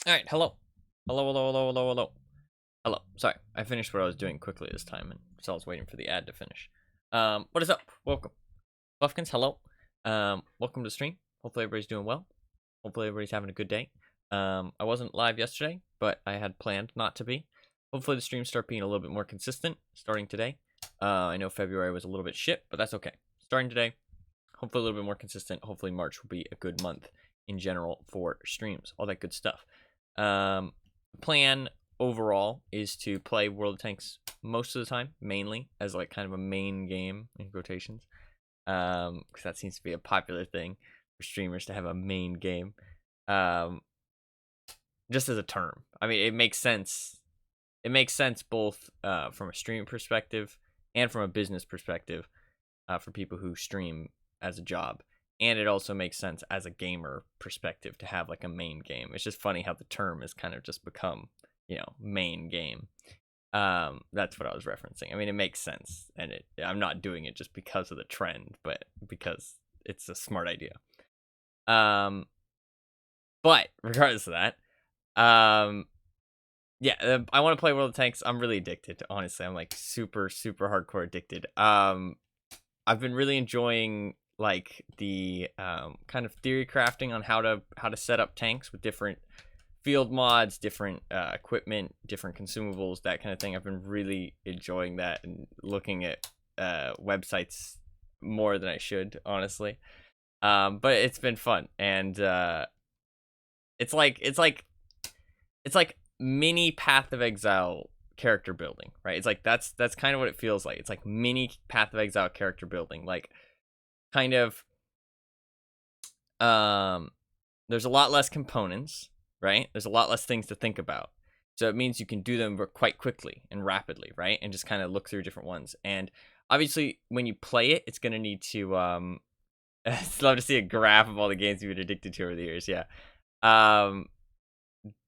Alright, hello. Hello. Hello. Sorry, I finished what I was doing quickly this time, and so I was waiting for the ad to finish. What is up? Welcome. Buffkins, hello. Welcome to the stream. Hopefully everybody's doing well. Hopefully everybody's having a good day. I wasn't live yesterday, but I had planned not to be. Hopefully the streams start being a little bit more consistent starting today. I know February was a little bit shit, but that's okay. Starting today, hopefully a little bit more consistent. Hopefully March will be a good month in general for streams, all that good stuff. Plan overall is to play World of Tanks most of the time, mainly as like kind of a main game in quotations, because that seems to be a popular thing for streamers to have a main game, just as a term. I mean, it makes sense. It makes sense both from a stream perspective and from a business perspective for people who stream as a job. And it also makes sense as a gamer perspective to have like a main game. It's just funny how the term has kind of just become, main game. That's what I was referencing. I mean, it makes sense, and I'm not doing it just because of the trend, but because it's a smart idea. But regardless of that, yeah, I want to play World of Tanks. I'm really addicted. Honestly, I'm like super hardcore addicted. I've been really enjoying like the kind of theory crafting on how to set up tanks with different field mods, different equipment, different consumables, that kind of thing. I've been really enjoying that and looking at websites more than I should, honestly. But it's been fun, and it's like mini Path of Exile character building, right? It's like that's kind of what it feels like. It's like mini Path of Exile character building, like kind of there's a lot less components, right? There's a lot less things to think about, so it means you can do them quite quickly and rapidly, right? And just kind of look through different ones. And obviously when you play it, it's going to need to I'd love to see a graph of all the games you've been addicted to over the years. Yeah.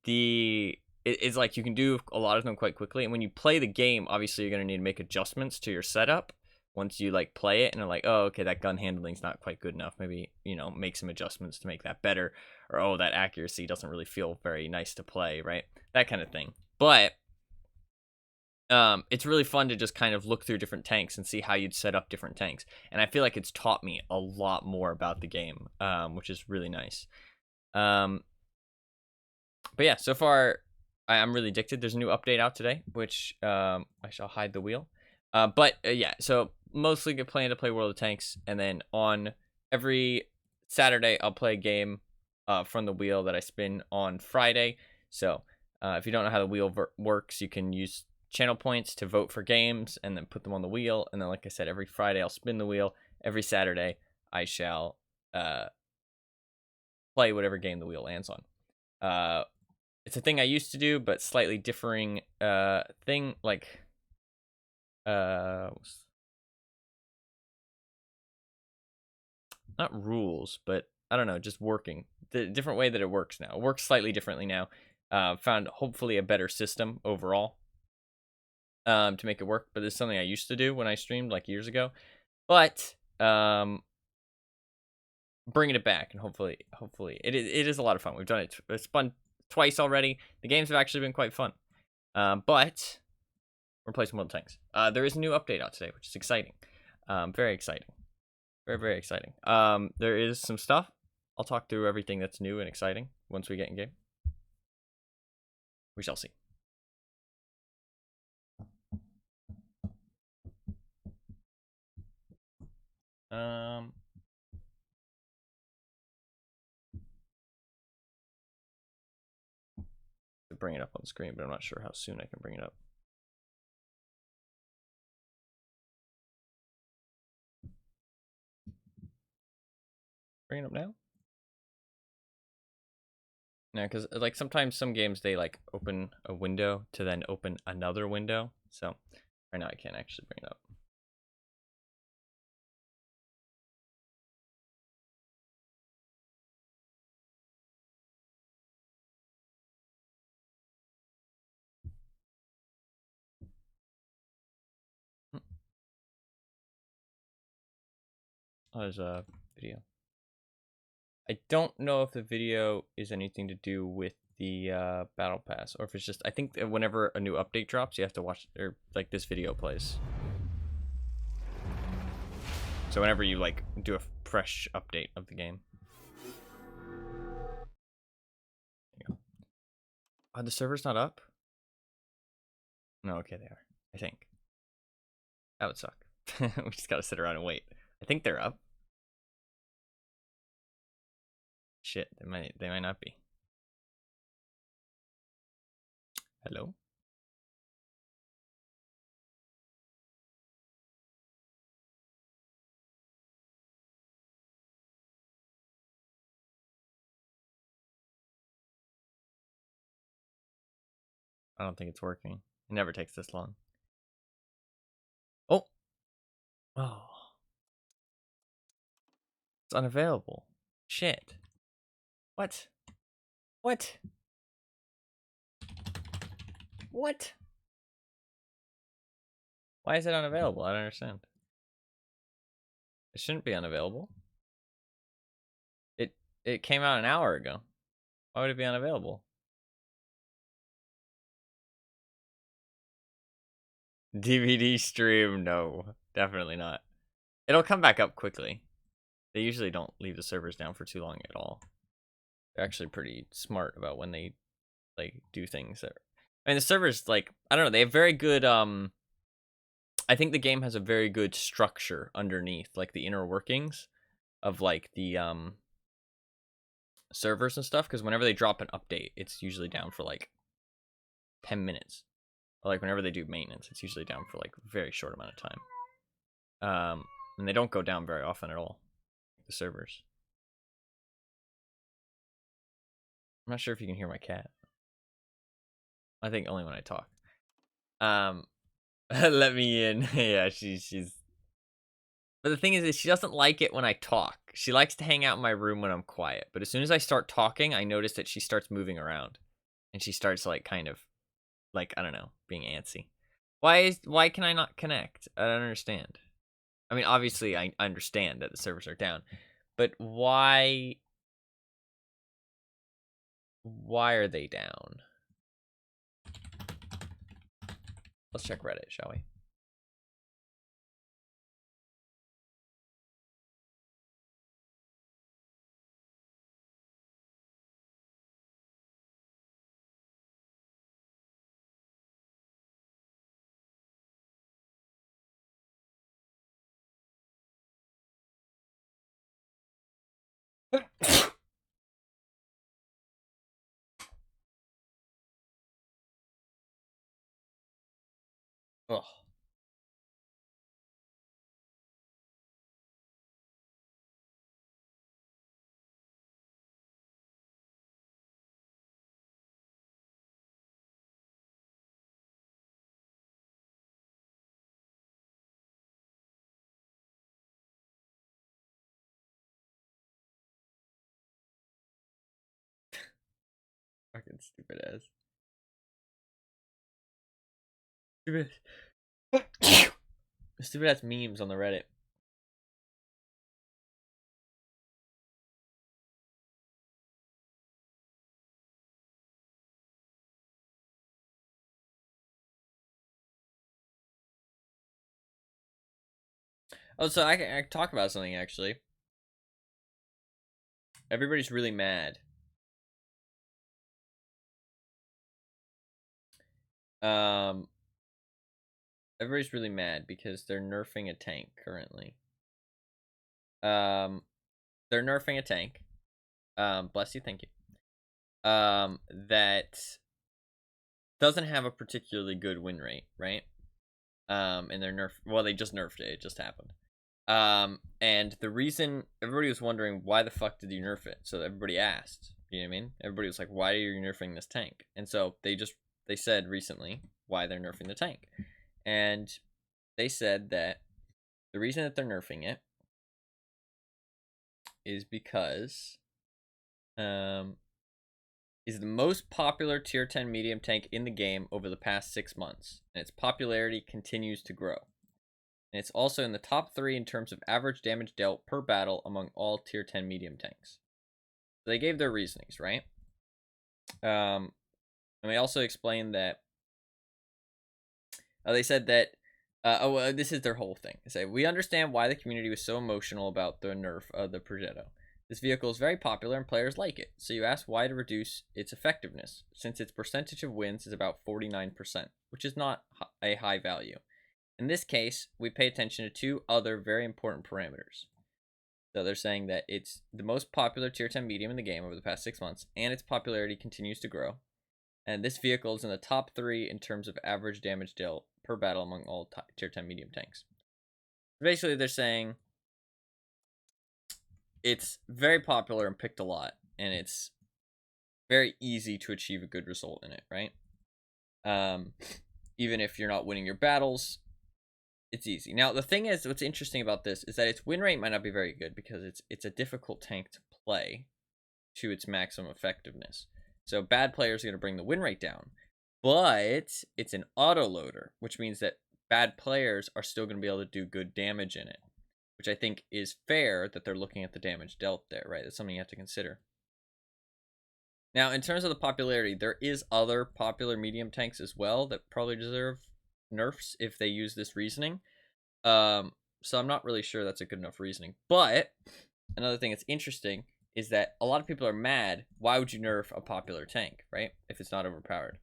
It's like you can do a lot of them quite quickly, and when you play the game, obviously you're going to need to make adjustments to your setup once you like play it and are like, oh, okay, that gun handling's not quite good enough. Maybe, make some adjustments to make that better. Or, oh, that accuracy doesn't really feel very nice to play, right? That kind of thing. But it's really fun to just kind of look through different tanks and see how you'd set up different tanks. And I feel like it's taught me a lot more about the game, which is really nice. But yeah, so far I'm really addicted. There's a new update out today, which I shall hide the wheel. But yeah, so mostly plan to play World of Tanks, and then on every Saturday I'll play a game from the wheel that I spin on Friday. So if you don't know how the wheel works, you can use channel points to vote for games and then put them on the wheel. And then, like I said, every Friday I'll spin the wheel. Every Saturday I shall play whatever game the wheel lands on. It's a thing I used to do, but slightly differing thing, like not rules, but I don't know, just working. The different way that it works now. It works slightly differently now. Found hopefully a better system overall to make it work, but it's something I used to do when I streamed like years ago. But bringing it back, and hopefully it is a lot of fun. We've done it. It's fun twice already. The games have actually been quite fun. But we're playing some World of Tanks. There is a new update out today, which is exciting. Very exciting. Very exciting. There is some stuff. I'll talk through everything that's new and exciting once we get in game. We shall see. Bring it up on the screen, but I'm not sure how soon I can bring it up. Bring it up now? No, because like sometimes some games they like open a window to then open another window. So right now I can't actually bring it up. Oh, there's a video. I don't know if the video is anything to do with the battle pass, or if it's just, I think that whenever a new update drops, you have to watch, or like this video plays. So whenever you like do a fresh update of the game. There you go. Are the servers not up? No, okay, they are. I think. That would suck. We just gotta sit around and wait. I think they're up. Shit, they might not be. Hello? I don't think it's working. It never takes this long. Oh! Oh. It's unavailable. Shit. What? What? What? Why is it unavailable? I don't understand. It shouldn't be unavailable. It came out an hour ago. Why would it be unavailable? DVD stream? No, definitely not. It'll come back up quickly. They usually don't leave the servers down for too long at all. They're actually pretty smart about when they like do things. I mean, the servers, like, I don't know, they have very good I think the game has a very good structure underneath, like the inner workings of like the servers and stuff, because whenever they drop an update, it's usually down for like 10 minutes. Or like whenever they do maintenance, it's usually down for like a very short amount of time. And they don't go down very often at all, the servers. I'm not sure if you can hear my cat. I think only when I talk. Let me in. Yeah, she's. But the thing is she doesn't like it when I talk. She likes to hang out in my room when I'm quiet. But as soon as I start talking, I notice that she starts moving around, and she starts like kind of, like, I don't know, being antsy. Why can I not connect? I don't understand. I mean, obviously I understand that the servers are down, but why are they down? Let's check Reddit, shall we? Ugh. Fucking stupid ass. Stupid. Stupid ass memes on the Reddit. Oh, so I can talk about something actually. Everybody's really mad. Everybody's really mad because they're nerfing a tank currently. They're nerfing a tank. Bless you, thank you. That doesn't have a particularly good win rate, right? And they're well, they just nerfed it. It just happened. And the reason everybody was wondering, why the fuck did you nerf it? So everybody asked, you know what I mean? Everybody was like, why are you nerfing this tank? And so they said recently why they're nerfing the tank. And they said that the reason that they're nerfing it is because is the most popular tier 10 medium tank in the game over the past 6 months, and its popularity continues to grow. And it's also in the top 3 in terms of average damage dealt per battle among all tier 10 medium tanks. So they gave their reasonings, right? And they also explained that they said that this is their whole thing. They say, we understand why the community was so emotional about the nerf of the Progetto. This vehicle is very popular and players like it, so you ask why to reduce its effectiveness, since its percentage of wins is about 49%, which is not a high value. In this case, we pay attention to two other very important parameters. So they're saying that it's the most popular tier 10 medium in the game over the past 6 months, and its popularity continues to grow. And this vehicle is in the top 3 in terms of average damage dealt per battle among all tier 10 medium tanks. Basically, they're saying it's very popular and picked a lot, and it's very easy to achieve a good result in it, right? Even if you're not winning your battles, it's easy. Now, the thing is, what's interesting about this is that its win rate might not be very good because it's a difficult tank to play to its maximum effectiveness. So bad players are going to bring the win rate down. But it's an auto-loader, which means that bad players are still going to be able to do good damage in it, which I think is fair that they're looking at the damage dealt there, right? That's something you have to consider. Now, in terms of the popularity, there is other popular medium tanks as well that probably deserve nerfs if they use this reasoning. So I'm not really sure that's a good enough reasoning. But another thing that's interesting is that a lot of people are mad. Why would you nerf a popular tank, right? If it's not overpowered.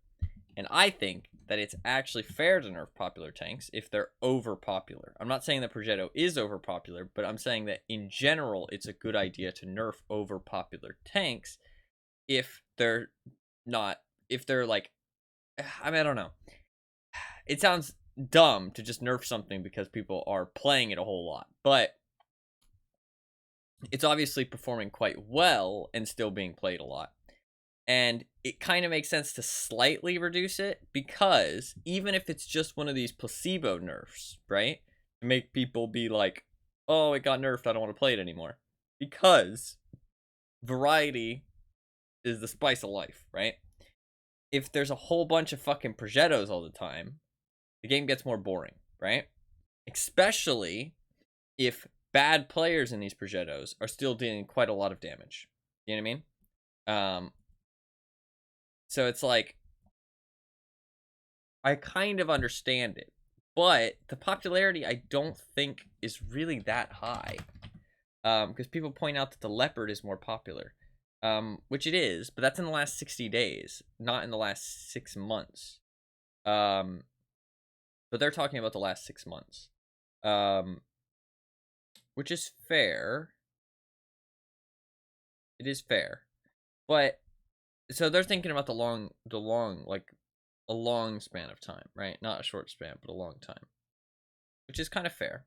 And I think that it's actually fair to nerf popular tanks if they're overpopular. I'm not saying that Progetto is overpopular, but I'm saying that in general, it's a good idea to nerf overpopular tanks if they're not, if they're like, I mean, I don't know. It sounds dumb to just nerf something because people are playing it a whole lot, but it's obviously performing quite well and still being played a lot. And it kind of makes sense to slightly reduce it because even if it's just one of these placebo nerfs, right? To make people be like, oh, it got nerfed, I don't want to play it anymore. Because variety is the spice of life, right? If there's a whole bunch of fucking Progettos all the time, the game gets more boring, right? Especially if bad players in these Progettos are still dealing quite a lot of damage. You know what I mean? So it's like, I kind of understand it, but the popularity I don't think is really that high. Because people point out that the Leopard is more popular, which it is, but that's in the last 60 days, not in the last 6 months. But they're talking about the last 6 months, which is fair. It is fair, but so they're thinking about the long, like a long span of time, right? Not a short span, but a long time, which is kind of fair.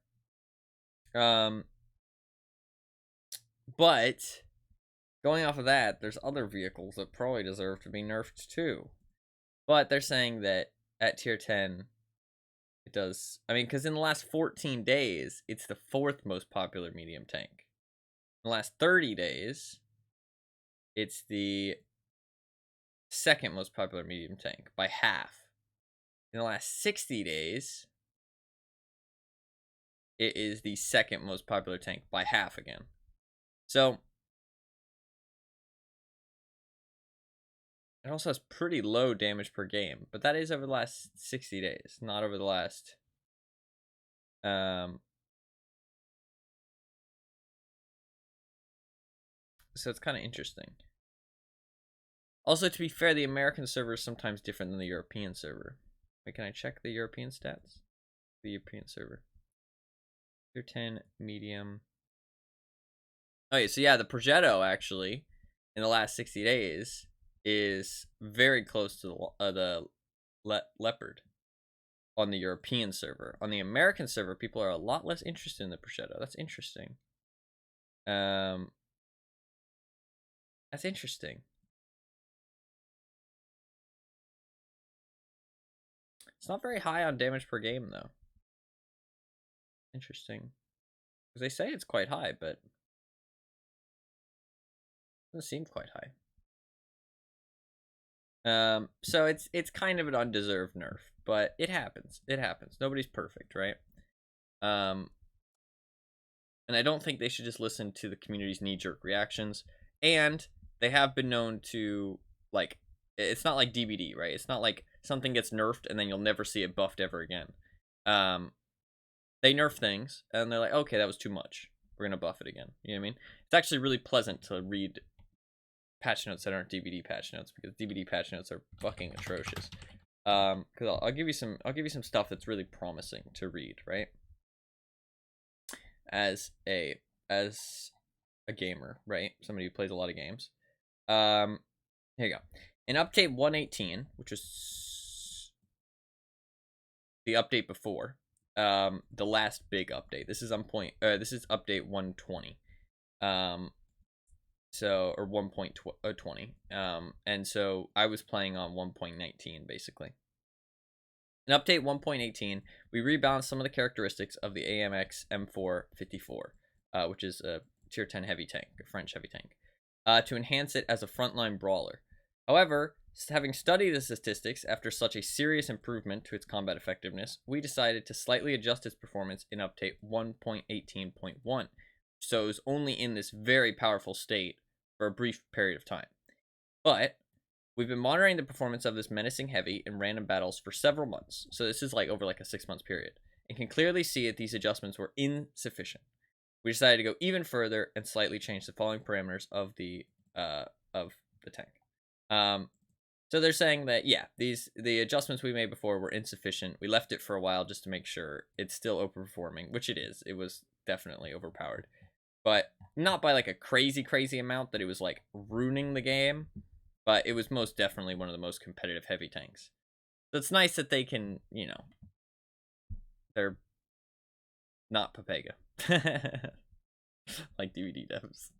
But going off of that, there's other vehicles that probably deserve to be nerfed too. But they're saying that at tier 10, it does. I mean, because in the last 14 days, it's the 4th most popular medium tank. In the last 30 days, it's the 2nd most popular medium tank by half. In the last 60 days, it is the 2nd most popular tank by half again. So it also has pretty low damage per game, but that is over the last 60 days, not over the last so it's kind of interesting. Also, to be fair, the American server is sometimes different than the European server. Wait, can I check the European stats? The European server. Tier 10, medium. Okay, so yeah, the Progetto actually, in the last 60 days, is very close to the Leopard on the European server. On the American server, people are a lot less interested in the Progetto. That's interesting. That's interesting. It's not very high on damage per game, though. Interesting. Because they say it's quite high, but it doesn't seem quite high. So it's kind of an undeserved nerf, but it happens. It happens. Nobody's perfect, right? And I don't think they should just listen to the community's knee-jerk reactions. And they have been known to, like, it's not like DBD, right? It's not like something gets nerfed and then you'll never see it buffed ever again. They nerf things and they're like, okay, that was too much. We're gonna buff it again. You know what I mean? It's actually really pleasant to read patch notes that aren't DBD patch notes, because DBD patch notes are fucking atrocious. Because I'll give you some stuff that's really promising to read, right? As a gamer, right? Somebody who plays a lot of games. Here you go. In update 118, which is the update before, the last big update. This is this is update 120. So, or 1.20. And so I was playing on 1.19 basically. In update 1.18, we rebalanced some of the characteristics of the AMX M454, which is a tier 10 heavy tank, a French heavy tank, to enhance it as a frontline brawler. However, having studied the statistics after such a serious improvement to its combat effectiveness, we decided to slightly adjust its performance in update 1.18.1, so it was only in this very powerful state for a brief period of time. But we've been monitoring the performance of this menacing heavy in random battles for several months, so this is like over like a 6-month period, and can clearly see that these adjustments were insufficient. We decided to go even further and slightly change the following parameters of the tank. So they're saying that, yeah, the adjustments we made before were insufficient. We left it for a while just to make sure it's still overperforming, which it is. It was definitely overpowered, but not by like a crazy amount that it was like ruining the game, but it was most definitely one of the most competitive heavy tanks. So it's nice that they can, you know, they're not Papega. Like DVD devs.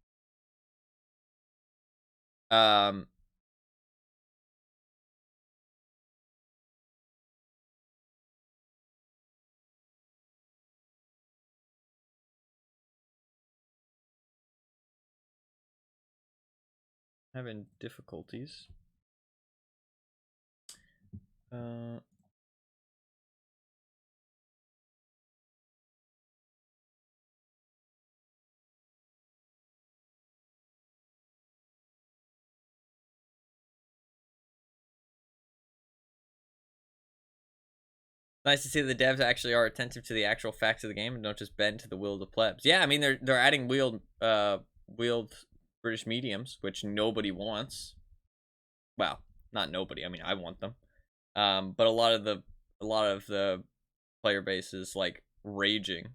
Having difficulties. Nice to see that the devs actually are attentive to the actual facts of the game and don't just bend to the will of the plebs. Yeah, I mean they're adding wheeled British mediums, which nobody wants. Well, not nobody. I mean, I want them. But a lot of the player base is like raging.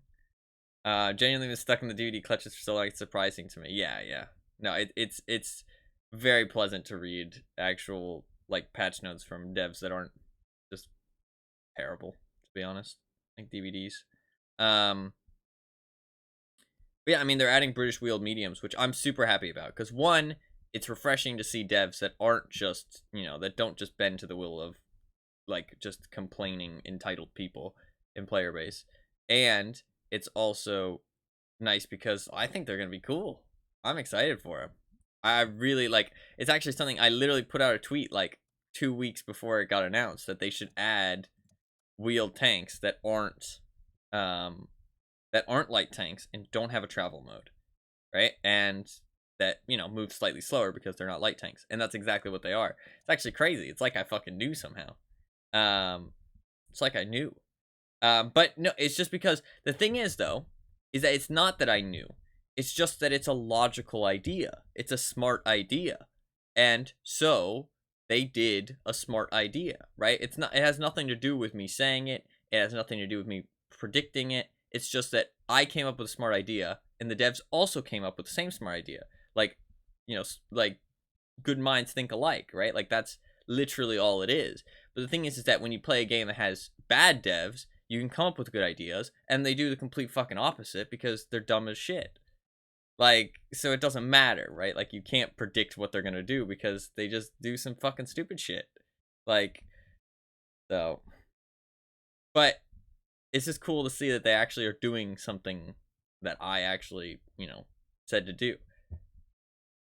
Genuinely been stuck in the DVD clutches for so long, it's surprising to me. Yeah. No, it's very pleasant to read actual like patch notes from devs that aren't just terrible, to be honest. Like DVDs. But yeah, I mean they're adding British wheeled mediums, which I'm super happy about, because one, it's refreshing to see devs that aren't just, you know, that don't just bend to the will of like just complaining entitled people in player base. And it's also nice because I think they're gonna be cool. I'm excited for them. I really like, it's actually something I literally put out a tweet like 2 weeks before it got announced that they should add wheeled tanks that aren't light tanks and don't have a travel mode, right? And that, you know, move slightly slower because they're not light tanks. And that's exactly what they are. It's actually crazy. It's like I fucking knew somehow. It's like I knew. But no, it's just because the thing is though, is that it's not that I knew. It's just that it's a logical idea. It's a smart idea. And so they did a smart idea, right? It has nothing to do with me saying it. It has nothing to do with me predicting it. It's just that I came up with a smart idea and the devs also came up with the same smart idea. Like, you know, like good minds think alike, right? Like that's literally all it is. But the thing is that when you play a game that has bad devs, you can come up with good ideas and they do the complete fucking opposite because they're dumb as shit. Like, so it doesn't matter, right? Like you can't predict what they're going to do because they just do some fucking stupid shit. Like, so, but it's just cool to see that they actually are doing something that I actually, you know, said to do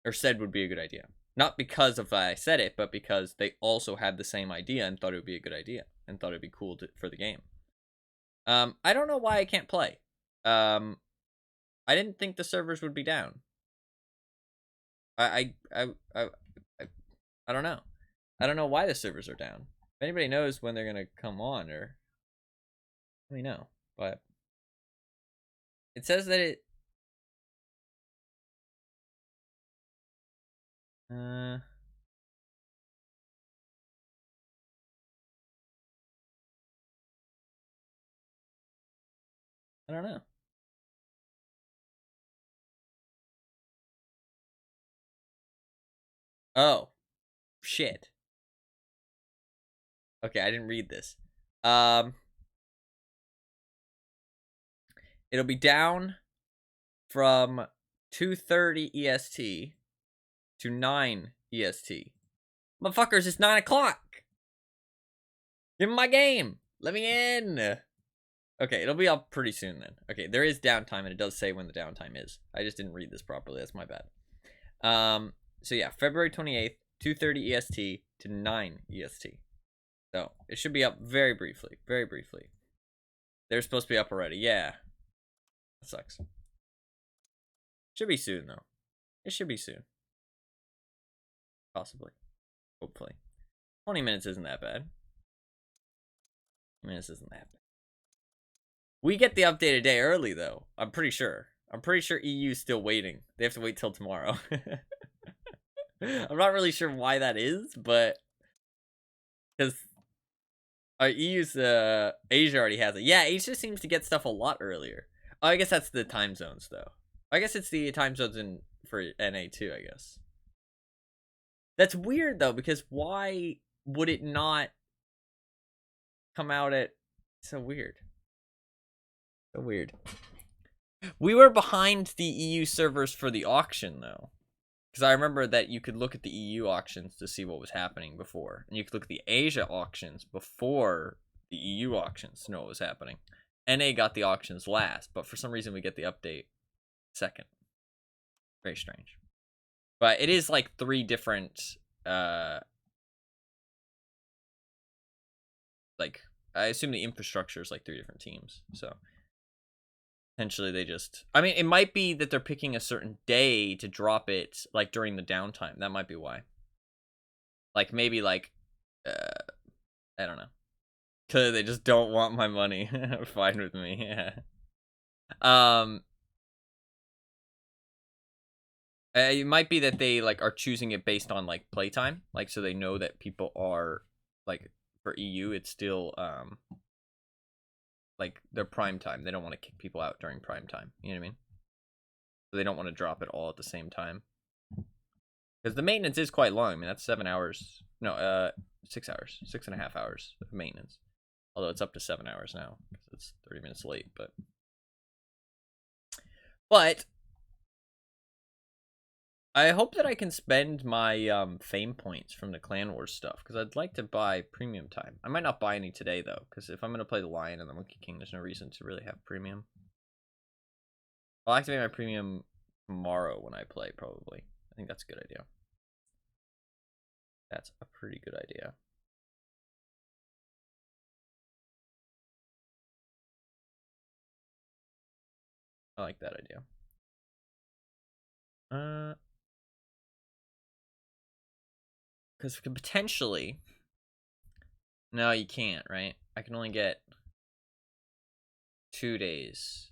or said would be a good idea. Not because of I said it, but because they also had the same idea and thought it would be a good idea and thought it'd be cool for the game. I don't know why I can't play. I didn't think the servers would be down. I don't know. I don't know why the servers are down. If anybody knows when they're gonna come on, or let me know. But it says that it. I don't know. Oh, shit. Okay, I didn't read this. It'll be down from 2:30 EST to 9 EST. Motherfuckers, it's 9 o'clock. Give me my game. Let me in. Okay, it'll be up pretty soon then. Okay, there is downtime, and it does say when the downtime is. I just didn't read this properly. That's my bad. So yeah, February 28th, 2:30 EST to 9 EST. So it should be up very briefly. Very briefly. They're supposed to be up already. Yeah. That sucks. Should be soon, though. It should be soon. Possibly. Hopefully. 20 minutes isn't that bad. 20 minutes isn't that bad. We get the update a day early, though. I'm pretty sure. I'm pretty sure EU's still waiting. They have to wait till tomorrow. I'm not really sure why that is, but because EU's Asia already has it. Yeah, Asia seems to get stuff a lot earlier. Oh, I guess that's the time zones, though. I guess it's the time zones for NA too, I guess. That's weird, though, because why would it not come out at... So weird. So weird. We were behind the EU servers for the auction, though. Because I remember that you could look at the EU auctions to see what was happening before. And you could look at the Asia auctions before the EU auctions to know what was happening. NA got the auctions last, but for some reason we get the update second. Very strange. But it is like 3 different, like, I assume the infrastructure is like 3 different teams, so... Potentially they just... I mean, it might be that they're picking a certain day to drop it, like, during the downtime. That might be why. Like, maybe, like, I don't know. Because they just don't want my money. Fine with me, yeah. It might be that they, like, are choosing it based on, like, playtime. Like, so they know that people are, like, for EU, it's still, like, their prime time. They don't want to kick people out during prime time. You know what I mean? So they don't want to drop it all at the same time. Because the maintenance is quite long. I mean, that's 7 hours. No, 6 hours. 6.5 hours of maintenance. Although it's up to 7 hours now. Because it's 30 minutes late, but... I hope that I can spend my fame points from the Clan Wars stuff, because I'd like to buy premium time. I might not buy any today, though, because if I'm going to play the Lion and the Monkey King, there's no reason to really have premium. I'll activate my premium tomorrow when I play, probably. I think that's a good idea. That's a pretty good idea. I like that idea. Because potentially... No, you can't, right? I can only get 2 days.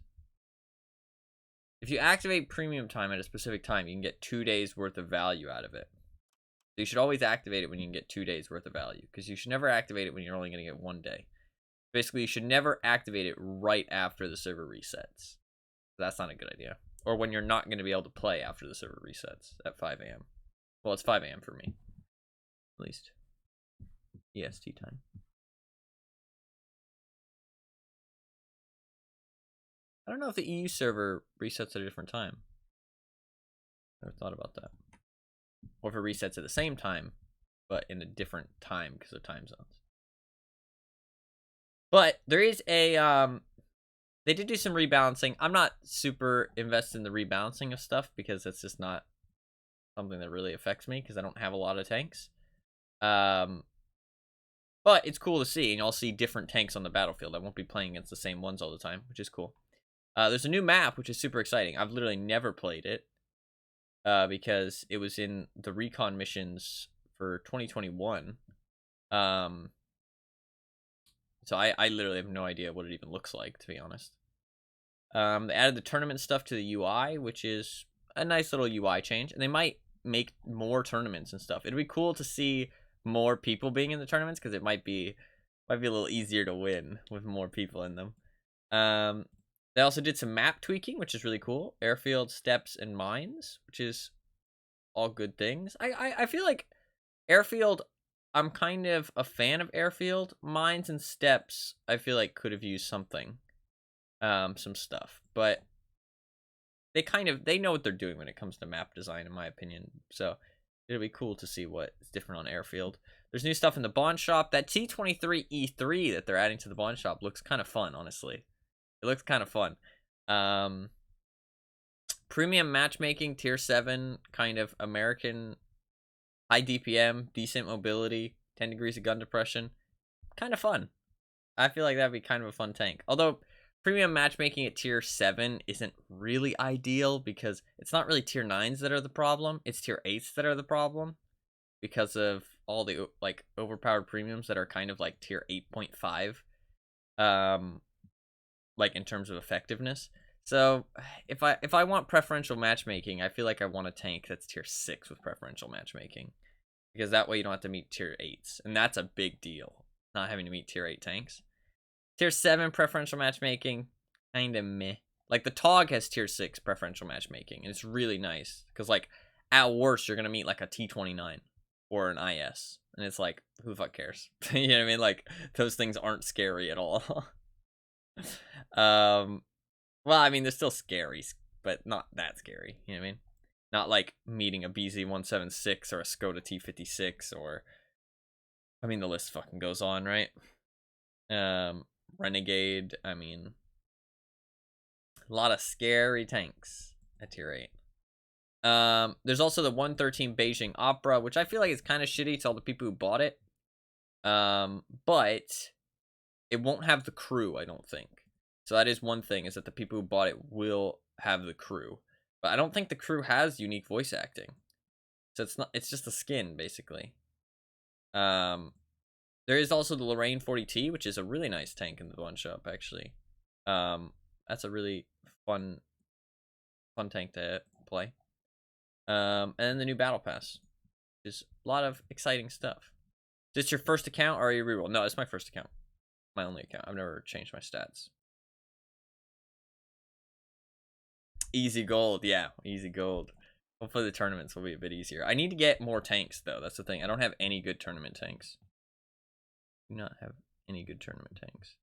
If you activate premium time at a specific time, you can get 2 days worth of value out of it. So you should always activate it when you can get 2 days worth of value. Because you should never activate it when you're only going to get 1 day. Basically, you should never activate it right after the server resets. That's not a good idea. Or when you're not going to be able to play after the server resets at 5 a.m. Well, it's 5 a.m. for me. At least. EST time. I don't know if the EU server resets at a different time. I never thought about that. Or if it resets at the same time, but in a different time because of time zones. But there is a, they did do some rebalancing. I'm not super invested in the rebalancing of stuff because it's just not something that really affects me because I don't have a lot of tanks. But it's cool to see, and you'll see different tanks on the battlefield. I won't be playing against the same ones all the time, which is cool. There's a new map, which is super exciting. I've literally never played it because it was in the recon missions for 2021. So I literally have no idea what it even looks like, to be honest. They added the tournament stuff to the UI, which is a nice little UI change, and they might make more tournaments and stuff. It'd be cool to see more people being in the tournaments, because it might be a little easier to win with more people in them. They also did some map tweaking, which is really cool. Airfield, steps, and mines, which is all good things. I feel like Airfield, I'm kind of a fan of Airfield. Mines and steps, I feel like could have used something. Some stuff. But they know what they're doing when it comes to map design, in my opinion. So it'll be cool to see what is different on Airfield. There's new stuff in the Bond Shop. That T23E3 that they're adding to the Bond Shop looks kind of fun, honestly. It looks kind of fun. Premium matchmaking, tier 7, kind of American, high DPM, decent mobility, 10 degrees of gun depression. Kind of fun. I feel like that'd be kind of a fun tank. Although, premium matchmaking at tier 7 isn't really ideal, because it's not really tier 9s that are the problem. It's tier 8s that are the problem, because of all the, like, overpowered premiums that are kind of like tier 8.5. Like, in terms of effectiveness. So if I want preferential matchmaking, I feel like I want a tank that's tier 6 with preferential matchmaking, because that way you don't have to meet tier 8s, and that's a big deal, not having to meet tier 8 tanks. Tier 7 preferential matchmaking, kind of meh. Like, the TOG has tier 6 preferential matchmaking, and it's really nice, because, like, at worst you're gonna meet like a T29 or an IS, and it's like, who the fuck cares? You know what I mean? Like, those things aren't scary at all. Well, I mean, they're still scary, but not that scary. You know what I mean? Not like meeting a BZ-176 or a Skoda T56, or, I mean, the list fucking goes on, right? Renegade, I mean, a lot of scary tanks at tier 8. There's also the 113 Beijing Opera, which I feel like is kind of shitty to all the people who bought it. But it won't have the crew, I don't think. So that is one thing, is that the people who bought it will have the crew. But I don't think the crew has unique voice acting. So it's just a skin, basically. There is also the Lorraine 40T, which is a really nice tank in the one shop, actually. That's a really fun tank to play. And then the new Battle Pass. Just a lot of exciting stuff. Is this your first account, or are you reroll? No, it's my first account. My only account. I've never changed my stats. Easy gold, yeah, easy gold. Hopefully the tournaments will be a bit easier. I need to get more tanks, though. That's the thing. I don't have any good tournament tanks. Do not have any good tournament tanks.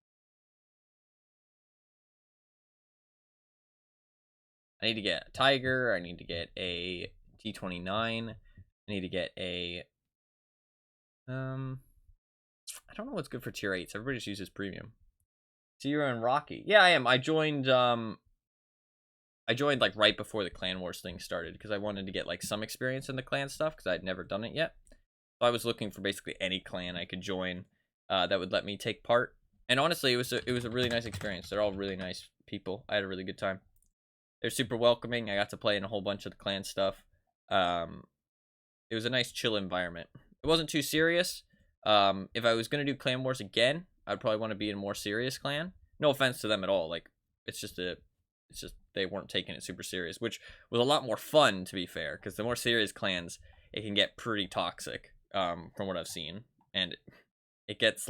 I need to get a Tiger. I need to get a T29. I need to get a... I don't know what's good for tier 8s. Everybody just uses premium. So you're in Rocky. Yeah, I am. I joined like right before the Clan Wars thing started, because I wanted to get like some experience in the clan stuff, because I'd never done it yet. So I was looking for basically any clan I could join that would let me take part. And honestly, it was a really nice experience. They're all really nice people. I had a really good time. They're super welcoming. I got to play in a whole bunch of the clan stuff. It was a nice chill environment. It wasn't too serious. If I was gonna do Clan Wars again, I'd probably want to be in a more serious clan. No offense to them at all. Like, it's just they weren't taking it super serious, which was a lot more fun, to be fair, because the more serious clans, it can get pretty toxic, from what I've seen, and it gets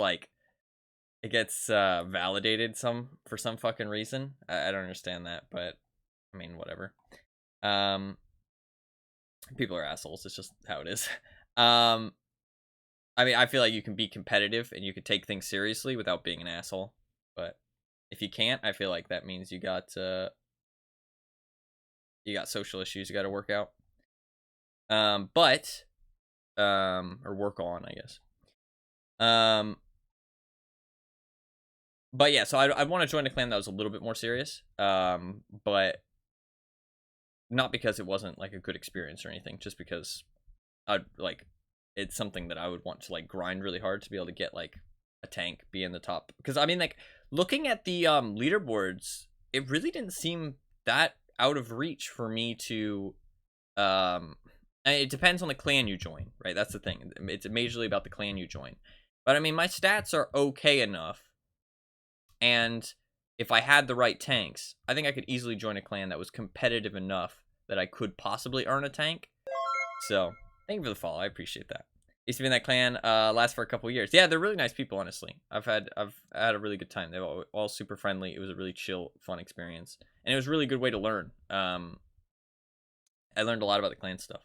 validated for some fucking reason. I don't understand that, but I mean, whatever. People are assholes. It's just how it is. I mean, I feel like you can be competitive and you can take things seriously without being an asshole, but if you can't, I feel like that means you got social issues you got to work out. Or work on, I guess. But yeah, so I want to join a clan that was a little bit more serious. But not because it wasn't like a good experience or anything, just because it's something that I would want to like grind really hard to be able to get like a tank, be in the top. Because I mean, like, looking at the leaderboards, it really didn't seem that out of reach for me to It depends on the clan you join, right? That's the thing. It's majorly about the clan you join. But I mean, my stats are okay enough, and if I had the right tanks, I think I could easily join a clan that was competitive enough that I could possibly earn a tank. So, thank you for the follow. I appreciate that. Used to be in that clan, last for a couple years. Yeah, they're really nice people, honestly. I've had a really good time. They were all super friendly. It was a really chill, fun experience, and it was a really good way to learn. I learned a lot about the clan stuff,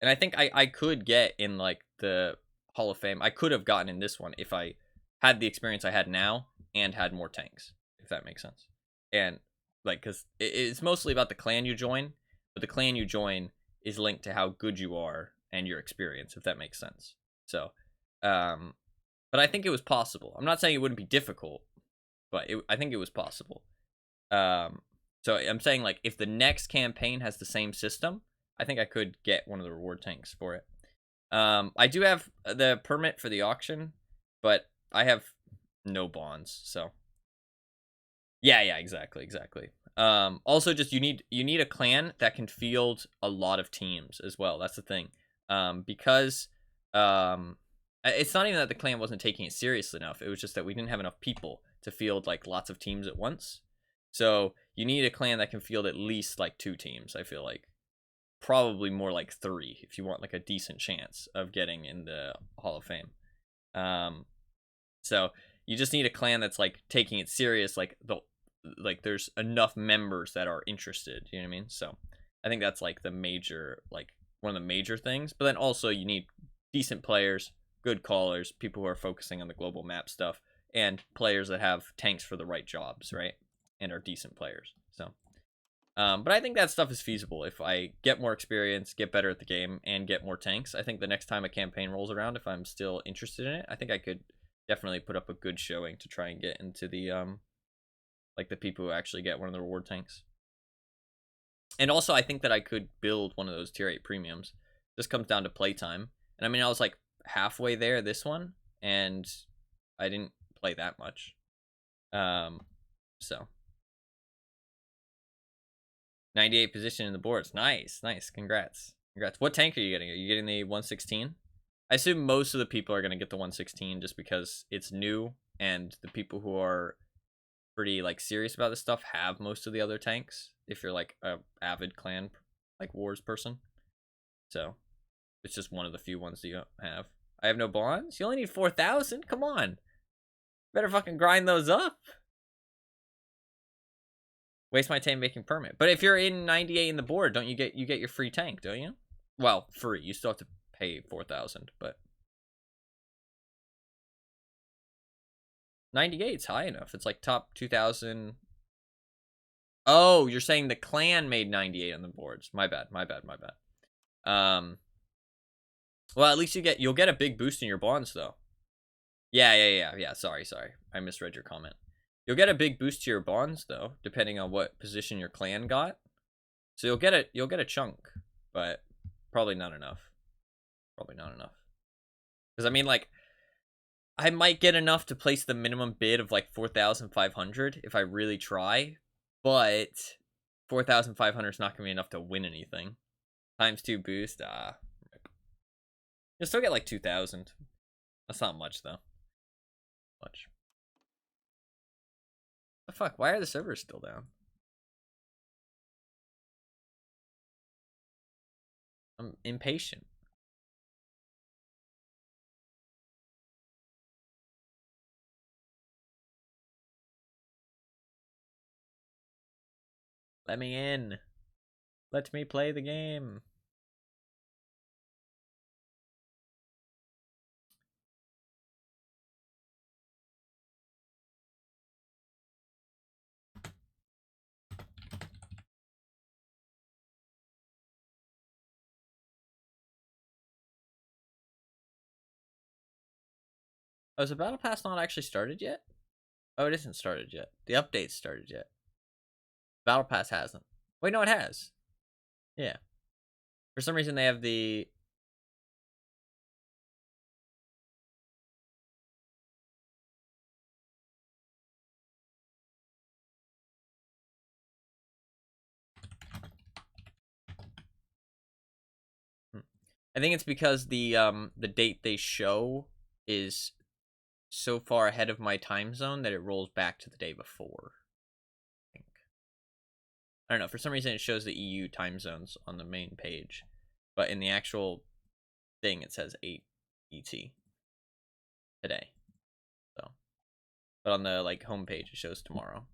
and I think I could get in like the Hall of Fame. I could have gotten in this one if I had the experience I had now and had more tanks, if that makes sense. And like, cause it's mostly about the clan you join, but the clan you join is linked to how good you are and your experience, if that makes sense. So, but I think it was possible. I'm not saying it wouldn't be difficult, but I think it was possible. So I'm saying like if the next campaign has the same system, I think I could get one of the reward tanks for it. I do have the permit for the auction, but I have no bonds, so yeah, exactly. Also, just you need a clan that can field a lot of teams as well. That's the thing. Because it's not even that the clan wasn't taking it seriously enough. It was just that we didn't have enough people to field like lots of teams at once. So you need a clan that can field at least like 2 teams. I feel like probably more like 3 if you want like a decent chance of getting in the Hall of Fame. So you just need a clan that's like taking it serious, like there's enough members that are interested. You know what I mean? So I think that's like the major, like one of the major things. But then also you need decent players, good callers, people who are focusing on the global map stuff, and players that have tanks for the right jobs, right? And are decent players. So, but I think that stuff is feasible. If I get more experience, get better at the game, and get more tanks, I think the next time a campaign rolls around, if I'm still interested in it, I think I could definitely put up a good showing to try and get into the like the people who actually get one of the reward tanks. And also, I think that I could build one of those tier 8 premiums. This comes down to playtime. And I mean, I was like halfway there this one, and I didn't play that much. So 98 position in the boards. Nice. Congrats. What tank are you getting? Are you getting the 116? I assume most of the people are going to get the 116 just because it's new, and the people who are pretty like serious about this stuff have most of the other tanks if you're like a avid clan like wars person. So it's just one of the few ones that you have. I have no bonds. You only need 4,000. Come on, better fucking grind those up. Waste my time making permit. But if you're in 98 in the board, don't you get your free tank, don't you? Well, free. You still have to pay 4,000, but 98's high enough. It's like top 2,000. Oh, you're saying the clan made 98 on the boards. My bad. Well, at least you'll get a big boost in your bonds though. Yeah. Sorry. I misread your comment. You'll get a big boost to your bonds though, depending on what position your clan got. So you'll get a chunk, but probably not enough. Because I mean, like, I might get enough to place the minimum bid of like 4,500 if I really try, but 4,500 is not gonna be enough to win anything. ×2 boost, you'll still get like 2,000. That's not much though. Much. The fuck? Why are the servers still down? I'm impatient. Let me in. Let me play the game. Oh, is the battle pass not actually started yet? Oh, it isn't started yet. The update's started yet. Battle pass hasn't. Wait, no, it has. Yeah. For some reason, they have the... I think it's because the date they show is so far ahead of my time zone that it rolls back to the day before. I think. I don't know. For some reason, it shows the EU time zones on the main page, but in the actual thing, it says 8 ET today. So, but on the like home page, it shows tomorrow.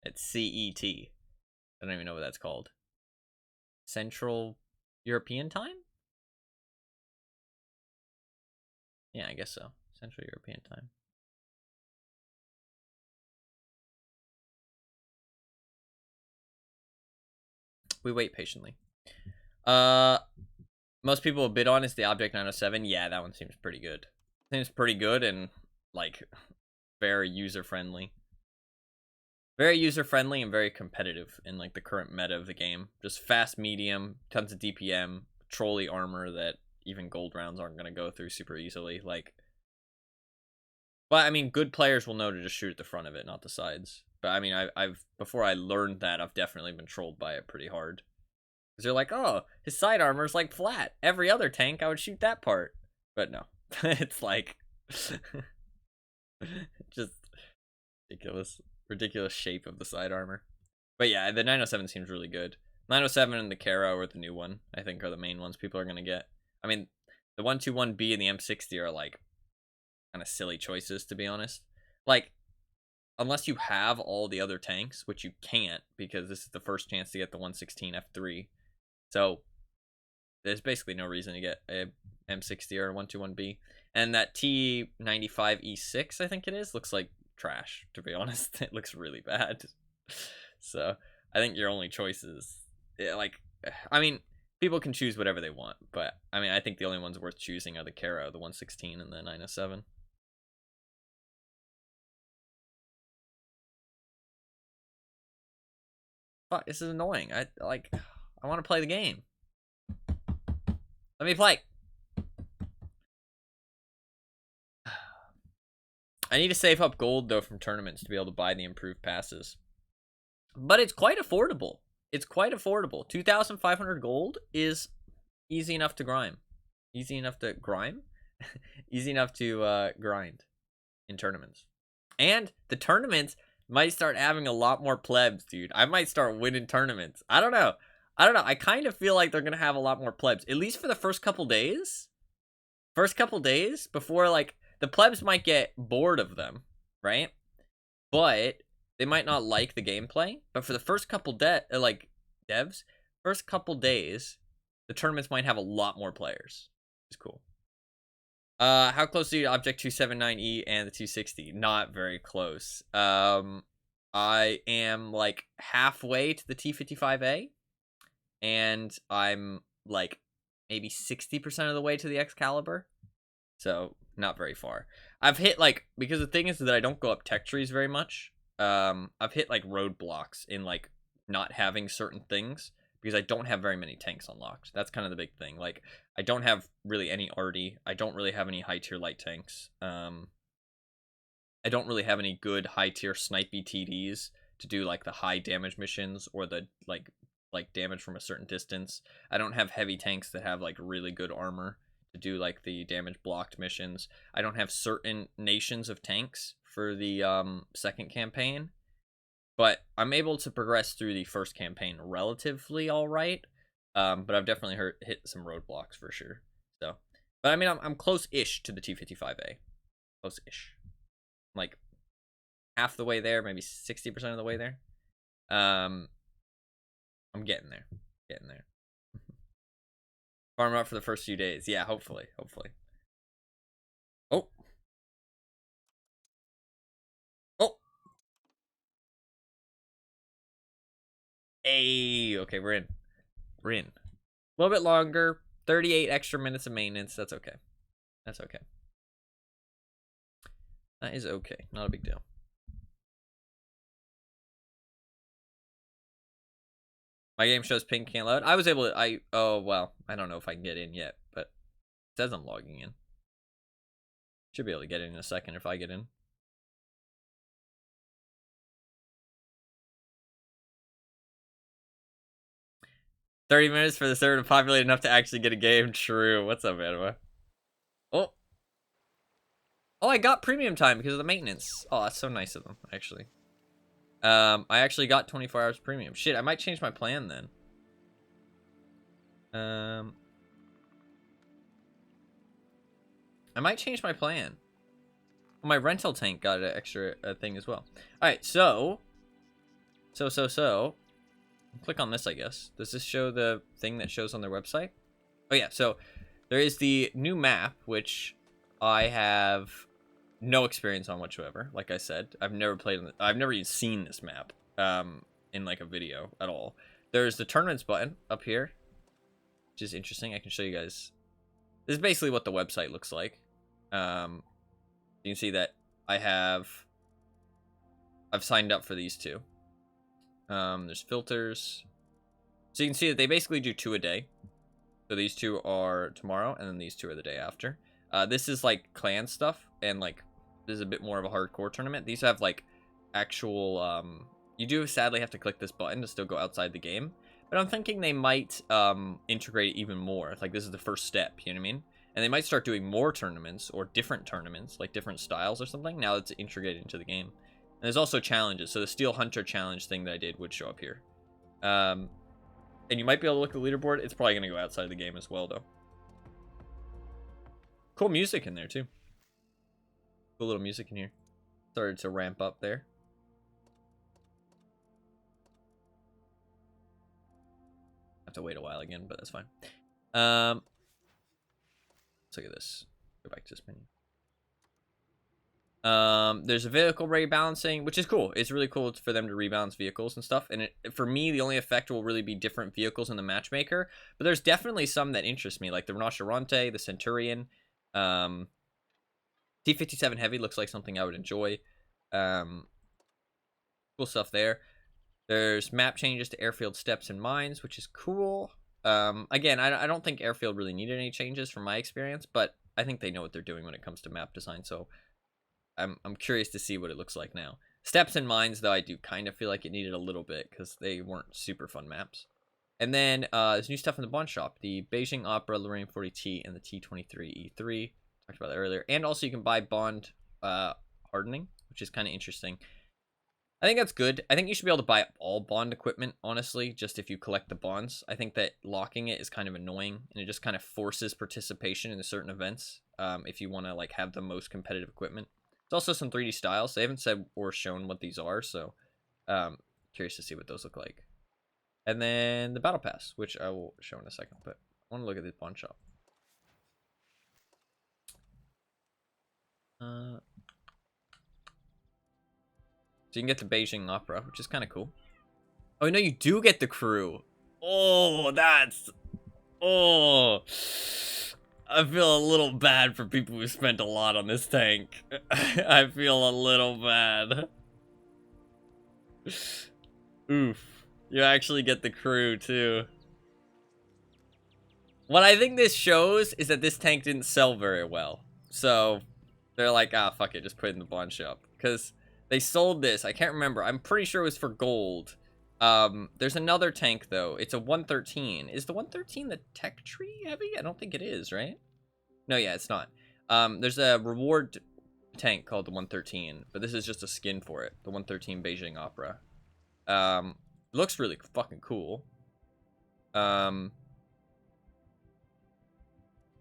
It's CET. I don't even know what that's called. Central European Time? Yeah, I guess so. Central European Time. We wait patiently. Most people will bid on is the Object 907. Yeah, that one seems pretty good. Seems pretty good and like very user friendly. Very user friendly and very competitive in like the current meta of the game. Just fast medium, tons of DPM, trolley armor that even gold rounds aren't gonna go through super easily. Like, but I mean, good players will know to just shoot at the front of it, not the sides. But I mean, I've before I learned that, I've definitely been trolled by it pretty hard. Because they're like, oh, his side armor is like flat. Every other tank, I would shoot that part. But no, it's like just ridiculous shape of the side armor. But yeah, the 907 seems really good. 907 and the Caro or the new one, I think, are the main ones people are gonna get. I mean, the 121B and the M60 are like kind of silly choices, to be honest. Like, unless you have all the other tanks, which you can't because this is the first chance to get the 116 F3. So there's basically no reason to get a M60 or a 121B. And that T95E6, I think it is, looks like trash, to be honest. It looks really bad. So I think your only choice is, like, I mean, people can choose whatever they want, but I mean, I think the only ones worth choosing are the Caro, the 116, and the 907. Fuck, this is annoying. I want to play the game. Let me play. I need to save up gold, though, from tournaments to be able to buy the improved passes. But it's quite affordable. It's quite affordable. 2,500 gold is easy enough to grime. Easy enough to grime? Easy enough to grind in tournaments. And the tournaments might start having a lot more plebs, dude. I might start winning tournaments. I don't know. I kind of feel like they're going to have a lot more plebs. At least for the first couple days. First couple days before, like, the plebs might get bored of them, right? But they might not like the gameplay. But for the first couple devs, first couple days, the tournaments might have a lot more players. It's cool. How close are you to Object 279E and the 260? Not very close. I am like halfway to the T55A, and I'm like maybe 60% of the way to the Excalibur. So not very far. I've hit like, because the thing is that I don't go up tech trees very much. I've hit like roadblocks in like not having certain things because I don't have very many tanks unlocked. That's kind of the big thing. Like, I don't have really any arty. I don't really have any high tier light tanks. I don't really have any good high tier snipey TDs to do like the high damage missions or the like damage from a certain distance. I don't have heavy tanks that have like really good armor to do like the damage blocked missions. I don't have certain nations of tanks for the second campaign, but I'm able to progress through the first campaign relatively all right. But I've definitely hit some roadblocks for sure. So, but I mean, I'm close-ish to the T55A, close-ish, like half the way there, maybe 60% of the way there. I'm getting there, Farm up for the first few days. Yeah, hopefully. Oh. Hey, okay, we're in. A little bit longer. 38 extra minutes of maintenance. That's okay. That is okay. Not a big deal. My game shows ping can't load. I was able to, oh, well, I don't know if I can get in yet, but it says I'm logging in. Should be able to get in a second if I get in. 30 minutes for the server to populate enough to actually get a game. True. What's up, Anima? Oh. Oh, I got premium time because of the maintenance. Oh, that's so nice of them, actually. I actually got 24 hours premium. Shit, I might change my plan then. I might change my plan. My rental tank got an extra thing as well. Alright, so. Click on this, I guess. Does this show the thing that shows on their website? Oh, yeah. So, there is the new map, which I have no experience on whatsoever. Like I said, I've never played. I've never even seen this map in like a video at all. There's the tournaments button up here, which is interesting. I can show you guys. This is basically what the website looks like. You can see that I've signed up for these two. There's filters. So you can see that they basically do 2 a day. So these 2 are tomorrow, and then these 2 are the day after. This is like clan stuff, and like this is a bit more of a hardcore tournament. These have like actual, you do sadly have to click this button to still go outside the game. But I'm thinking they might integrate it even more. Like this is the first step, you know what I mean? And they might start doing more tournaments or different tournaments, like different styles or something. Now it's integrated into the game. And there's also challenges. So the Steel Hunter challenge thing that I did would show up here. And you might be able to look at the leaderboard. It's probably going to go outside the game as well, though. Cool music in there, too. Cool little music in here. Started to ramp up there. Have to wait a while again, but that's fine. Let's look at this. Go back to this menu. There's a vehicle rebalancing, which is cool. It's really cool for them to rebalance vehicles and stuff. And for me, the only effect will really be different vehicles in the matchmaker. But there's definitely some that interest me, like the Rinoceronte, the Centurion. T-57 Heavy looks like something I would enjoy. Cool stuff there. There's map changes to airfield steps and mines, which is cool. Again, I don't think airfield really needed any changes from my experience, but I think they know what they're doing when it comes to map design, so I'm curious to see what it looks like now. Steps and mines, though, I do kind of feel like it needed a little bit because they weren't super fun maps. And then there's new stuff in the Bond shop. The Beijing Opera, Lorraine 40T, and the T23E3. Talked about that earlier. And also you can buy Bond hardening, which is kind of interesting. I think that's good. I think you should be able to buy all Bond equipment, honestly, just if you collect the Bonds. I think that locking it is kind of annoying, and it just kind of forces participation in certain events if you want to like have the most competitive equipment. There's also some 3D styles. They haven't said or shown what these are, so curious to see what those look like. And then the Battle Pass, which I will show in a second, but I want to look at the Bond shop. So you can get the Beijing Opera, which is kind of cool. Oh, no, you do get the crew. Oh, that's... Oh... I feel a little bad for people who spent a lot on this tank. I feel a little bad. Oof. You actually get the crew, too. What I think this shows is that this tank didn't sell very well. So, they're like, ah, fuck it, just put it in the Bond shop. Because they sold this, I can't remember. I'm pretty sure it was for gold. There's another tank, though. It's a 113. Is the 113 the tech tree heavy? I don't think it is, right? No, yeah, it's not. There's a reward tank called the 113, but this is just a skin for it. The 113 Beijing Opera. Looks really fucking cool. Oh,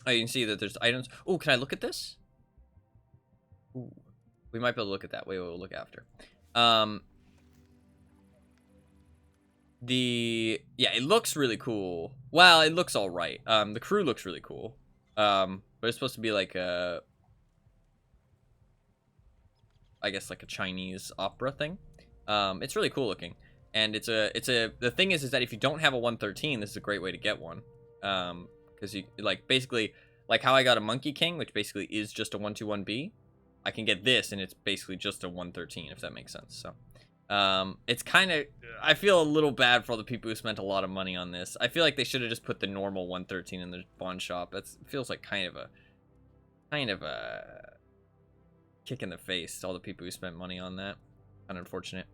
you can see that there's items. Oh, can I look at this? Ooh, we might be able to look at that. Wait, we'll look after. Yeah, it looks really cool. Well, it looks all right. The crew looks really cool. But it's supposed to be like a, I guess like a Chinese opera thing. It's really cool looking, and the thing is that if you don't have a 113, this is a great way to get one. Because you like basically like how I got a Monkey King, which basically is just a 121B. I can get this, and it's basically just a 113, if that makes sense. So. It's kind of, I feel a little bad for all the people who spent a lot of money on this. I feel like they should have just put the normal 113 in the Bond shop. It feels like kind of a kick in the face to all the people who spent money on that. Unfortunate.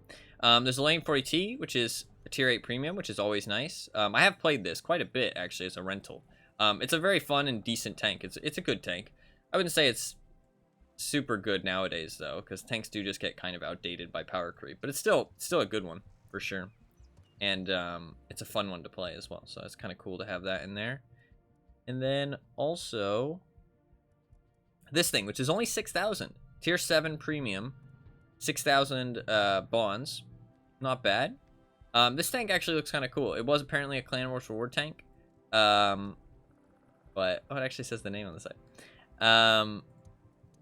There's a Lane 40T, which is a tier 8 premium, which is always nice. I have played this quite a bit actually as a rental. It's a very fun and decent tank. It's a good tank. I wouldn't say it's super good nowadays though, because tanks do just get kind of outdated by power creep, but it's still a good one for sure. And it's a fun one to play as well, so it's kind of cool to have that in there. And then also this thing, which is only 6,000, tier 7 premium, 6,000 bonds, not bad. This tank actually looks kind of cool. It was apparently a Clan Wars reward tank, but it actually says the name on the side.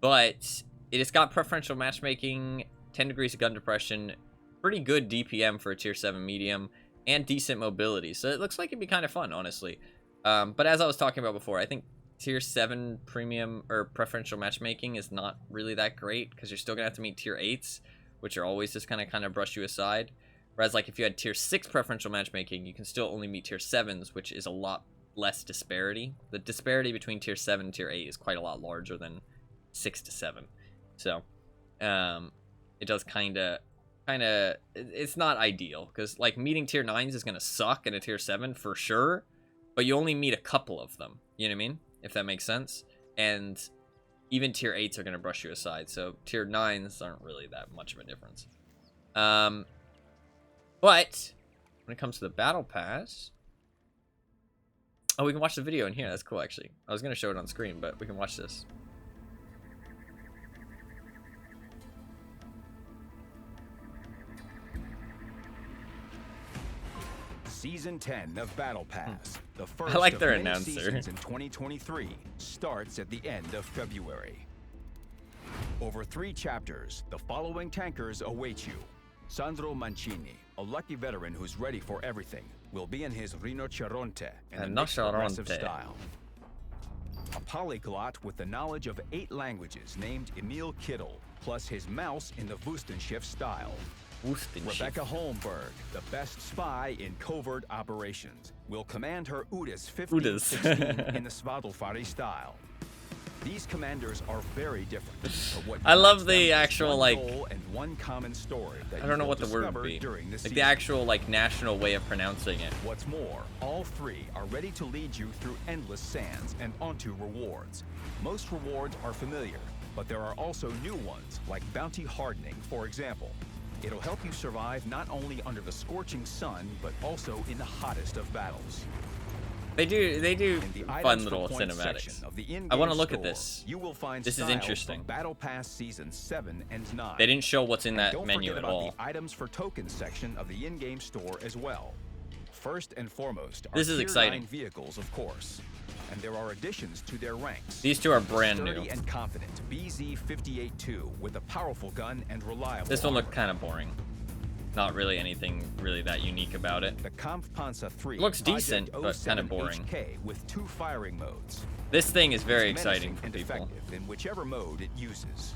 But it has got preferential matchmaking, 10 degrees of gun depression, pretty good DPM for a tier 7 medium, and decent mobility. So it looks like it'd be kind of fun, honestly. But as I was talking about before, I think tier 7 premium or preferential matchmaking is not really that great, because you're still gonna have to meet tier 8s, which are always just kind of brush you aside. Whereas like if you had tier 6 preferential matchmaking, you can still only meet tier 7s, which is a lot less disparity. The disparity between tier 7 and tier 8 is quite a lot larger than 6 to 7. So it does kind of it's not ideal, because like meeting tier 9s is gonna suck in a tier 7 for sure, but you only meet a couple of them, you know what I mean, if that makes sense. And even tier 8s are gonna brush you aside, so tier 9s aren't really that much of a difference. But when it comes to the battle pass, oh, we can watch the video in here. That's cool, actually. I was gonna show it on screen, but we can watch this. Season 10 of Battle Pass, the first I like of their many announcer. seasons in 2023, starts at the end of February. Over 3 chapters, the following tankers await you. Sandro Mancini, a lucky veteran who's ready for everything, will be in his Rinoceronte in a mixed aggressive style. A polyglot with the knowledge of 8 languages named Emil Kittel, plus his mouse in the Wüstenschiff style. Rebecca Holmberg, the best spy in covert operations, will command her UDAS 1516 in the Svadilfari style. These commanders are very different. But what I love the actual like and one common story that I don't know what the word would be. Like the actual like national way of pronouncing it. What's more, all 3 are ready to lead you through endless sands and onto rewards. Most rewards are familiar, but there are also new ones, like bounty hardening, for example. It'll help you survive not only under the scorching sun, but also in the hottest of battles. They do fun little cinematics. I want to look at this. You will find this is interesting. Battle Pass Season 7 and 9. They didn't show what's in that don't menu forget at about all. The items for tokens section of the in-game store as well. First and foremost are this is tier exciting. 9 vehicles, of course. And there are additions to their ranks. These 2 are brand Sturdy new. and confident BZ-58-2 with a powerful gun and reliable. This one looked kind of boring. Not really anything that unique about it. The Kampfpanzer 3 looks decent, but kind of boring. HK with 2 firing modes. This thing is very It's exciting for and people. effective in whichever mode it uses.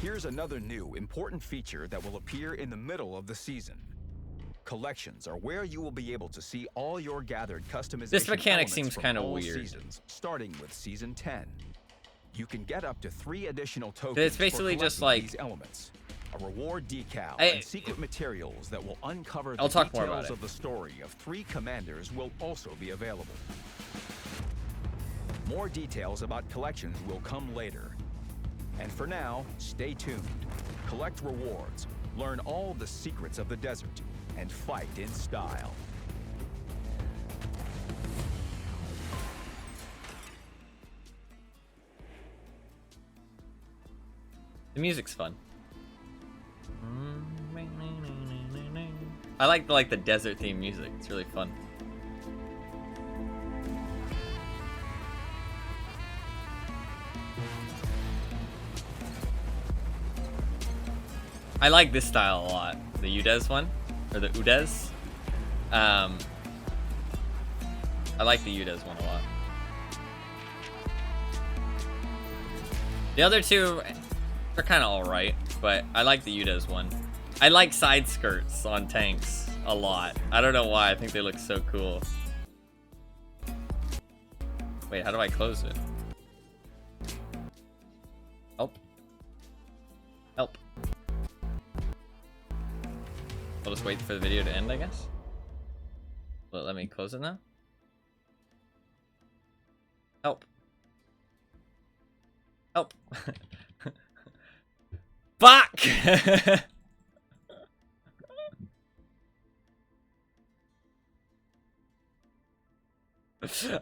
Here's another new important feature that will appear in the middle of the season. Collections are where you will be able to see all your gathered customization. This mechanic elements seems from kind of all weird. Seasons, starting with season 10. You can get up to 3 additional tokens. It's basically for just collecting like these elements. A reward decal and secret materials that will uncover the talk more details about it. of the story of 3 commanders will also be available. More details about collections will come later. And for now, stay tuned. Collect rewards, learn all the secrets of the desert, and fight in style. The music's fun. I like the desert theme music. It's really fun. I like this style a lot. The UDES one, or the UDES. I like the UDES one a lot. The other 2 are kind of alright, but I like the UDES one. I like side skirts on tanks a lot. I don't know why. I think they look so cool. Wait, how do I close it? Help. Help. Hold We'll just wait for the video to end, I guess. Well, let me close it now. Help. Help. Fuck!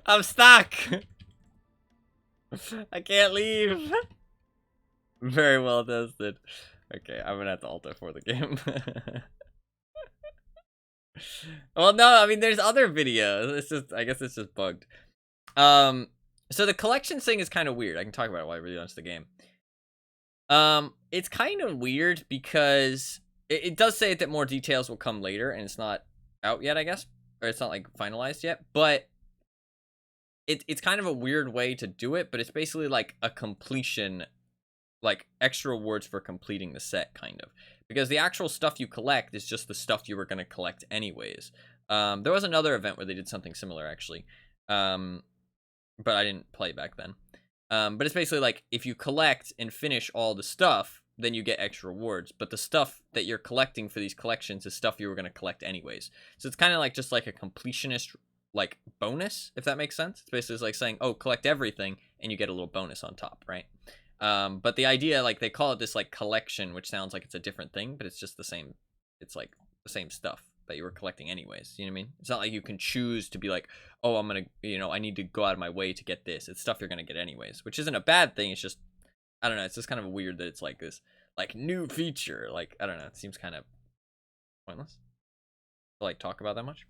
I'm stuck! I can't leave! Very well tested. Okay, I'm gonna have to alter for the game. Well, no, I mean, there's other videos. It's just, I guess it's just bugged. So the collections thing is kind of weird. I can talk about it while I really launch the game. It's kind of weird because it does say that more details will come later, and it's not out yet, I guess, or it's not like finalized yet. But it's kind of a weird way to do it. But it's basically like a completion, like extra rewards for completing the set, kind of, because the actual stuff you collect is just the stuff you were going to collect anyways. There was another event where they did something similar, actually, but I didn't play back then. But it's basically like if you collect and finish all the stuff, then you get extra rewards. But the stuff that you're collecting for these collections is stuff you were going to collect anyways. So it's kind of like just like a completionist like bonus, if that makes sense. It's basically like saying, oh, collect everything and you get a little bonus on top, right? But the idea, like, they call it this like collection, which sounds like it's a different thing, but it's just the same. It's like the same stuff that you were collecting anyways. You know what I mean? It's not like you can choose to be like, oh, I'm gonna, you know, I need to go out of my way to get this. It's stuff you're gonna get anyways, which isn't a bad thing. It's just, I don't know. It's just kind of weird that it's like this, like, new feature. Like, I don't know. It seems kind of pointless to like talk about that much.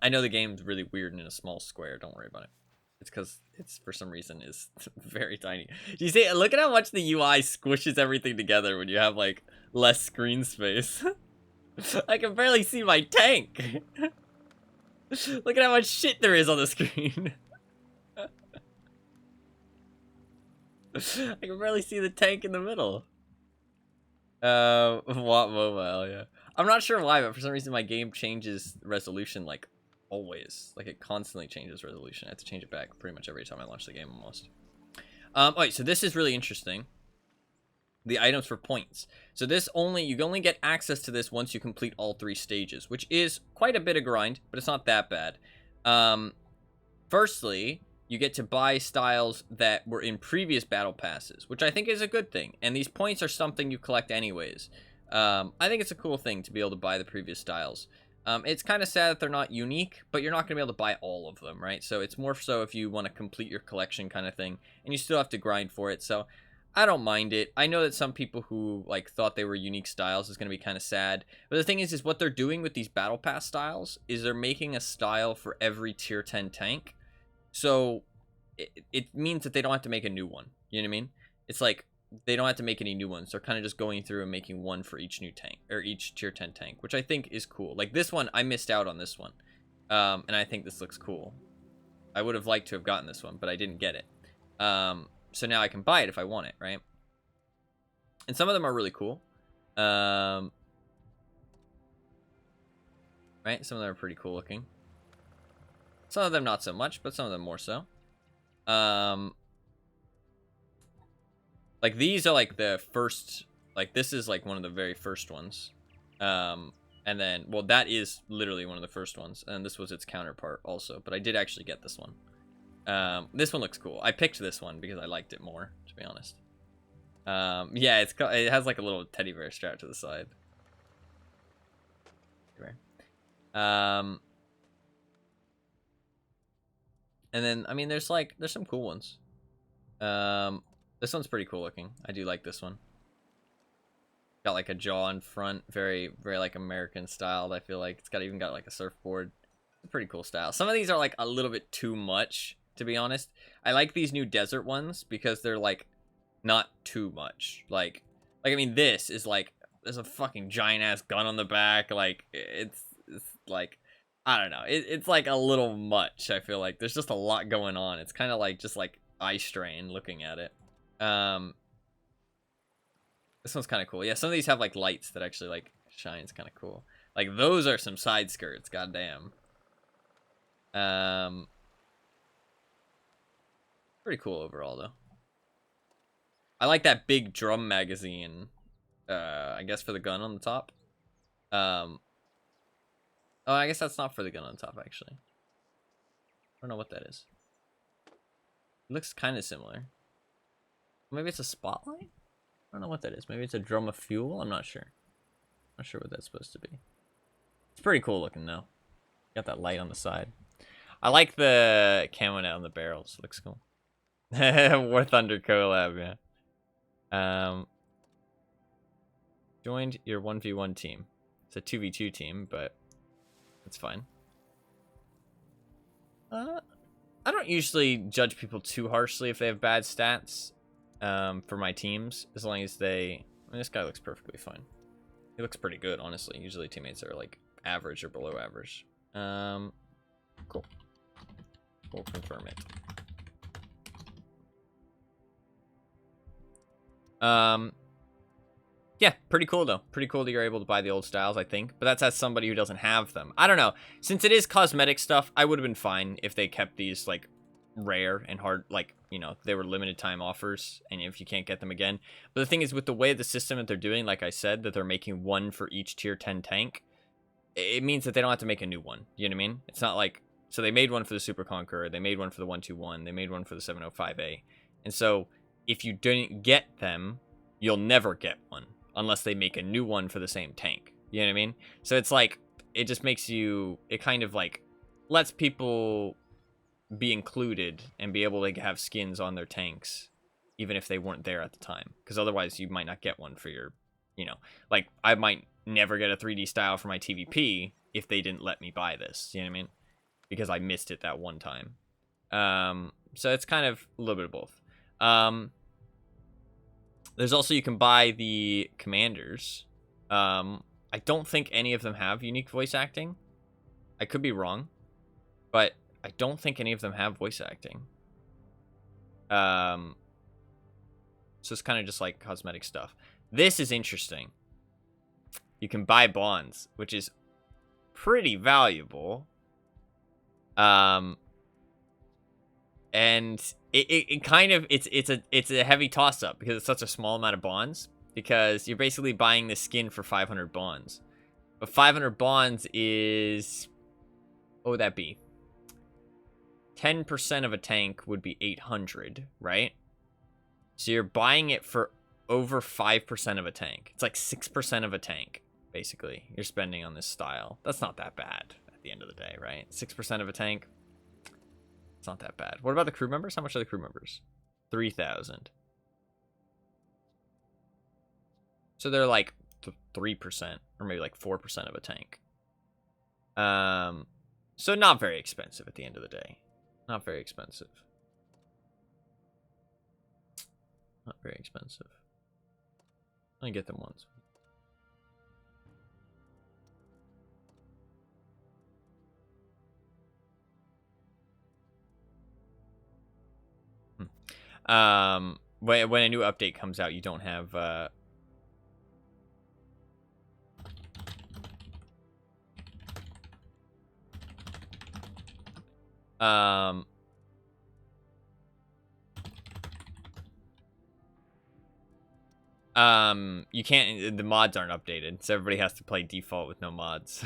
I know the game's really weird and in a small square. Don't worry about it. It's because it's, for some reason, is very tiny. Do you see? Look at how much the UI squishes everything together when you have, like, less screen space. I can barely see my tank. Look at how much shit there is on the screen. I can barely see the tank in the middle. What mobile, yeah. I'm not sure why, but for some reason my game changes resolution, like, always. Like, it constantly changes resolution. I have to change it back pretty much every time I launch the game, almost. Alright, so this is really interesting. The items for points. So this you only get access to this once you complete all 3 stages, which is quite a bit of grind, but it's not that bad. Firstly, you get to buy styles that were in previous battle passes, which I think is a good thing. And these points are something you collect anyways. I think it's a cool thing to be able to buy the previous styles. It's kind of sad that they're not unique, but you're not going to be able to buy all of them, right? So it's more so if you want to complete your collection kind of thing, and you still have to grind for it. So I don't mind it. I know that some people who like thought they were unique styles is going to be kind of sad. But the thing is what they're doing with these battle pass styles is they're making a style for every tier 10 tank. So it means that they don't have to make a new one. You know what I mean? It's like they don't have to make any new ones. They're kind of just going through and making one for each new tank, or each tier 10 tank, which I think is cool. Like this one, I missed out on this one. And I think this looks cool. I would have liked to have gotten this one, but I didn't get it. So now I can buy it if I want it, right? And some of them are really cool. Right? Some of them are pretty cool looking. Some of them not so much, but some of them more so. Like these are like the first, like this is like one of the very first ones. And then, well, that is literally one of the first ones. And this was its counterpart also, but I did actually get this one. This one looks cool. I picked this one because I liked it more, to be honest. Yeah, it has like a little teddy bear strapped to the side. And then, I mean, there's some cool ones. This one's pretty cool looking. I do like this one. Got like a jaw in front, very, very like American styled. I feel like it's even got like a surfboard. It's a pretty cool style. Some of these are like a little bit too much, to be honest. I like these new desert ones because they're like not too much. Like I mean, this is like there's a fucking giant ass gun on the back. Like it's like I don't know. It's like a little much. I feel like there's just a lot going on. It's kind of like just like eye strain looking at it. This one's kind of cool. Yeah, some of these have like lights that actually like shine. It's kind of cool. Like those are some side skirts. Goddamn. Pretty cool overall though. I like that big drum magazine. I guess for the gun on the top. Oh, I guess that's not for the gun on top, actually. I don't know what that is. It looks kind of similar. Maybe it's a spotlight? I don't know what that is. Maybe it's a drum of fuel? I'm not sure. Not sure what that's supposed to be. It's pretty cool looking, though. Got that light on the side. I like the camo on the barrels. It looks cool. War Thunder collab, yeah. Joined your 1v1 team. It's a 2v2 team, but it's fine. I don't usually judge people too harshly if they have bad stats for my teams, as long as they... I mean, this guy looks perfectly fine. He looks pretty good, honestly. Usually teammates are, like, average or below average. Cool. We'll confirm it. Yeah, pretty cool, though. Pretty cool that you're able to buy the old styles, I think. But that's as somebody who doesn't have them. I don't know. Since it is cosmetic stuff, I would have been fine if they kept these, like, rare and hard, like, you know, they were limited time offers, and if you can't get them again. But the thing is, with the way the system that they're doing, like I said, that they're making one for each tier 10 tank, it means that they don't have to make a new one. You know what I mean? It's not like... So they made one for the Super Conqueror, they made one for the 121, they made one for the 705A. And so, if you didn't get them, you'll never get one. Unless they make a new one for the same tank. You know what I mean? So it's like, it just makes you, it kind of like, lets people be included and be able to have skins on their tanks, even if they weren't there at the time. Because otherwise you might not get one for your, you know, like, I might never get a 3D style for my TVP if they didn't let me buy this. You know what I mean? Because I missed it that one time. So it's kind of a little bit of both. There's also, you can buy the commanders. I don't think any of them have unique voice acting. I could be wrong, but I don't think any of them have voice acting. So it's kind of just like cosmetic stuff. This is interesting. You can buy bonds, which is pretty valuable. And it kind of, it's a heavy toss up because it's such a small amount of bonds, because you're basically buying the skin for 500 bonds. But 500 bonds is, what would that be? 10% of a tank would be 800, right? So you're buying it for over 5% of a tank. It's like 6% of a tank, basically, you're spending on this style. That's not that bad at the end of the day, right? 6% of a tank. It's not that bad. What about the crew members? How much are the crew members? 3,000. So they're like 3% or maybe like 4% of a tank. So not very expensive at the end of the day. Not very expensive. Not very expensive. I get them once. When a new update comes out, you don't have you can't, the mods aren't updated, so everybody has to play default with no mods.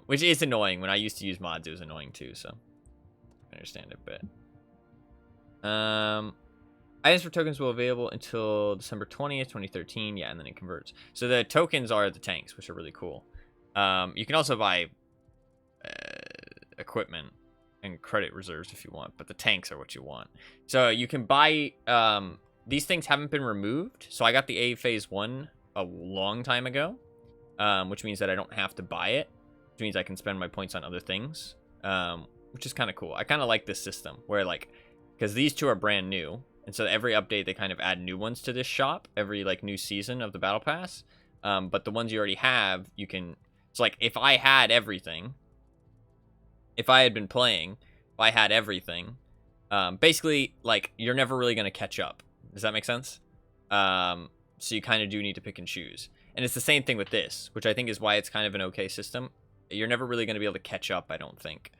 Which is annoying. When I used to use mods, it was annoying too, so I understand it a bit. Items for tokens will be available until December 20th, 2013. Yeah, and then it converts. So the tokens are the tanks, which are really cool. You can also buy equipment and credit reserves if you want, but the tanks are what you want. So you can buy, these things haven't been removed. So I got the A Phase 1 a long time ago, which means that I don't have to buy it, which means I can spend my points on other things, which is kind of cool. I kind of like this system where, like, because these two are brand new, and so every update they kind of add new ones to this shop, every like new season of the battle pass. But the ones you already have, you can, it's like, if I had everything, if I had been playing, if I had everything, basically, like, you're never really going to catch up. Does that make sense? So you kind of do need to pick and choose. And it's the same thing with this, which I think is why it's kind of an okay system. You're never really going to be able to catch up, I don't think.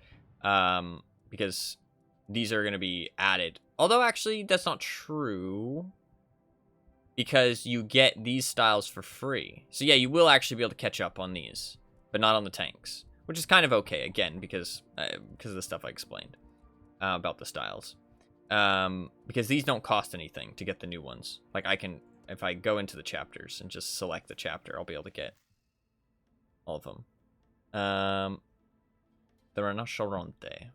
Because these are going to be added. Although, actually, that's not true. because you get these styles for free. So yeah, you will actually be able to catch up on these, but not on the tanks, which is kind of okay, again, because of the stuff I explained about the styles. Because these don't cost anything to get the new ones. Like, I can, if I go into the chapters and just select the chapter, I'll be able to get all of them. The Rinoceronte.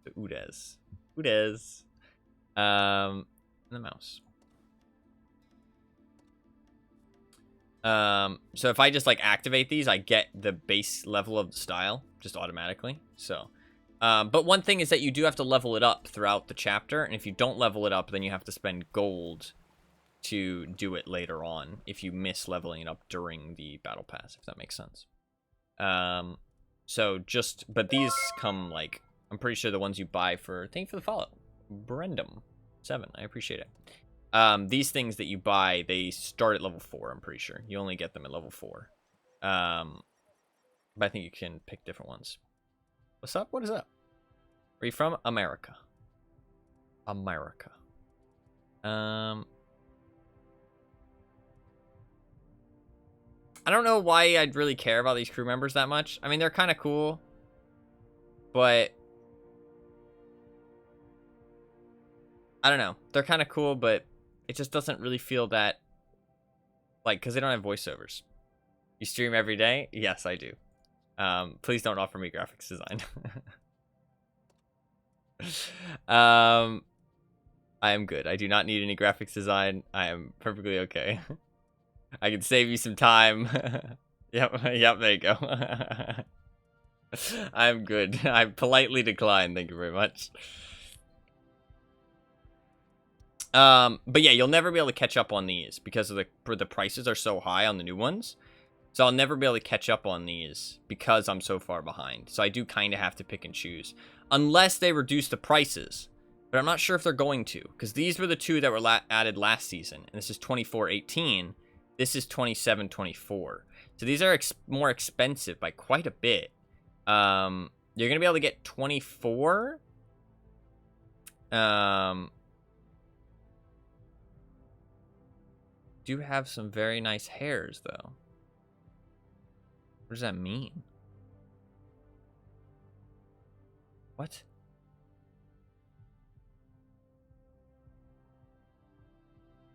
The Udes. Udes. And the mouse. So if I just, like, activate these, I get the base level of the style just automatically. So, but one thing is that you do have to level it up throughout the chapter, and if you don't level it up, then you have to spend gold to do it later on if you miss leveling it up during the battle pass, if that makes sense. So just, but these come, like, I'm pretty sure the ones you buy for, thank you for the follow, Brendam7, I appreciate it. These things that you buy, they start at level 4, I'm pretty sure. You only get them at level 4. But I think you can pick different ones. What's up? What is up? Are you from America? America. I don't know why I'd really care about these crew members that much. I mean, they're kind of cool, but I don't know. They're kind of cool, but it just doesn't really feel that, like, because they don't have voiceovers. You stream every day? Yes, I do. Please don't offer me graphics design. I am good. I do not need any graphics design. I am perfectly okay. I can save you some time. Yep, there you go. I'm good. I politely decline. Thank you very much. But yeah, you'll never be able to catch up on these because of the prices are so high on the new ones. So I'll never be able to catch up on these because I'm so far behind. So I do kind of have to pick and choose. Unless they reduce the prices. But I'm not sure if they're going to. Because these were the two that were added last season. And this is 24-18. This is 27-24. So these are more expensive by quite a bit. You're going to be able to get 24. Do have some very nice hairs, though. What does that mean? What?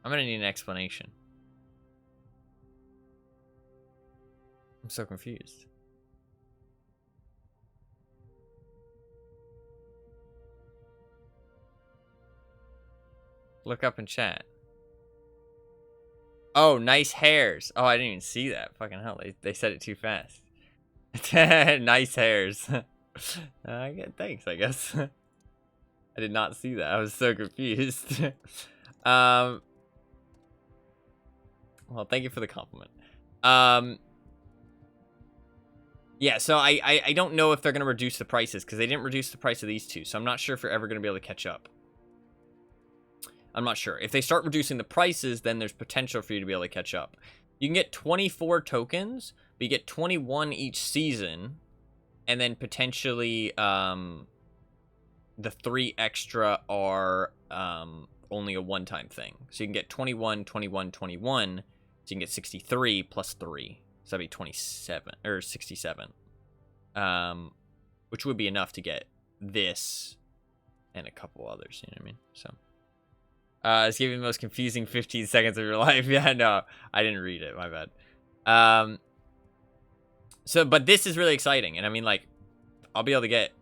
I'm gonna need an explanation. I'm so confused. Look up in chat. Oh, nice hairs. Oh, I didn't even see that. Fucking hell, they said it too fast. Nice hairs. Thanks, I guess. I did not see that. I was so confused. Well, thank you for the compliment. Yeah, so I don't know if they're going to reduce the prices because they didn't reduce the price of these two. So I'm not sure if you're ever going to be able to catch up. I'm not sure. If they start reducing the prices, then there's potential for you to be able to catch up. You can get 24 tokens, but you get 21 each season. And then potentially the 3 extra are only a one-time thing. So you can get 21, 21, 21. So you can get 63 plus 3. So that'd be 27, or 67. Which would be enough to get this and a couple others, you know what I mean? So. It's giving the most confusing 15 seconds of your life. Yeah, no, I didn't read it. My bad. So, but this is really exciting. And I mean, like, I'll be able to get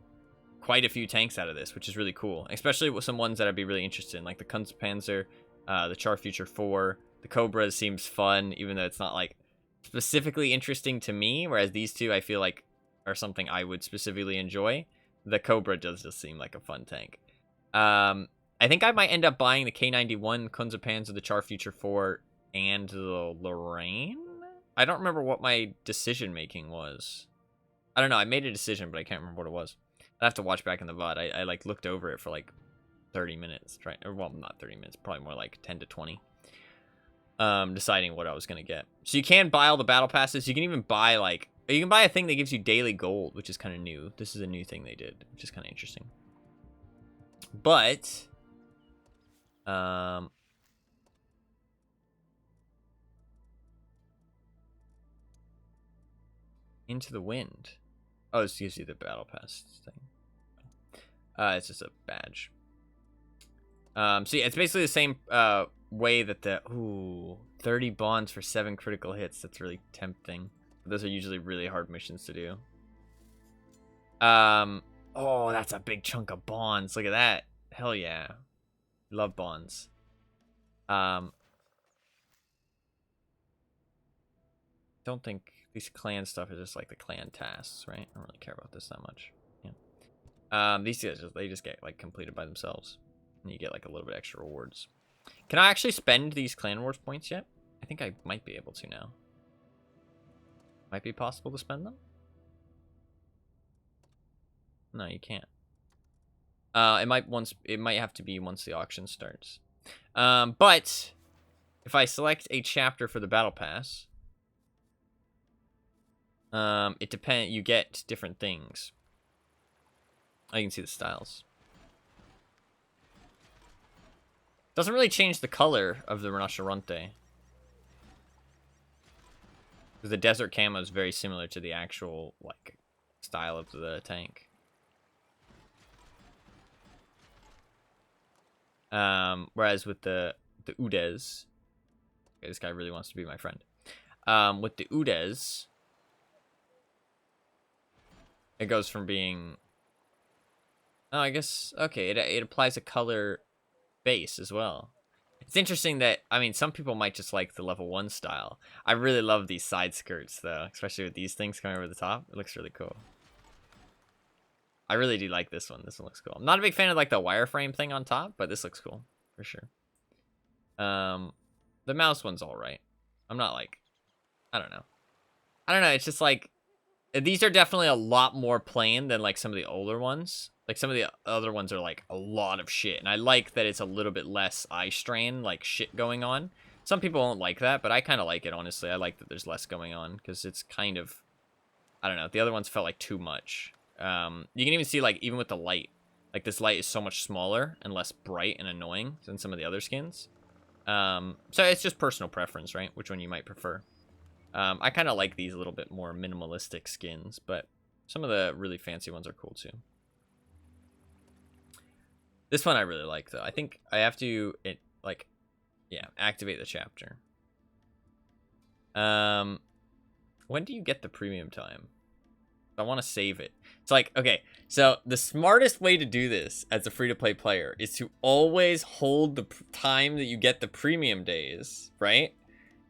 quite a few tanks out of this, which is really cool. Especially with some ones that I'd be really interested in, like the Kunstpanzer, the Char Future 4. The Cobra seems fun, even though it's not, like, specifically interesting to me. Whereas these two, I feel like, are something I would specifically enjoy. The Cobra does just seem like a fun tank. I think I might end up buying the K91, Kunstpanzer, the Char Future 4, and the Lorraine? I don't remember what my decision-making was. I don't know, I made a decision, but I can't remember what it was. I have to watch back in the VOD. I like, looked over it for, like, 30 minutes. Or, well, not 30 minutes, probably more like 10 to 20. Deciding what I was going to get. So you can buy all the battle passes. You can even buy, like, you can buy a thing that gives you daily gold, which is kind of new. This is a new thing they did, which is kind of interesting. But... Into the Wind. Oh, this gives you the battle pass thing. It's just a badge. So yeah, it's basically the same way that the 30 bonds for 7 critical hits. That's really tempting. Those are usually really hard missions to do. Oh, that's a big chunk of bonds. Look at that. Hell yeah. Love bonds. Don't think these clan stuff is just like the clan tasks, right? I don't really care about this that much. Yeah. These guys they just get like completed by themselves, and you get like a little bit extra rewards. Can I actually spend these clan wars points yet? I think I might be able to now. Might be possible to spend them. No, you can't. It might have to be once the auction starts. But if I select a chapter for the battle pass, it depends. You get different things. Oh, you can see the styles. Doesn't really change the color of the rinoceronte. Because the desert camo is very similar to the actual like style of the tank. Whereas with the VODs, okay, this guy really wants to be my friend. With the VODs, it goes from being, oh, I guess, okay, it applies a color base as well. It's interesting that, I mean, some people might just like the level 1 style. I really love these side skirts, though, especially with these things coming over the top. It looks really cool. I really do like this one. This one looks cool. I'm not a big fan of, like, the wireframe thing on top, but this looks cool, for sure. The mouse one's alright. I'm not, like, I don't know. It's just, like, these are definitely a lot more plain than, like, some of the older ones. Like, some of the other ones are, like, a lot of shit. And I like that it's a little bit less eye strain, like, shit going on. Some people don't like that, but I kind of like it, honestly. I like that there's less going on, because it's kind of, I don't know. The other ones felt like too much. You can even see, like, even with the light. Like, this light is so much smaller and less bright and annoying than some of the other skins. So it's just personal preference, right? Which one you might prefer. I kind of like these a little bit more minimalistic skins, but some of the really fancy ones are cool, too. This one I really like, though. I think I have to, activate the chapter. When do you get the premium time? I want to save it. It's like, okay, so the smartest way to do this as a free-to-play player is to always hold the time that you get the premium days, right?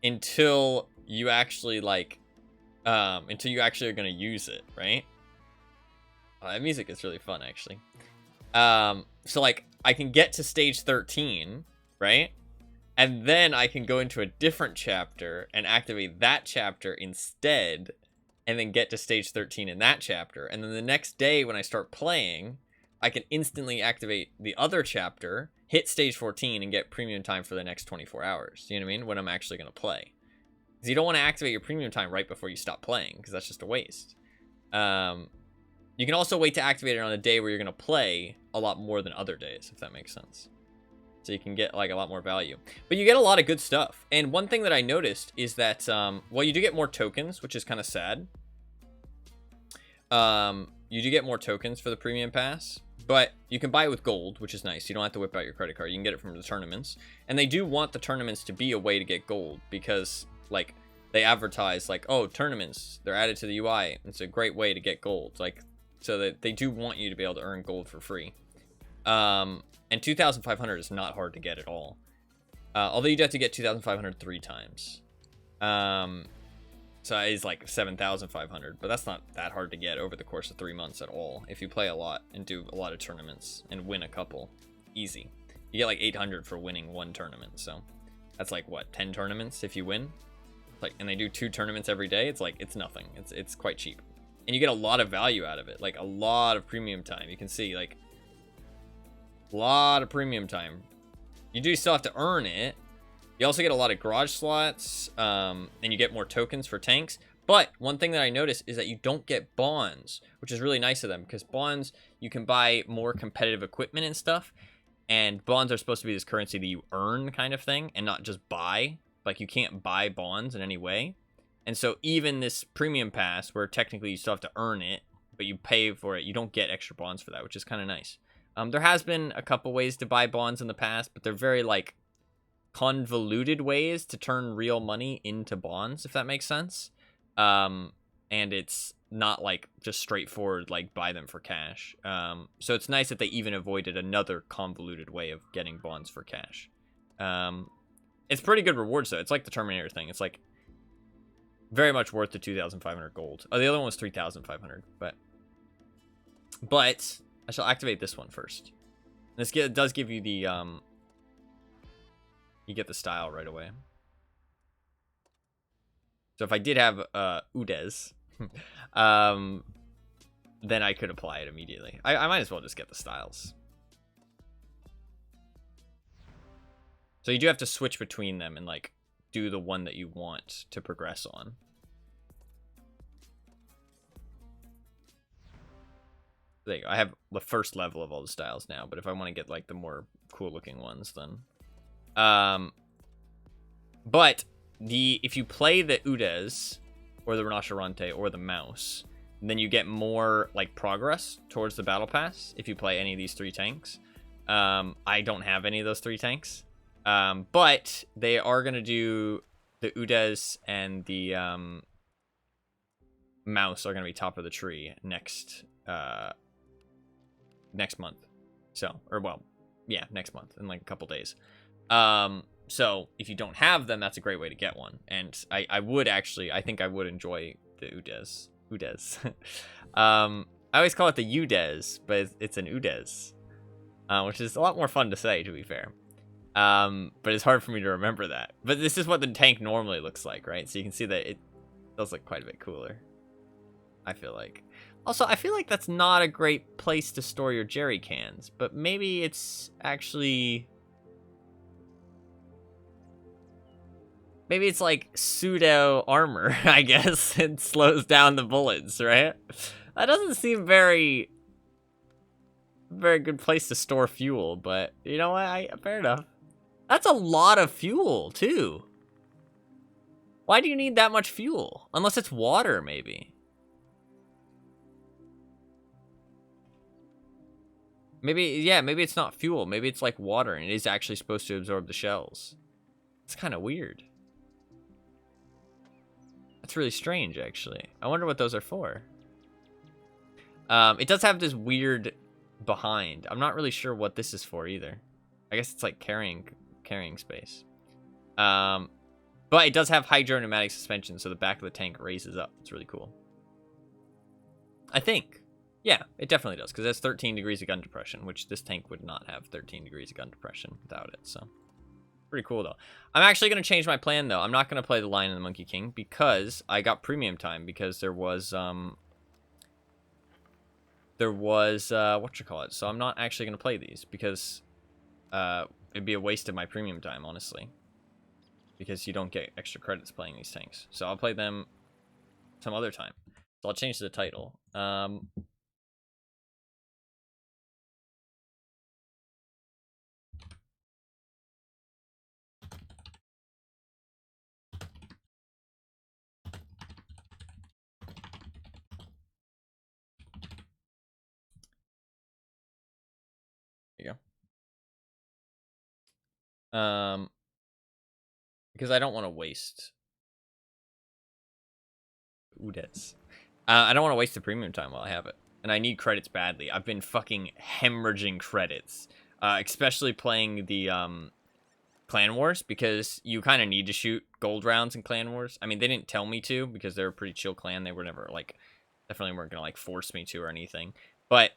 Until you actually, like, until you actually are going to use it, right? Oh, that music is really fun, actually. So, like, I can get to stage 13, right? And then I can go into a different chapter and activate that chapter instead, and then get to stage 13 in that chapter. And then the next day when I start playing, I can instantly activate the other chapter, hit stage 14, and get premium time for the next 24 hours. You know what I mean? When I'm actually going to play. Because you don't want to activate your premium time right before you stop playing, because that's just a waste. You can also wait to activate it on a day where you're going to play a lot more than other days, if that makes sense. So you can get, like, a lot more value. But you get a lot of good stuff. And one thing that I noticed is that, well, you do get more tokens, which is kind of sad. You do get more tokens for the premium pass. But you can buy it with gold, which is nice. You don't have to whip out your credit card. You can get it from the tournaments. And they do want the tournaments to be a way to get gold. Because, like, they advertise, like, oh, tournaments, they're added to the UI. It's a great way to get gold. Like, so that they do want you to be able to earn gold for free. And 2,500 is not hard to get at all. Although you'd have to get 2,500 3 times. So it's like 7,500, but that's not that hard to get over the course of 3 months at all. If you play a lot and do a lot of tournaments and win a couple, easy. You get like 800 for winning 1 tournament, so that's like what, 10 tournaments if you win? Like, and they do 2 tournaments every day. It's like, it's nothing. It's quite cheap, and you get a lot of value out of it, like a lot of premium time. You can see, like, a lot of premium time. You do still have to earn it. You also get a lot of garage slots, and you get more tokens for tanks. But one thing that I noticed is that you don't get bonds, which is really nice of them, because bonds, you can buy more competitive equipment and stuff, and bonds are supposed to be this currency that you earn kind of thing, and not just buy. Like, you can't buy bonds in any way. And so even this premium pass, where technically you still have to earn it, but you pay for it, you don't get extra bonds for that, which is kind of nice. There has been a couple ways to buy bonds in the past, but they're very, like, convoluted ways to turn real money into bonds, if that makes sense. And it's not, like, just straightforward, like, buy them for cash. So it's nice that they even avoided another convoluted way of getting bonds for cash. It's pretty good rewards, though. It's like the Terminator thing. It's, like, very much worth the 2,500 gold. Oh, the other one was 3,500, but I shall activate this one first. This does give you the, you get the style right away. So if I did have, VODs, then I could apply it immediately. I might as well just get the styles. So you do have to switch between them and, like, do the one that you want to progress on. There you go. I have the first level of all the styles now, but if I want to get, like, the more cool looking ones, then but if you play the VODs or the Rinoceronte or the mouse, then you get more, like, progress towards the battle pass if you play any of these 3 tanks. I don't have any of those 3 tanks. But they are going to do the VODs and the mouse are going to be top of the tree next month. So, or well, yeah, next month in like a couple days. So if you don't have them, that's a great way to get one. And I would actually, I think I would enjoy the VODs. I always call it the UDES, but it's an VODs, which is a lot more fun to say, to be fair. But it's hard for me to remember that. But this is what the tank normally looks like, right? So you can see that it does look quite a bit cooler, I feel like. Also, I feel like that's not a great place to store your jerry cans, but maybe it's actually... Maybe it's like pseudo armor, I guess. It slows down the bullets, right? That doesn't seem very good place to store fuel, but you know what? Fair enough. That's a lot of fuel, too. Why do you need that much fuel? Unless it's water, maybe. Maybe it's not fuel. Maybe it's like water, and it is actually supposed to absorb the shells. It's kind of weird. That's really strange, actually. I wonder what those are for. It does have this weird behind. I'm not really sure what this is for, either. I guess it's like carrying space. But it does have hydro-pneumatic suspension, so the back of the tank raises up. It's really cool. I think. Yeah, it definitely does, because it has 13 degrees of gun depression, which this tank would not have 13 degrees of gun depression without it, so. Pretty cool, though. I'm actually going to change my plan, though. I'm not going to play the Lion and the Monkey King, because I got premium time, because there was, whatchamacallit. So I'm not actually going to play these, because, it'd be a waste of my premium time, honestly. Because you don't get extra credits playing these tanks. So I'll play them some other time. So I'll change the title. There you go. Because I don't want to waste Udets. I don't want to waste the premium time while I have it. And I need credits badly. I've been fucking hemorrhaging credits. Especially playing the Clan Wars, because you kind of need to shoot gold rounds in Clan Wars. I mean, they didn't tell me to, because they're a pretty chill clan. They were never, like, definitely weren't going to, like, force me to or anything. But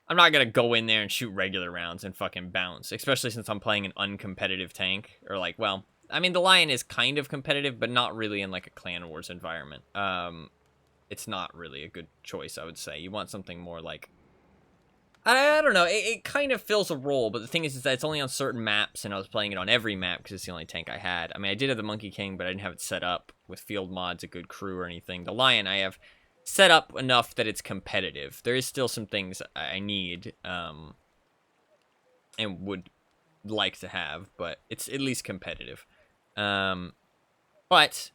I'm not going to go in there and shoot regular rounds and fucking bounce. Especially since I'm playing an uncompetitive tank. Or, like, well, I mean, the Lion is kind of competitive, but not really in, like, a Clan Wars environment. It's not really a good choice, I would say. You want something more, like... I don't know. It kind of fills a role, but the thing is that it's only on certain maps, and I was playing it on every map because it's the only tank I had. I mean, I did have the Monkey King, but I didn't have it set up with field mods, a good crew, or anything. The Lion, I have set up enough that it's competitive. There is still some things I need, and would like to have, but it's at least competitive. But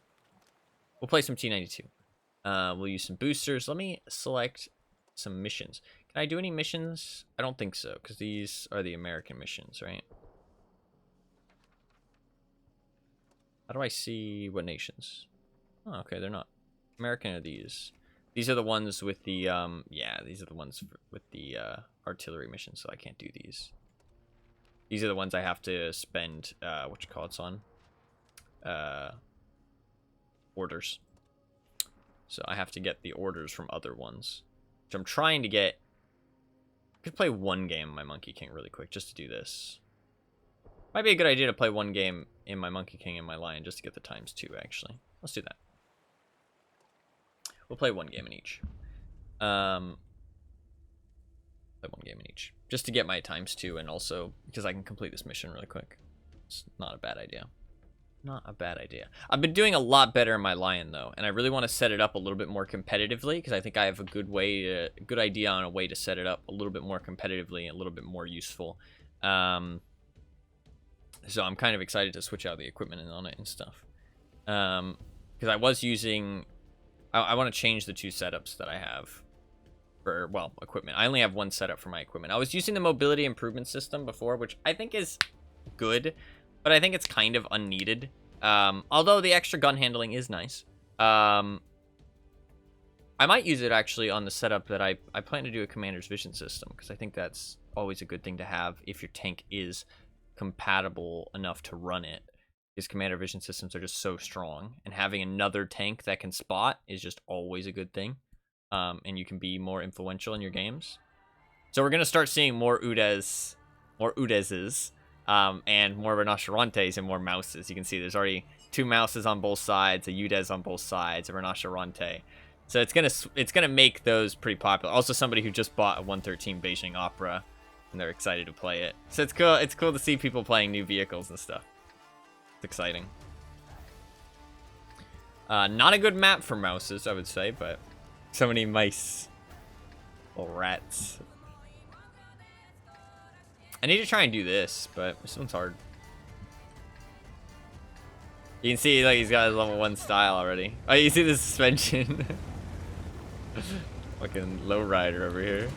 We'll play some T92. We'll use some boosters. Let me select some missions. Can I do any missions? I don't think so, because these are the American missions, right? How do I see what nations? Oh, okay, they're not. American are these. These are the ones with the, yeah, these are the ones with the artillery missions, so I can't do these. These are the ones I have to spend, what you call it's on? Orders. So I have to get the orders from other ones, which I'm trying to get. I could play one game in my Monkey King really quick just to do this. Might be a good idea to play one game in my Monkey King and my Lion just to get the ×2, actually. Let's do that. We'll play one game in each. Play one game in each. Just to get my ×2 and also because I can complete this mission really quick. It's not a bad idea. Not a bad idea. I've been doing a lot better in my Lion, though, and I really want to set it up a little bit more competitively because I think I have a good idea on a way to set it up a little bit more competitively and a little bit more useful. So I'm kind of excited to switch out the equipment on it and stuff. Because I was using... I want to change the 2 setups that I have for, well, equipment. I only have 1 setup for my equipment. I was using the mobility improvement system before, which I think is good, but I think it's kind of unneeded. Although the extra gun handling is nice. I might use it actually on the setup that I plan to do a commander's vision system, because I think that's always a good thing to have if your tank is compatible enough to run it. Because commander vision systems are just so strong, and having another tank that can spot is just always a good thing. And you can be more influential in your games. So we're gonna start seeing more Udezes, and more Rinocerontes and more Mouses. You can see there's already 2 Mouses on both sides, a Udez on both sides, a Rinoceronte. So it's gonna make those pretty popular. Also, somebody who just bought a 113 Beijing Opera, and they're excited to play it. So it's cool. It's cool to see people playing new vehicles and stuff. It's exciting. Not a good map for Mouses, I would say, but so many mice. Little rats. I need to try and do this, but this one's hard. You can see like he's got his level 1 style already. Oh, you see the suspension? Fucking lowrider over here.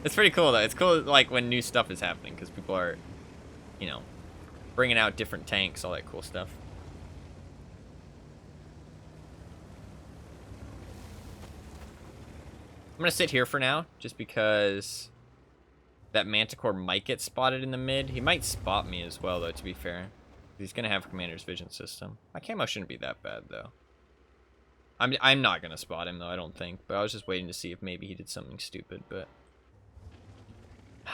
It's pretty cool though. It's cool like when new stuff is happening because people are, you know, bringing out different tanks, all that cool stuff. I'm gonna sit here for now, just because that Manticore might get spotted in the mid. He might spot me as well, though, to be fair. He's gonna have commander's vision system. My camo shouldn't be that bad, though. I'm not gonna spot him, though, I don't think. But I was just waiting to see if maybe he did something stupid, but...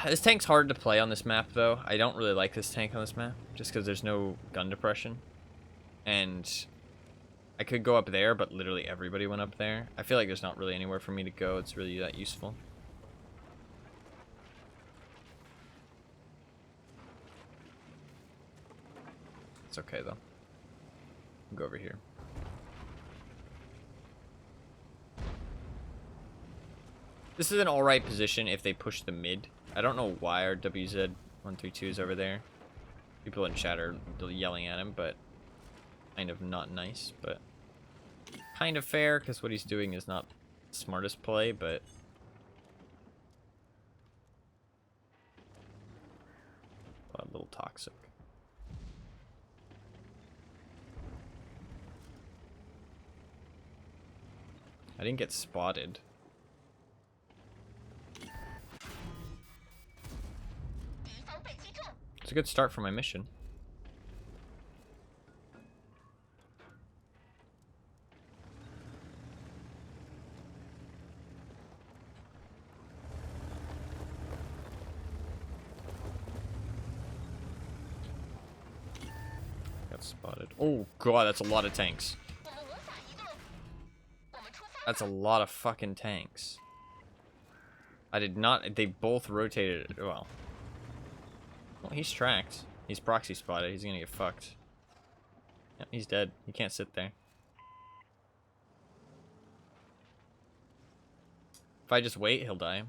This tank's hard to play on this map, though. I don't really like this tank on this map, just because there's no gun depression. And I could go up there, but literally everybody went up there. I feel like there's not really anywhere for me to go. It's really that useful. It's okay, though. I'll go over here. This is an alright position if they push the mid. I don't know why our WZ132 is over there. People in chat are yelling at him, but kind of not nice, but kind of fair, because what he's doing is not the smartest play, but a little toxic. I didn't get spotted. It's a good start for my mission. Got spotted. Oh god, that's a lot of tanks. That's a lot of fucking tanks. I did not... They both rotated... Well, he's tracked. He's proxy spotted. He's gonna get fucked. Yep, he's dead. He can't sit there. If I just wait, he'll die.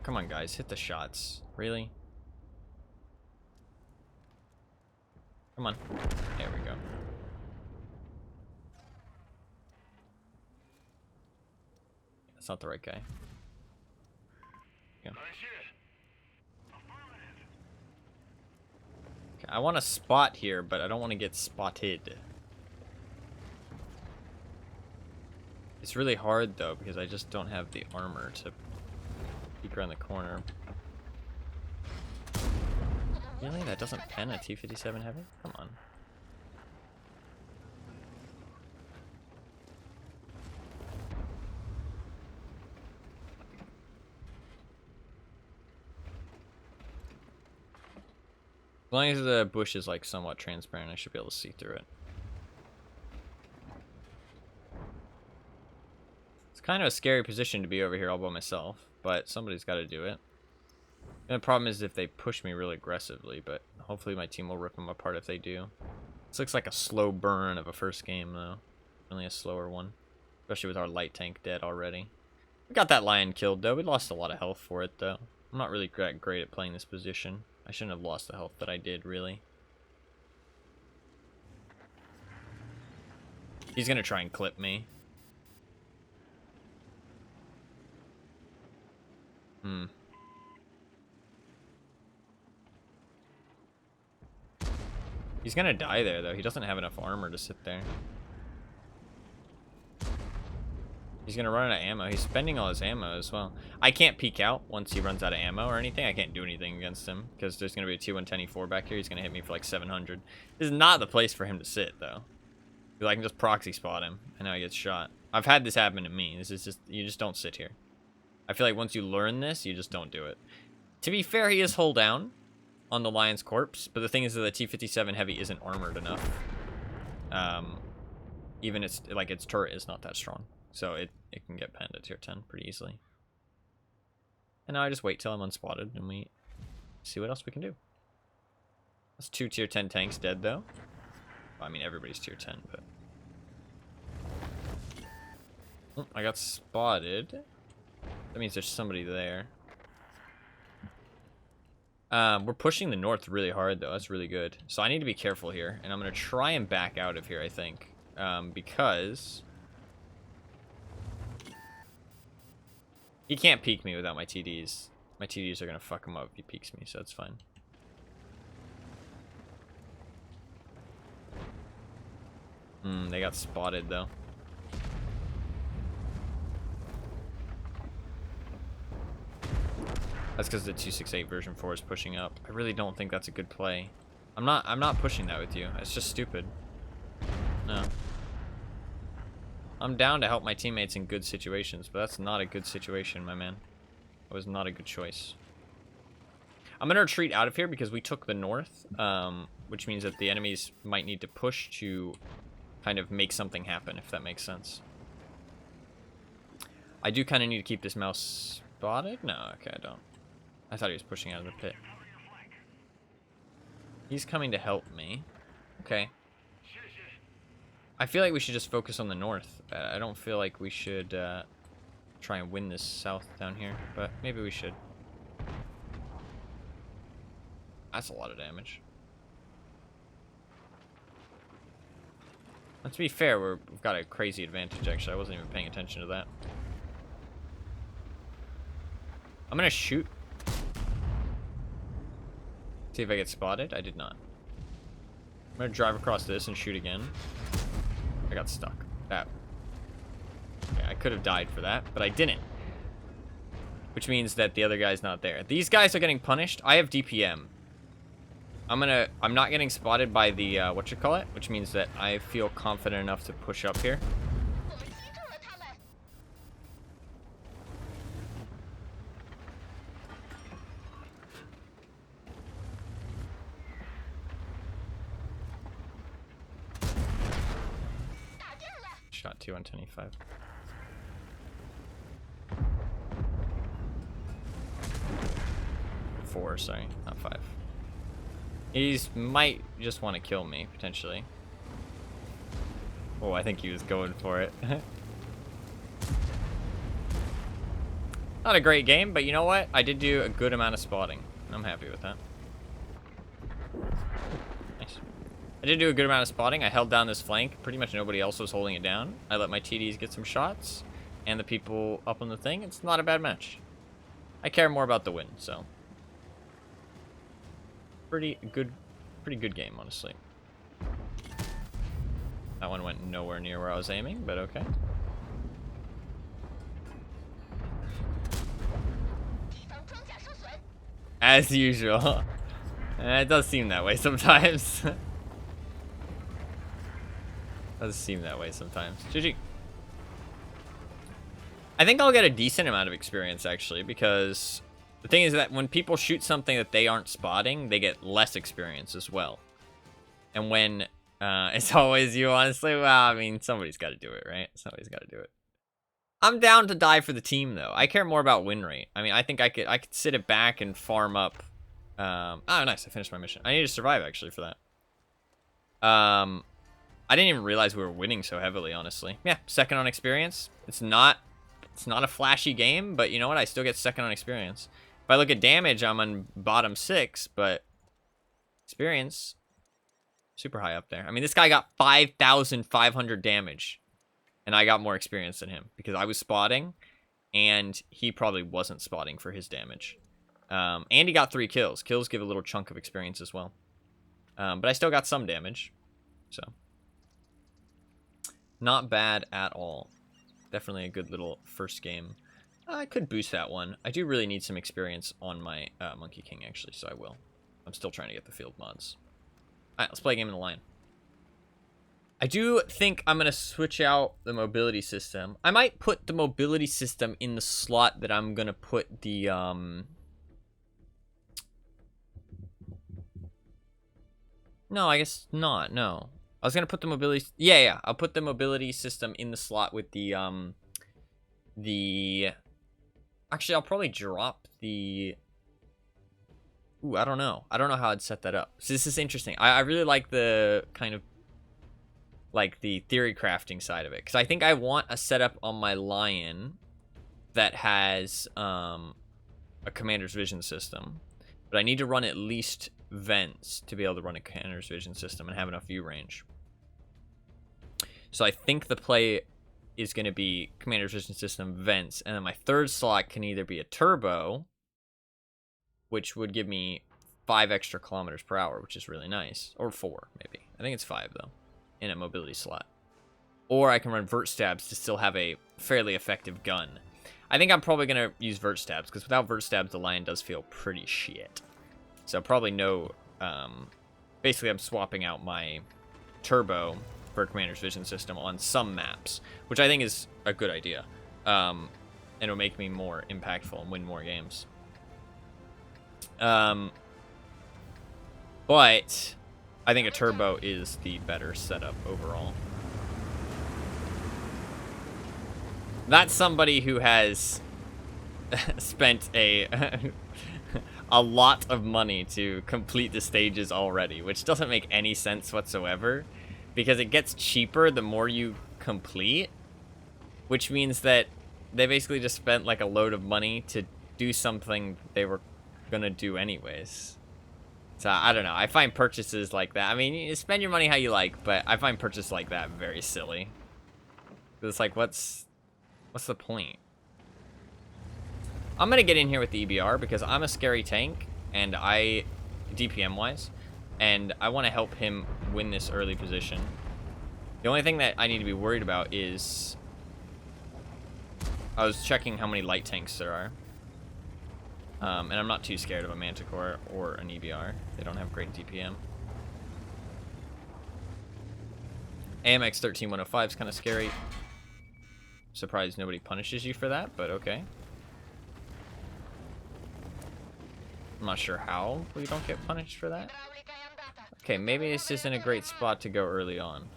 come on, guys. Hit the shots. Really? Come on. There we go. That's not the right guy. Yeah. Okay, I want to spot here, but I don't want to get spotted. It's really hard, though, because I just don't have the armor to peek around the corner. Really? That doesn't pen a T-57 heavy? Come on. As long as the bush is like somewhat transparent, I should be able to see through it. It's kind of a scary position to be over here all by myself, but somebody's got to do it. And the problem is if they push me really aggressively, but hopefully my team will rip them apart if they do. This looks like a slow burn of a first game, though. Only a slower one. Especially with our light tank dead already. We got that lion killed, though. We lost a lot of health for it, though. I'm not really great at playing this position. I shouldn't have lost the health that I did, really. He's gonna try and clip me. He's gonna die there, though. He doesn't have enough armor to sit there. He's gonna run out of ammo. He's spending all his ammo as well. I can't peek out once he runs out of ammo or anything. I can't do anything against him because there's gonna be a T-110E4 back here. He's gonna hit me for like 700. This is not the place for him to sit, though. I can just proxy spot him, and now he gets shot. I've had this happen to me. This is just, you just don't sit here. I feel like once you learn this, you just don't do it. To be fair, he is hull down on the Lion's corpse, but the thing is that the T-57 Heavy isn't armored enough. Even its turret is not that strong, so it can get penned at tier 10 pretty easily. And now I just wait till I'm unspotted, and we see what else we can do. That's 2 tier 10 tanks dead, though. Well, I mean, everybody's tier 10, but... Oh, I got spotted. That means there's somebody there. We're pushing the north really hard, though. That's really good. So I need to be careful here. And I'm going to try and back out of here, I think. Because... he can't peek me without my TDs. My TDs are going to fuck him up if he peeks me, so that's fine. They got spotted, though. That's because the 268 version 4 is pushing up. I really don't think that's a good play. I'm not pushing that with you. It's just stupid. No. I'm down to help my teammates in good situations, but that's not a good situation, my man. That was not a good choice. I'm gonna retreat out of here because we took the north, which means that the enemies might need to push to kind of make something happen, if that makes sense. I do kind of need to keep this mouse spotted? No, okay, I don't. I thought he was pushing out of the pit. He's coming to help me. Okay. I feel like we should just focus on the north. I don't feel like we should try and win this south down here, but maybe we should. That's a lot of damage. Let's be fair, we've got a crazy advantage, actually. I wasn't even paying attention to that. I'm gonna shoot. See if I get spotted. I did not. I'm gonna drive across this and shoot again. I got stuck. That. Okay, I could have died for that, but I didn't. Which means that the other guy's not there. These guys are getting punished. I have DPM. I'm not getting spotted by the, whatchamacallit, which means that I feel confident enough to push up here. Shot 2 on 25. Four, sorry, not 5. He's might just want to kill me, potentially. Oh, I think he was going for it. Not a great game, but you know what? I did do a good amount of spotting. I'm happy with that. Nice. I did do a good amount of spotting. I held down this flank. Pretty much nobody else was holding it down. I let my TDs get some shots. And the people up on the thing. It's not a bad match. I care more about the win, so. Pretty good game, honestly. That one went nowhere near where I was aiming, but okay. As usual. It does seem that way sometimes. Does seem that way sometimes. GG. I think I'll get a decent amount of experience, actually, because the thing is that when people shoot something that they aren't spotting, they get less experience as well. And when it's always you, honestly, well, I mean, somebody's got to do it, right? Somebody's got to do it. I'm down to die for the team, though. I care more about win rate. I mean, I think I could sit it back and farm up. Oh, nice. I finished my mission. I need to survive, actually, for that. I didn't even realize we were winning so heavily, honestly. Yeah, second on experience. It's not a flashy game, but you know what? I still get second on experience. If I look at damage, I'm on bottom 6, but experience, super high up there. I mean, this guy got 5,500 damage. And I got more experience than him because I was spotting, and he probably wasn't spotting for his damage. And he got 3 kills. Kills give a little chunk of experience as well. But I still got some damage, so not bad at all. Definitely a good little first game. I could boost that one. I do really need some experience on my Monkey King, actually, so I will. I'm still trying to get the field mods. All right, let's play a game in the line. I do think I'm going to switch out the mobility system. I might put the mobility system in the slot that I'm going to put the... No, I guess not. No. I was going to put the mobility... Yeah. I'll put the mobility system in the slot with the... Actually, I'll probably drop the... Ooh, I don't know. I don't know how I'd set that up. So this is interesting. I really like the kind of... like the theory crafting side of it, because I think I want a setup on my Lion that has a commander's vision system, but I need to run at least vents to be able to run a commander's vision system and have enough view range. So I think the play is going to be commander's vision system, vents, and then my third slot can either be a turbo, which would give me 5 extra kilometers per hour, which is really nice, or 4 maybe. I think it's 5 though. In a mobility slot. Or I can run vert stabs to still have a fairly effective gun. I think I'm probably going to use vert stabs, because without vert stabs, the Lion does feel pretty shit. So probably no... basically, I'm swapping out my turbo for commander's vision system on some maps, which I think is a good idea. And it'll make me more impactful and win more games. But... I think a turbo is the better setup overall. That's somebody who has spent a lot of money to complete the stages already, which doesn't make any sense whatsoever, because it gets cheaper the more you complete, which means that they basically just spent like a load of money to do something they were gonna do anyways. So, I don't know. I find purchases like that. I mean, you spend your money how you like, but I find purchases like that very silly. It's like, what's the point? I'm going to get in here with the EBR because I'm a scary tank, and DPM-wise, and I want to help him win this early position. The only thing that I need to be worried about is... I was checking how many light tanks there are. And I'm not too scared of a Manticore or an EBR. They don't have great DPM. AMX 13105 is kind of scary. Surprised nobody punishes you for that, but okay. I'm not sure how we don't get punished for that. Okay, maybe this isn't a great spot to go early on.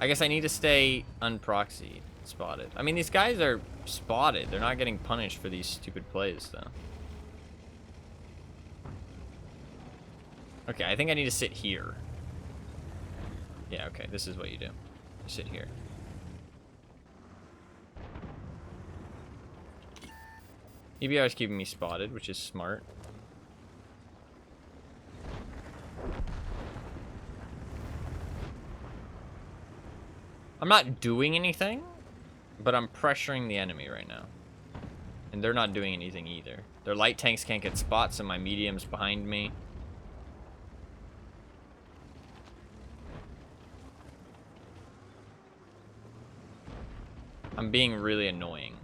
I guess I need to stay unproxied. Spotted. I mean, these guys are spotted. They're not getting punished for these stupid plays, though. Okay, I think I need to sit here. Yeah, okay, this is what you do. You sit here. EBR is keeping me spotted, which is smart. I'm not doing anything, but I'm pressuring the enemy right now. And they're not doing anything either. Their light tanks can't get spots, and my medium's behind me. I'm being really annoying.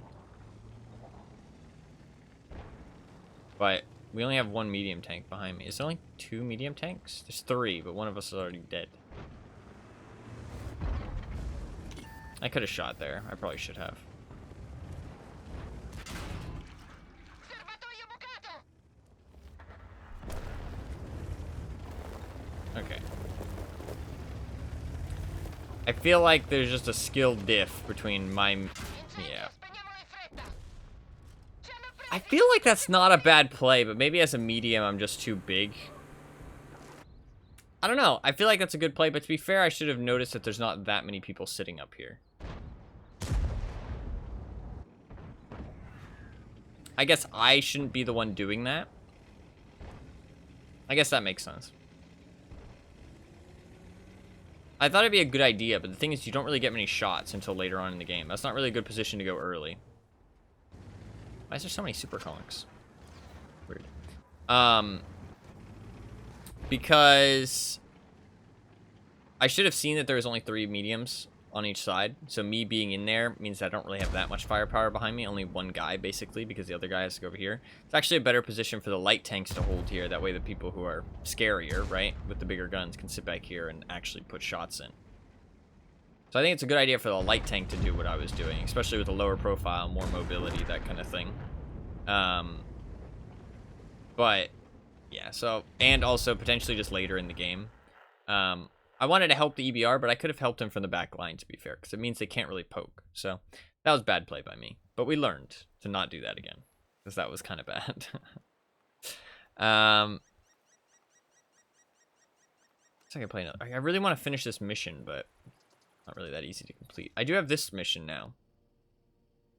But we only have one medium tank behind me. Is there only 2 medium tanks? There's 3, but one of us is already dead. I could have shot there. I probably should have. Okay. I feel like there's just a skill diff between my... Yeah. I feel like that's not a bad play, but maybe as a medium, I'm just too big. I don't know. I feel like that's a good play, but to be fair, I should have noticed that there's not that many people sitting up here. I guess I shouldn't be the one doing that. I guess that makes sense. I thought it'd be a good idea, but the thing is you don't really get many shots until later on in the game. That's not really a good position to go early. Why is there so many super conks? Weird. Because I should have seen that there was only 3 mediums on each side. So me being in there means I don't really have that much firepower behind me. Only one guy, basically, because the other guy has to go over here. It's actually a better position for the light tanks to hold here. That way the people who are scarier, right, with the bigger guns can sit back here and actually put shots in. So I think it's a good idea for the light tank to do what I was doing, especially with a lower profile, more mobility, that kind of thing. But, yeah, so, and also potentially just later in the game. I wanted to help the EBR, but I could have helped him from the back line, to be fair, because it means they can't really poke. So that was bad play by me. But we learned to not do that again, because that was kind of bad. I can play another. I really want to finish this mission, but not really that easy to complete. I do have this mission now.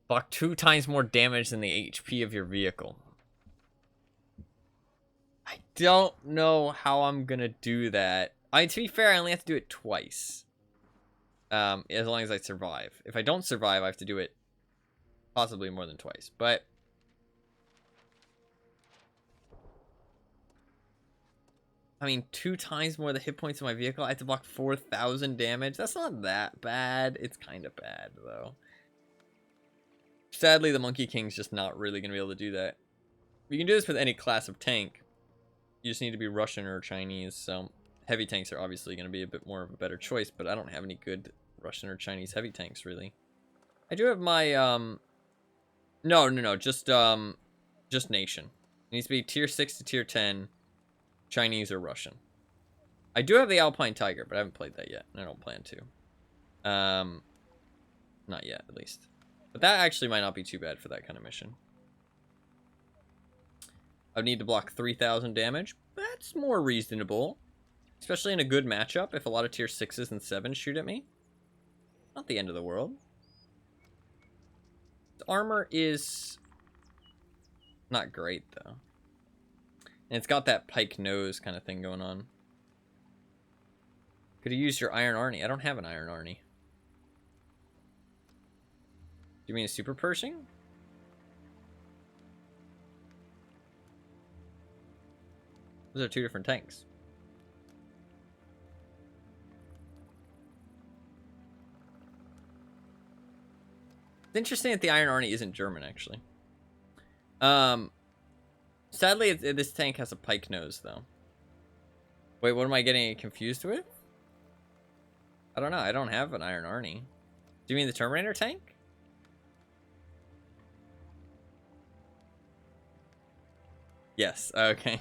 Block 2 times more damage than the HP of your vehicle. I don't know how I'm gonna do that. To be fair, I only have to do it twice. As long as I survive. If I don't survive, I have to do it possibly more than twice. But I mean, 2 times more the hit points of my vehicle. I have to block 4,000 damage. That's not that bad. It's kind of bad, though. Sadly, the Monkey King's just not really going to be able to do that. You can do this with any class of tank. You just need to be Russian or Chinese, so heavy tanks are obviously going to be a bit more of a better choice, but I don't have any good Russian or Chinese heavy tanks, really. I do have my, No, just nation. It needs to be tier 6 to tier 10, Chinese or Russian. I do have the Alpine Tiger, but I haven't played that yet, and I don't plan to. Not yet, at least. But that actually might not be too bad for that kind of mission. I would need to block 3,000 damage. That's more reasonable. Especially in a good matchup, if a lot of tier 6s and 7s shoot at me. Not the end of the world. The armor is not great, though. And it's got that pike nose kind of thing going on. Could have used your Iron Arnie. I don't have an Iron Arnie. Do you mean a Super Pershing? Those are 2 different tanks. It's interesting that the Iron Arnie isn't German, actually. Sadly, this tank has a pike nose, though. Wait, what am I getting confused with? I don't know. I don't have an Iron Arnie. Do you mean the Terminator tank? Yes. Okay.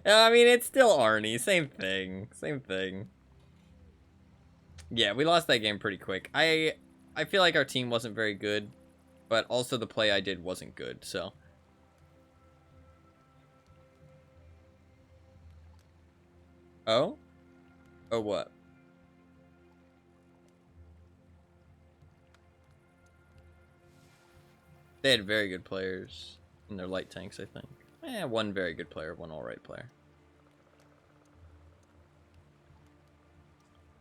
I mean, it's still Arnie. Same thing. Same thing. Yeah, we lost that game pretty quick. I feel like our team wasn't very good, but also the play I did wasn't good, so. Oh? Oh, what? They had very good players in their light tanks, I think. One very good player, one alright player.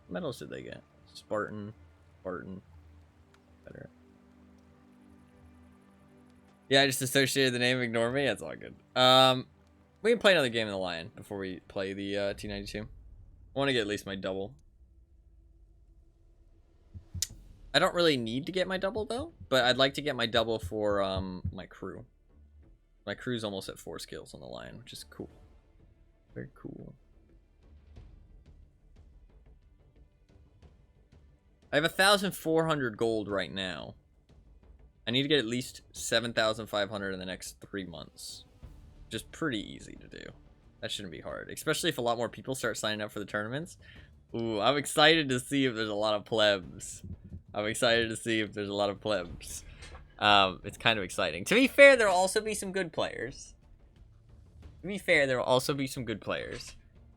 What medals did they get? Spartan. Better. Yeah, I just associated the name, ignore me. That's all good. We can play another game in the Lion before we play the T92. I want to get at least my double. I don't really need to get my double though, but I'd like to get my double for my crew. My crew's almost at 4 skills on the Lion, which is cool. Very cool. I have 1,400 gold right now. I need to get at least 7,500 in the next 3 months. Just pretty easy to do. That shouldn't be hard, especially if a lot more people start signing up for the tournaments. Ooh, I'm excited to see if there's a lot of plebs. It's kind of exciting. To be fair, there will also be some good players.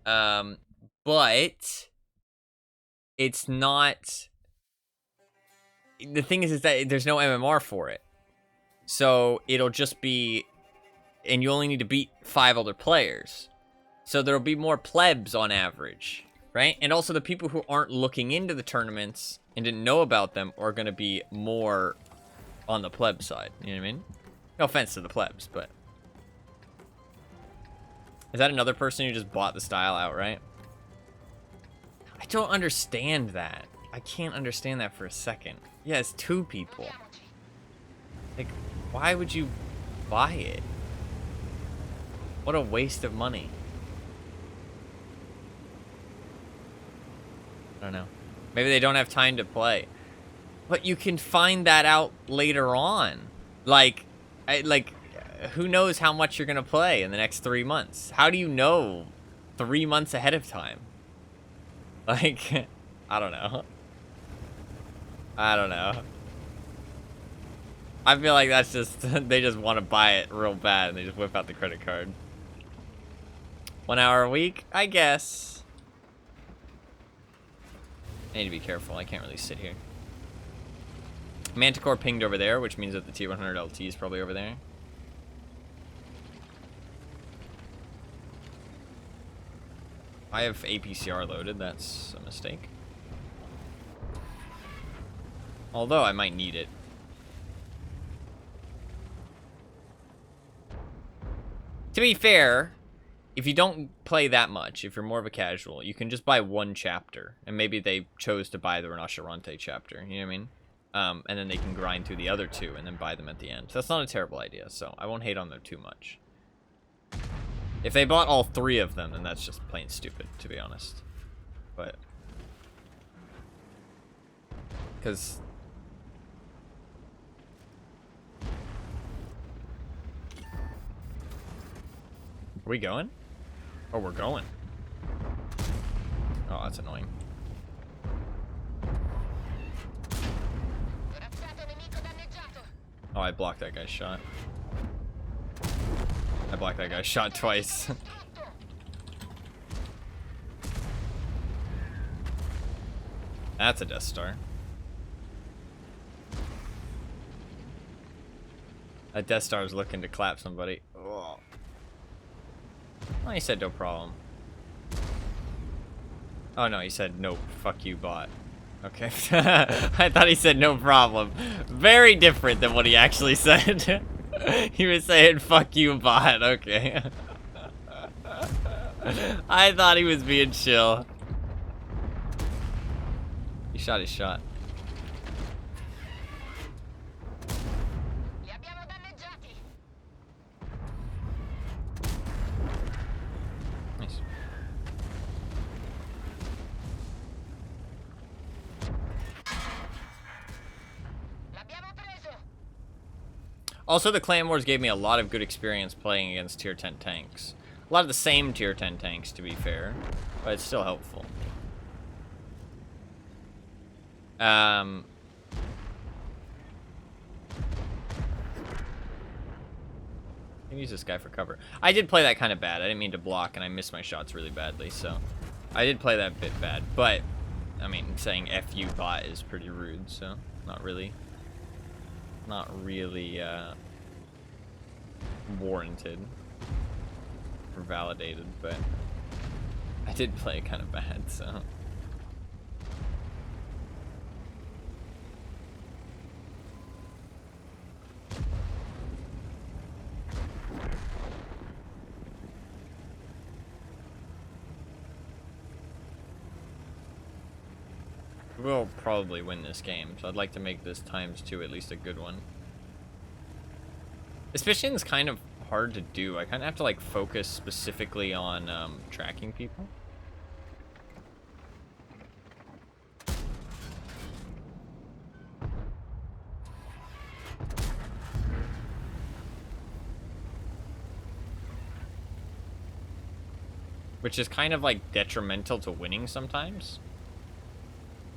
But it's not... The thing is that there's no MMR for it. So it'll just be... And you only need to beat 5 other players. So there'll be more plebs on average, right? And also the people who aren't looking into the tournaments and didn't know about them are going to be more on the pleb side. You know what I mean? No offense to the plebs, but... Is that another person who just bought the style outright? I don't understand that. I can't understand that for a second. Yeah, it's 2 people. Like, why would you buy it? What a waste of money. I don't know. Maybe they don't have time to play. But you can find that out later on. Like, who knows how much you're gonna play in the next 3 months? How do you know 3 months ahead of time? Like, I don't know. I feel like that's just, they just want to buy it real bad and they just whip out the credit card. 1 hour a week? I guess. I need to be careful. I can't really sit here. Manticore pinged over there, which means that the T100 LT is probably over there. I have APCR loaded. That's a mistake. Although I might need it. To be fair, if you don't play that much, if you're more of a casual, you can just buy 1 chapter. And maybe they chose to buy the Renascerante chapter, you know what I mean? And then they can grind through the other 2 and then buy them at the end. So that's not a terrible idea, so I won't hate on them too much. If they bought all 3 of them, then that's just plain stupid, to be honest. But... Because... Are we going? Oh, we're going. Oh, that's annoying. Oh, I blocked that guy's shot. I blocked that guy's shot twice. That's a Death Star. That Death Star is looking to clap somebody. Oh. Oh, he said no problem. Oh no, he said nope, fuck you bot. Okay. I thought he said no problem. Very different than what he actually said. He was saying fuck you bot, okay. I thought he was being chill. He shot his shot. Nice. Also, the Clan Wars gave me a lot of good experience playing against tier 10 tanks. A lot of the same tier 10 tanks, to be fair, but it's still helpful. I can use this guy for cover. I did play that kind of bad. I didn't mean to block, and I missed my shots really badly, so... I did play that bit bad, but... I mean, saying F you bot is pretty rude, so... Not really. not really warranted or validated, but I did play kind of bad, so. We'll probably win this game, so I'd like to make this ×2 at least a good one. This mission's kind of hard to do. I kind of have to like focus specifically on tracking people. Which is kind of like detrimental to winning sometimes.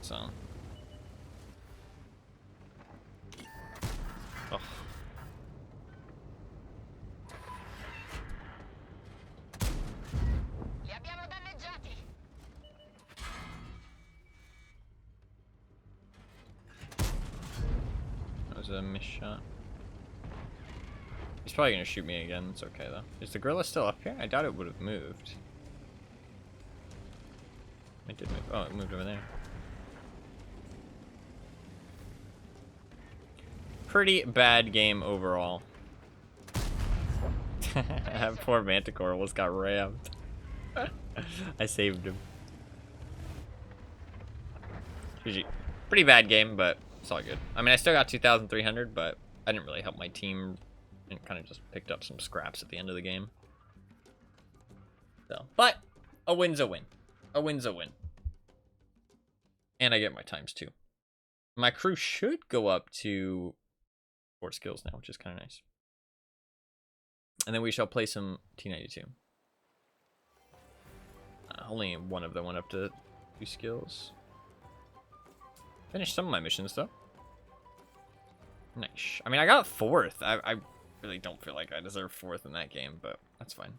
So. Oh. That was a missed shot. He's probably gonna shoot me again. It's okay though. Is the gorilla still up here? I doubt it would have moved. It did move. Oh, it moved over there. Pretty bad game overall. That poor Manticore almost got rammed. I saved him. GG. Pretty bad game, but it's all good. I mean, I still got 2,300, but I didn't really help my team and kind of just picked up some scraps at the end of the game. So, but a win's a win. A win's a win. And I get my ×2. My crew should go up to 4 skills now, which is kind of nice. And then we shall play some T92. Only one of them went up to 2 skills. Finished some of my missions, though. Nice. I mean, I got 4th. I really don't feel like I deserve 4th in that game, but that's fine.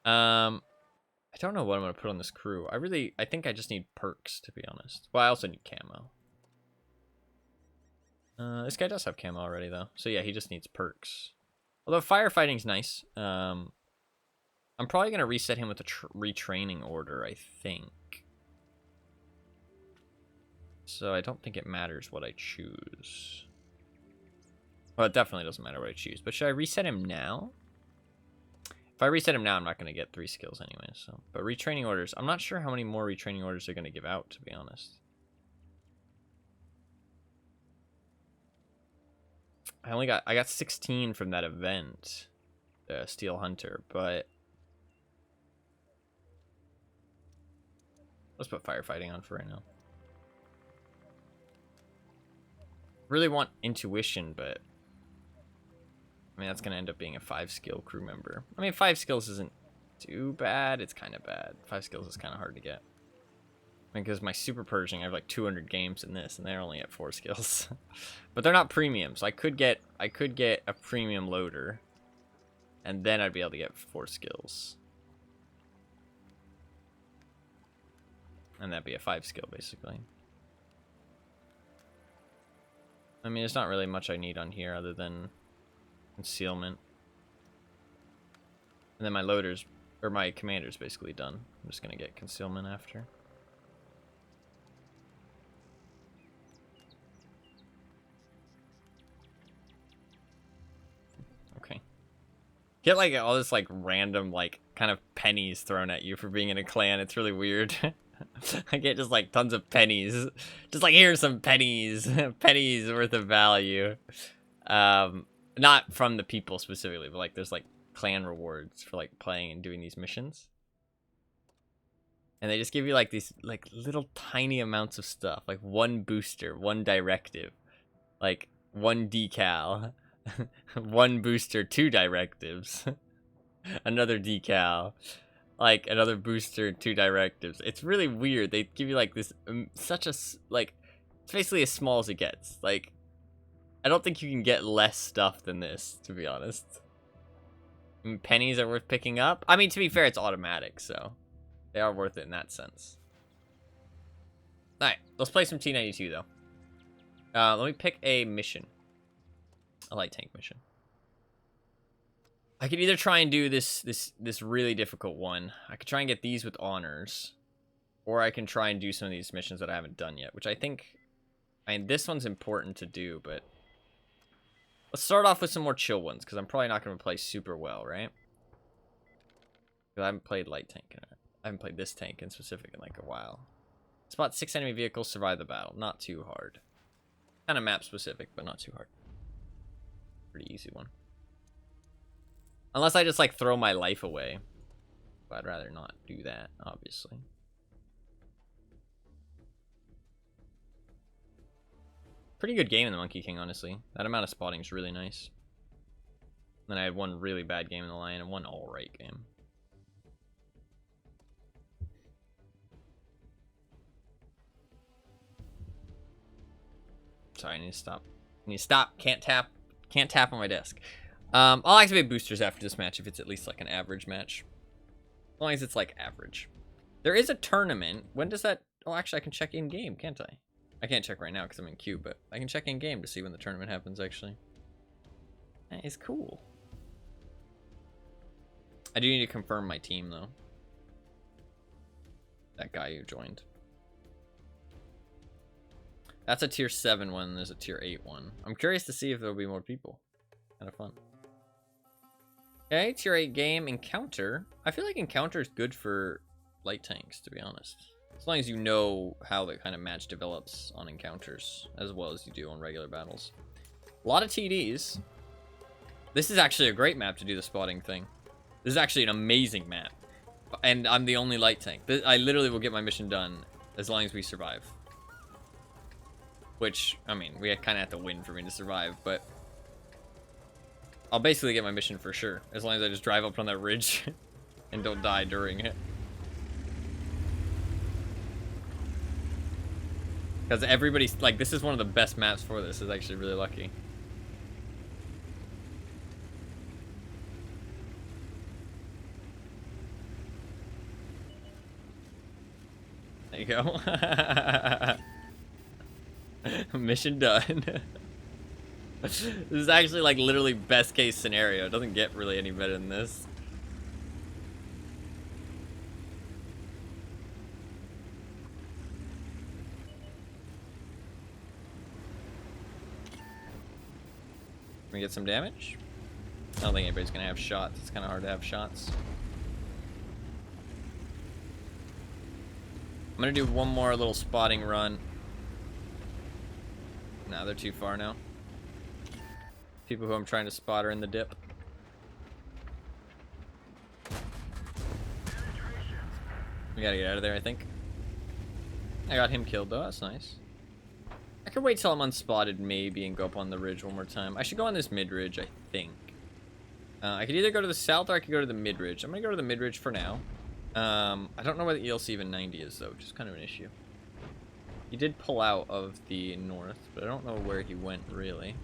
I don't know what I'm going to put on this crew. I think I just need perks, to be honest. Well, I also need camo. This guy does have camo already, though. So yeah, he just needs perks. Although firefighting's nice. I'm probably going to reset him with a retraining order, I think. So I don't think it matters what I choose. Well, it definitely doesn't matter what I choose. But should I reset him now? If I reset him now, I'm not going to get 3 skills anyway. So, but retraining orders, I'm not sure how many more retraining orders they're going to give out, to be honest. I got 16 from that event, Steel Hunter, but let's put firefighting on for right now. Really want intuition, but I mean that's gonna end up being a 5-skill crew member. I mean 5 skills isn't too bad. It's kind of bad. 5 skills is kind of hard to get. I mean, because my super Pershing, I have like 200 games in this, and they're only at 4 skills. But they're not premiums. I could get a premium loader, and then I'd be able to get 4 skills, and that'd be a 5 skill basically. I mean, there's not really much I need on here other than concealment, and then my loaders or my commander's basically done. I'm just gonna get concealment after. Get like all this like random like kind of pennies thrown at you for being in a clan. It's really weird. I get just like tons of pennies. Just like here's some pennies. Pennies worth of value. Not from the people specifically, but like there's like clan rewards for like playing and doing these missions. And they just give you like these like little tiny amounts of stuff. Like 1 booster, 1 directive, like 1 decal. 1 booster, 2 directives, another decal, like another booster, 2 directives. It's really weird. They give you like this such a like it's basically as small as it gets. Like I don't think you can get less stuff than this, to be honest. I mean, pennies are worth picking up. I mean, to be fair, it's automatic, so they are worth it in that sense. All right, let's play some T92 though. Let me pick a mission. A light tank mission. I could either try and do this really difficult one. I could try and get these with honors. Or I can try and do some of these missions that I haven't done yet. Which I think... I mean, this one's important to do, but... Let's start off with some more chill ones. Because I'm probably not going to play super well, right? Because I haven't played light tank. I haven't played this tank in specific in like a while. Spot 6 enemy vehicles, survive the battle. Not too hard. Kind of map specific, but not too hard. Pretty easy one. Unless I just like throw my life away. But I'd rather not do that, obviously. Pretty good game in the Monkey King, honestly. That amount of spotting is really nice. Then I had one really bad game in the Lion and one alright game. Sorry, I need to stop. I need to stop. Can't tap on my desk. I'll activate boosters after this match if it's at least like an average match. As long as it's like average. There is a tournament. When does that... Oh, actually, I can check in game, can't I? I can't check right now because I'm in queue, but I can check in game to see when the tournament happens, actually. That is cool. I do need to confirm my team, though. That guy who joined. That's a tier 7 one, there's a tier 8 one. I'm curious to see if there'll be more people. Kind of fun. Okay, tier 8 game, Encounter. I feel like Encounter is good for light tanks, to be honest. As long as you know how the kind of match develops on Encounters, as well as you do on regular battles. A lot of TDs. This is actually a great map to do the spotting thing. This is actually an amazing map. And I'm the only light tank. I literally will get my mission done as long as we survive. Which, I mean, we kind of have to win for me to survive, but... I'll basically get my mission for sure, as long as I just drive up on that ridge and don't die during it. Because everybody's, like, this is one of the best maps for this. It's actually really lucky. There you go. Mission done. This is actually like literally best case scenario. It doesn't get really any better than this. Can we get some damage? I don't think anybody's gonna have shots. It's kind of hard to have shots. I'm gonna do one more little spotting run. Nah, they're too far now. People who I'm trying to spot are in the dip. We gotta get out of there, I think. I got him killed, though. That's nice. I could wait till I'm unspotted, maybe, and go up on the ridge one more time. I should go on this mid-ridge, I think. I could either go to the south or I could go to the mid-ridge. I'm gonna go to the mid-ridge for now. I don't know where the ELC even 90 is, though, which is kind of an issue. He did pull out of the north, but I don't know where he went, really.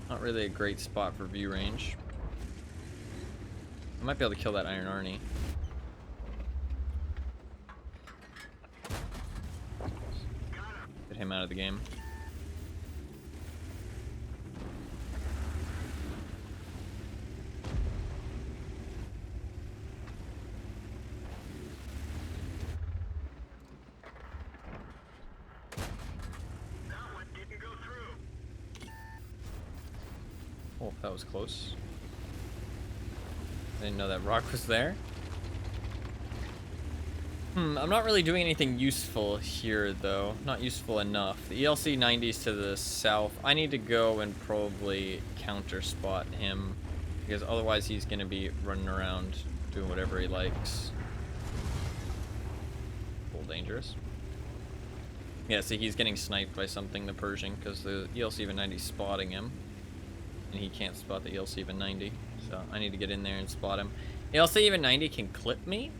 Not really a great spot for view range. I might be able to kill that Iron Arnie. Get him out of the game. Oh, that was close. I didn't know that rock was there. I'm not really doing anything useful here, though. Not useful enough. The ELC 90's to the south. I need to go and probably counter spot him, because otherwise he's going to be running around doing whatever he likes. A little dangerous. Yeah, see, he's getting sniped by something, the Pershing, because the ELC even 90's spotting him. And he can't spot the ELC even 90, so I need to get in there and spot him. ALC even 90 can clip me.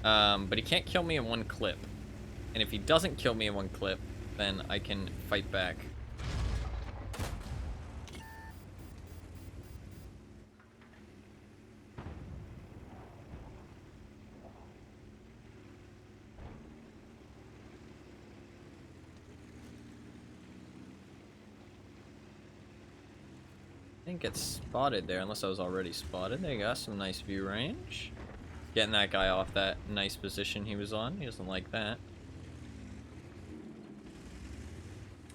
But he can't kill me in one clip. And if he doesn't kill me in one clip, then I can fight back. Didn't get spotted there unless I was already spotted. There you go, some nice view range. Getting that guy off that nice position he was on. He doesn't like that.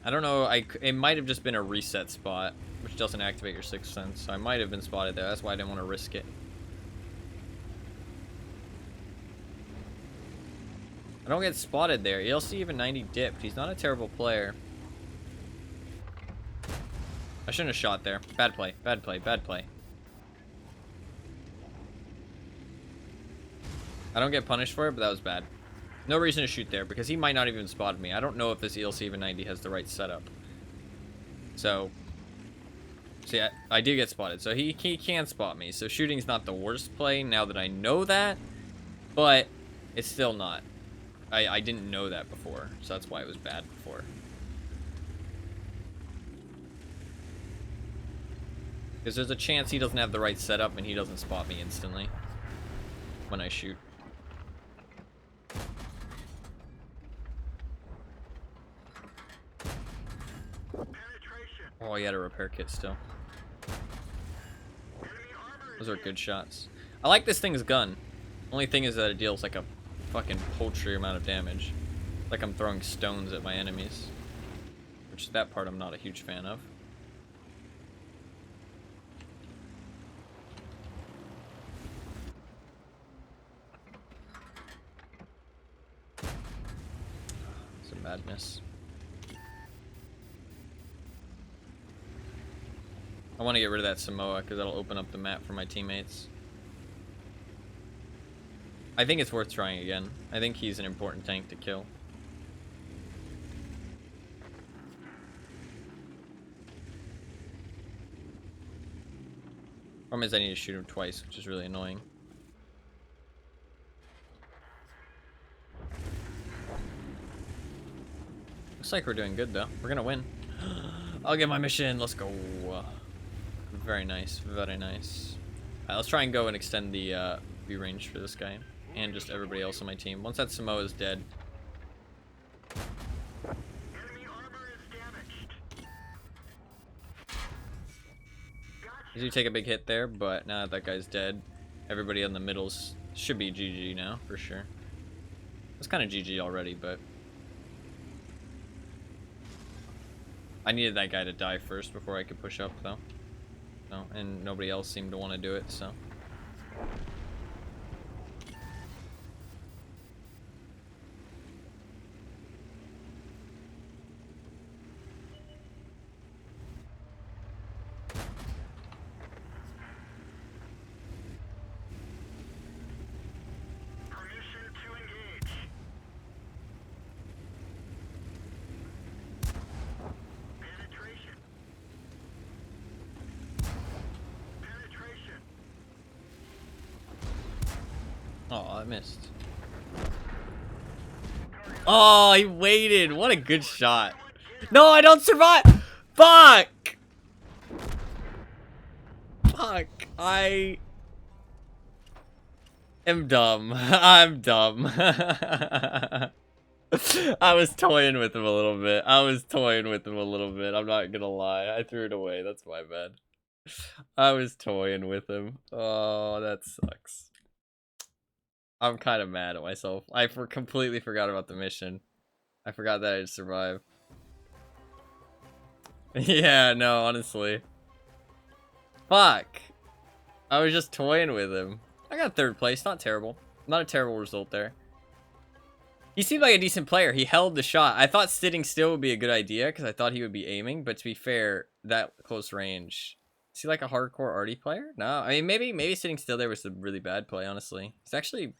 I don't know, it might have just been a reset spot, which doesn't activate your sixth sense, so I might have been spotted there. That's why I didn't want to risk it. I don't get spotted there. ELC even 90 dipped. He's not a terrible player. I shouldn't have shot there. Bad play, bad play, bad play. I don't get punished for it, but that was bad. No reason to shoot there, because he might not even spot me. I don't know if this ELC even 90 has the right setup. So, see, I do get spotted. So he can spot me. So shooting's not the worst play now that I know that, but it's still not. I didn't know that before, so that's why it was bad before. Because there's a chance he doesn't have the right setup and he doesn't spot me instantly when I shoot. Oh, he had a repair kit still. Those are good shots. I like this thing's gun. Only thing is that it deals like a fucking paltry amount of damage. Like I'm throwing stones at my enemies. Which that part I'm not a huge fan of. It's a madness. I want to get rid of that Samoa because that'll open up the map for my teammates. I think it's worth trying again. I think he's an important tank to kill. Problem is I need to shoot him twice, which is really annoying. Looks like we're doing good though. We're gonna win. I'll get my mission. Let's go. Very nice. Very nice. Alright, let's try and go and extend the view range for this guy. And just everybody else on my team. Once that Samoa is dead. Enemy armor is damaged. I do take a big hit there, but now that that guy's dead, everybody on the middles should be GG now, for sure. It's kind of GG already, but... I needed that guy to die first before I could push up, though. So, and nobody else seemed to want to do it, so... Permission to engage. Penetration. Penetration. Oh, I missed. Oh, he waited. What a good shot. No, I don't survive. Fuck. Fuck. I am dumb. I'm dumb. I was toying with him a little bit. I'm not gonna lie. I threw it away. That's my bad. I was toying with him. Oh, that sucks. I'm kind of mad at myself. I completely forgot about the mission. I forgot that I'd survive. Yeah, no, honestly. Fuck. I was just toying with him. I got third place. Not terrible. Not a terrible result there. He seemed like a decent player. He held the shot. I thought sitting still would be a good idea because I thought he would be aiming. But to be fair, that close range... Is he like a hardcore arty player? No, I mean, maybe sitting still there was a really bad play, honestly. He's actually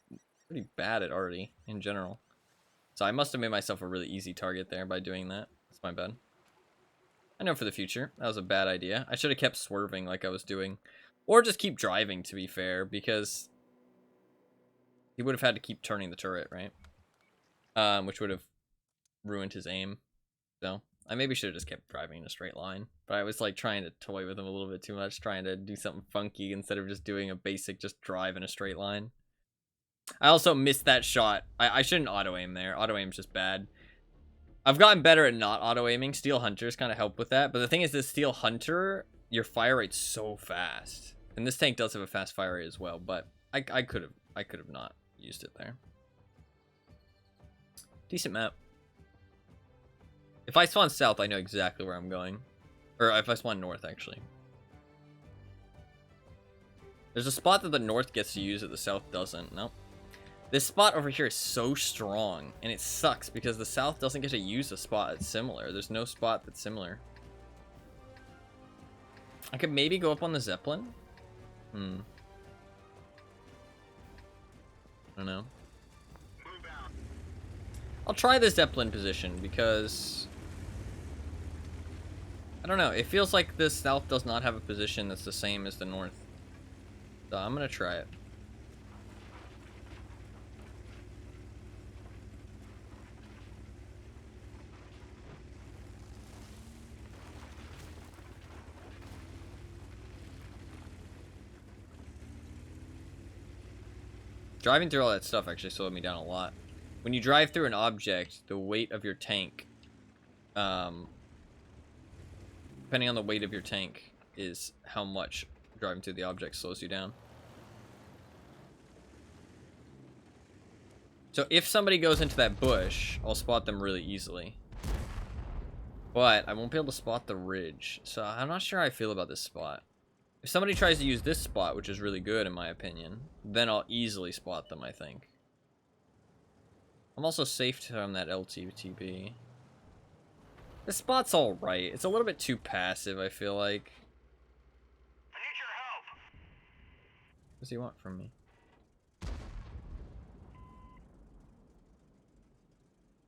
pretty bad at arty in general. So I must have made myself a really easy target there by doing that. That's my bad. I know for the future. That was a bad idea. I should have kept swerving like I was doing Or just keep driving, to be fair, because he would have had to keep turning the turret, right? Which would have ruined his aim. So I maybe should have just kept driving in a straight line. But I was like trying to toy with him a little bit too much, trying to do something funky instead of just doing a basic just drive in a straight line. I also missed that shot. I shouldn't auto-aim there. Auto-aim's just bad. I've gotten better at not auto-aiming. Steel Hunters kind of help with that. But the thing is, this Steel Hunter, your fire rate's so fast. And this tank does have a fast fire rate as well, but I could have not used it there. Decent map. If I spawn south, I know exactly where I'm going. Or if I spawn north, actually. There's a spot that the north gets to use that the south doesn't. Nope. This spot over here is so strong, and it sucks because the south doesn't get to use a spot that's similar. There's no spot that's similar. I could maybe go up on the Zeppelin. I don't know. I'll try the Zeppelin position because I don't know. It feels like the south does not have a position that's the same as the north. So I'm gonna try it. Driving through all that stuff actually slowed me down a lot. When you drive through an object, the weight of your tank, depending on the weight of your tank, is how much driving through the object slows you down. So if somebody goes into that bush, I'll spot them really easily. But I won't be able to spot the ridge. So I'm not sure how I feel about this spot. If somebody tries to use this spot, which is really good in my opinion, then I'll easily spot them, I think. I'm also safe from that LTTB. This spot's alright. It's a little bit too passive, I feel like. I need your help. What does he want from me?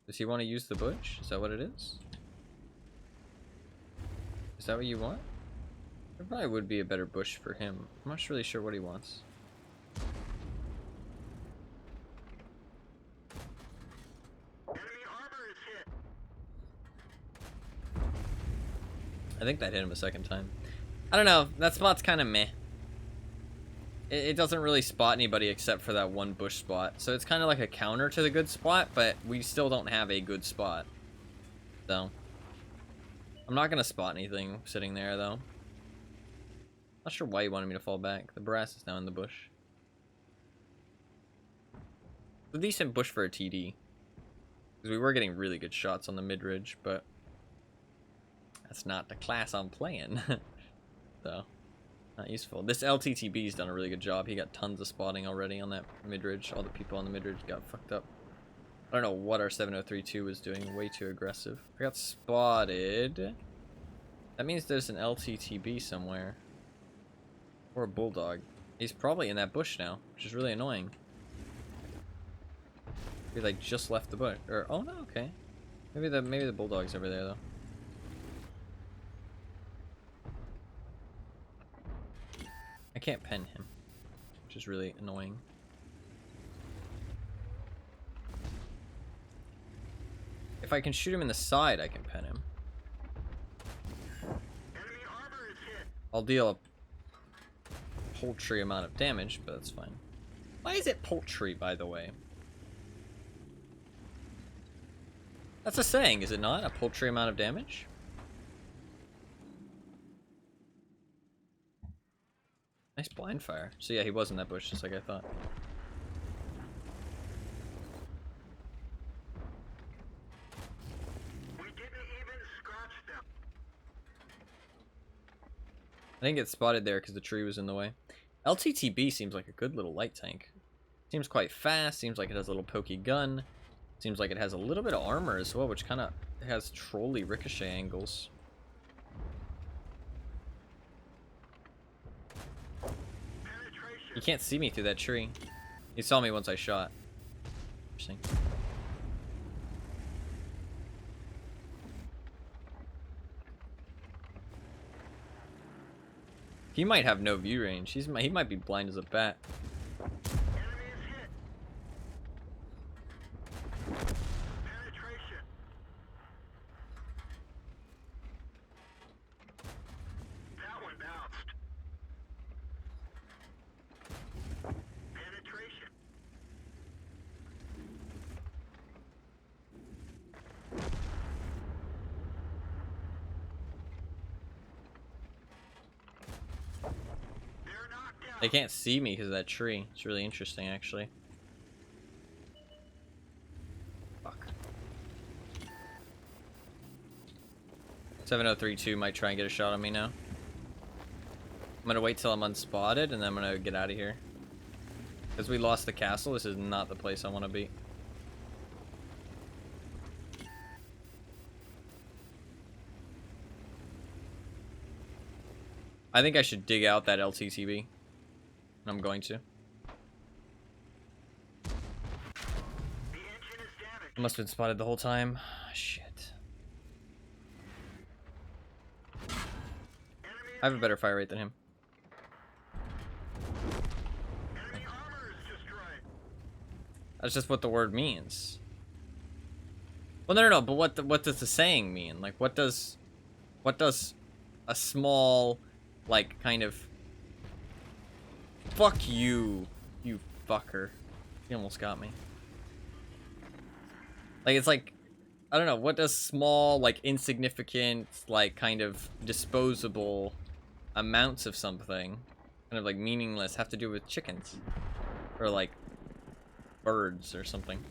Does he want to use the bush? Is that what it is? Is that what you want? There probably would be a better bush for him. I'm not really sure what he wants. Enemy armor is hit. I think that hit him a second time. I don't know. That spot's kind of meh. It doesn't really spot anybody except for that one bush spot. So it's kind of like a counter to the good spot, but we still don't have a good spot. So I'm not going to spot anything sitting there, though. Not sure why he wanted me to fall back. The brass is now in the bush. It's a decent bush for a TD. Because we were getting really good shots on the mid-ridge, but that's not the class I'm playing. So, not useful. This LTTB's done a really good job. He got tons of spotting already on that mid-ridge. All the people on the mid-ridge got fucked up. I don't know what our 7032 was doing. Way too aggressive. I got spotted. That means there's an LTTB somewhere. Or a bulldog. He's probably in that bush now, which is really annoying. He like just left the bush. Or oh no, okay. Maybe the bulldog's over there though. I can't pen him, which is really annoying. If I can shoot him in the side, I can pen him. Enemy armor is hit. I'll deal a paltry amount of damage, but that's fine. Why is it paltry, by the way? That's a saying, is it not? A paltry amount of damage? Nice blind fire. So yeah, he was in that bush, just like I thought. We didn't even scratch them. I didn't get spotted there because the tree was in the way. LTTB seems like a good little light tank. Seems quite fast, seems like it has a little pokey gun. Seems like it has a little bit of armor as well, which kind of has trolly ricochet angles. Penetration. You can't see me through that tree. He saw me once I shot. Interesting. He might have no view range. He might be blind as a bat. Enemy is hit. Penetration. That one bounced. Penetration. They're knocked out. They can't see me because of that tree. It's really interesting, actually. Fuck. 7032 might try and get a shot on me now. I'm gonna wait till I'm unspotted and then I'm gonna get out of here. Because we lost the castle, this is not the place I want to be. I think I should dig out that LTTB. I'm going to. The engine is damaged. I must have been spotted the whole time. Shit. I have a better fire rate than him. Enemy armor is destroyed. That's just what the word means. Well, no, but what does the saying mean? Like, what does a small, like, kind of... Fuck you, you fucker. You almost got me. Like, it's like, I don't know, what does small, like, insignificant, like, kind of disposable amounts of something, kind of, like, meaningless, have to do with chickens? Or, like, birds or something?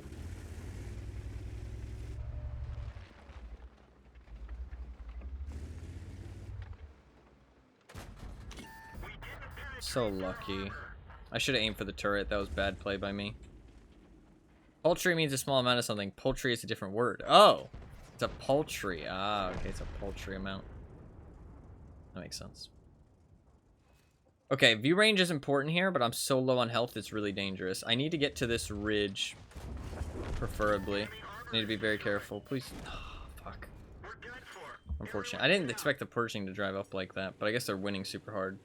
So lucky. I should have aimed for the turret. That was bad play by me. Poultry means a small amount of something. Poultry is a different word. Oh! It's a poultry. Ah, okay. It's a poultry amount. That makes sense. Okay, view range is important here, but I'm so low on health, it's really dangerous. I need to get to this ridge, preferably. I need to be very careful. Please. Oh, fuck. We're done for. Unfortunate. I didn't expect the Pershing to drive up like that, but I guess they're winning super hard.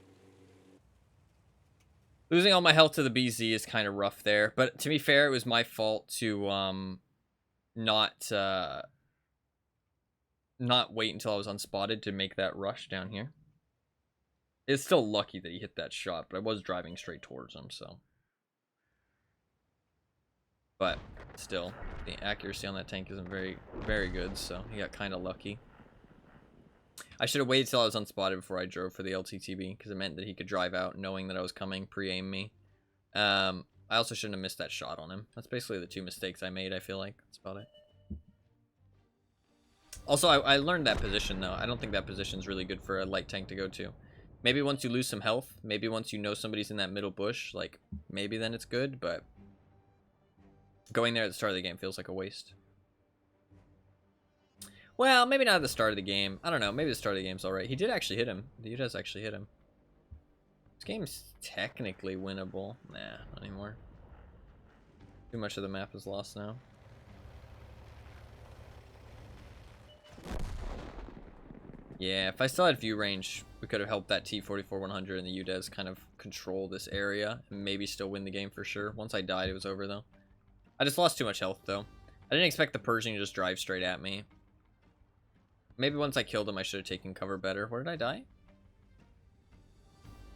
Losing all my health to the BZ is kind of rough there, but to be fair, it was my fault to not wait until I was unspotted to make that rush down here. It's still lucky that he hit that shot, but I was driving straight towards him, so. But still, the accuracy on that tank isn't very, very good, so he got kind of lucky. I should have waited till I was unspotted before I drove for the LTTB, because it meant that he could drive out knowing that I was coming, pre-aim me. I also shouldn't have missed that shot on him. That's basically the two mistakes I made, I feel like. That's about it. Also, I learned that position, though. I don't think that position's really good for a light tank to go to. Maybe once you lose some health, maybe once you know somebody's in that middle bush, like, maybe then it's good, but going there at the start of the game feels like a waste. Well, maybe not at the start of the game. I don't know. Maybe the start of the game's alright. He did actually hit him. He does actually hit him. This game's technically winnable. Nah, not anymore. Too much of the map is lost now. Yeah, if I still had view range, we could have helped that T-44-100 and the UDES kind of control this area and maybe still win the game for sure. Once I died, it was over, though. I just lost too much health, though. I didn't expect the Pershing to just drive straight at me. Maybe once I killed him, I should have taken cover better. Where did I die?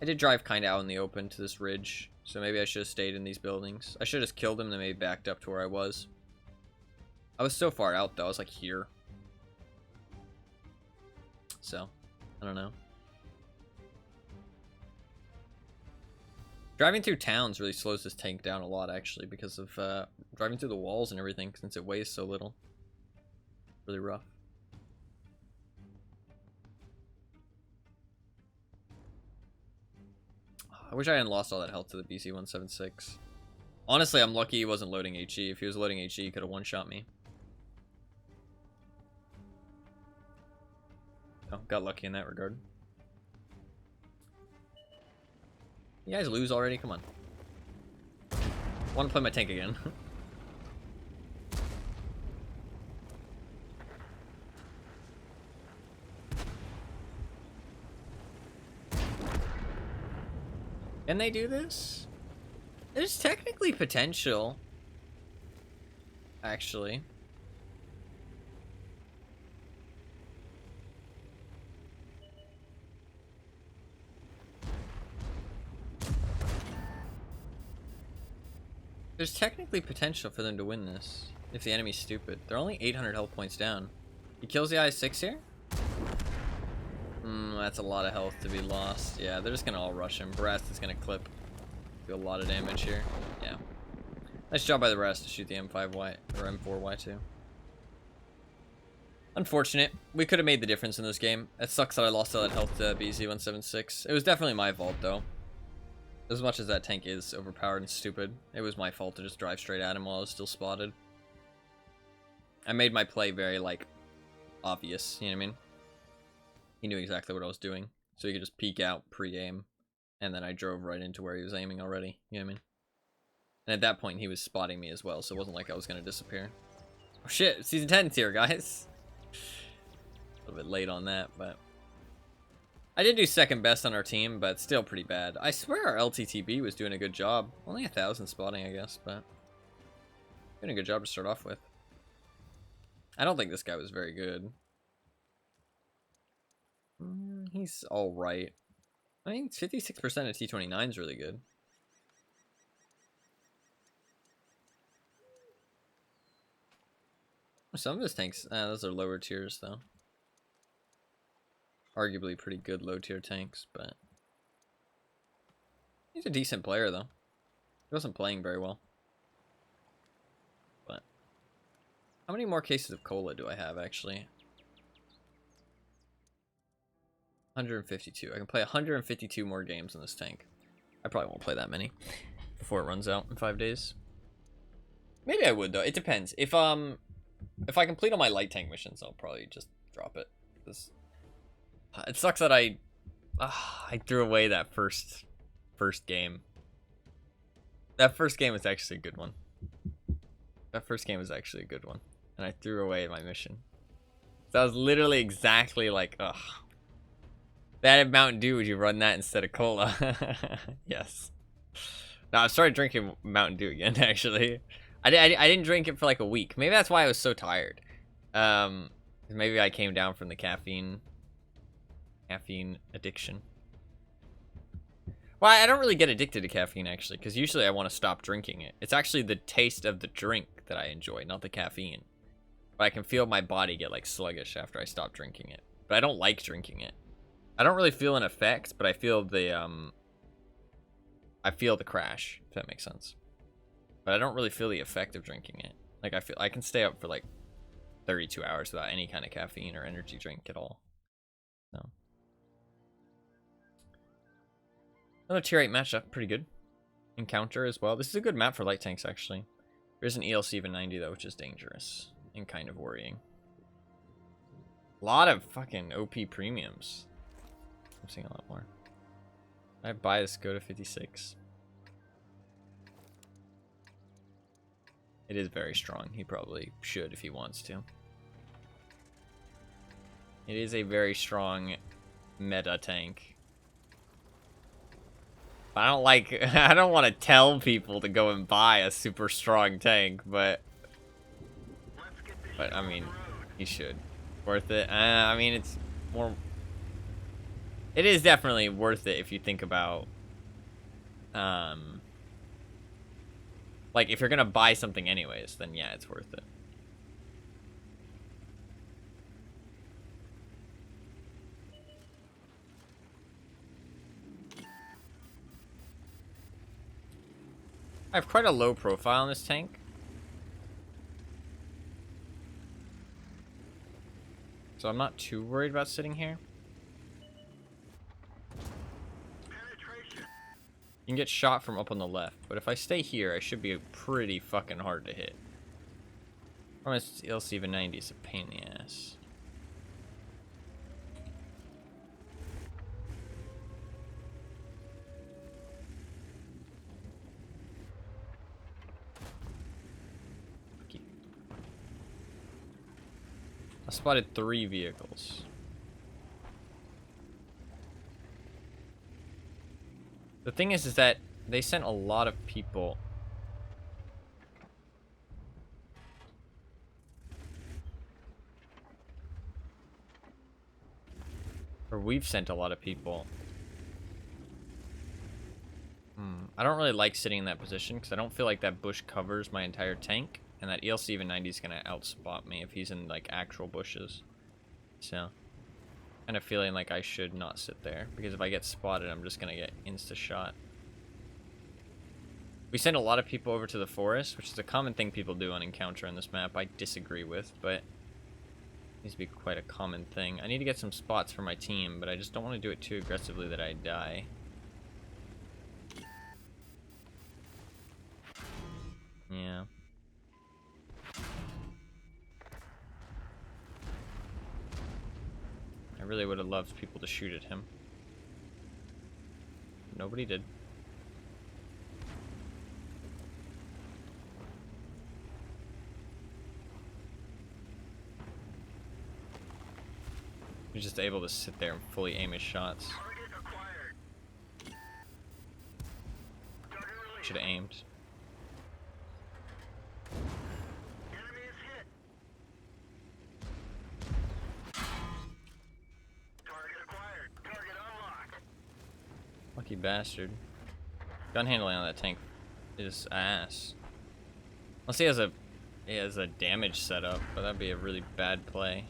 I did drive kind of out in the open to this ridge, so maybe I should have stayed in these buildings. I should have just killed him and then maybe backed up to where I was. I was so far out, though. I was, like, here. So, I don't know. Driving through towns really slows this tank down a lot, actually, because of driving through the walls and everything, since it weighs so little. Really rough. I wish I hadn't lost all that health to the BC-176. Honestly, I'm lucky he wasn't loading HE. If he was loading HE, he could have one-shot me. Oh, got lucky in that regard. You guys lose already? Come on. Want to play my tank again. Can they do this? There's technically potential. Actually. There's technically potential for them to win this. If the enemy's stupid. They're only 800 health points down. He kills the I-6 here? That's a lot of health to be lost. Yeah, they're just gonna all rush him. Breast is gonna clip. Do a lot of damage here. Yeah. Nice job by the rest to shoot the M5Y or M4Y2. Unfortunate. We could have made the difference in this game. It sucks that I lost all that health to BZ-176. It was definitely my fault though. As much as that tank is overpowered and stupid, it was my fault to just drive straight at him while I was still spotted. I made my play very, like, obvious, you know what I mean? He knew exactly what I was doing, so he could just peek out pre-aim, and then I drove right into where he was aiming already, you know what I mean? And at that point, he was spotting me as well, so it wasn't like I was going to disappear. Oh shit, Season 10's here, guys! A little bit late on that, but... I did do second best on our team, but still pretty bad. I swear our LTTB was doing a good job. Only 1,000 spotting, I guess, but... doing a good job to start off with. I don't think this guy was very good. He's alright. I think 56% of T29 is really good. Some of his tanks, those are lower tiers though. Arguably pretty good low tier tanks, but he's a decent player though. He wasn't playing very well. But how many more cases of cola do I have actually? 152. I can play 152 more games in this tank. I probably won't play that many before it runs out in 5 days. Maybe I would though. It depends. If I complete all my light tank missions, I'll probably just drop it. It sucks that I threw away that first game. That first game was actually a good one. That first game was actually a good one, and I threw away my mission. So I was literally exactly like, ugh. That had Mountain Dew, would you run that instead of cola? Yes. No, I started drinking Mountain Dew again, actually. I didn't drink it for like a week. Maybe that's why I was so tired. Maybe I came down from the caffeine addiction. Well, I don't really get addicted to caffeine, actually, because usually I want to stop drinking it. It's actually the taste of the drink that I enjoy, not the caffeine. But I can feel my body get like sluggish after I stop drinking it. But I don't like drinking it. I don't really feel an effect, but I feel the crash, if that makes sense. But I don't really feel the effect of drinking it. Like I can stay up for like 32 hours without any kind of caffeine or energy drink at all. So another tier 8 matchup, pretty good. Encounter as well. This is a good map for light tanks actually. There's an ELC even 90 though, which is dangerous and kind of worrying. A lot of fucking OP premiums. I'm seeing a lot more. I buy this go to 56. It is very strong. He probably should if he wants to. It is a very strong meta tank. I don't like, I don't want to tell people to go and buy a super strong tank, but I mean, he should. Worth it? I mean, it's more, it is definitely worth it if you think about, like, if you're gonna buy something anyways, then yeah, it's worth it. I have quite a low profile in this tank. So I'm not too worried about sitting here. You can get shot from up on the left, but if I stay here, I should be pretty fucking hard to hit. Almost LC even 90 is a pain in the ass. I spotted 3 vehicles. The thing is that they sent a lot of people. Or we've sent a lot of people. I don't really like sitting in that position because I don't feel like that bush covers my entire tank. And that ELC even 90 is going to outspot me if he's in like actual bushes. So, kind of feeling like I should not sit there. Because if I get spotted, I'm just going to get insta-shot. We send a lot of people over to the forest, which is a common thing people do on Encounter on this map. I disagree with, but it needs to be quite a common thing. I need to get some spots for my team, but I just don't want to do it too aggressively that I die. Yeah. I really would have loved people to shoot at him. Nobody did. He's just able to sit there and fully aim his shots. Target acquired. Target released. Should have aimed. Enemy is hit. Target acquired. Target unlocked. Lucky bastard. Gun handling on that tank is ass. Unless he has a damage setup, but that'd be a really bad play.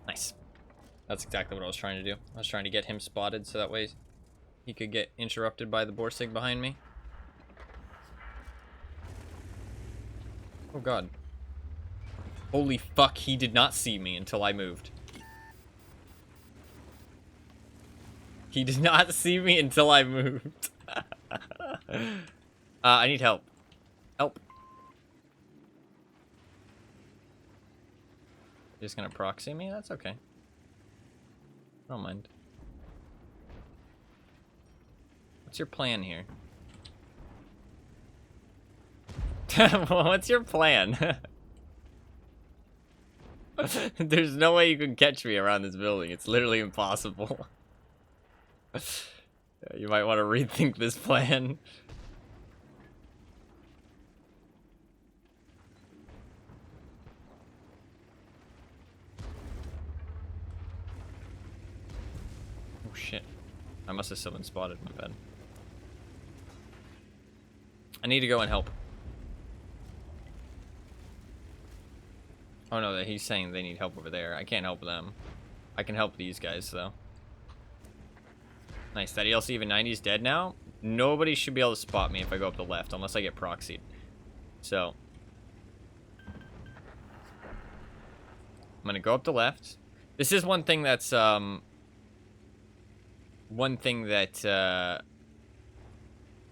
Nice. That's exactly what I was trying to do. I was trying to get him spotted so that way he could get interrupted by the Borsig behind me. Oh god. Holy fuck, he did not see me until I moved. He did not see me until I moved. I need help. Help. You're just gonna proxy me? That's okay. I don't mind. What's your plan here? What's your plan? There's no way you can catch me around this building. It's literally impossible. You might want to rethink this plan. Oh shit. I must have someone spotted my bed. I need to go and help. Oh no, he's saying they need help over there. I can't help them. I can help these guys though. Nice, that ELC even 90 is dead now. Nobody should be able to spot me if I go up the left, unless I get proxied. So I'm gonna go up the left. This is one thing that's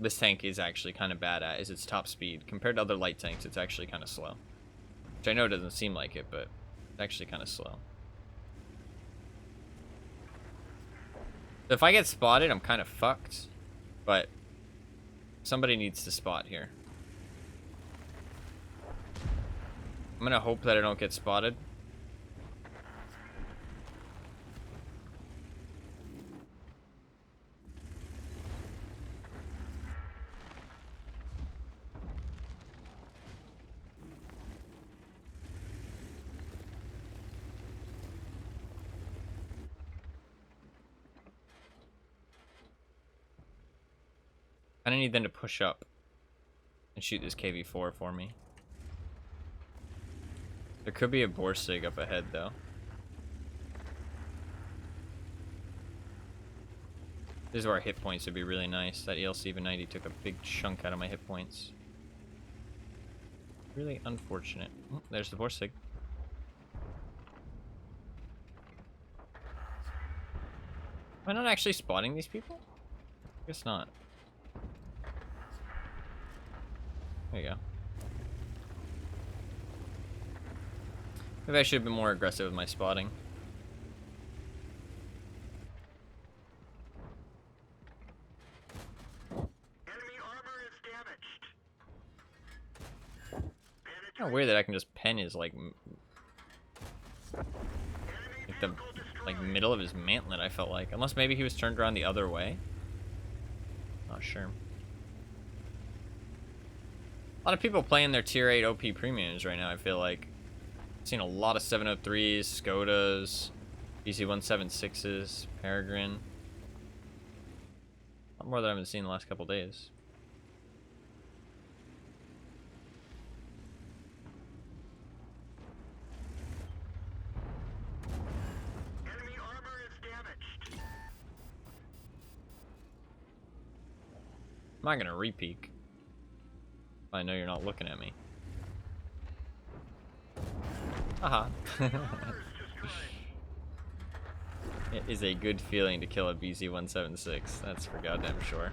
this tank is actually kind of bad at, is its top speed. Compared to other light tanks, it's actually kind of slow. Which I know doesn't seem like it, but it's actually kind of slow. If I get spotted, I'm kind of fucked. But somebody needs to spot here. I'm gonna hope that I don't get spotted. I need them to push up and shoot this KV-4 for me. There could be a Borsig up ahead, though. This is where our hit points would be really nice. That ELC even 90 took a big chunk out of my hit points. Really unfortunate. Oh, there's the Borsig. Am I not actually spotting these people? I guess not. There you go. Maybe I should have been more aggressive with my spotting. Enemy armor is damaged. Kind of weird that I can just pen his like the middle of his mantlet. I felt like, unless maybe he was turned around the other way. Not sure. A lot of people playing their tier 8 OP premiums right now. I feel like I've seen a lot of 703s, Skodas, BC176s, Peregrine. A lot more than I haven't seen in the last couple days. Enemy armor is damaged. I'm not gonna re-peek. I know you're not looking at me. Haha. It is a good feeling to kill a BC176. That's for goddamn sure.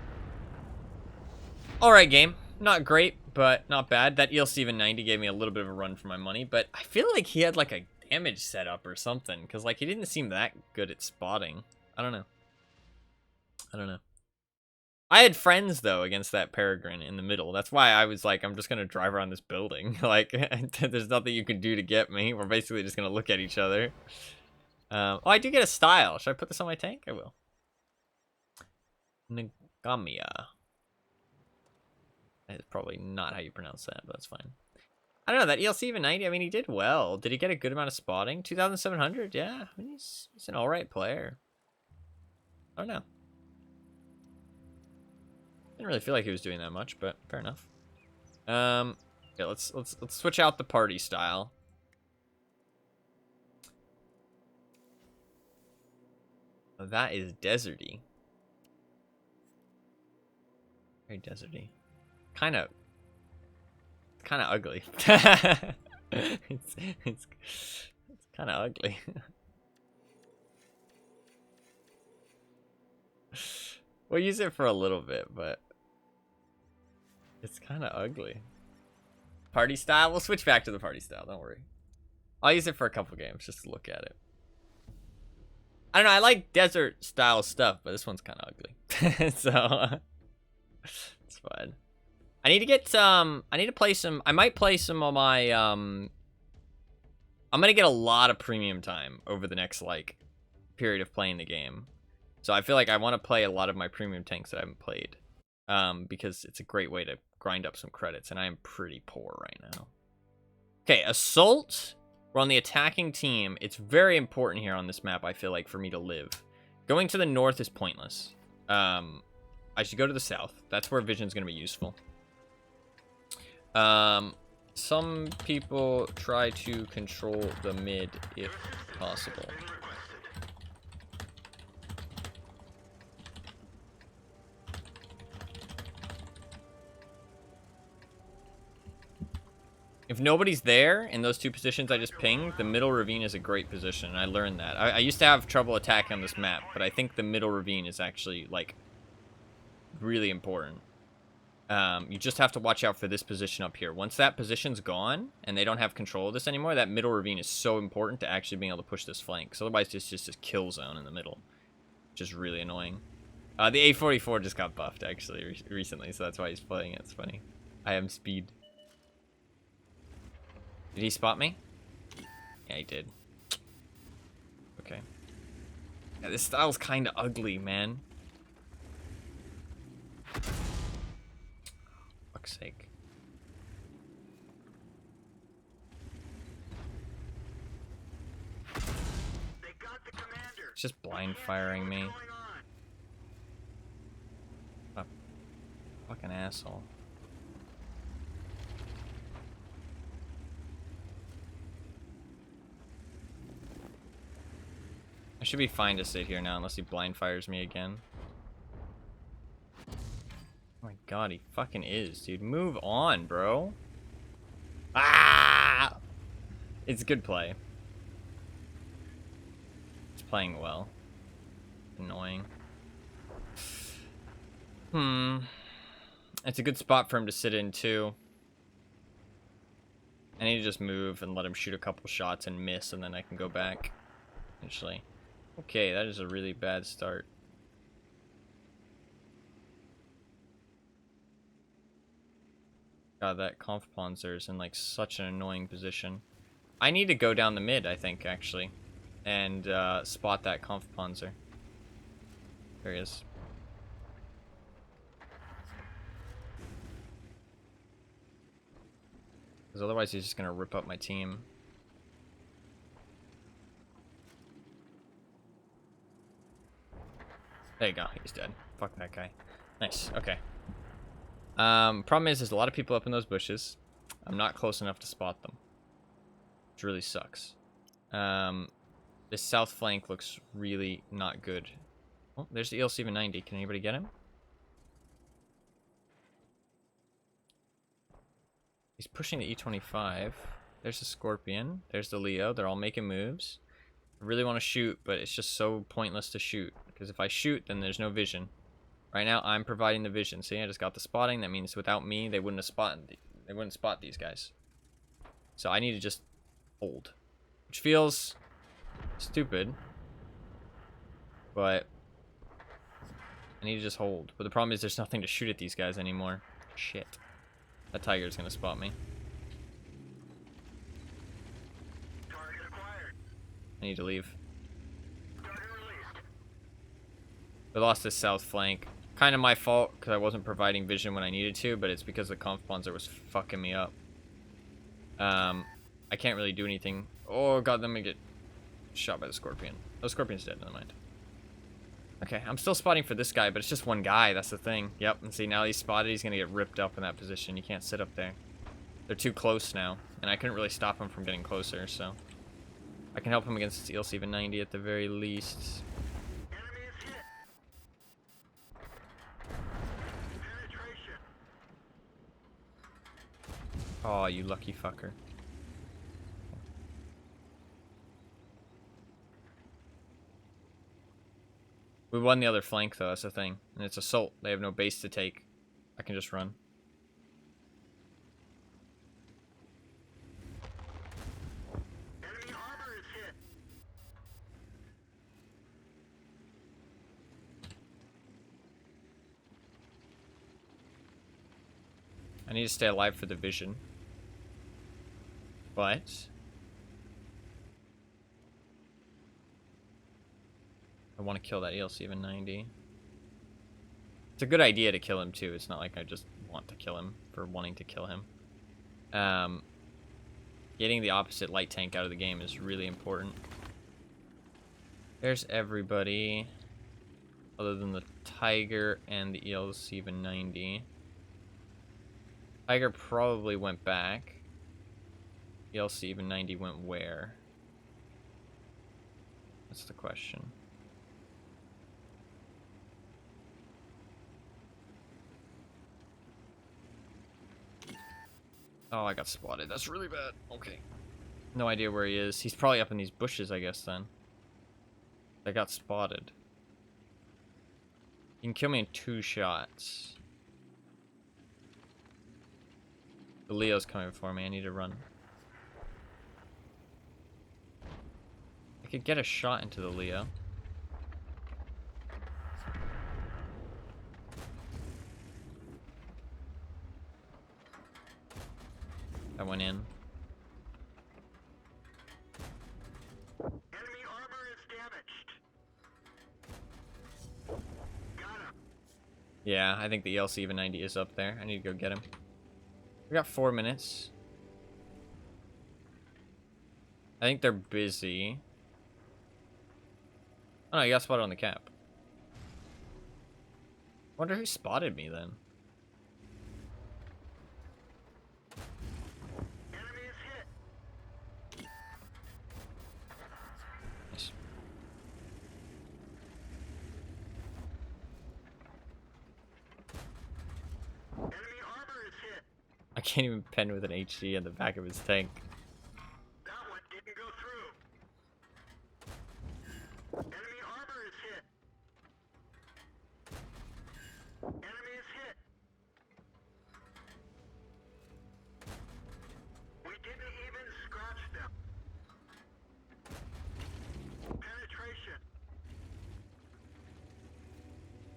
Alright, game. Not great, but not bad. That ELC even 90 gave me a little bit of a run for my money, but I feel like he had like a damage setup or something, because like he didn't seem that good at spotting. I don't know. I had friends, though, against that Peregrine in the middle. That's why I was like, I'm just going to drive around this building. Like, there's nothing you can do to get me. We're basically just going to look at each other. Oh, I do get a style. Should I put this on my tank? I will. Nagamia. That is probably not how you pronounce that, but that's fine. I don't know, that ELC even 90, I mean, he did well. Did he get a good amount of spotting? 2,700? Yeah, I mean, he's an alright player. I don't know. Didn't really feel like he was doing that much, but fair enough. Yeah, let's switch out the party style. That is deserty. Very deserty. Kind of ugly. it's kind of ugly. We'll use it for a little bit, but it's kind of ugly. Party style? We'll switch back to the party style, don't worry. I'll use it for a couple games just to look at it. I don't know, I like desert style stuff, but this one's kind of ugly. So, it's fine. I need to get some, I need to play some, I might play some of my, I'm gonna get a lot of premium time over the next, like, period of playing the game. So I feel like I want to play a lot of my premium tanks that I haven't played. Because it's a great way to grind up some credits, and I am pretty poor right now. Okay, Assault. We're on the attacking team. It's very important here on this map, I feel like, for me to live. Going to the north is pointless. I should go to the south. That's where vision's going to be useful. Some people try to control the mid if possible. If nobody's there in those two positions I just pinged, the middle ravine is a great position. I learned that. I used to have trouble attacking on this map, but I think the middle ravine is actually, like, really important. You just have to watch out for this position up here. Once that position's gone, and they don't have control of this anymore, that middle ravine is so important to actually being able to push this flank. Because otherwise it's just this kill zone in the middle. Which is really annoying. The A44 just got buffed, actually, recently, so that's why he's playing it. It's funny. I am speed. Did he spot me? Yeah, he did. Okay. Yeah, this style's kind of ugly, man. Fuck's sake. They got the commander. It's just blind firing me. Oh, fucking asshole. I should be fine to sit here now unless he blind fires me again. Oh my god, he fucking is, dude. Move on, bro. Ah! It's good play. He's playing well. Annoying. It's a good spot for him to sit in, too. I need to just move and let him shoot a couple shots and miss, and then I can go back. Actually. Okay, that is a really bad start. God, that Kampfpanzer is in like such an annoying position. I need to go down the mid, I think, actually, and spot that Kampfpanzer. There he is. Because otherwise he's just going to rip up my team. There you go, he's dead. Fuck that guy. Nice, okay. Problem is, there's a lot of people up in those bushes. I'm not close enough to spot them. Which really sucks. This south flank looks really not good. Oh, there's the EL-790. Can anybody get him? He's pushing the E-25. There's the Scorpion. There's the Leo. They're all making moves. I really want to shoot, but it's just so pointless to shoot. Because if I shoot, then there's no vision. Right now, I'm providing the vision. See, I just got the spotting. That means without me, they wouldn't have spot these guys. So I need to just hold. Which feels stupid. But I need to just hold. But the problem is there's nothing to shoot at these guys anymore. Shit. That tiger's gonna spot me. Target acquired. I need to leave. Target released. We lost this south flank. Kind of my fault, because I wasn't providing vision when I needed to, but it's because the Kampfpanzer was fucking me up. I can't really do anything. Oh god, let me get shot by the Scorpion. Oh, Scorpion's dead, never mind. Okay, I'm still spotting for this guy, but it's just one guy, that's the thing. Yep, and see, now he's spotted, he's gonna get ripped up in that position. You can't sit up there. They're too close now, and I couldn't really stop him from getting closer, so... I can help him against this EL-790 at the very least. Enemy is hit. Penetration. Oh, you lucky fucker. We won the other flank, though, that's the thing. And it's assault. They have no base to take. I can just run. Enemy armor is hit. I need to stay alive for the vision. But... I want to kill that EL-790. It's a good idea to kill him, too. It's not like I just want to kill him for wanting to kill him. Getting the opposite light tank out of the game is really important. There's everybody. Other than the Tiger and the EL-790. Tiger probably went back. EL-790 went where? That's the question. Oh, I got spotted. That's really bad. Okay. No idea where he is. He's probably up in these bushes, I guess, then. I got spotted. You can kill me in 2 shots. The Leo's coming for me. I need to run. I could get a shot into the Leo. I went in. Enemy armor is damaged. Got him. Yeah, I think the EL-790 is up there. I need to go get him. We got 4 minutes. I think they're busy. Oh no, you got spotted on the cap. Wonder who spotted me then. Enemy is hit. Nice. Enemy armor is hit. I can't even pen with an HG in the back of his tank. That one didn't go through. Enemy armor is hit. Enemy is hit. We didn't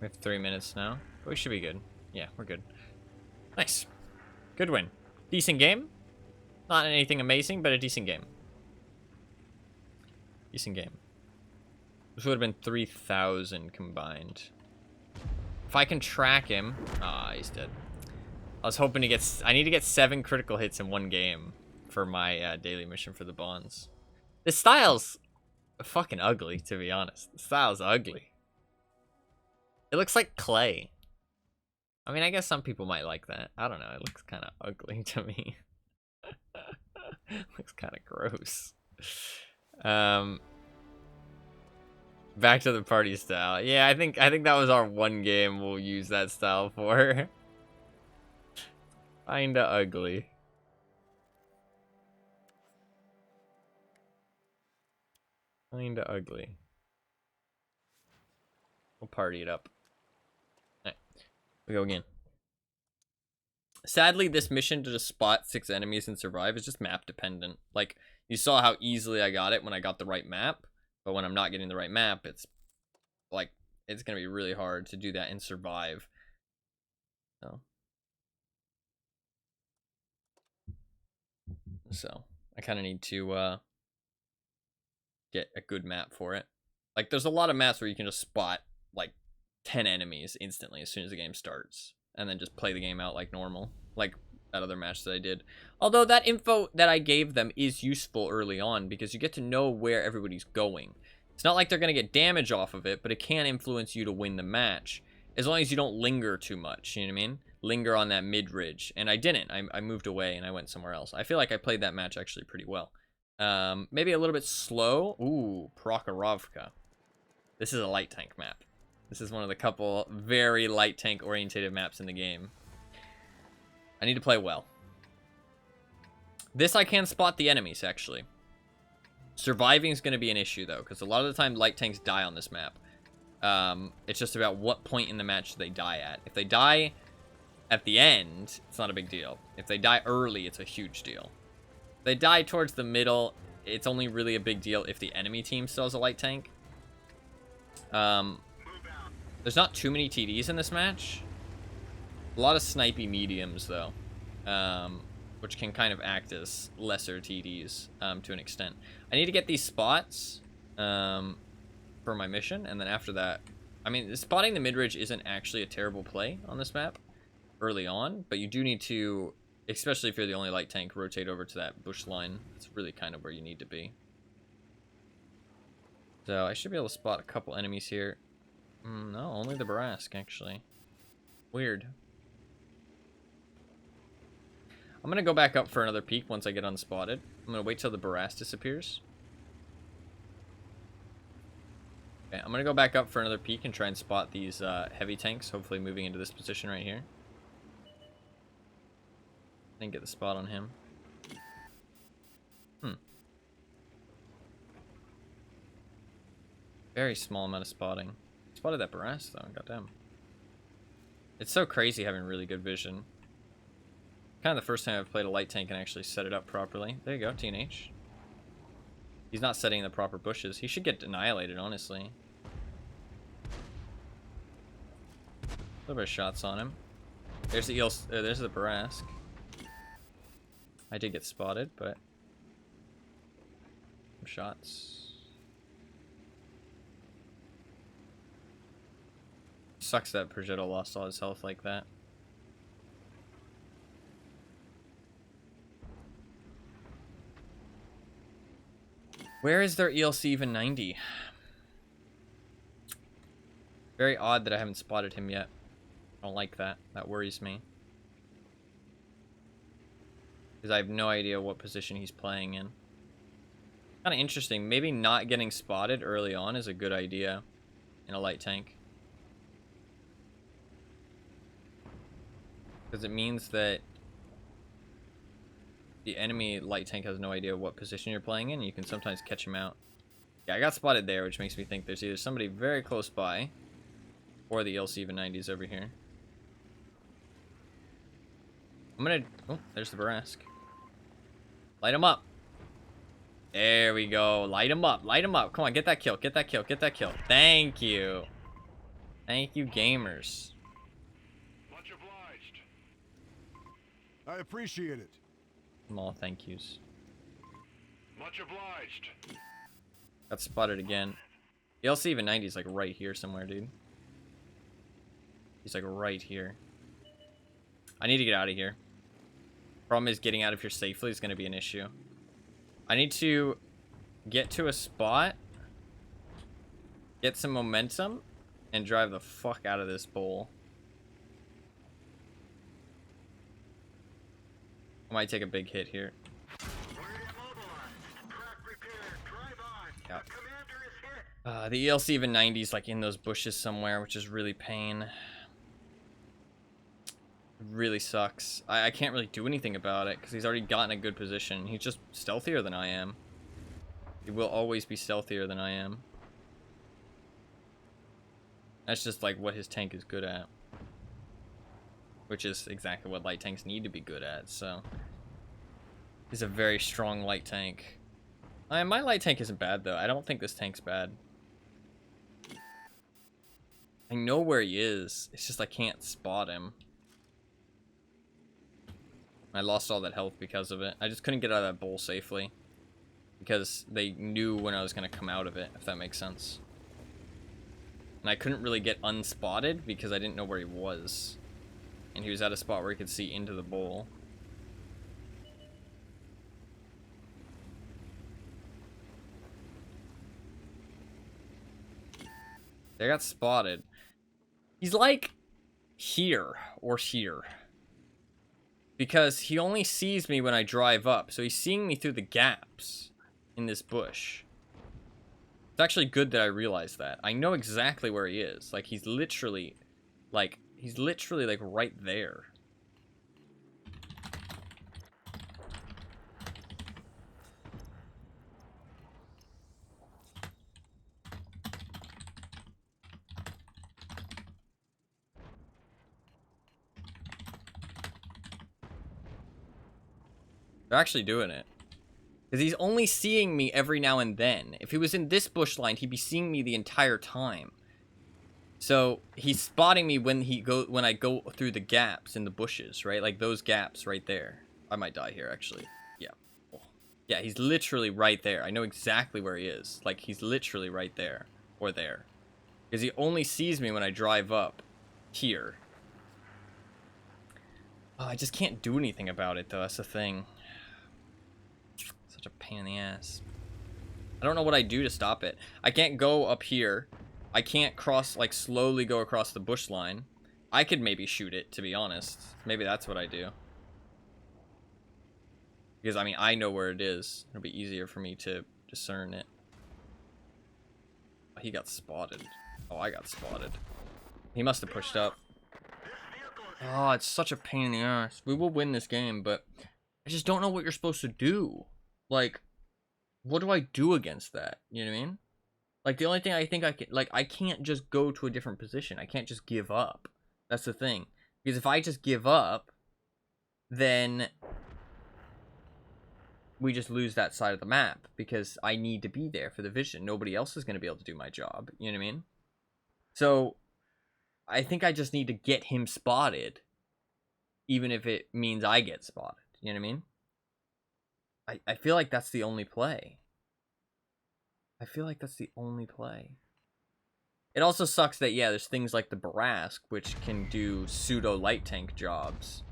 We have 3 minutes now. But we should be good. Yeah, we're good. Nice. Good win. Decent game. Not anything amazing, but a decent game. Decent game. This would have been 3,000 combined. If I can track him... Ah, he's dead. I was hoping to get... I need to get 7 critical hits in one game for my daily mission for the bonds. This style's fucking ugly, to be honest. The style's ugly. It looks like clay. I mean, I guess some people might like that. I don't know. It looks kind of ugly to me. Looks kind of gross. Back to the party style. Yeah, I think that was our one game we'll use that style for. Kinda ugly. Kinda ugly. We'll party it up. Alright. We go again. Sadly, this mission to just spot 6 enemies and survive is just map dependent. Like, you saw how easily I got it when I got the right map. But when I'm not getting the right map, it's like, it's going to be really hard to do that and survive. So I kind of need to get a good map for it. Like, there's a lot of maps where you can just spot like 10 enemies instantly as soon as the game starts. And then just play the game out like normal. Like that other match that I did. Although that info that I gave them is useful early on because you get to know where everybody's going. It's not like they're going to get damage off of it, but it can influence you to win the match. As long as you don't linger too much, you know what I mean? Linger on that mid-ridge. And I didn't. I moved away and I went somewhere else. I feel like I played that match actually pretty well. Maybe a little bit slow. Ooh, Prokhorovka. This is a light tank map. This is one of the couple very light tank orientated maps in the game. I need to play well. This I can spot the enemies, actually. Surviving is going to be an issue, though, because a lot of the time light tanks die on this map. It's just about what point in the match they die at. If they die at the end, it's not a big deal. If they die early, it's a huge deal. If they die towards the middle, it's only really a big deal if the enemy team still has a light tank. There's not too many TDs in this match. A lot of snipey mediums, though, which can kind of act as lesser TDs to an extent. I need to get these spots for my mission, and then after that, I mean, spotting the mid-ridge isn't actually a terrible play on this map early on, but you do need to, especially if you're the only light tank, rotate over to that bush line. It's really kind of where you need to be. So I should be able to spot a couple enemies here. No, only the Barask, actually. Weird. I'm going to go back up for another peek once I get unspotted. I'm going to wait till the Barask disappears. Okay, I'm going to go back up for another peek and try and spot these heavy tanks, hopefully moving into this position right here. Didn't get the spot on him. Very small amount of spotting. Spotted that Barask though, goddamn. It's so crazy having really good vision. Kind of the first time I've played a light tank and actually set it up properly. There you go, TNH. He's not setting the proper bushes. He should get annihilated, honestly. A little bit of shots on him. There's the eel. There's the Barask. I did get spotted, but some shots. Sucks that Progetto lost all his health like that. Where is their ELC even 90? Very odd that I haven't spotted him yet. I don't like that. That worries me. Because I have no idea what position he's playing in. Kind of interesting. Maybe not getting spotted early on is a good idea in a light tank. Because it means that the enemy light tank has no idea what position you're playing in. You can sometimes catch him out. Yeah, I got spotted there, which makes me think there's either somebody very close by or the ELC even 90s over here. I'm gonna... Oh, there's the Barask. Light him up. There we go. Light him up. Light him up. Come on, get that kill. Get that kill. Get that kill. Thank you. Thank you, gamers. Much obliged. I appreciate it. Small thank yous. Much obliged. Got spotted again. The LC even 90 is like right here somewhere, dude. He's like right here. I need to get out of here. Problem is getting out of here safely is going to be an issue. I need to get to a spot, get some momentum, and drive the fuck out of this bowl. I might take a big hit here. We're immobilized. Track repaired. Drive on. Yep. The commander is hit. The ELC even 90 is like in those bushes somewhere, which is really pain. Really sucks. I can't really do anything about it because he's already gotten a good position. He's just stealthier than I am. He will always be stealthier than I am. That's just like what his tank is good at. Which is exactly what light tanks need to be good at, so. He's a very strong light tank. My light tank isn't bad though. I don't think this tank's bad. I know where he is. It's just I can't spot him. I lost all that health because of it. I just couldn't get out of that bowl safely. Because they knew when I was going to come out of it, if that makes sense. And I couldn't really get unspotted because I didn't know where he was. And he was at a spot where he could see into the bowl. They got spotted. He's like here or here. Because he only sees me when I drive up. So he's seeing me through the gaps in this bush. It's actually good that I realized that. I know exactly where he is. Like, he's literally like right there. They're actually doing it. Because he's only seeing me every now and then. If he was in this bush line, he'd be seeing me the entire time. So he's spotting me when I go through the gaps in the bushes, right? Like those gaps right there. I might die here, actually. Yeah. Oh. Yeah, he's literally right there. I know exactly where he is. Like, he's literally right there. Or there. Because he only sees me when I drive up here. Oh, I just can't do anything about it, though. That's the thing. Such a pain in the ass. I don't know what I do to stop it. I can't go up here. I can't cross, like, slowly go across the bush line. I could maybe shoot it, to be honest. Maybe that's what I do. Because, I mean, I know where it is. It'll be easier for me to discern it. Oh, he got spotted. Oh, I got spotted. He must have pushed up. Oh, it's such a pain in the ass. We will win this game, but I just don't know what you're supposed to do. Like, what do I do against that? You know what I mean? Like, the only thing I think I can, like, I can't just go to a different position. I can't just give up. That's the thing. Because if I just give up, then we just lose that side of the map. Because I need to be there for the vision. Nobody else is going to be able to do my job. You know what I mean? So, I think I just need to get him spotted. Even if it means I get spotted. You know what I mean? I feel like that's the only play. I feel like that's the only play. It also sucks that, yeah, there's things like the Barask, which can do pseudo light tank jobs.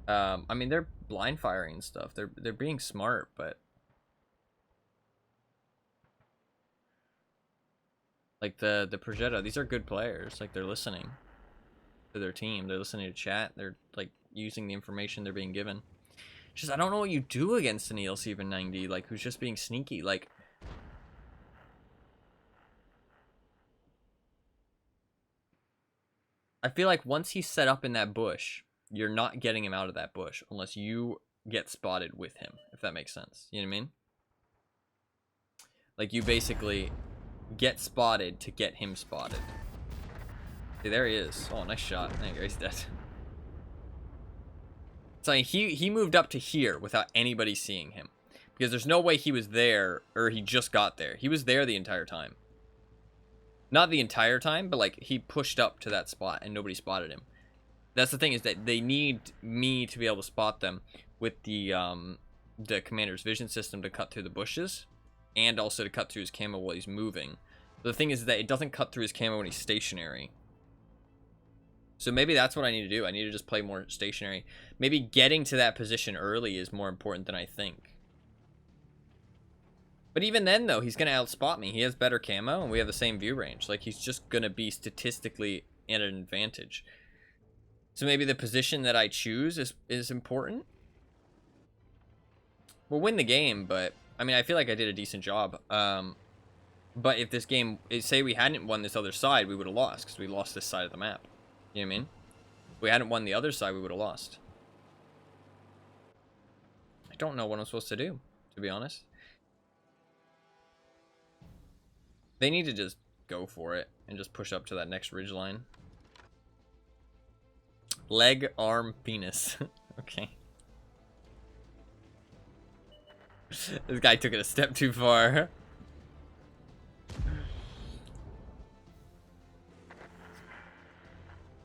I mean, they're blind firing and stuff. They're being smart, but like the Progetto, these are good players. Like, they're listening to their team. They're listening to chat. They're like using the information they're being given. Just, I don't know what you do against an ELC even 90, like, who's just being sneaky. Like, I feel like once he's set up in that bush, you're not getting him out of that bush unless you get spotted with him, if that makes sense. You know what I mean? Like, you basically get spotted to get him spotted. See, there he is. Oh, nice shot. There you go, he's dead. So he moved up to here without anybody seeing him. Because there's no way he was there, or he just got there. He was there the entire time. Not the entire time, but like he pushed up to that spot and nobody spotted him. That's the thing, is that they need me to be able to spot them with the commander's vision system to cut through the bushes, and also to cut through his camo while he's moving. The thing is that it doesn't cut through his camo when he's stationary. So maybe that's what I need to do. I need to just play more stationary. Maybe getting to that position early is more important than I think. But even then, though, he's going to outspot me. He has better camo, and we have the same view range. Like, he's just going to be statistically at an advantage. So maybe the position that I choose is important. We'll win the game, but... I mean, I feel like I did a decent job. But if this game... Say we hadn't won this other side, we would have lost. Because we lost this side of the map. You know what I mean? If we hadn't won the other side, we would have lost. I don't know what I'm supposed to do, to be honest. They need to just go for it and just push up to that next ridge line. Leg, arm, penis. Okay. This guy took it a step too far.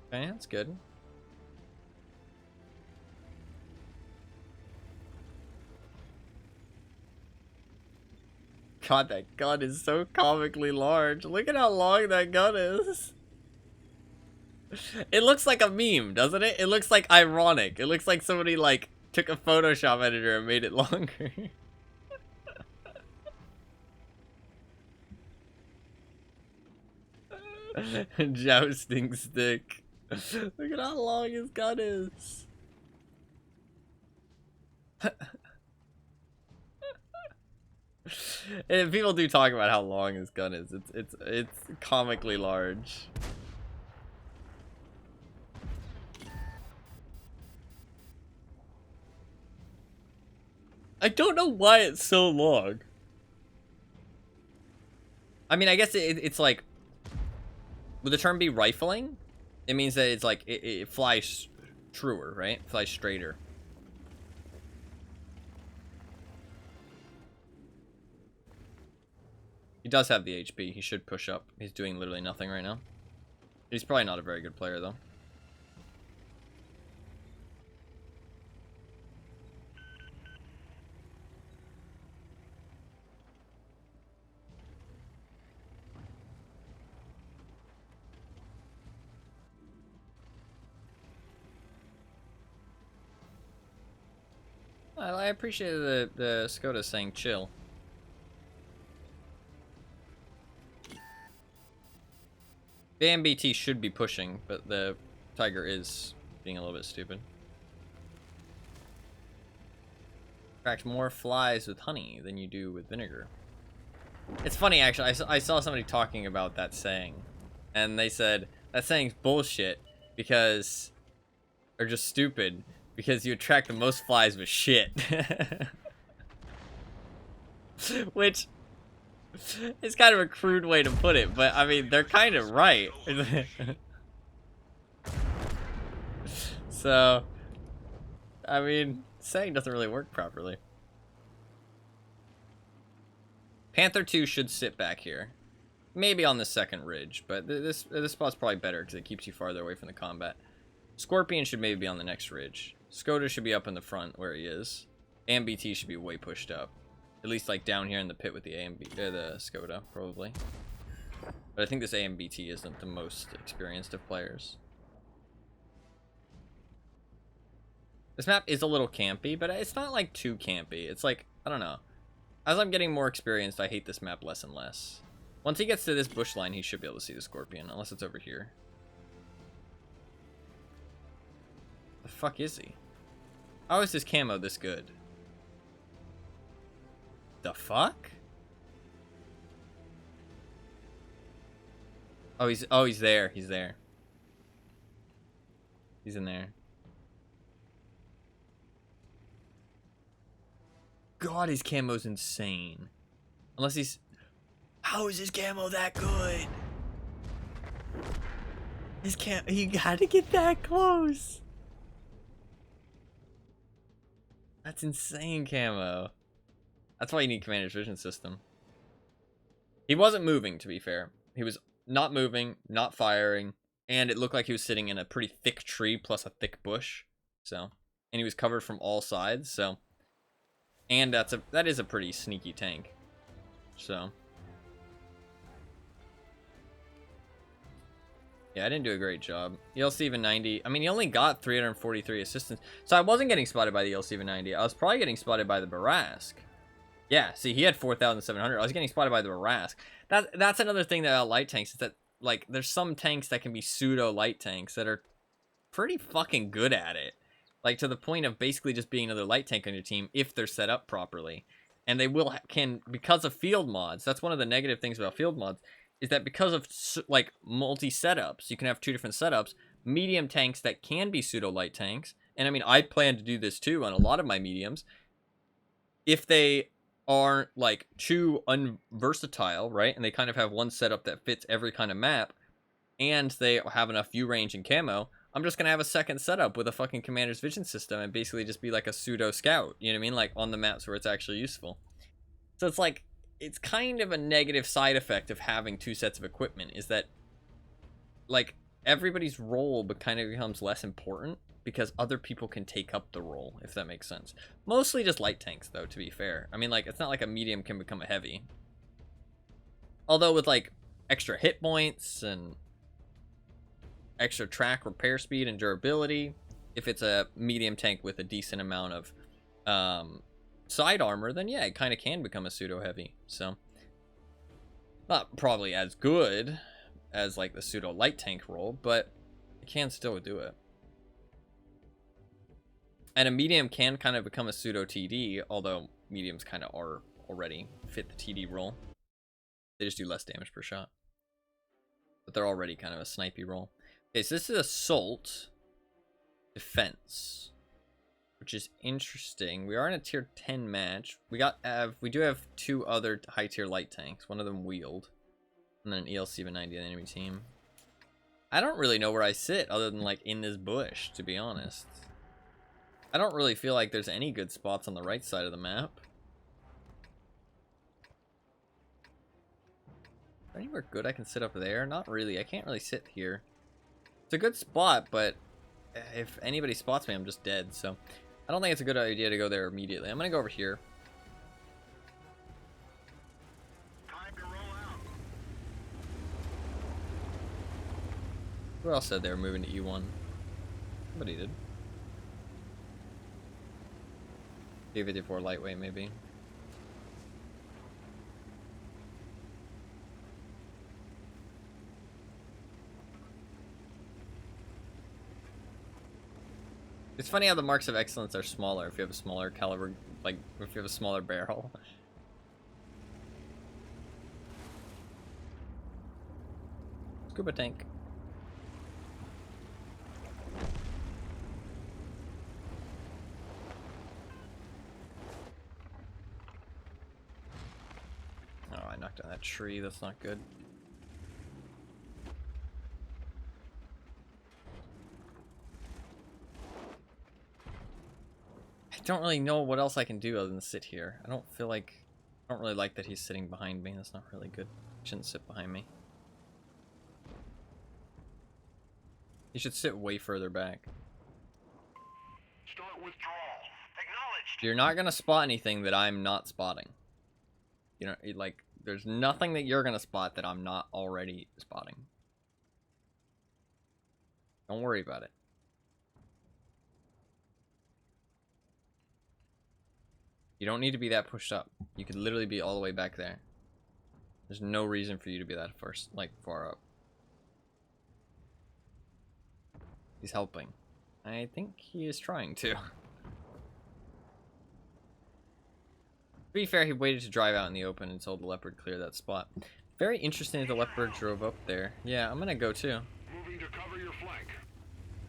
Okay, that's good. God, that gun is so comically large. Look at how long that gun is. It looks like a meme, doesn't it? It looks like ironic. It looks like somebody like took a Photoshop editor and made it longer. Jousting stick. Look at how long his gun is. And people do talk about how long his gun is. It's comically large. I don't know why it's so long. I mean, I guess it's like, would the term be rifling? It means that it's like, it flies truer, right? It flies straighter. He does have the HP. He should push up. He's doing literally nothing right now. He's probably not a very good player, though. I appreciate the Skoda saying chill. The MBT should be pushing, but the Tiger is being a little bit stupid. Attract more flies with honey than you do with vinegar. It's funny, actually. I saw somebody talking about that saying, and they said that saying's bullshit because, or just stupid, because you attract the most flies with shit. Which is kind of a crude way to put it, but I mean, they're kind of right. So, I mean, saying doesn't really work properly. Panther 2 should sit back here. Maybe on the second ridge, but this spot's probably better because it keeps you farther away from the combat. Scorpion should maybe be on the next ridge. Skoda should be up in the front where he is. AMBT should be way pushed up. At least like down here in the pit with the the Skoda, probably. But I think this AMBT isn't the most experienced of players. This map is a little campy, but it's not like too campy. It's like, I don't know. As I'm getting more experienced, I hate this map less and less. Once he gets to this bush line, he should be able to see the Scorpion, unless it's over here. The fuck is he? How is his camo this good? The fuck? Oh, he's there. He's there. He's in there. God, his camo's insane. Unless he's... How is his camo that good? His camo... He had to get that close. That's insane camo. That's why you need Commander's Vision System. He wasn't moving, to be fair. He was not moving, not firing, and it looked like he was sitting in a pretty thick tree plus a thick bush. So, and he was covered from all sides. So, and that is a pretty sneaky tank. So, yeah, I didn't do a great job. ELC even 90. I mean, he only got 343 assistance, so I wasn't getting spotted by the ELC even 90. I was probably getting spotted by the Barask. Yeah, see, he had 4,700. I was getting spotted by the Barask. That's another thing about light tanks is that, like, there's some tanks that can be pseudo light tanks that are pretty fucking good at it. Like, to the point of basically just being another light tank on your team if they're set up properly. And they can, because of field mods, that's one of the negative things about field mods, is that because of, like, multi-setups, you can have 2 different setups, medium tanks that can be pseudo light tanks, and I mean, I plan to do this too on a lot of my mediums, if they aren't like too unversatile, right? And they kind of have one setup that fits every kind of map, and they have enough view range and camo, I'm just gonna have a second setup with a fucking commander's vision system and basically just be like a pseudo scout, you know what I mean? Like on the maps where it's actually useful. So it's like, it's kind of a negative side effect of having 2 sets of equipment is that, like, everybody's role but kind of becomes less important because other people can take up the role, if that makes sense. Mostly just light tanks, though, to be fair. I mean, like, it's not like a medium can become a heavy. Although with, like, extra hit points and extra track repair speed and durability, if it's a medium tank with a decent amount of side armor, then yeah, it kind of can become a pseudo heavy. So, not probably as good as, like, the pseudo light tank role, but it can still do it. And a medium can kind of become a pseudo TD, although mediums kind of are already fit the TD role. They just do less damage per shot. But they're already kind of a snipey role. Okay, so this is assault defense, which is interesting. We are in a tier 10 match. We do have 2 other high tier light tanks. One of them wheeled, and then an ELC of a 90 on the enemy team. I don't really know where I sit other than like in this bush, to be honest. I don't really feel like there's any good spots on the right side of the map. Is there anywhere good I can sit up there? Not really. I can't really sit here. It's a good spot, but if anybody spots me, I'm just dead. So I don't think it's a good idea to go there immediately. I'm going to go over here. Time to roll out. Who else said they were moving to E1? Somebody did. D54 lightweight, maybe. It's funny how the marks of excellence are smaller if you have a smaller caliber, like if you have a smaller barrel. Scuba tank. Oh, I knocked down that tree. That's not good. I don't really know what else I can do other than sit here. I don't really like that he's sitting behind me. That's not really good. He shouldn't sit behind me. He should sit way further back. Start withdrawal. Acknowledged. You're not gonna spot anything that I'm not spotting. You know, like, there's nothing that you're gonna spot that I'm not already spotting. Don't worry about it. You don't need to be that pushed up. You could literally be all the way back there. There's no reason for you to be that far up. He's helping. I think he is trying to. To be fair, he waited to drive out in the open until the leopard cleared that spot. Very interesting that the leopard drove up there. Yeah, I'm gonna go too. Moving to cover your flank.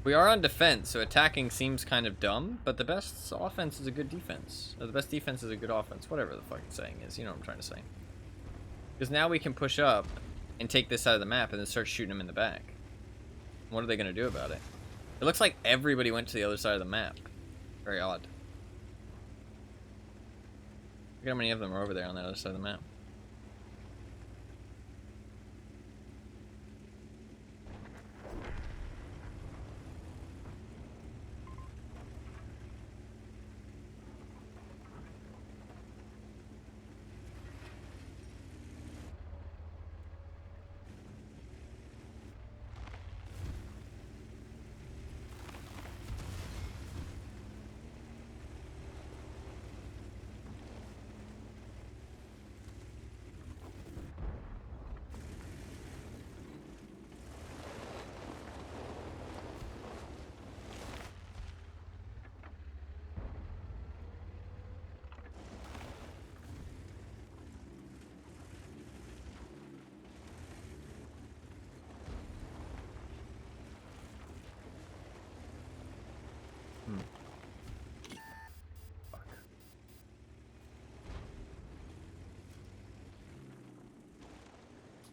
We are on defense, so attacking seems kind of dumb, but the best offense is a good defense. Or the best defense is a good offense, whatever the fucking saying is, you know what I'm trying to say. Because now we can push up and take this side of the map and then start shooting them in the back. What are they gonna do about it? It looks like everybody went to the other side of the map. Very odd. Look at how many of them are over there on that other side of the map.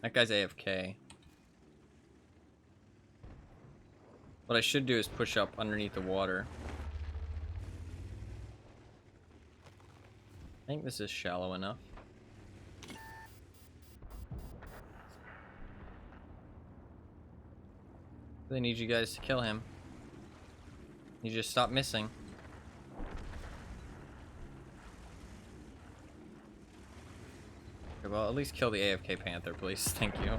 That guy's AFK. What I should do is push up underneath the water. I think this is shallow enough. They need you guys to kill him. You just stop missing. Okay, well, at least kill the AFK Panther, please. Thank you.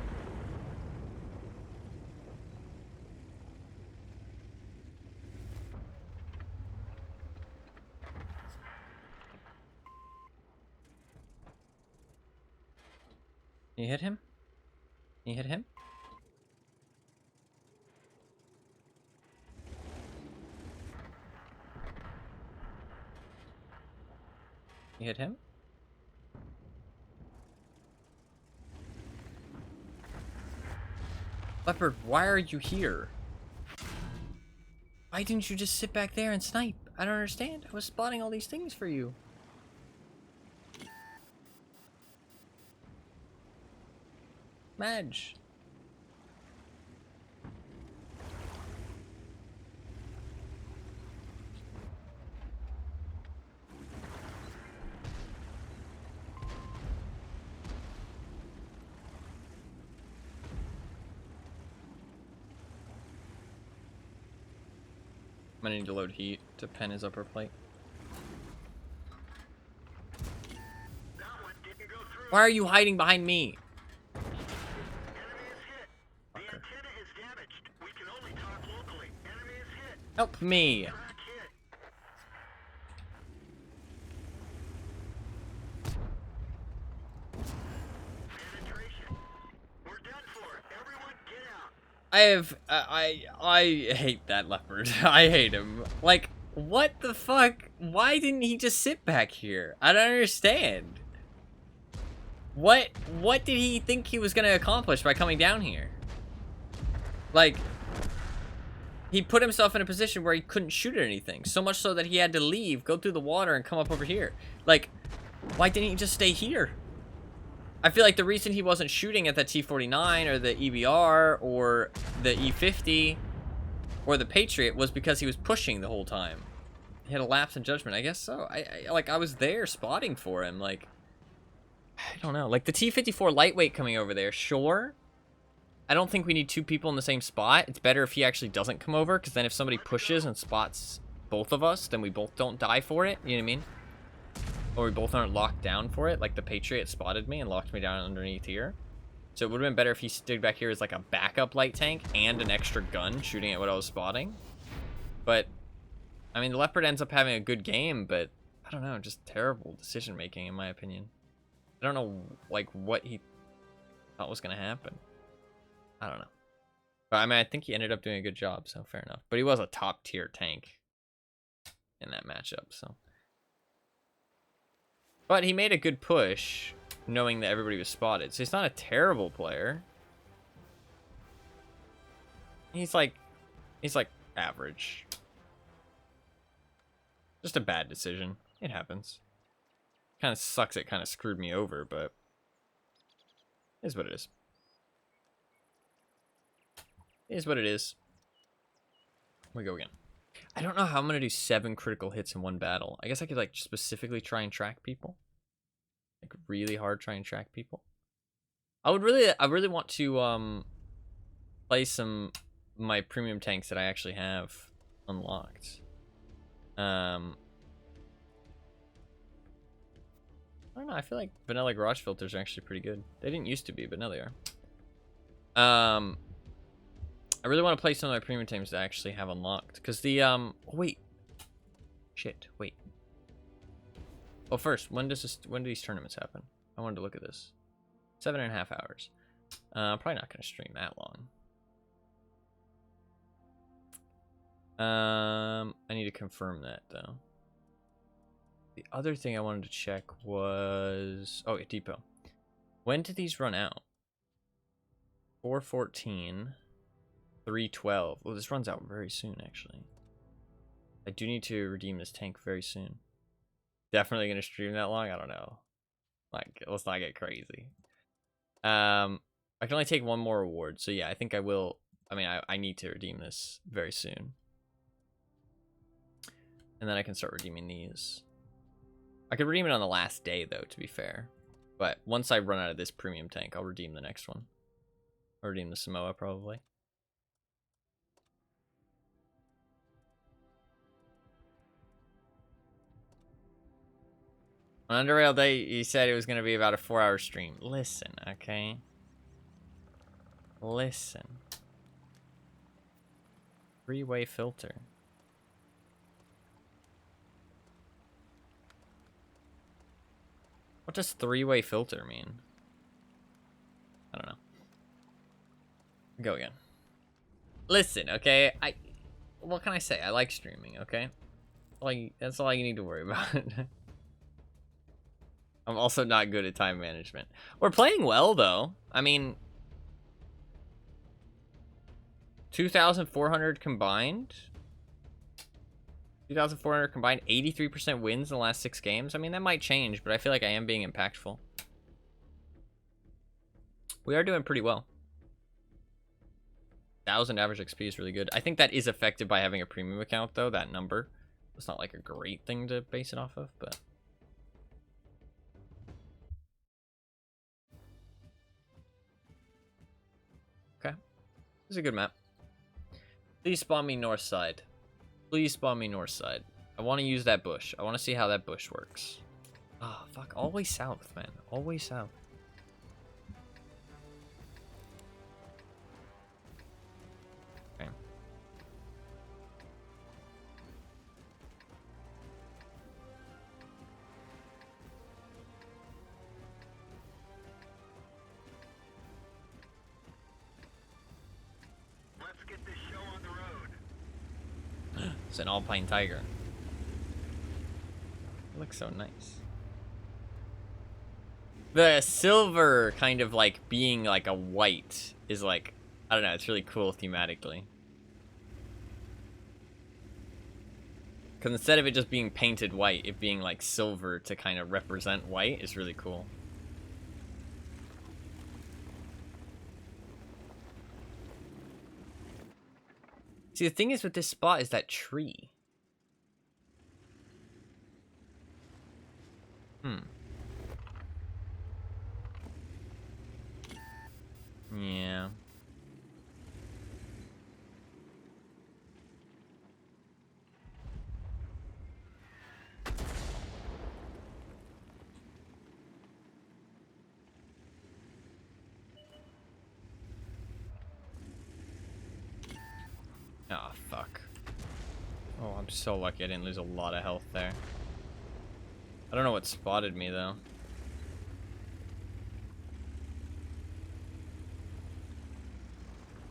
Can you hit him? Can you hit him? You hit him? Leopard, why are you here? Why didn't you just sit back there and snipe? I don't understand. I was spotting all these things for you. Madge. I'm gonna need to load heat to pen his upper plate. That one didn't go through. Why are you hiding behind me? Enemy is hit. The antenna is damaged. We can only talk locally. Enemy is hit. Help me. Track hit. Penetration. We're done for. Everyone get out. I hate that leopard. I hate him. Like, what the fuck? Why didn't he just sit back here? I don't understand. What did he think he was gonna accomplish by coming down here? Like, he put himself in a position where he couldn't shoot at anything. So much so that he had to leave, go through the water, and come up over here. Like, why didn't he just stay here? I feel like the reason he wasn't shooting at the T-49 or the EBR or the E-50 or the Patriot was because he was pushing the whole time. He had a lapse in judgment. I guess so. I was there spotting for him. Like, I don't know. Like, the T-54 lightweight coming over there, sure. I don't think we need two people in the same spot. It's better if he actually doesn't come over, because then if somebody pushes and spots both of us, then we both don't die for it. You know what I mean? Or we both aren't locked down for it. Like, the Patriot spotted me and locked me down underneath here. So it would have been better if he stood back here as, like, a backup light tank and an extra gun shooting at what I was spotting. But, I mean, the Leopard ends up having a good game, but, I don't know, just terrible decision-making, in my opinion. I don't know, like, what he thought was going to happen. I don't know. But, I mean, I think he ended up doing a good job, so fair enough. But he was a top-tier tank in that matchup, so. But he made a good push, knowing that everybody was spotted. So he's not a terrible player. He's like average. Just a bad decision. It happens. Kind of sucks it kind of screwed me over, but it is what it is. It is what it is. We go again. I don't know how I'm going to do 7 critical hits in one battle. I guess I could, like, specifically try and track people. Like, really hard try and track people. I really want to, play my premium tanks that I actually have unlocked. I don't know, I feel like vanilla garage filters are actually pretty good. They didn't used to be, but now they are. I really want to play some of my premium teams that I actually have unlocked. Because the, oh, wait. Shit, wait. Well, first, when do these tournaments happen? I wanted to look at this. 7.5 hours. I'm probably not going to stream that long. I need to confirm that, though. The other thing I wanted to check was... Oh, yeah, depot. When do these run out? 4/14... 3/12. Well, this runs out very soon, actually. I do need to redeem this tank very soon. Definitely gonna stream that long? I don't know. Like, let's not get crazy. I can only take one more reward, so yeah, I think I will. I mean, I need to redeem this very soon. And then I can start redeeming these. I could redeem it on the last day, though, to be fair. But once I run out of this premium tank, I'll redeem the next one. I'll redeem the Samoa, probably. On Underrail Day, he said it was going to be about a 4-hour stream. Listen, okay? Listen. Three-way filter. What does three-way filter mean? I don't know. Go again. Listen, okay? What can I say? I like streaming, okay? That's all you need to worry about. I'm also not good at time management. We're playing well, though. I mean, 2,400 combined. 2,400 combined. 83% wins in the last 6 games. I mean, that might change, but I feel like I am being impactful. We are doing pretty well. 1,000 average XP is really good. I think that is affected by having a premium account, though, that number. It's not like a great thing to base it off of, but... Okay. This is a good map. Please spawn me north side. Please spawn me north side. I want to use that bush. I want to see how that bush works. Oh, fuck. Always south, man. Always south. Okay. Let's get this show on the road. It's an alpine tiger. It looks so nice. The silver kind of like being like a white is like, I don't know, it's really cool thematically. Because instead of it just being painted white, it being like silver to kind of represent white is really cool. See, the thing is with this spot is that tree. Yeah. Oh, fuck. Oh, I'm so lucky I didn't lose a lot of health there. I don't know what spotted me, though.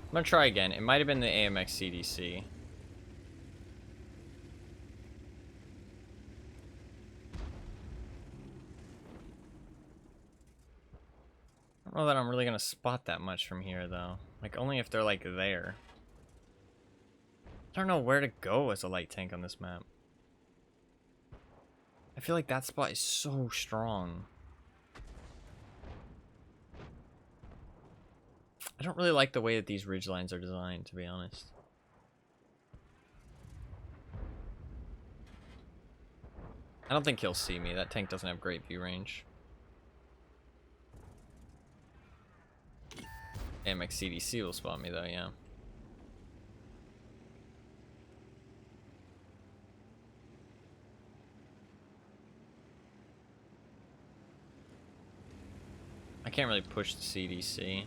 I'm gonna try again. It might have been the AMX CDC. I don't know that I'm really gonna spot that much from here, though. Like, only if they're, like, there. I don't know where to go as a light tank on this map. I feel like that spot is so strong. I don't really like the way that these ridge lines are designed, to be honest. I don't think he'll see me. That tank doesn't have great view range. AMX CDC will spot me, though, yeah. I can't really push the CDC.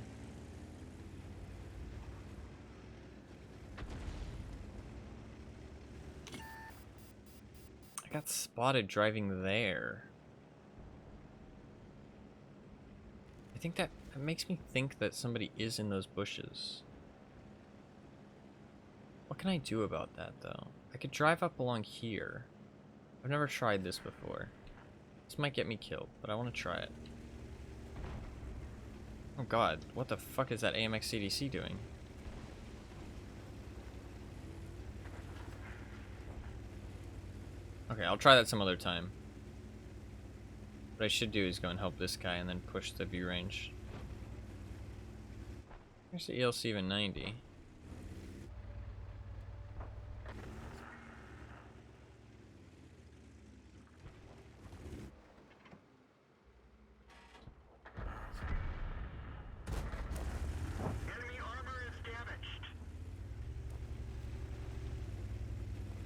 I got spotted driving there. I think that makes me think that somebody is in those bushes. What can I do about that, though? I could drive up along here. I've never tried this before. This might get me killed, but I want to try it. Oh god, what the fuck is that AMX CDC doing? Okay, I'll try that some other time. What I should do is go and help this guy and then push the view range. Where's the ELC even 90? Enemy armor is damaged.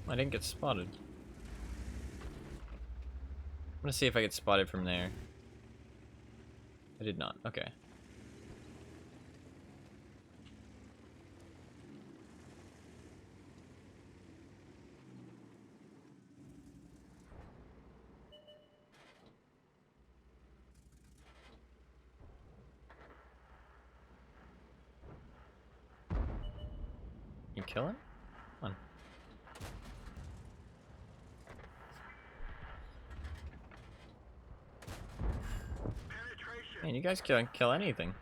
I didn't get spotted. I'm gonna see if I get spotted from there. I did not. Okay. You kill him? Come on. Penetration. Man, you guys can't kill anything.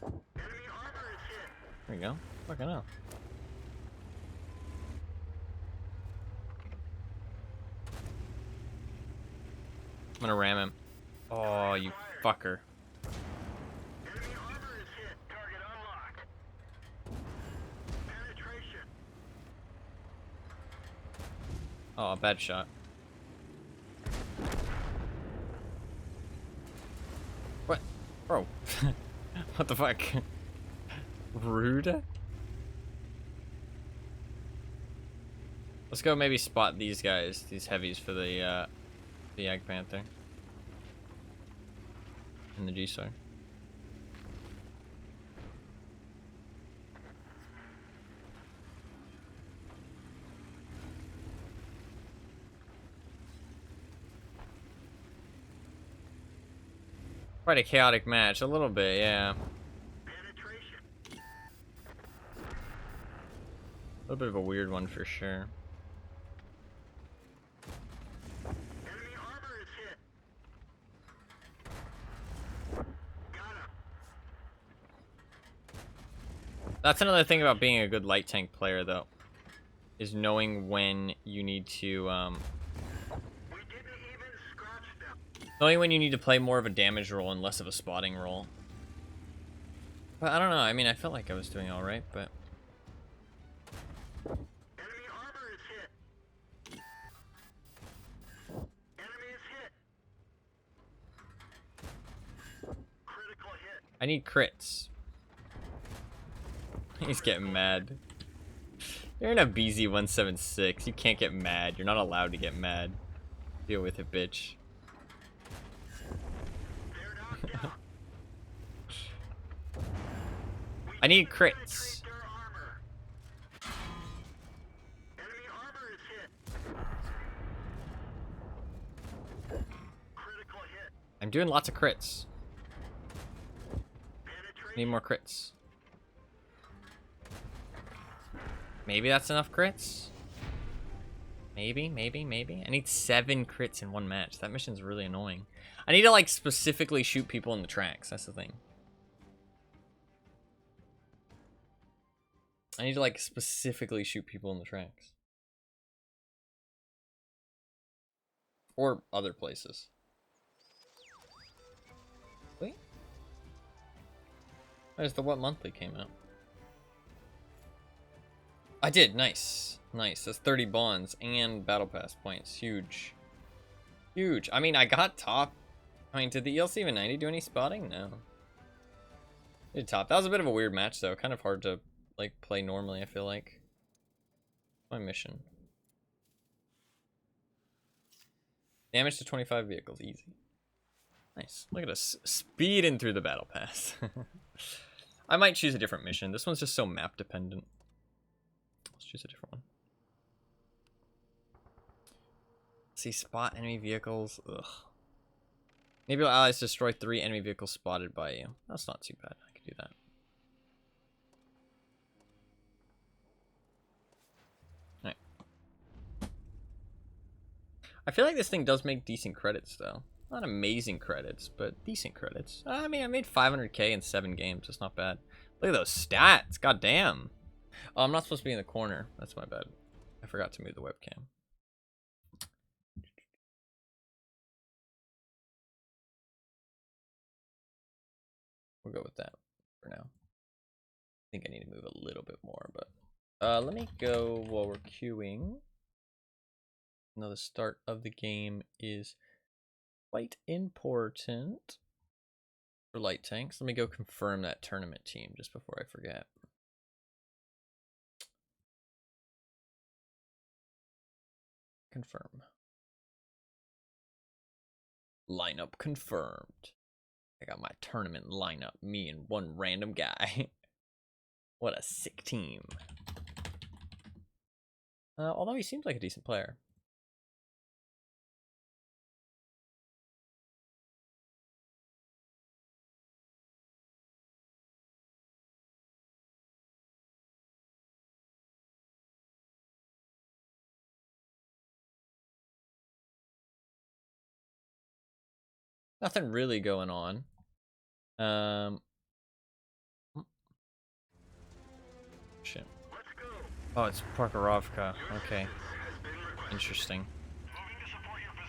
Enemy armor is hit. There we go. Fucking hell. I'm gonna ram him. Oh, you fucker. Enemy armor is hit. Target unlocked. Penetration. Oh, a bad shot. What? Bro. What the fuck? Rude? Let's go maybe spot these guys, these heavies for the Ag Panther. And the G-Star. Quite a chaotic match, a little bit, yeah. Penetration. A little bit of a weird one for sure. Enemy armor is hit. Got him. That's another thing about being a good light tank player, though, is knowing when you need to, We didn't even scratch them. knowing when you need to play more of a damage role and less of a spotting role. But I don't know, I mean, I felt like I was doing alright, but... Enemy armor is hit. Enemy is hit. Critical hit. I need crits. He's getting mad. You're in a BZ-176. You can't get mad. You're not allowed to get mad. Deal with it, bitch. They're knocked out. I need Penetrate crits. their armor. Enemy armor is hit. Critical hit. I'm doing lots of crits. Penetration. Need more crits. Maybe that's enough crits? Maybe. I need 7 crits in one match. That mission's really annoying. I need to, like, specifically shoot people in the tracks. That's the thing. I need to, like, specifically shoot people in the tracks. Or other places. Wait. There's the what monthly came out. I did. Nice. Nice. That's 30 bonds and battle pass points. Huge. Huge. I mean, I got top. I mean, did the ELC even 90 do any spotting? No. It did top. That was a bit of a weird match, though. Kind of hard to, like, play normally, I feel like. My mission. Damage to 25 vehicles. Easy. Nice. Look at us speeding through the battle pass. I might choose a different mission. This one's just so map dependent. Let's choose a different one. See, spot enemy vehicles. Ugh. Maybe allies destroy 3 enemy vehicles spotted by you. That's not too bad. I could do that. Alright. I feel like this thing does make decent credits, though. Not amazing credits, but decent credits. I mean, I made 500k in 7 games. That's not bad. Look at those stats. God damn. Oh, I'm not supposed to be in the corner. That's my bad. I forgot to move the webcam. We'll go with that. for now. I think I need to move a little bit more, but let me go while we're queuing. I know the start of the game is quite important for light tanks. Let me go confirm that tournament team just before I forget. Confirm. Lineup confirmed. I got my tournament lineup. Me and one random guy. What a sick team. Although he seems like a decent player. Nothing really going on. Shit. Oh, it's Prokhorovka. Okay. Interesting.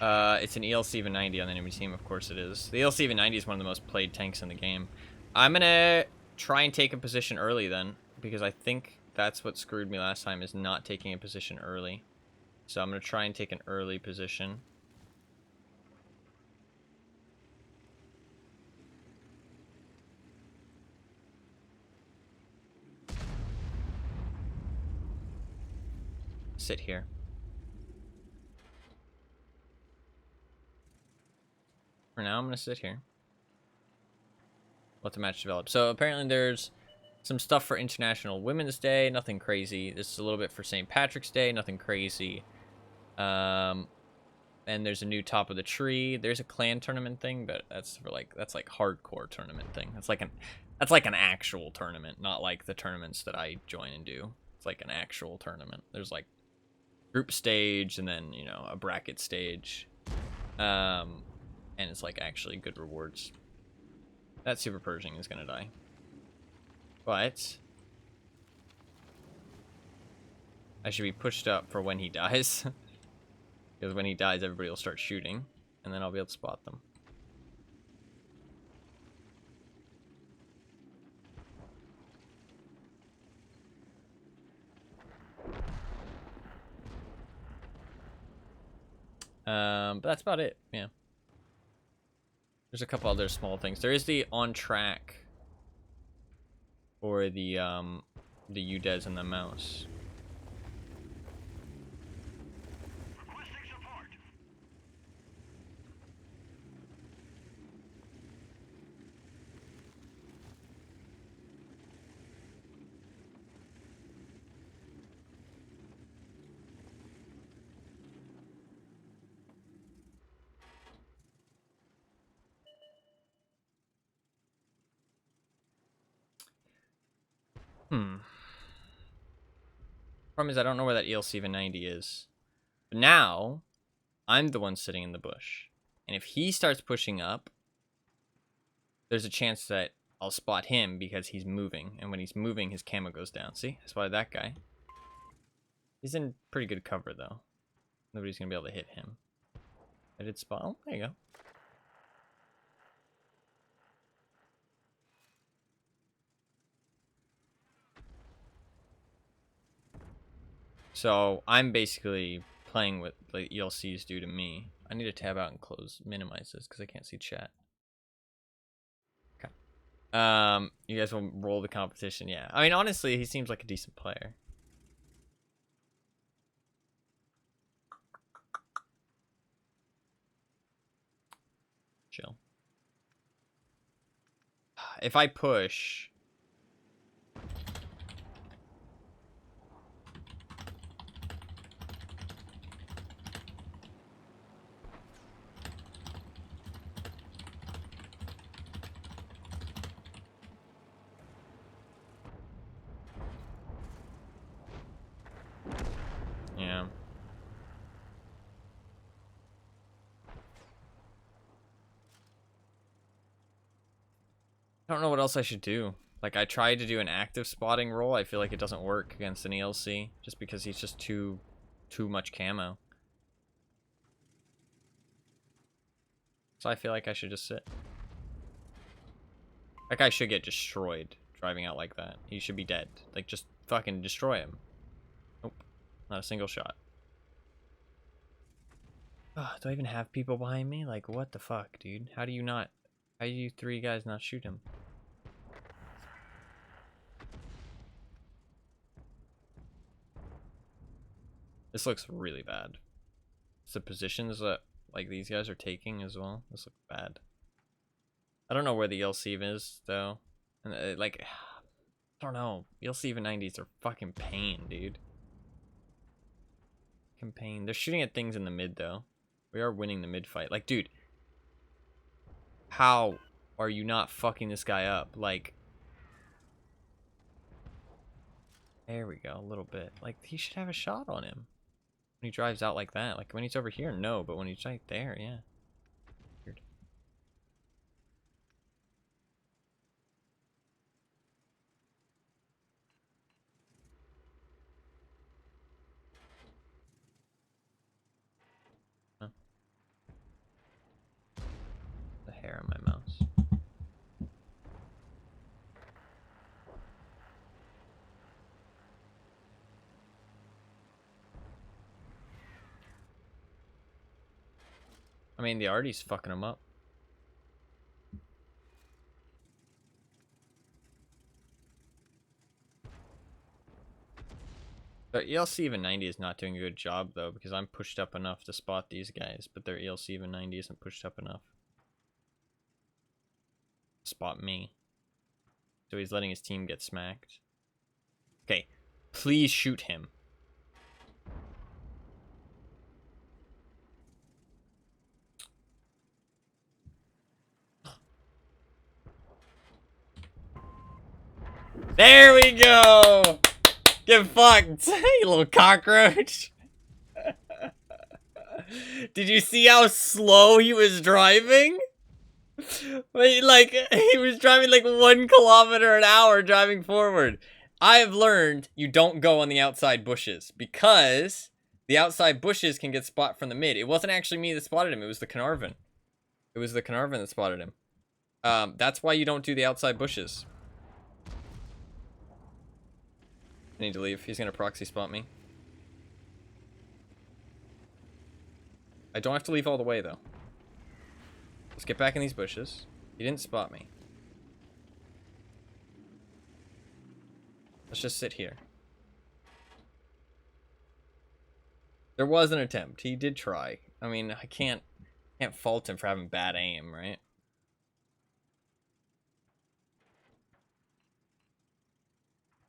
It's an ELC V90 on the enemy team. Of course it is. The ELC V90 is one of the most played tanks in the game. I'm gonna try and take a position early then, because I think that's what screwed me last time, is not taking a position early. So I'm gonna try and take an early position. Sit here. For now, I'm gonna sit here. Let the match develop. So apparently there's some stuff for International Women's Day, nothing crazy. This is a little bit for St. Patrick's Day, nothing crazy. And there's a new top of the tree. There's a clan tournament thing, but that's like hardcore tournament thing. That's like an actual tournament, not like the tournaments that I join and do. It's like an actual tournament. There's like group stage and then, you know, a bracket stage. And it's like actually good rewards. That Super Pershing is gonna die. But I should be pushed up for when he dies. Because when he dies, everybody will start shooting. And then I'll be able to spot them. But that's about it, yeah. There's a couple other small things. There is the on track for the UDES and the mouse. Problem is I don't know where that ELC V90 is. But now, I'm the one sitting in the bush. And if he starts pushing up, there's a chance that I'll spot him because he's moving. And when he's moving, his camo goes down. See? I spotted that guy. He's in pretty good cover, though. Nobody's going to be able to hit him. I did spot... Oh, there you go. So I'm basically playing what the ELCs do to me. I need to tab out and close, minimize this because I can't see chat. Okay. You guys will roll the competition. Yeah. I mean, honestly, he seems like a decent player. Chill. If I push... Yeah. I don't know what else I should do. Like, I tried to do an active spotting roll. I feel like it doesn't work against an ELC just because he's just too much camo. So I feel like I should just sit. That guy should get destroyed driving out like that. He should be dead. Like, just fucking destroy him. Nope. Not a single shot. Oh, do I even have people behind me? Like, what the fuck, dude? How do you 3 guys not shoot him? This looks really bad. It's the positions that, like, these guys are taking as well. This looks bad. I don't know where the ELC even is, though. And, like, I don't know. ELC even 90s are fucking pain, dude. Fucking pain. They're shooting at things in the mid, though. We are winning the mid fight. Like, dude. How are you not fucking this guy up? Like. There we go, a little bit. Like, he should have a shot on him. When he drives out like that. Like, when he's over here, no. But when he's right there, yeah. Weird. Huh. The hair on my mouse. I mean, the arty's fucking him up. But ELC even 90 is not doing a good job, though, because I'm pushed up enough to spot these guys, but their ELC even 90 isn't pushed up enough. Spot me. So he's letting his team get smacked. Okay, please shoot him. There we go! Get fucked, you little cockroach. Did you see how slow he was driving? Like, he was driving like 1 kilometer an hour driving forward. I have learned you don't go on the outside bushes because the outside bushes can get spot from the mid. It wasn't actually me that spotted him. It was the Carnarvon. It was the Carnarvon that spotted him. That's why you don't do the outside bushes. I need to leave. He's gonna proxy spot me. I don't have to leave all the way, though. Let's get back in these bushes. He didn't spot me. Let's just sit here. There was an attempt. He did try. I mean, I can't fault him for having bad aim, right?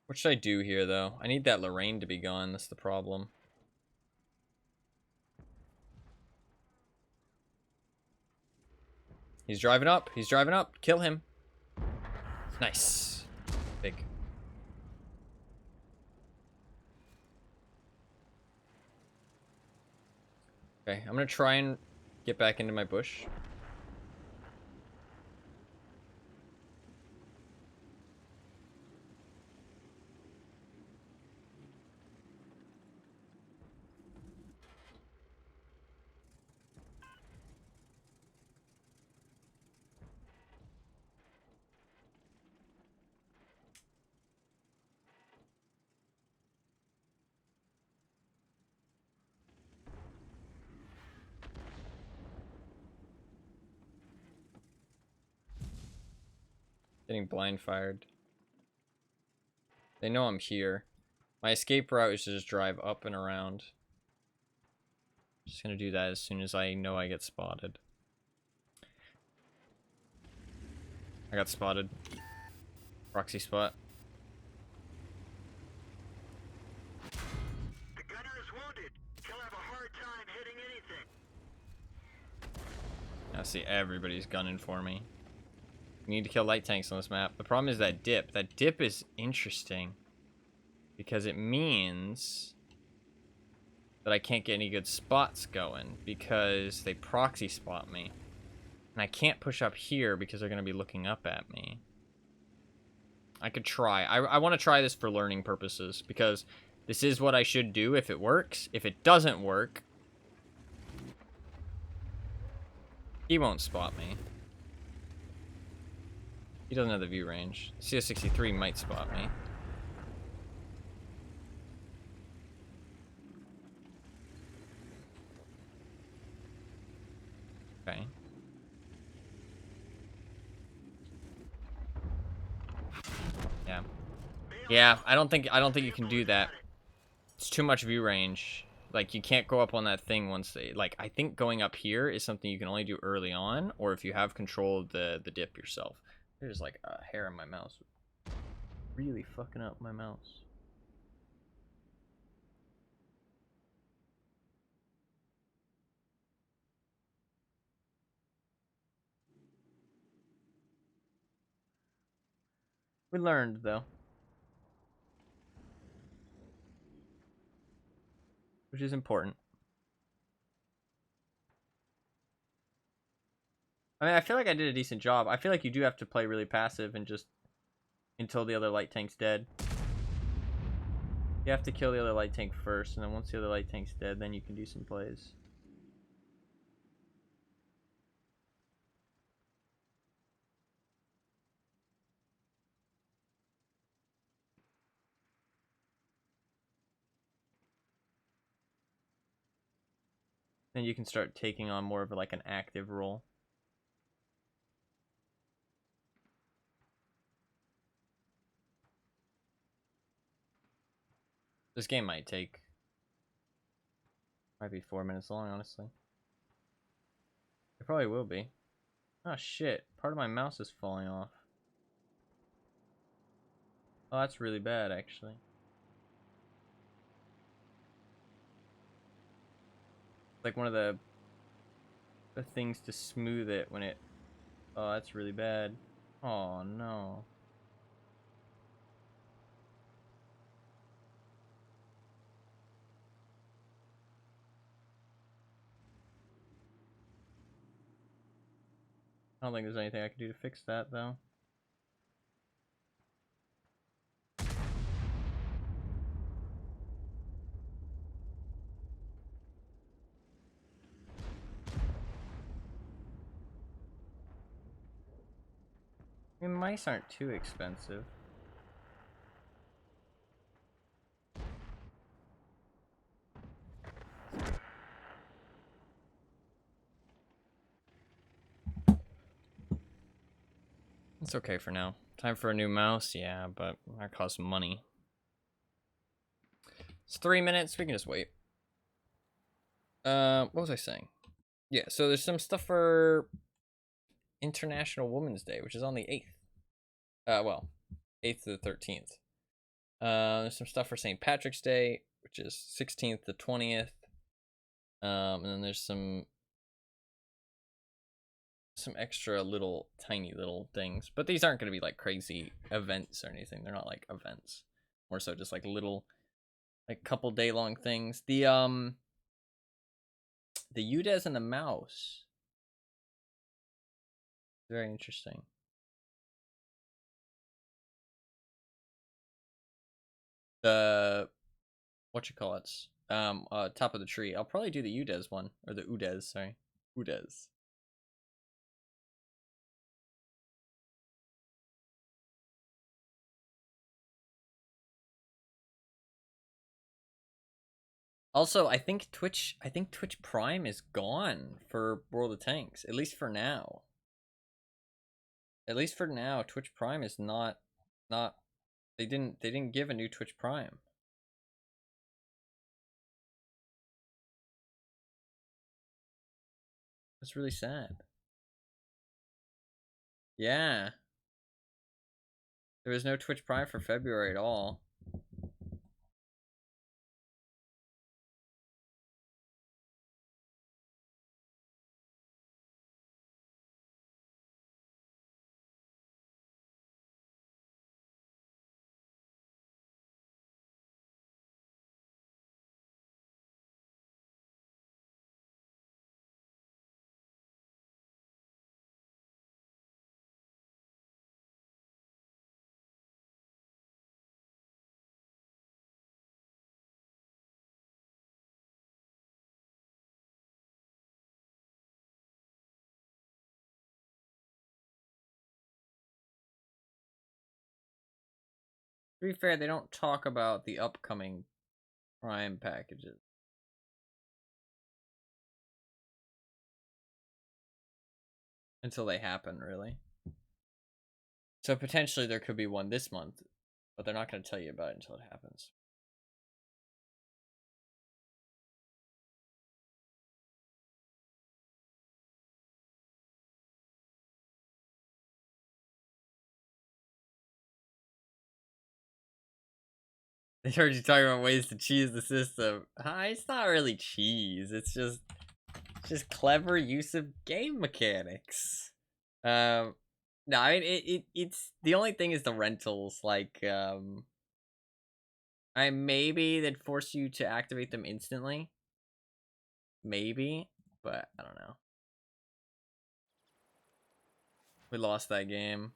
What should I do here, though? I need that Lorraine to be gone. That's the problem. He's driving up. He's driving up. Kill him. Nice. Big. Okay, I'm gonna try and get back into my bush. Getting blind fired. They know I'm here. My escape route is to just drive up and around. Just gonna do that as soon as I know I get spotted. I got spotted. Proxy spot. The gunner is wounded. He'll have a hard time hitting anything. I see everybody's gunning for me. We need to kill light tanks on this map. The problem is that dip. That dip is interesting. Because it means that I can't get any good spots going. Because they proxy spot me. And I can't push up here because they're going to be looking up at me. I could try. I want to try this for learning purposes. Because this is what I should do if it works. If it doesn't work, he won't spot me. He doesn't have the view range. CS63 might spot me. Okay. Yeah. Yeah, I don't think you can do that. It's too much view range. Like, you can't go up on that thing once they, like, I think going up here is something you can only do early on, or if you have control of the dip yourself. There's like a hair on my mouse. Really fucking up my mouse. We learned, though. Which is important. I mean, I feel like I did a decent job. I feel like you do have to play really passive and just until the other light tank's dead. You have to kill the other light tank first, and then once the other light tank's dead, then you can do some plays. Then you can start taking on more of like an active role. This game might be 4 minutes long, honestly. It probably will be. Oh shit, part of my mouse is falling off. Oh, that's really bad, actually. Like one of the things to smooth it when it... Oh, that's really bad. Oh, no. I don't think there's anything I can do to fix that, though. I mean, mice aren't too expensive. It's okay for now. Time for a new mouse? Yeah, but that costs money. It's 3 minutes. We can just wait. What was I saying? Yeah, so there's some stuff for International Women's Day, which is on the 8th. Well, 8th to the 13th. There's some stuff for St. Patrick's Day, which is 16th to 20th. And then there's some extra little tiny little things, but these aren't going to be like crazy events or anything. They're not like events, more so just like little, like couple day long things. The UDES and the mouse, very interesting. The what you call it, top of the tree. I'll probably do the UDES one, or the UDES, sorry, UDES. Also, I think Twitch Prime is gone for World of Tanks, at least for now. At least for now, Twitch Prime is not they didn't give a new Twitch Prime. That's really sad. Yeah. There was no Twitch Prime for February at all. To be fair, they don't talk about the upcoming Prime packages. Until they happen, really. So potentially there could be one this month, but they're not going to tell you about it until it happens. They heard you talking about ways to cheese the system. It's not really cheese. It's just clever use of game mechanics. No, I mean it's the only thing is the rentals. Like maybe they'd force you to activate them instantly. Maybe, but I don't know. We lost that game.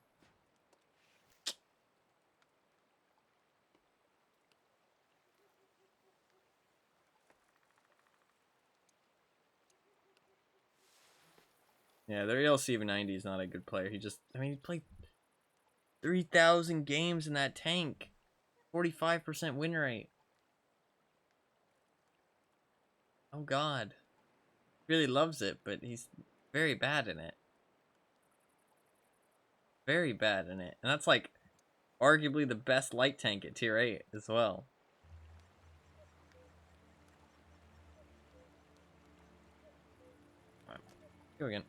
Yeah, their ELC of 90 is not a good player. He played 3,000 games in that tank. 45% win rate. Oh god. Really loves it, but he's very bad in it. Very bad in it. And that's like arguably the best light tank at tier 8 as well. Alright, go again.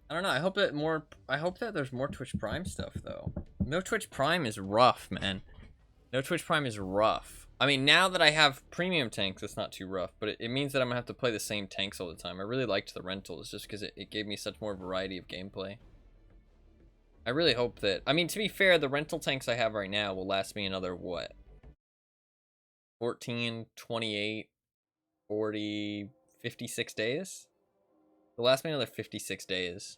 I don't know. I hope that there's more Twitch Prime stuff though. No Twitch Prime is rough, man. No Twitch Prime is rough. I mean, now that I have premium tanks, it's not too rough, but it means that I'm gonna have to play the same tanks all the time. I really liked the rentals just because it gave me such more variety of gameplay. I really hope that, I mean, to be fair, the rental tanks I have right now will last me another, what? 14, 28, 40, 56 days? It'll last me another 56 days.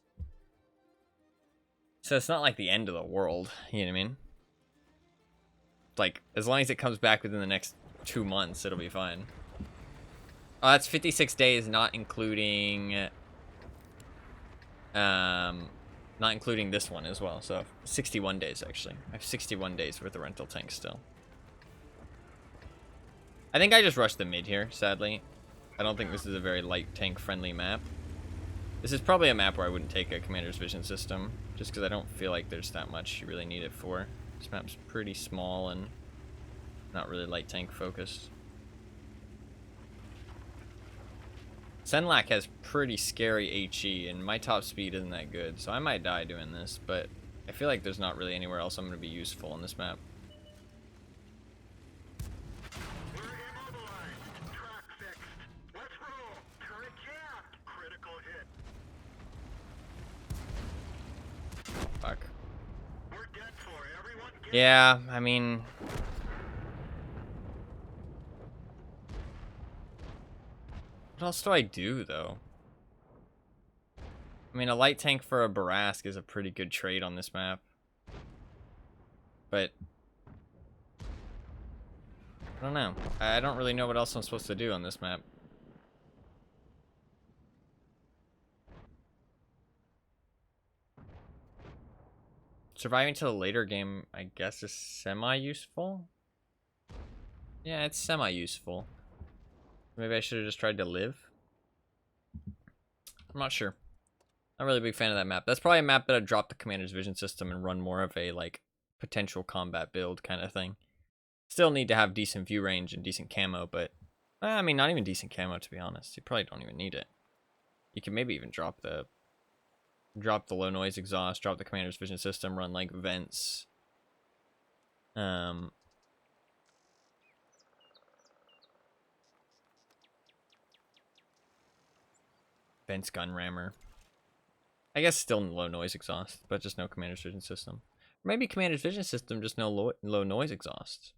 So it's not like the end of the world, you know what I mean? Like, as long as it comes back within the next 2 months, it'll be fine. Oh, that's 56 days, not including this one as well. So 61 days, actually. I have 61 days with the rental tank still. I think I just rushed the mid here, sadly. I don't think this is a very light tank friendly map. This is probably a map where I wouldn't take a commander's vision system, just because I don't feel like there's that much you really need it for. This map's pretty small and not really light tank focused. Senlac has pretty scary HE, and my top speed isn't that good, so I might die doing this, but I feel like there's not really anywhere else I'm going to be useful on this map. We're immobilized. Track fixed. Let's roll. Turret jammed. Critical hit. Fuck. We're dead for. Everyone get Yeah, I mean... What else do I do, though? I mean, a light tank for a Barask is a pretty good trade on this map. But... I don't know. I don't really know what else I'm supposed to do on this map. Surviving to the later game, I guess, is semi-useful? Yeah, it's semi-useful. Maybe I should have just tried to live? I'm not sure. Not really a big fan of that map. That's probably a map that I'd drop the commander's vision system and run more of a, like, potential combat build kind of thing. Still need to have decent view range and decent camo, but... I mean, not even decent camo, to be honest. You probably don't even need it. You can maybe even drop the low noise exhaust, drop the commander's vision system, run, like, vents. Vents gun rammer. I guess still low noise exhaust, but just no commander's vision system. Or maybe commander's vision system, just no low noise exhaust.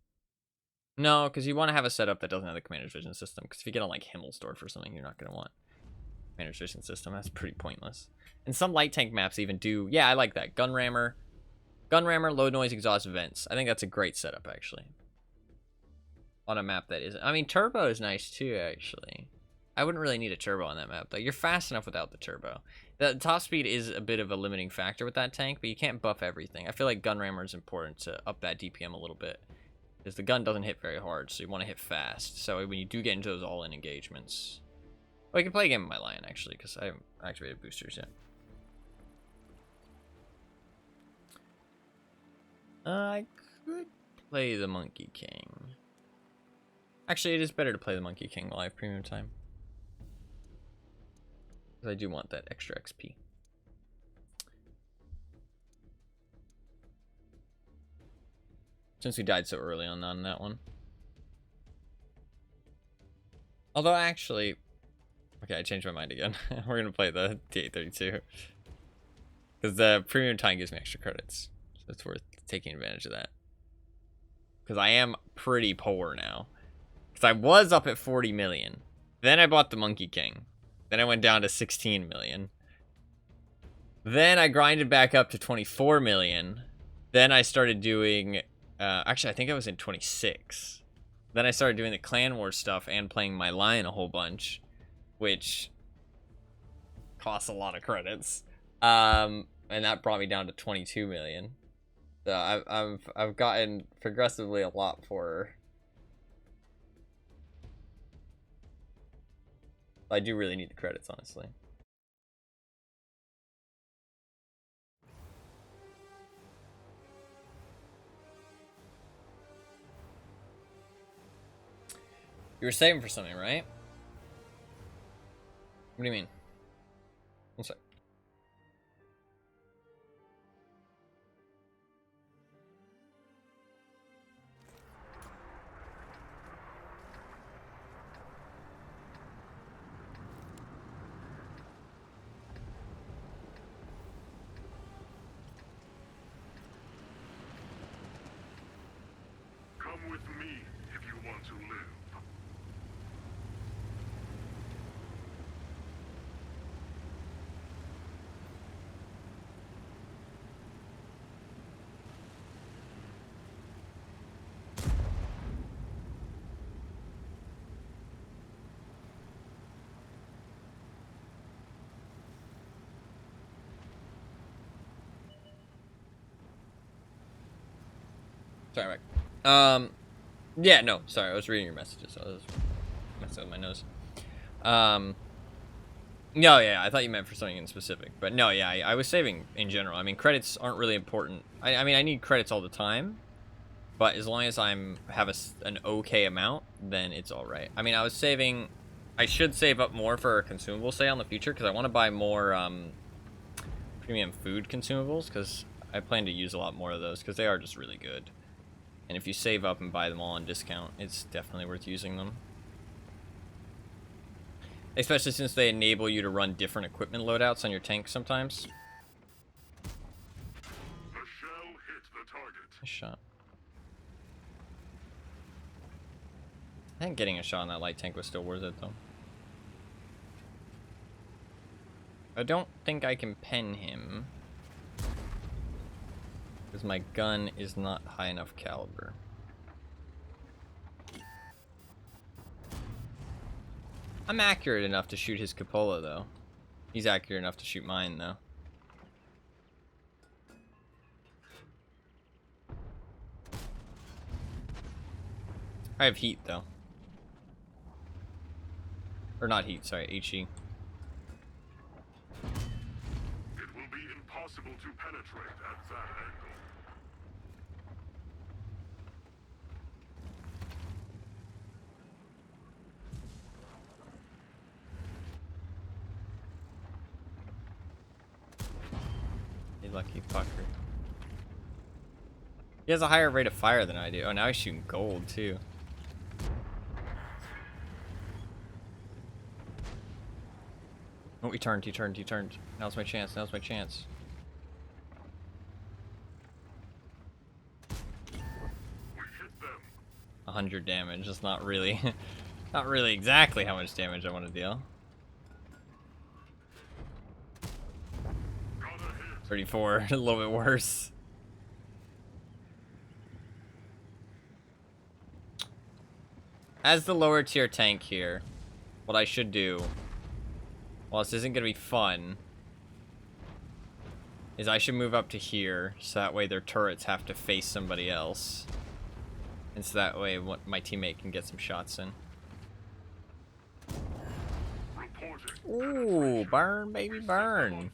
No, because you want to have a setup that doesn't have the commander's vision system. Because if you get on like Himmelsdorf or something, you're not going to want commander's vision system. That's pretty pointless. And some light tank maps even do. Yeah, I like that. Gun rammer. Gun rammer, low noise exhaust vents. I think that's a great setup, actually. On a map that isn't. I mean, turbo is nice too, actually. I wouldn't really need a turbo on that map, though. You're fast enough without the turbo. The top speed is a bit of a limiting factor with that tank, but you can't buff everything. I feel like gun rammer is important to up that DPM a little bit. Because the gun doesn't hit very hard, so you want to hit fast. So when you do get into those all-in engagements... Well, I can play a game with my Lion, actually, because I haven't activated boosters yet. I could play the Monkey King. Actually, it is better to play the Monkey King while I have premium time. Because I do want that extra XP. Since we died so early on that one. Although, actually... Okay, I changed my mind again. We're going to play the T832. Because the premium time gives me extra credits. So it's worth taking advantage of that. Because I am pretty poor now. Because I was up at 40 million. Then I bought the Monkey King. Then I went down to 16 million. Then I grinded back up to 24 million. Then I started doing... actually, I think I was in 26. Then I started doing the Clan Wars stuff and playing my Lion a whole bunch. Which costs a lot of credits. And that brought me down to 22 million. So I've gotten progressively a lot poorer. I do really need the credits, honestly. You were saving for something, right? What do you mean? One sec. Come with me if you want to live. Sorry, Mike. Yeah, no, sorry, I was reading your messages. I was messing with my nose. No, yeah, I thought you meant for something in specific, but no, yeah, I was saving in general. I mean, credits aren't really important. I mean, I need credits all the time, but as long as have an okay amount, then it's all right. I mean, I was saving. I should save up more for a consumable sale in the future because I want to buy more premium food consumables because I plan to use a lot more of those because they are just really good. And if you save up and buy them all on discount, it's definitely worth using them. Especially since they enable you to run different equipment loadouts on your tank sometimes. The shell hit the target. Nice shot. I think getting a shot on that light tank was still worth it, though. I don't think I can pen him. Because my gun is not high enough caliber. I'm accurate enough to shoot his cupola, though. He's accurate enough to shoot mine, though. I have heat, though. Or not heat, sorry, HE. It will be impossible to penetrate at that angle. You lucky fucker. He has a higher rate of fire than I do. Oh, now he's shooting gold, too. Oh, he turned. Now's my chance, We hit them. 100 damage, that's not really, not really exactly how much damage I want to deal. Got a hit. 34, a little bit worse. as the lower tier tank here, what I should do, while this isn't going to be fun, is I should move up to here, so that way their turrets have to face somebody else. And so that way my teammate can get some shots in. Ooh, burn, baby, burn.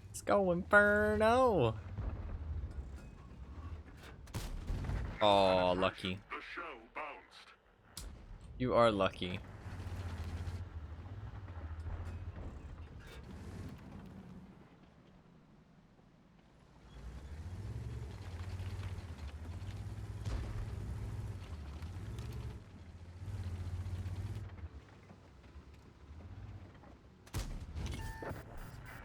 Let's go, Inferno. Oh, lucky. You are lucky.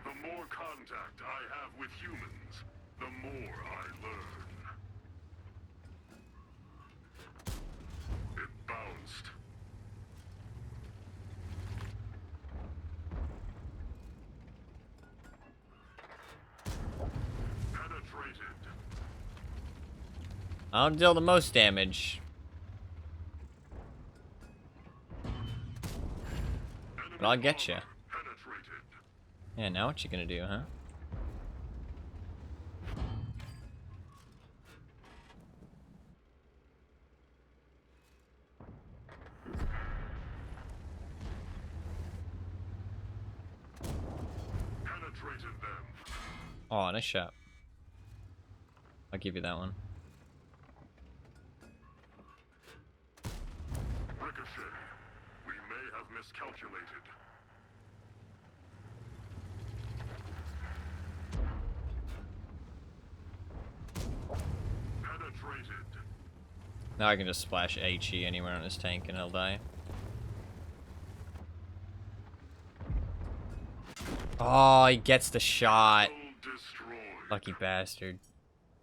The more contact I have with humans, the more I learn. It bounced. Penetrated. I'll deal the most damage. But I'll get you. Penetrated. Yeah, now what you gonna do, huh? Penetrated them. Oh, nice shot. I'll give you that one. Ricochet. We may have miscalculated. Penetrated. Now I can just splash HE anywhere on his tank and he'll die. Oh, he gets the shot. Hull destroyed. Lucky bastard.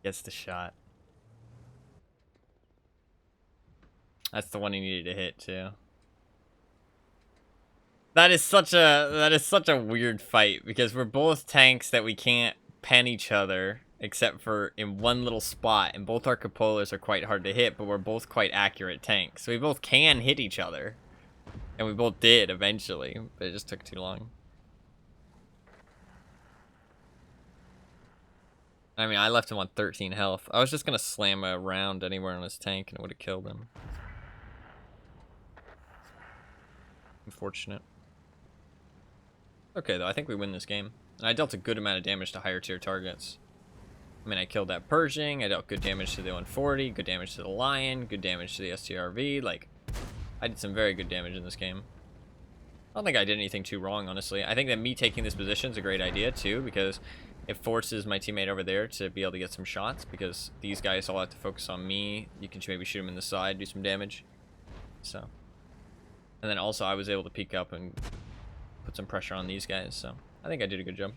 Gets the shot. That's the one he needed to hit too. That is such a weird fight because we're both tanks that we can't pen each other except for in one little spot, and both our cupolas are quite hard to hit, but we're both quite accurate tanks. So we both can hit each other. And we both did eventually, but it just took too long. I mean, I left him on 13 health. I was just gonna slam a round anywhere on his tank and it would have killed him. Unfortunate. Okay, though, I think we win this game. And I dealt a good amount of damage to higher tier targets. I mean, I killed that Pershing, I dealt good damage to the 140, good damage to the Lion, good damage to the STRV. Like, I did some very good damage in this game. I don't think I did anything too wrong, honestly. I think that me taking this position is a great idea, too, because it forces my teammate over there to be able to get some shots, because these guys all have to focus on me. You can maybe shoot them in the side, do some damage. So. And then also I was able to peek up and put some pressure on these guys, so I think I did a good job.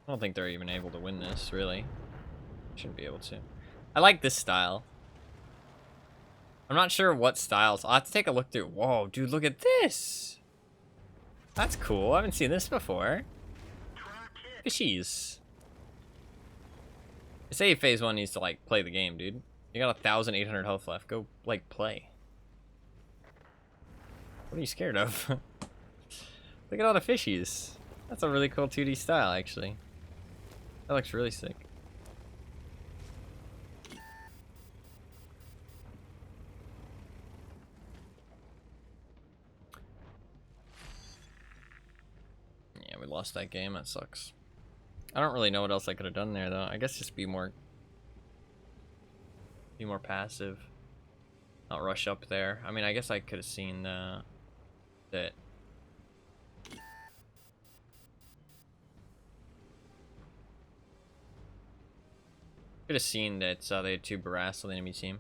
I don't think they're even able to win this, really. Shouldn't be able to. I like this style. I'm not sure what styles. I'll have to take a look through. Whoa, dude, look at this. That's cool. I haven't seen this before. Fishies. I say phase 1 needs to, like, play the game, dude. You got 1,800 health left. Go, like, play. What are you scared of? Look at all the fishies. That's a really cool 2D style, actually. That looks really sick. Yeah, we lost that game. That sucks. I don't really know what else I could have done there, though. I guess just be more passive. Not rush up there. I mean, I guess I could have seen that. Could have seen that they had 2 Barras on the enemy team.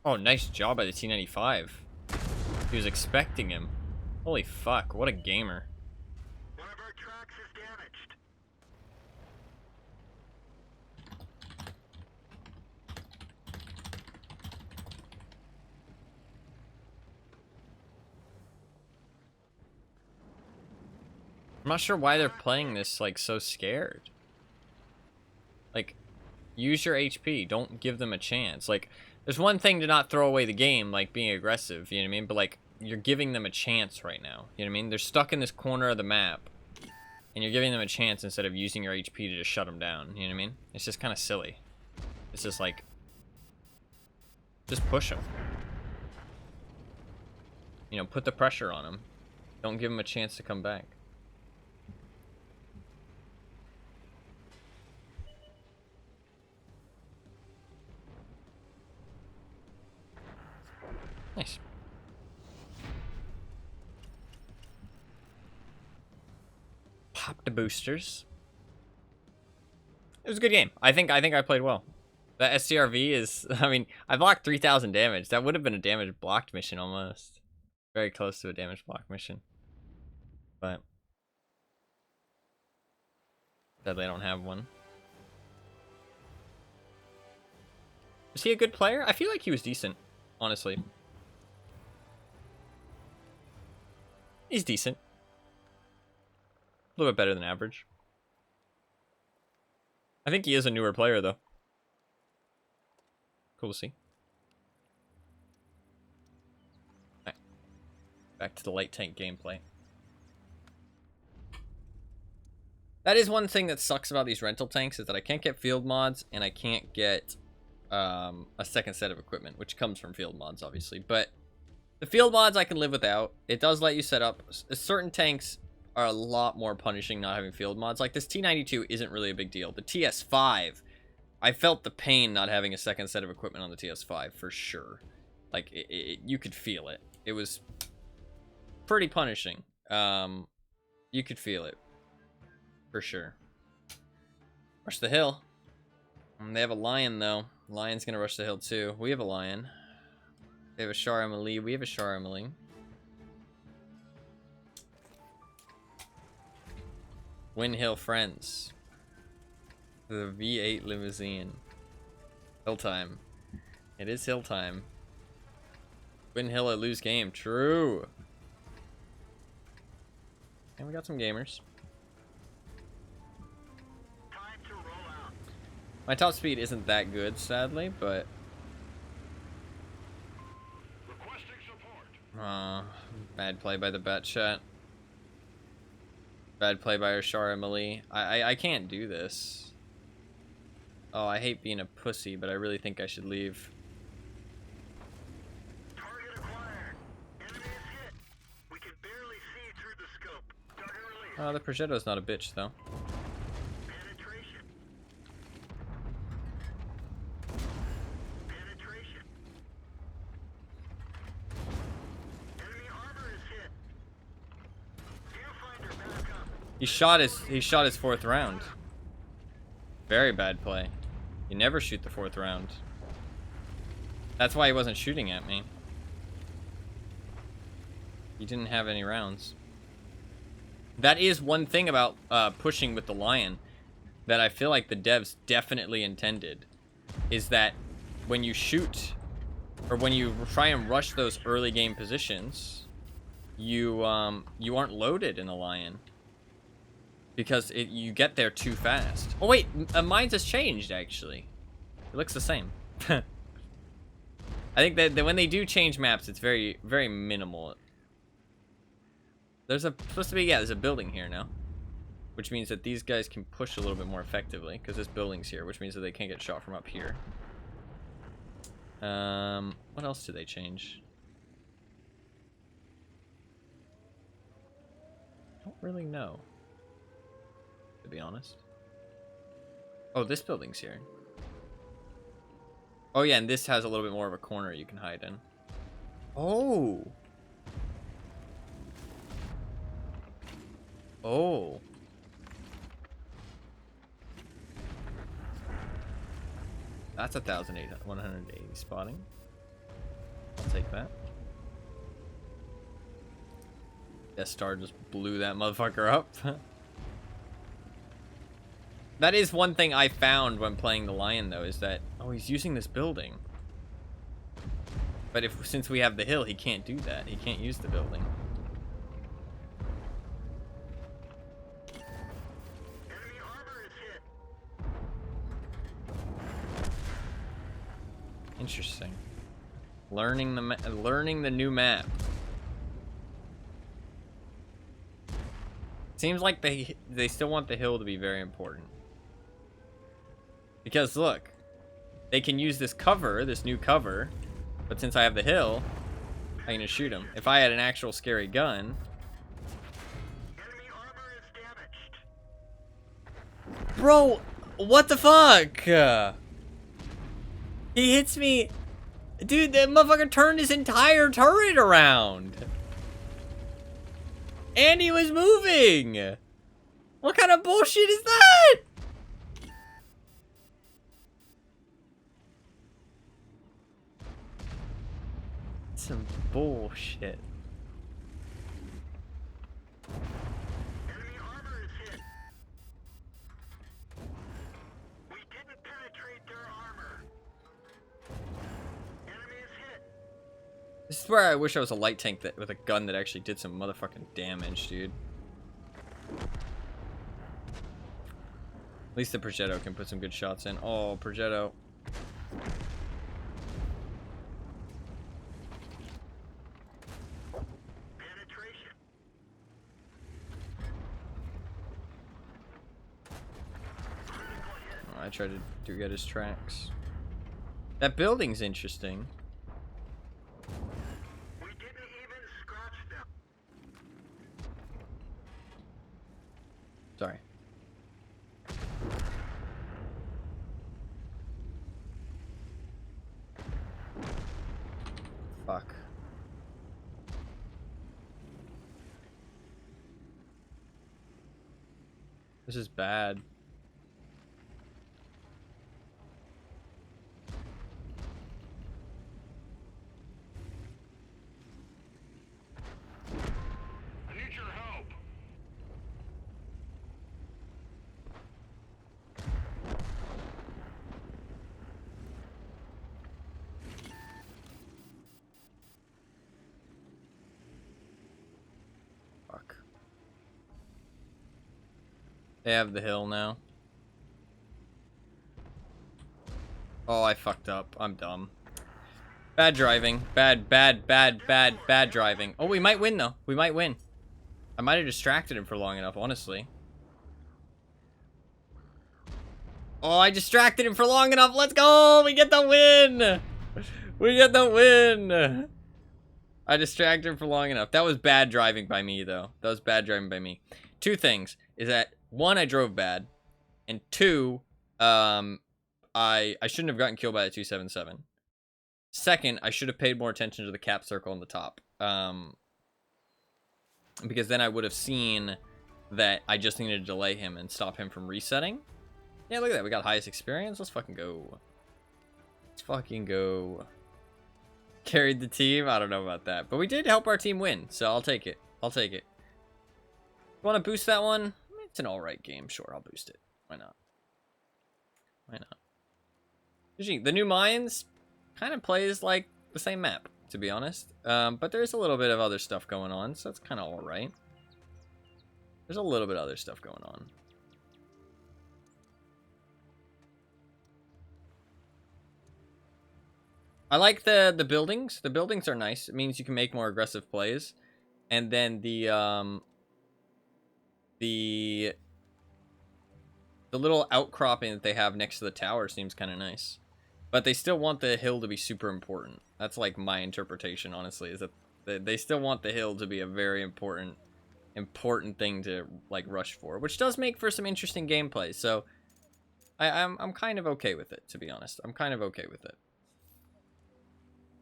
Oh, nice job by the T95. He was expecting him. Holy fuck, what a gamer. One of our tracks is damaged. I'm not sure why they're playing this, like, so scared. Like, use your HP. Don't give them a chance. Like, there's one thing to not throw away the game, like being aggressive, you know what I mean? But, like, you're giving them a chance right now. You know what I mean? They're stuck in this corner of the map. And you're giving them a chance instead of using your HP to just shut them down. You know what I mean? It's just kind of silly. It's just like... just push them. You know, put the pressure on them. Don't give them a chance to come back. Nice. Pop the boosters. It was a good game. I think I played well. That SCRV is, I mean, I blocked 3,000 damage. That would have been a damage blocked mission almost. Very close to a damage block mission. But sadly I don't have one. Was he a good player? I feel like he was decent, honestly. He's decent. A little bit better than average. I think he is a newer player, though. Cool to see. Alright. Back to the light tank gameplay. That is one thing that sucks about these rental tanks, is that I can't get field mods, and I can't get a second set of equipment, which comes from field mods, obviously. But the field mods I can live without. It does let you set up. Certain tanks are a lot more punishing not having field mods. Like this T92 isn't really a big deal. The TS5, I felt the pain not having a second set of equipment on the TS5 for sure. Like you could feel it. It was pretty punishing. You could feel it for sure. Rush the hill. They have a lion though. Lion's gonna rush the hill too. We have a lion. They have a Shar Emily. We have a Shar Emily. Win Hill Friends. The V8 limousine. Hill time. It is hill time. Win Hill at lose game. True. And we got some gamers. Time to roll out. My top speed isn't that good, sadly, but... Requesting support. Bad play by the bat shot. Bad play by our Shar Emily. I can't do this. Oh, I hate being a pussy, but I really think I should leave. Target acquired. Enemy is hit. We can barely see through the scope. Target release. Oh, the Progetto's not a bitch, though. Penetration. Penetration. Enemy armor is hit. Viewfinder back up. He shot his fourth round. Very bad play. You never shoot the fourth round. That's why he wasn't shooting at me. He didn't have any rounds. That is one thing about pushing with the Lion that I feel like the devs definitely intended, is that when you shoot or when you try and rush those early game positions, you aren't loaded in the Lion. Because you get there too fast. Oh wait, mine has changed actually. It looks the same. I think that when they do change maps, it's very, very minimal. There's supposed to be, there's a building here now. Which means that these guys can push a little bit more effectively. Because this building's here, which means that they can't get shot from up here. What else did they change? I don't really know, to be honest. Oh, this building's here. Oh yeah, and this has a little bit more of a corner you can hide in. Oh. Oh. That's 180 spotting. I'll take that. Death Star just blew that motherfucker up. That is one thing I found when playing the Lion, though, is that, oh, he's using this building. But since we have the hill, he can't do that. He can't use the building. Enemy armor is hit. Interesting. Learning the new map. Seems like they still want the hill to be very important. Because look, they can use this cover, this new cover, but since I have the hill, I can just shoot him. If I had an actual scary gun, Enemy armor is damaged. bro, what the fuck? He hits me. Dude, that motherfucker turned his entire turret around. And he was moving. What kind of bullshit is that? Some bullshit. Enemy armor is hit. We didn't penetrate their armor. Enemy is hit. This is where I wish I was a light tank with a gun that actually did some motherfucking damage, dude. At least the Progetto can put some good shots in. Oh, Progetto. Penetration. Oh, I tried to get his tracks. That building's interesting. We didn't even scratch them. Sorry. Fuck. This is bad. I need your help. Fuck. They have the hill now. Oh, I fucked up. I'm dumb. Bad driving. Bad driving. Oh, we might win, though. We might win. I might have distracted him for long enough, honestly. Oh, I distracted him for long enough. Let's go! We get the win! We get the win! I distracted him for long enough. That was bad driving by me, though. That was bad driving by me. Two things. Is that, one, I drove bad. And two, I shouldn't have gotten killed by a 277. Second, I should have paid more attention to the cap circle on the top. Because then I would have seen that I just needed to delay him and stop him from resetting. Yeah, look at that. We got highest experience. Let's fucking go. Let's fucking go. Carried the team? I don't know about that. But we did help our team win, so I'll take it. I'll take it. Want to boost that one? It's an alright game. Sure, I'll boost it. Why not? Why not? Usually, the new Mayans kind of plays like the same map, to be honest. But there's a little bit of other stuff going on, so it's kind of alright. There's a little bit of other stuff going on. I like the buildings. The buildings are nice. It means you can make more aggressive plays. And then the little outcropping that they have next to the tower seems kind of nice. But they still want the hill to be super important. That's like my interpretation, honestly, is that they still want the hill to be a very important thing to like rush for, which does make for some interesting gameplay. So I'm kind of okay with it, to be honest. I'm kind of okay with it.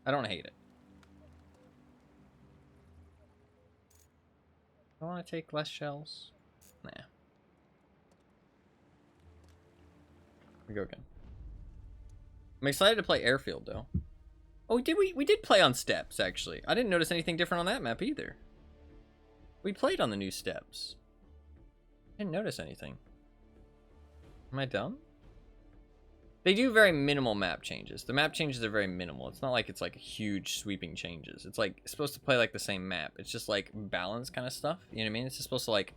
I don't hate it. I want to take less shells. Nah. We go again. I'm excited to play Airfield though. Oh, we did play on Steps actually. I didn't notice anything different on that map either. We played on the new Steps. I didn't notice anything. Am I dumb? They do very minimal map changes. The map changes are very minimal. It's not like it's like huge sweeping changes. It's like it's supposed to play like the same map. It's just like balance kind of stuff. You know what I mean? It's just supposed to like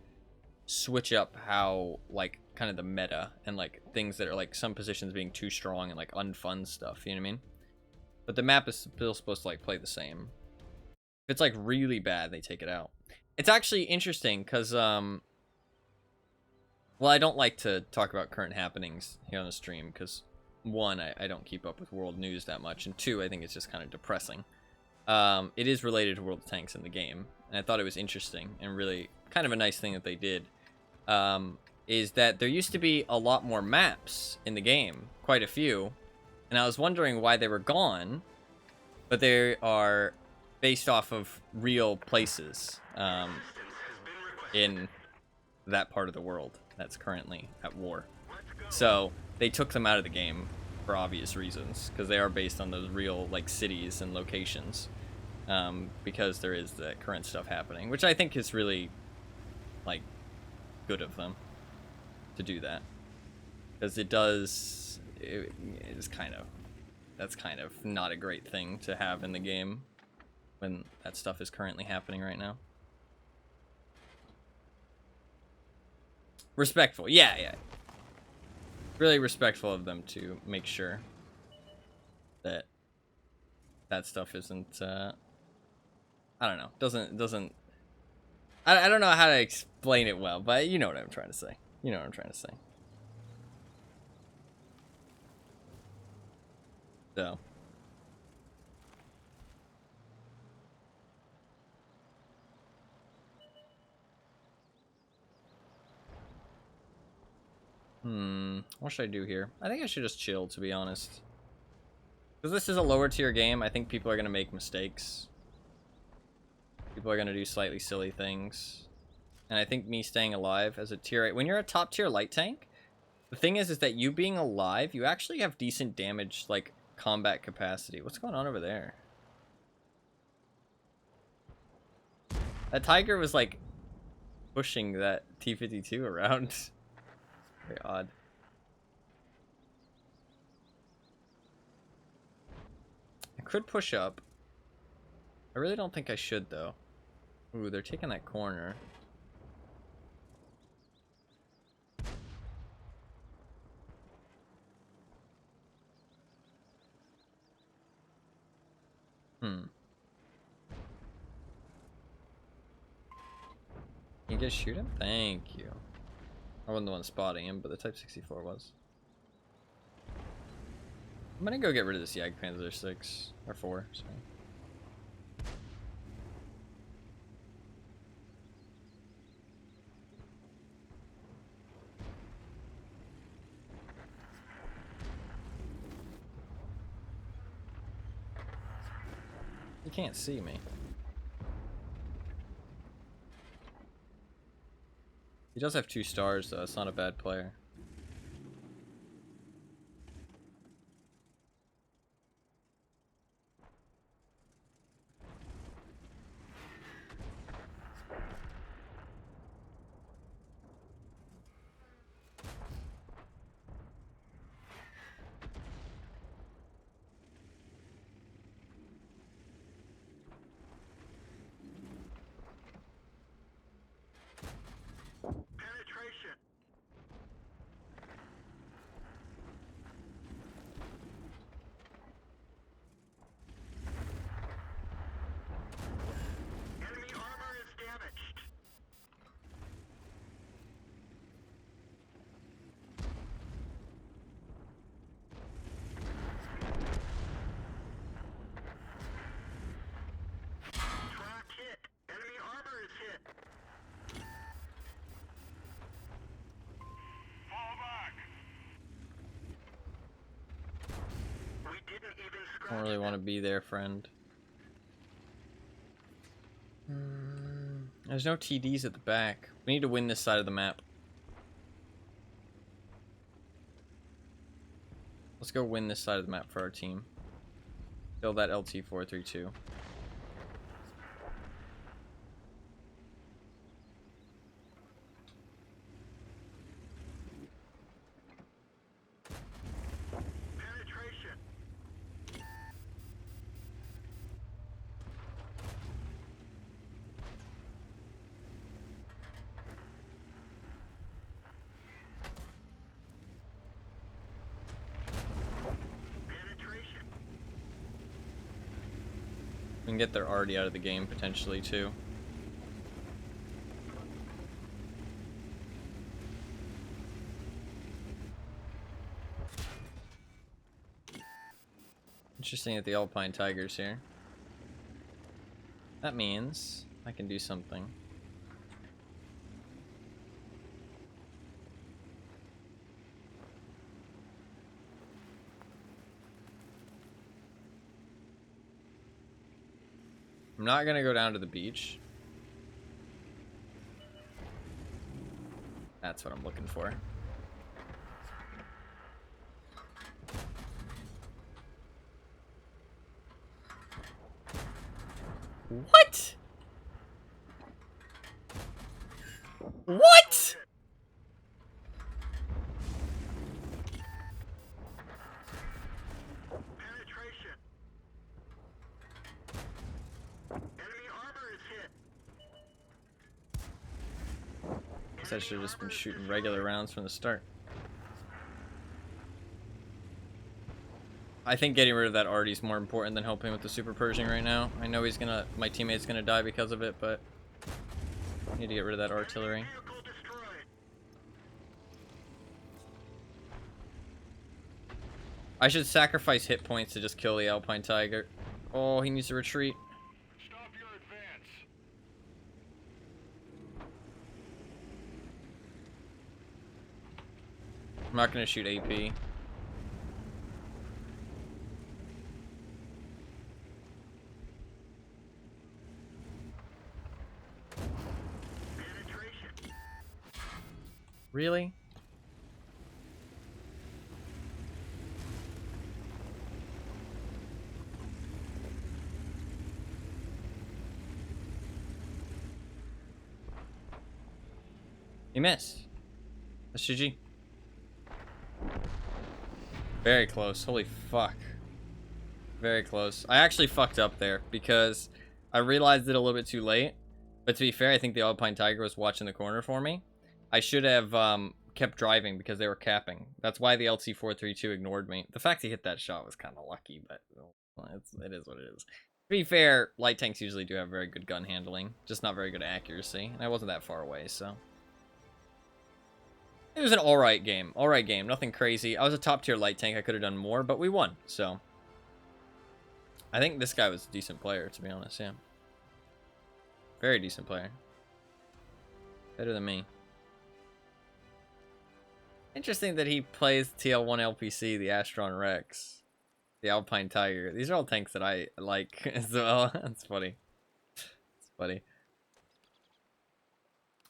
switch up how like kind of the meta and like things that are like some positions being too strong and like unfun stuff. You know what I mean? But the map is still supposed to like play the same. If it's like really bad, they take it out. It's actually interesting because well, I don't like to talk about current happenings here on the stream because one, I don't keep up with world news that much, and two, I think it's just kind of depressing. It is related to World of Tanks in the game, and I thought it was interesting and really kind of a nice thing that they did. Is that there used to be a lot more maps in the game, quite a few, and I was wondering why they were gone, but they are based off of real places in that part of the world that's currently at war. So they took them out of the game for obvious reasons, because they are based on those real like cities and locations, because there is the current stuff happening, which I think is really like good of them to do that, because it is kind of, that's kind of not a great thing to have in the game when that stuff is currently happening right now. Respectful, yeah. Really respectful of them to make sure that that stuff isn't I don't know, doesn't I don't know how to explain it well, but you know what I'm trying to say. You know what I'm trying to say. So what should I do here? I think I should just chill, to be honest. Because this is a lower tier game, I think people are going to make mistakes. People are going to do slightly silly things. And I think me staying alive as a tier 8... When you're a top tier light tank, the thing is that you being alive, you actually have decent damage, like, combat capacity. What's going on over there? That tiger was, like, pushing that T-52 around. Very odd. I could push up. I really don't think I should, though. Ooh, they're taking that corner. Can you guys shoot him? Thank you. I wasn't the one spotting him, but the Type 64 was. I'm gonna go get rid of this Jagdpanzer 6 or 4. Sorry. You can't see me. He does have 2 stars, though. It's not a bad player. Penetration. Enemy armor is damaged. Track hit. Enemy armor is hit. Fall back. We didn't even I scratch don't really want to them. be there, friend. There's no TDs at the back. We need to win this side of the map. Let's go win this side of the map for our team. Build that LT-432. Penetration. Penetration. We can get their arty out of the game potentially too. Interesting that the Alpine Tiger's here. That means I can do something. I'm not gonna go down to the beach. That's what I'm looking for. What? What? Penetration. Enemy armor is hit. Guess I should have just been shooting regular rounds from the start. I think getting rid of that arty is more important than helping with the super Pershing right now. I know my teammate's gonna die because of it, but I need to get rid of that artillery. Vehicle destroyed. I should sacrifice hit points to just kill the Alpine Tiger. Oh, he needs to retreat. Stop your advance. I'm not gonna shoot AP. Penetration. Really? You missed. That's GG. Very close. Holy fuck. Very close. I actually fucked up there because I realized it a little bit too late. But to be fair, I think the Alpine Tiger was watching the corner for me. I should have kept driving because they were capping. That's why the LT-432 ignored me. The fact he hit that shot was kind of lucky, but it is what it is. To be fair, light tanks usually do have very good gun handling, just not very good accuracy. And I wasn't that far away, so... It was an alright game. Alright game. Nothing crazy. I was a top tier light tank. I could have done more, but we won. So, I think this guy was a decent player, to be honest. Yeah. Very decent player. Better than me. Interesting that he plays TL1 LPC, the Astron Rex, the Alpine Tiger. These are all tanks that I like as well. That's funny. It's funny.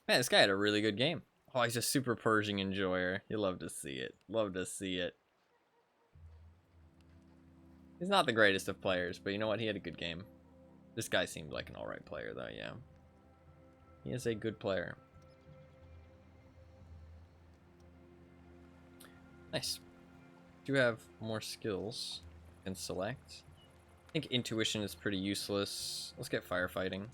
Man, this guy had a really good game. Oh, he's a super Pershing enjoyer. You love to see it. Love to see it. He's not the greatest of players, but you know what? He had a good game. This guy seemed like an alright player, though, yeah. He is a good player. Nice. Do have more skills I can select. I think intuition is pretty useless. Let's get firefighting.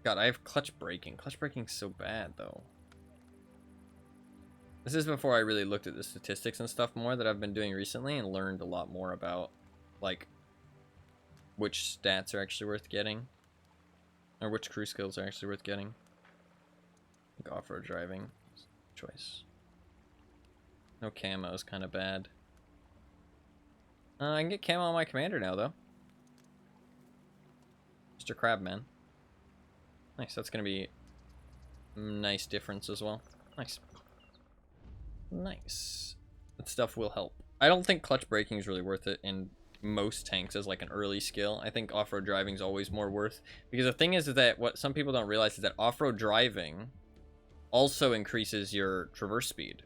God, I have clutch braking. Clutch braking's so bad, though. This is before I really looked at the statistics and stuff more that I've been doing recently and learned a lot more about, like, which stats are actually worth getting. Or which crew skills are actually worth getting. Like off-road driving. Choice. No camo is kind of bad. I can get camo on my commander now, though. Mr. Crabman. Nice, that's going to be a nice difference as well. Nice. Nice. That stuff will help. I don't think clutch braking is really worth it in most tanks as like an early skill. I think off-road driving is always more worth, because the thing is that what some people don't realize is that off-road driving also increases your traverse speed.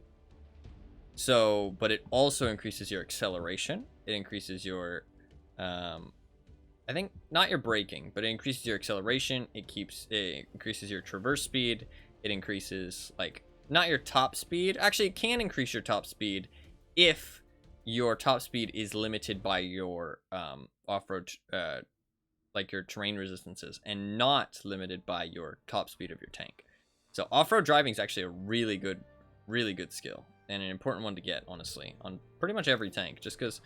So, but it also increases your acceleration. It increases your, I think not your braking, but it increases your acceleration. It increases your traverse speed. It increases like not your top speed. Actually, it can increase your top speed if your top speed is limited by your off-road, like your terrain resistances, and not limited by your top speed of your tank. So off-road driving is actually a really good skill, and an important one to get, honestly, on pretty much every tank, just because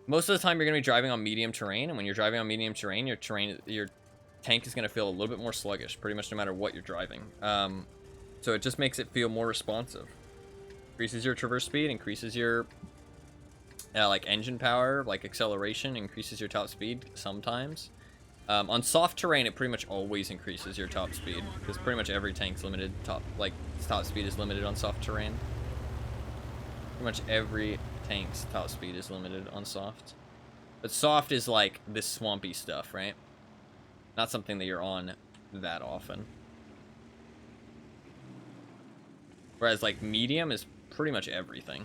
most of the time you're going to be driving on medium terrain, and when you're driving on medium terrain, your tank is going to feel a little bit more sluggish, pretty much no matter what you're driving. So it just makes it feel more responsive. Increases your traverse speed, increases your like engine power, like acceleration, increases your top speed sometimes. On soft terrain, it pretty much always increases your top speed, because pretty much every tank's limited. Top speed is limited on soft terrain. Pretty much every tank's top speed is limited on soft. But soft is like this swampy stuff, right? Not something that you're on that often. Whereas like medium is pretty much everything.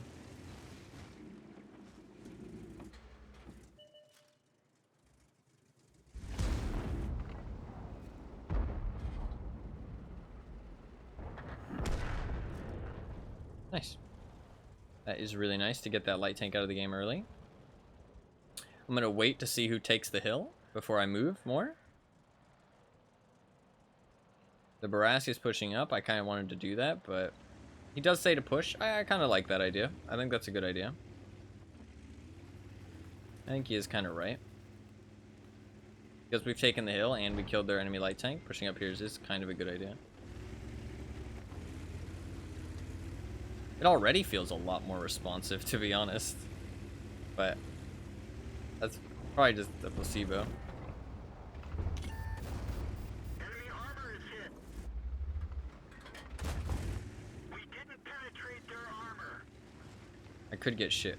Nice. That is really nice to get that light tank out of the game early. I'm going to wait to see who takes the hill before I move more. The Baraski is pushing up. I kind of wanted to do that, but he does say to push. I kind of like that idea. I think that's a good idea. I think he is kind of right. Because we've taken the hill and we killed their enemy light tank. Pushing up here is kind of a good idea. It already feels a lot more responsive, to be honest. But that's probably just a placebo. Enemy armor is hit. We didn't penetrate their armor. I could get shit.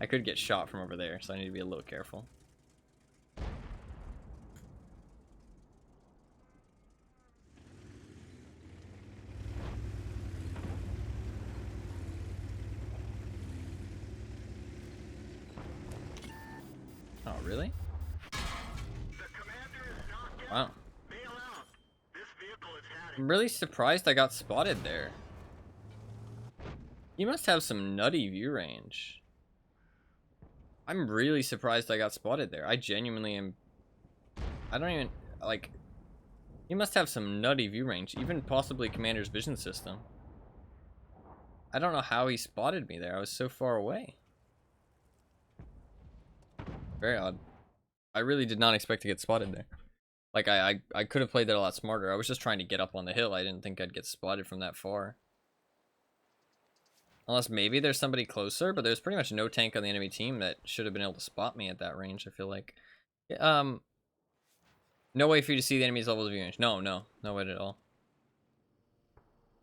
I could get shot from over there, so I need to be a little careful. Oh, really? The commander is knocked out. Wow. Bail out. This vehicle is had it. I'm really surprised I got spotted there. You must have some nutty view range. I'm really surprised I got spotted there. I genuinely am. I don't even, like, you must have some nutty view range, even possibly Commander's vision system. I don't know how he spotted me there. I was so far away. Very odd. I really did not expect to get spotted there. Like, I could have played that a lot smarter. I was just trying to get up on the hill. I didn't think I'd get spotted from that far. Unless maybe there's somebody closer, but there's pretty much no tank on the enemy team that should have been able to spot me at that range, I feel like. No way for you to see the enemy's levels of view range. No way at all.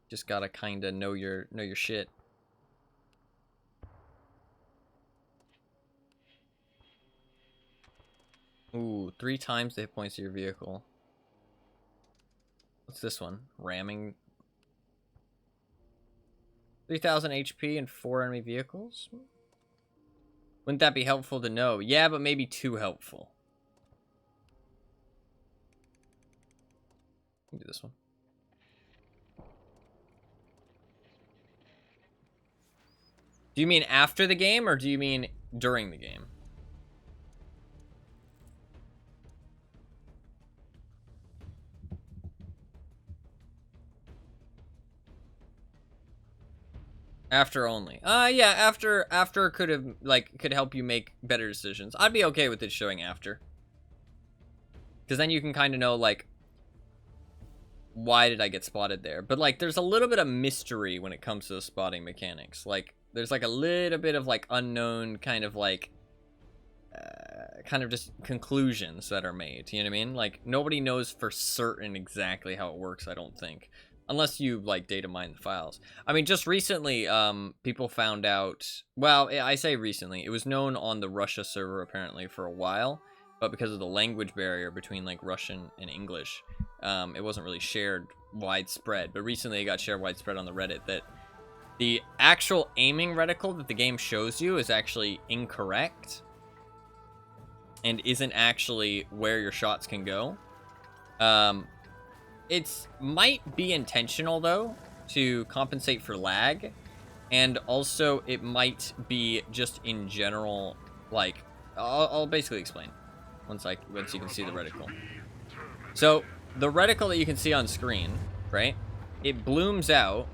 Just gotta kinda know your shit. Ooh, 3 times the hit points of your vehicle. What's this one? Ramming. 3,000 HP and 4 enemy vehicles? Wouldn't that be helpful to know? Yeah, but maybe too helpful. Do this one. Do you mean after the game, or do you mean during the game? After only. Yeah, after could help you make better decisions. I'd be okay with it showing after. Because then you can kind of know, like, why did I get spotted there? But, like, there's a little bit of mystery when it comes to the spotting mechanics. Like, there's, like, a little bit of, like, unknown kind of, like, kind of just conclusions that are made. You know what I mean? Like, nobody knows for certain exactly how it works, I don't think. unless you like data mine the files. I mean, just recently, people found out. Well, I say recently. It was known on the Russia server apparently for a while, but because of the language barrier between like Russian and English, it wasn't really shared widespread. But recently, it got shared widespread on the Reddit that the actual aiming reticle that the game shows you is actually incorrect and isn't actually where your shots can go. It might be intentional, though, to compensate for lag. And also, it might be just in general, like... I'll basically explain once you can see the reticle. So, the reticle that you can see on screen, right? It blooms out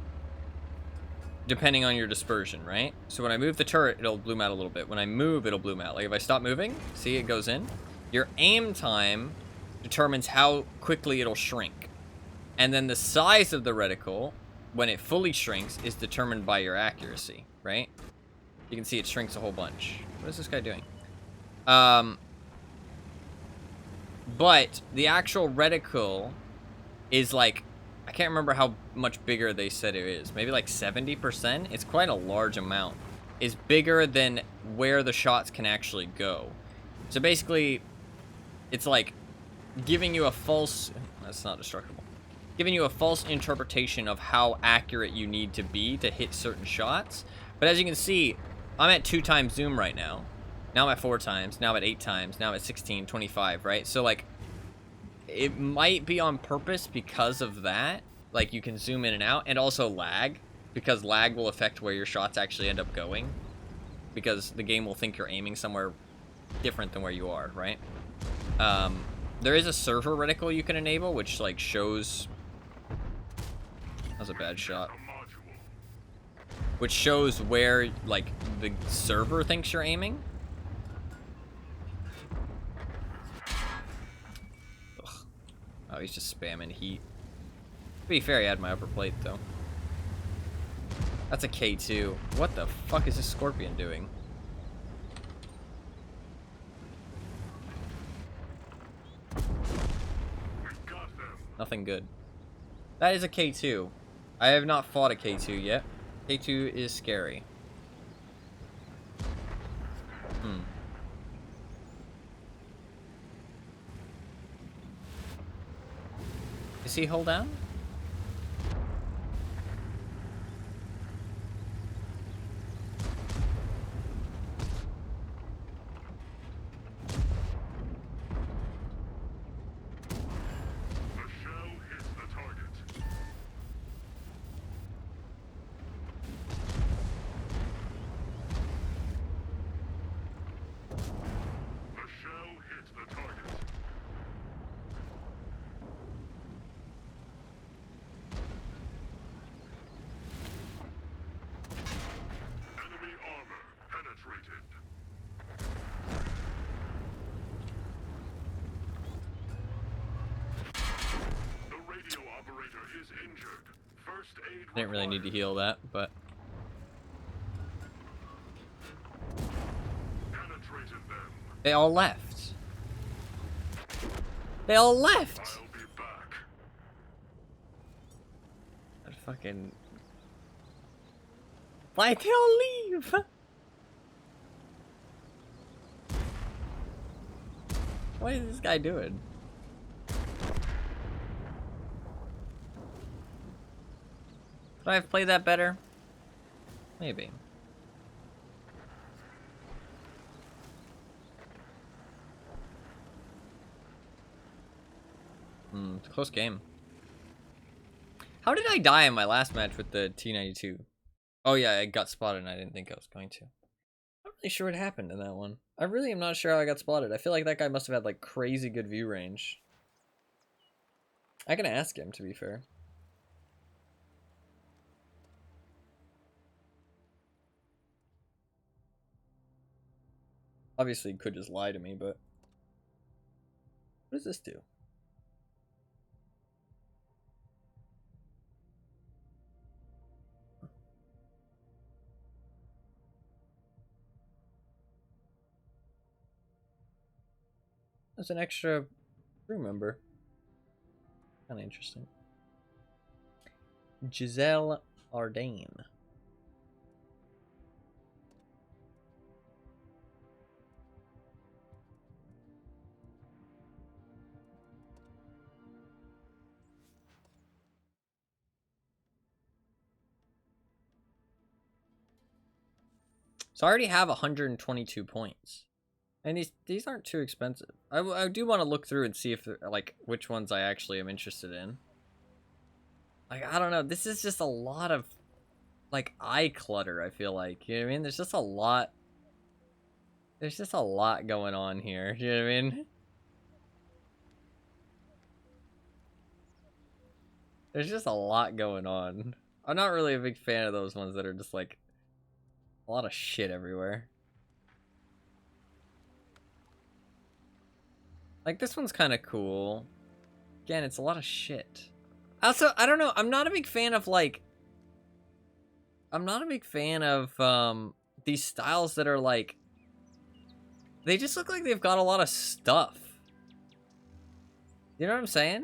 depending on your dispersion, right? So when I move the turret, it'll bloom out a little bit. When I move, it'll bloom out. Like, if I stop moving, see, it goes in. Your aim time determines how quickly it'll shrink. And then the size of the reticle, when it fully shrinks, is determined by your accuracy, right? You can see it shrinks a whole bunch. What is this guy doing? But the actual reticle is like, I can't remember how much bigger they said it is. Maybe like 70%? It's quite a large amount. It's bigger than where the shots can actually go. So basically, it's like giving you a false... That's not destructible. Giving you a false interpretation of how accurate you need to be to hit certain shots. But as you can see, I'm at 2 times zoom right now. Now I'm at 4 times. Now I'm at 8 times. Now I'm at 16, 25, right? So like, it might be on purpose because of that. Like, you can zoom in and out. And also lag. Because lag will affect where your shots actually end up going. Because the game will think you're aiming somewhere different than where you are, right? There is a server reticle you can enable, which, like, shows... That was a bad shot. Which shows where, like, the server thinks you're aiming. Ugh. Oh, he's just spamming heat. To be fair, he had my upper plate, though. That's a K2. What the fuck is this Scorpion doing? Nothing good. That is a K2. I have not fought a K2 yet. K2 is scary. Is he hold down? Didn't really need to heal that, but... They all left. They all left! That fucking... Why'd they all leave? What is this guy doing? Could I have played that better? Maybe. It's a close game. How did I die in my last match with the T92? Oh yeah, I got spotted and I didn't think I was going to. I'm not really sure what happened in that one. I really am not sure how I got spotted. I feel like that guy must have had like crazy good view range. I can ask him, to be fair. Obviously, he could just lie to me, but... What does this do? There's an extra crew member. Kind of interesting. Giselle Ardain. So I already have 122 points. And these aren't too expensive. I do want to look through and see if like which ones I actually am interested in. Like, I don't know. This is just a lot of like eye clutter, I feel like. You know what I mean? There's just a lot. There's just a lot going on here. You know what I mean? There's just a lot going on. I'm not really a big fan of those ones that are just like a lot of shit everywhere. Like, this one's kind of cool. Again, it's a lot of shit. Also, I don't know. I'm not a big fan of, like... I'm not a big fan of, these styles that are, like... They just look like they've got a lot of stuff. You know what I'm saying?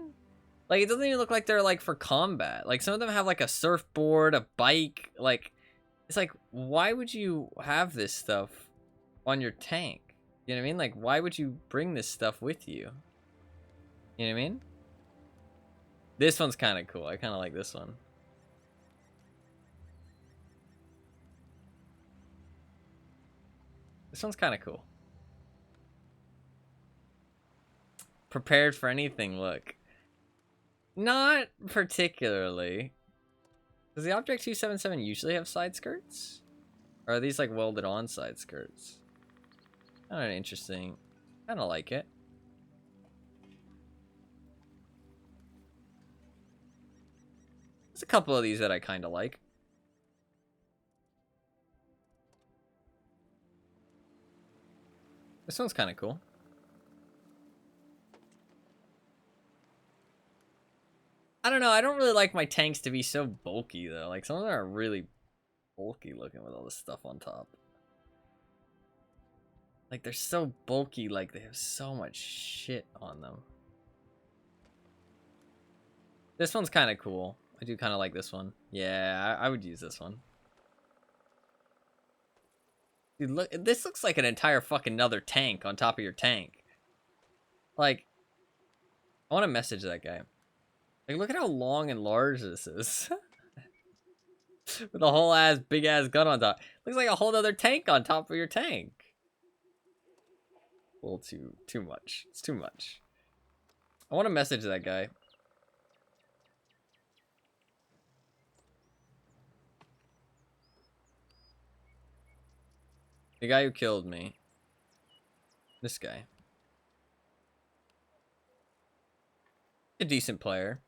Like, it doesn't even look like they're, like, for combat. Like, some of them have, like, a surfboard, a bike. Like, it's like, why would you have this stuff on your tank? You know what I mean? Like, why would you bring this stuff with you? You know what I mean? This one's kind of cool. I kind of like this one. This one's kind of cool. Prepared for anything, look. Not particularly. Does the Object 277 usually have side skirts? Or are these like welded on side skirts? Kind of interesting. Kind of like it. There's a couple of these that I kind of like. This one's kind of cool. I don't know. I don't really like my tanks to be so bulky, though. Like, some of them are really bulky looking with all this stuff on top. Like, they're so bulky, like, they have so much shit on them. This one's kind of cool. I do kind of like this one. Yeah, I would use this one. Dude, look, this looks like an entire fucking another tank on top of your tank. Like, I want to message that guy. Like, look at how long and large this is. With a whole ass, big ass gun on top. Looks like a whole other tank on top of your tank. A little too much. It's too much. I want to message that guy. The guy who killed me. This guy. A decent player.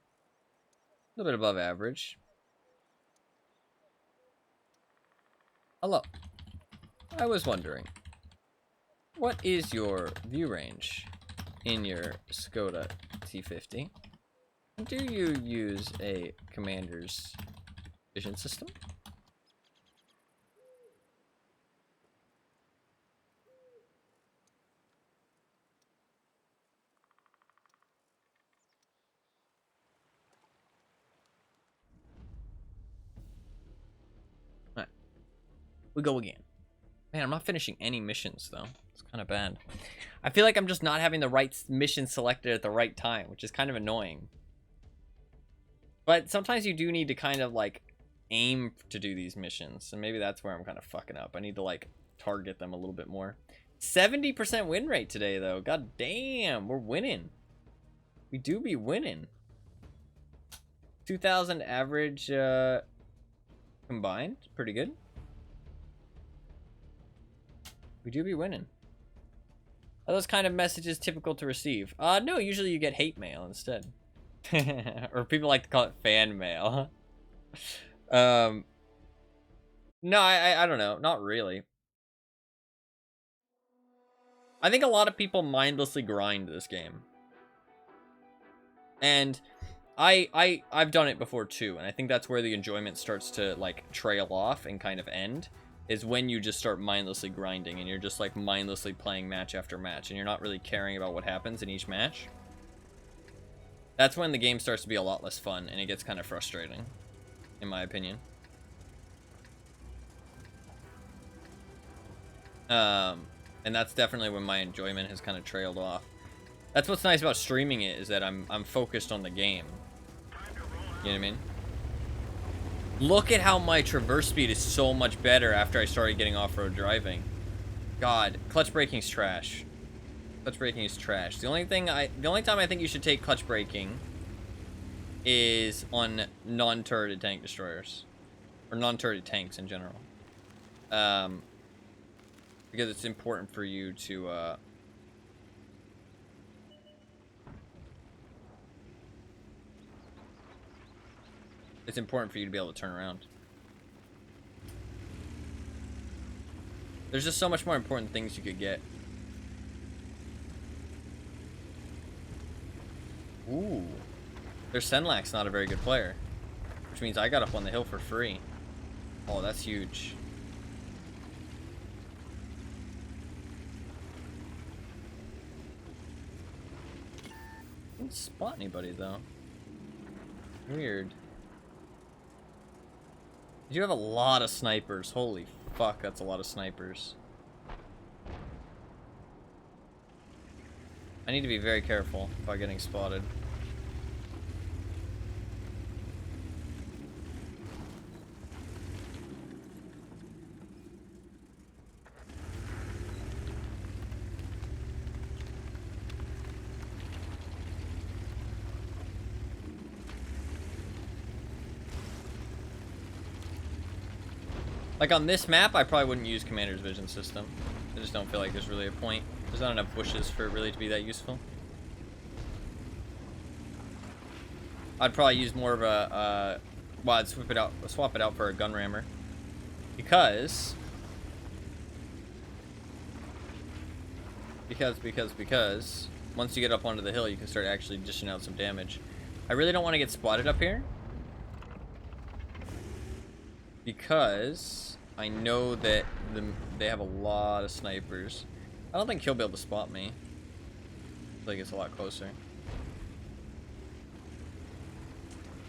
A little bit above average. Hello. I was wondering, what is your view range in your Skoda T50? Do you use a commander's vision system? Alright. We go again. Man, I'm not finishing any missions, though. It's kind of bad. I feel like I'm just not having the right mission selected at the right time, which is kind of annoying. But sometimes you do need to kind of, like, aim to do these missions. And maybe that's where I'm kind of fucking up. I need to, like, target them a little bit more. 70% win rate today, though. God damn, we're winning. We do be winning. 2,000 average combined. Pretty good. We do be winning. Are those kind of messages typical to receive? No, usually you get hate mail instead. Or people like to call it fan mail. No, I don't know. Not really. I think a lot of people mindlessly grind this game. And I've done it before too, and I think that's where the enjoyment starts to like trail off and kind of end. Is when you just start mindlessly grinding and you're just like mindlessly playing match after match and you're not really caring about what happens in each match. That's when the game starts to be a lot less fun and it gets kind of frustrating. in my opinion. And that's definitely when my enjoyment has kind of trailed off. That's what's nice about streaming it, is that I'm focused on the game. You know what I mean? Look at how my traverse speed is so much better after I started getting off-road driving. God, clutch braking's trash. Clutch braking is trash. The only time I think you should take clutch braking is on non-turreted tank destroyers, or non-turreted tanks in general. Because it's important for you to it's important for you to be able to turn around. There's just so much more important things you could get. Ooh. Their Senlak's not a very good player, which means I got up on the hill for free. Oh, that's huge. Didn't spot anybody though. Weird. You have a lot of snipers. Holy fuck, that's a lot of snipers. I need to be very careful about getting spotted. Like on this map, I probably wouldn't use Commander's Vision System. I just don't feel like there's really a point. There's not enough bushes for it really to be that useful. I'd probably use more of a, well, I'd swap it out for a gun rammer. Because once you get up onto the hill, you can start actually dishing out some damage. I really don't want to get spotted up here, because I know that they have a lot of snipers. I don't think he'll be able to spot me. I feel like it's a lot closer.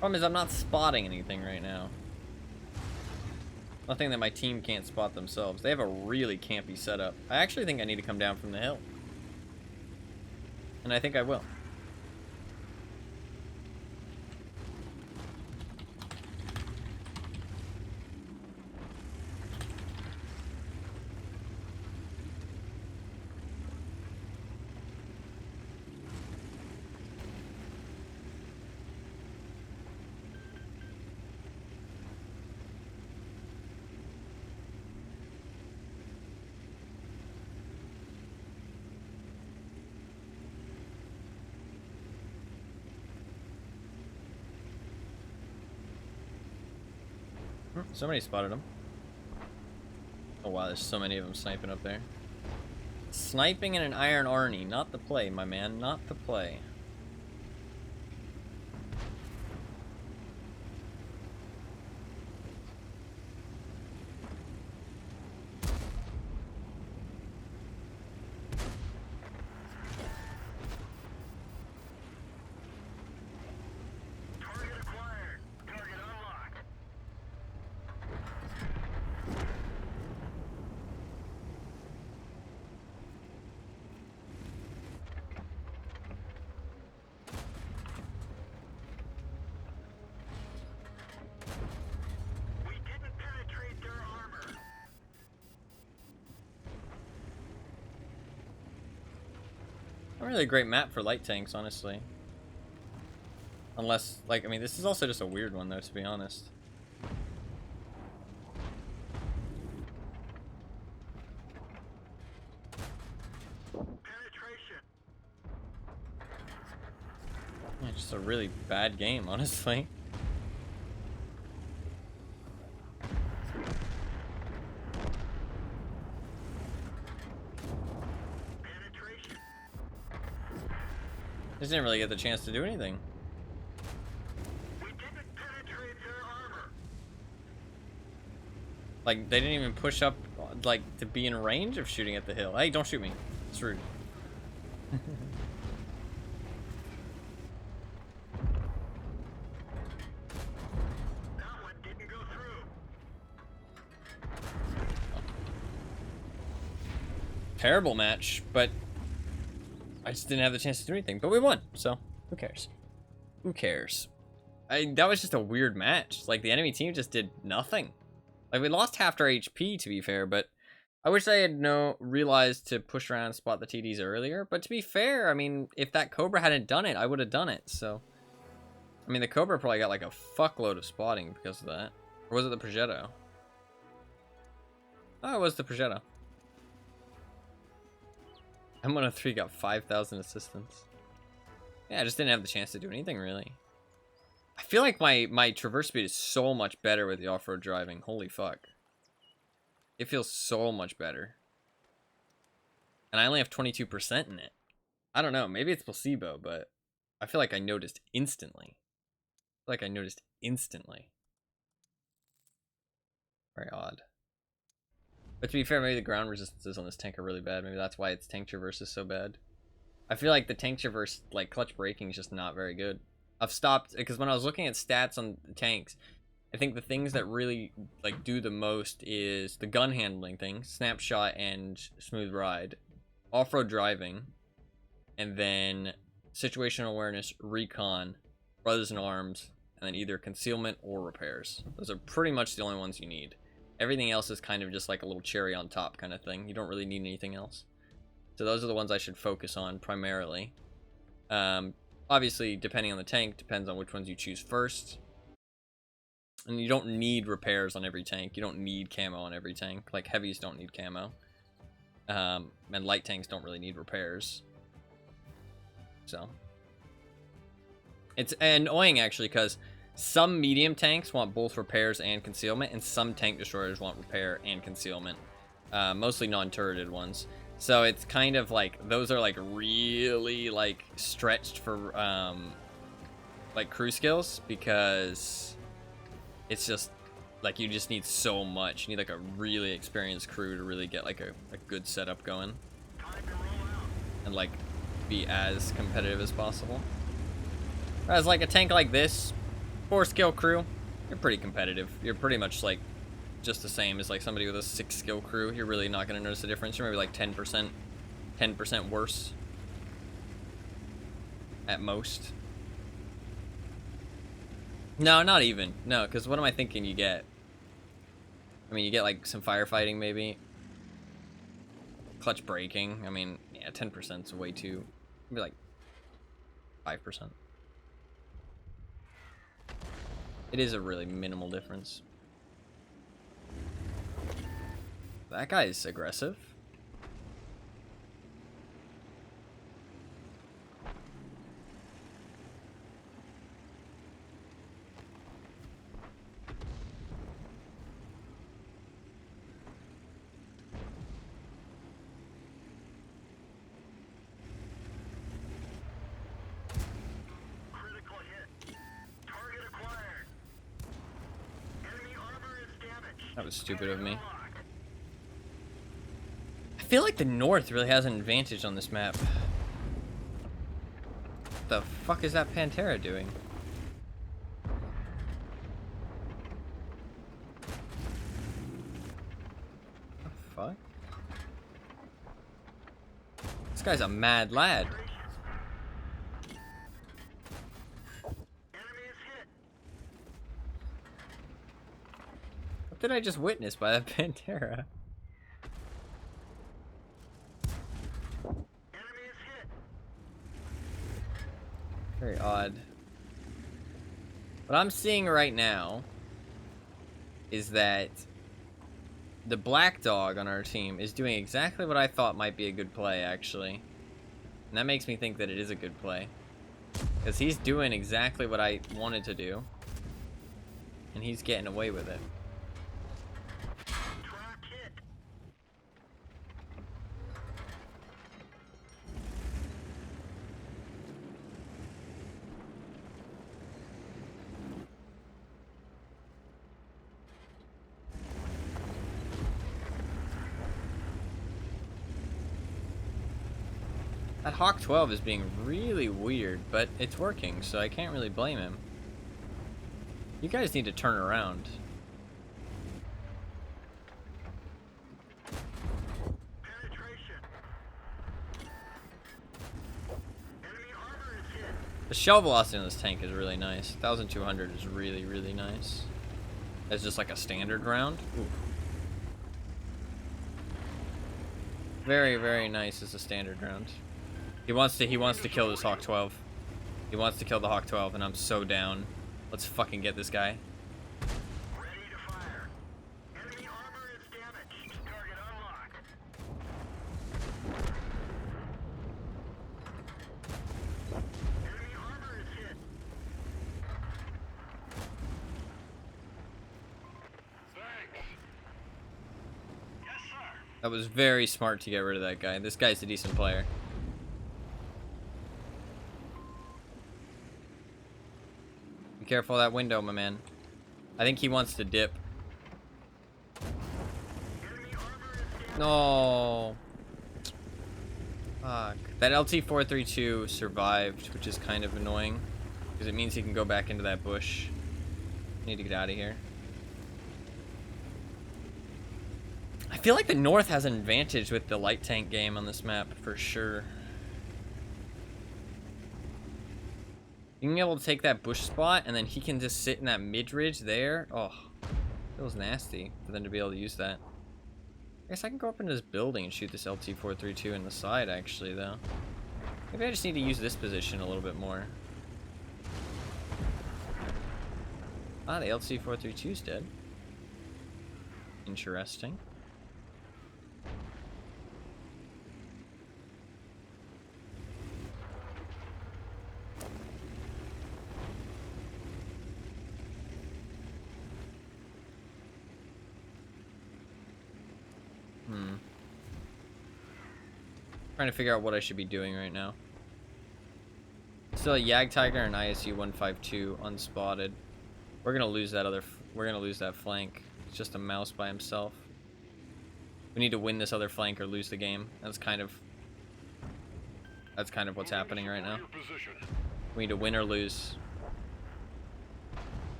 Problem is, I'm not spotting anything right now. Nothing that my team can't spot themselves. They have a really campy setup. I actually think I need to come down from the hill. And I think I will. Somebody spotted him. Oh wow, there's so many of them sniping up there. Sniping in an Iron Arnie, not the play, my man, not the play. Target acquired. Target unlocked. We didn't penetrate their armor. Not really a great map for light tanks, honestly. Unless, like, I mean, this is also just a weird one, though, to be honest. Penetration. Yeah, just a really bad game, honestly. Penetration. Just didn't really get the chance to do anything. We didn't penetrate their armor. Like, they didn't even push up, like, to be in range of shooting at the hill. Hey, don't shoot me. It's rude. That one terrible match, but I just didn't have the chance to do anything. But we won, so who cares? Who cares? That was just a weird match. Like, the enemy team just did nothing. Like, we lost half our HP, to be fair, but I wish I had realized to push around and spot the TDs earlier. But to be fair, I mean, if that Cobra hadn't done it, I would have done it. So, I mean, the Cobra probably got like a fuckload of spotting because of that. Or was it the Progetto? Oh, it was the Progetto. M103 got 5,000 assistance. Yeah, I just didn't have the chance to do anything, really. I feel like my traverse speed is so much better with the off-road driving. Holy fuck. It feels so much better. And I only have 22% in it. I don't know, maybe it's placebo, but I feel like I noticed instantly. Very odd. But to be fair, maybe the ground resistances on this tank are really bad. Maybe that's why its tank traverse is so bad. I feel like the tank traverse, like, clutch braking is just not very good. I've stopped, because when I was looking at stats on tanks, I think the things that really, like, do the most is the gun handling thing, snapshot and smooth ride, off-road driving, and then situational awareness, recon, brothers in arms, and then either concealment or repairs. Those are pretty much the only ones you need. Everything else is kind of just like a little cherry on top kind of thing. You don't really need anything else. So those are the ones I should focus on primarily. Obviously, depending on the tank, depends on which ones you choose first. And you don't need repairs on every tank. You don't need camo on every tank. Like, heavies don't need camo. And light tanks don't really need repairs. So. It's annoying, actually, because some medium tanks want both repairs and concealment, and some tank destroyers want repair and concealment. Mostly non-turreted ones. So it's kind of like, those are like really like stretched for like crew skills, because it's just like you just need so much. You need like a really experienced crew to really get like a good setup going and like be as competitive as possible. Whereas like a tank like this, 4-skill crew, you're pretty competitive. You're pretty much like just the same as like somebody with a 6-skill crew. You're really not going to notice a difference. You're maybe like 10% worse at most. No, not even. No, because what am I thinking you get? I mean, you get like some firefighting maybe. Clutch braking. I mean, yeah, 10% is way too. Maybe like 5%. It is a really minimal difference. That guy is aggressive. Critical hit. Target acquired. Enemy armor is damaged. That was stupid of me. I feel like the North really has an advantage on this map. What the fuck is that Pantera doing? What the fuck? This guy's a mad lad. Enemy is hit. What did I just witness by that Pantera? Enemy is hit. Very odd. What I'm seeing right now is that the black dog on our team is doing exactly what I thought might be a good play, actually. And that makes me think that it is a good play. Because he's doing exactly what I wanted to do. And he's getting away with it. Track hit. That Hawk 12 is being really weird, but it's working, so I can't really blame him. You guys need to turn around. Penetration. shell velocity on this tank is really nice. 1,200 is really, really nice. As just like a standard round. Ooh. Very, very nice as a standard round. He wants to kill this Hawk 12. He wants to kill the Hawk 12, and I'm so down. Let's fucking get this guy. Ready to fire. Enemy armor is damaged. Target unlocked. Enemy armor is hit. Thanks. Yes, sir. That was very smart to get rid of that guy. This guy's a decent player. Be careful of that window, my man. I think he wants to dip. Enemy armor is damaged. No. Fuck. That LT-432 survived, which is kind of annoying. Because it means he can go back into that bush. Need to get out of here. I feel like the North has an advantage with the light tank game on this map, for sure. Being able to take that bush spot, and then he can just sit in that mid-ridge there. Oh, feels nasty for them to be able to use that. I guess I can go up into this building and shoot this LT-432 in the side, actually, though. Maybe I just need to use this position a little bit more. Ah, the LT-432's dead. Interesting. Trying to figure out what I should be doing right now. Still a Yag Tiger and ISU 152 unspotted. We're gonna lose that we're gonna lose that flank. It's just a mouse by himself. We need to win this other flank or lose the game. That's kind of what's happening right now. We need to win or lose.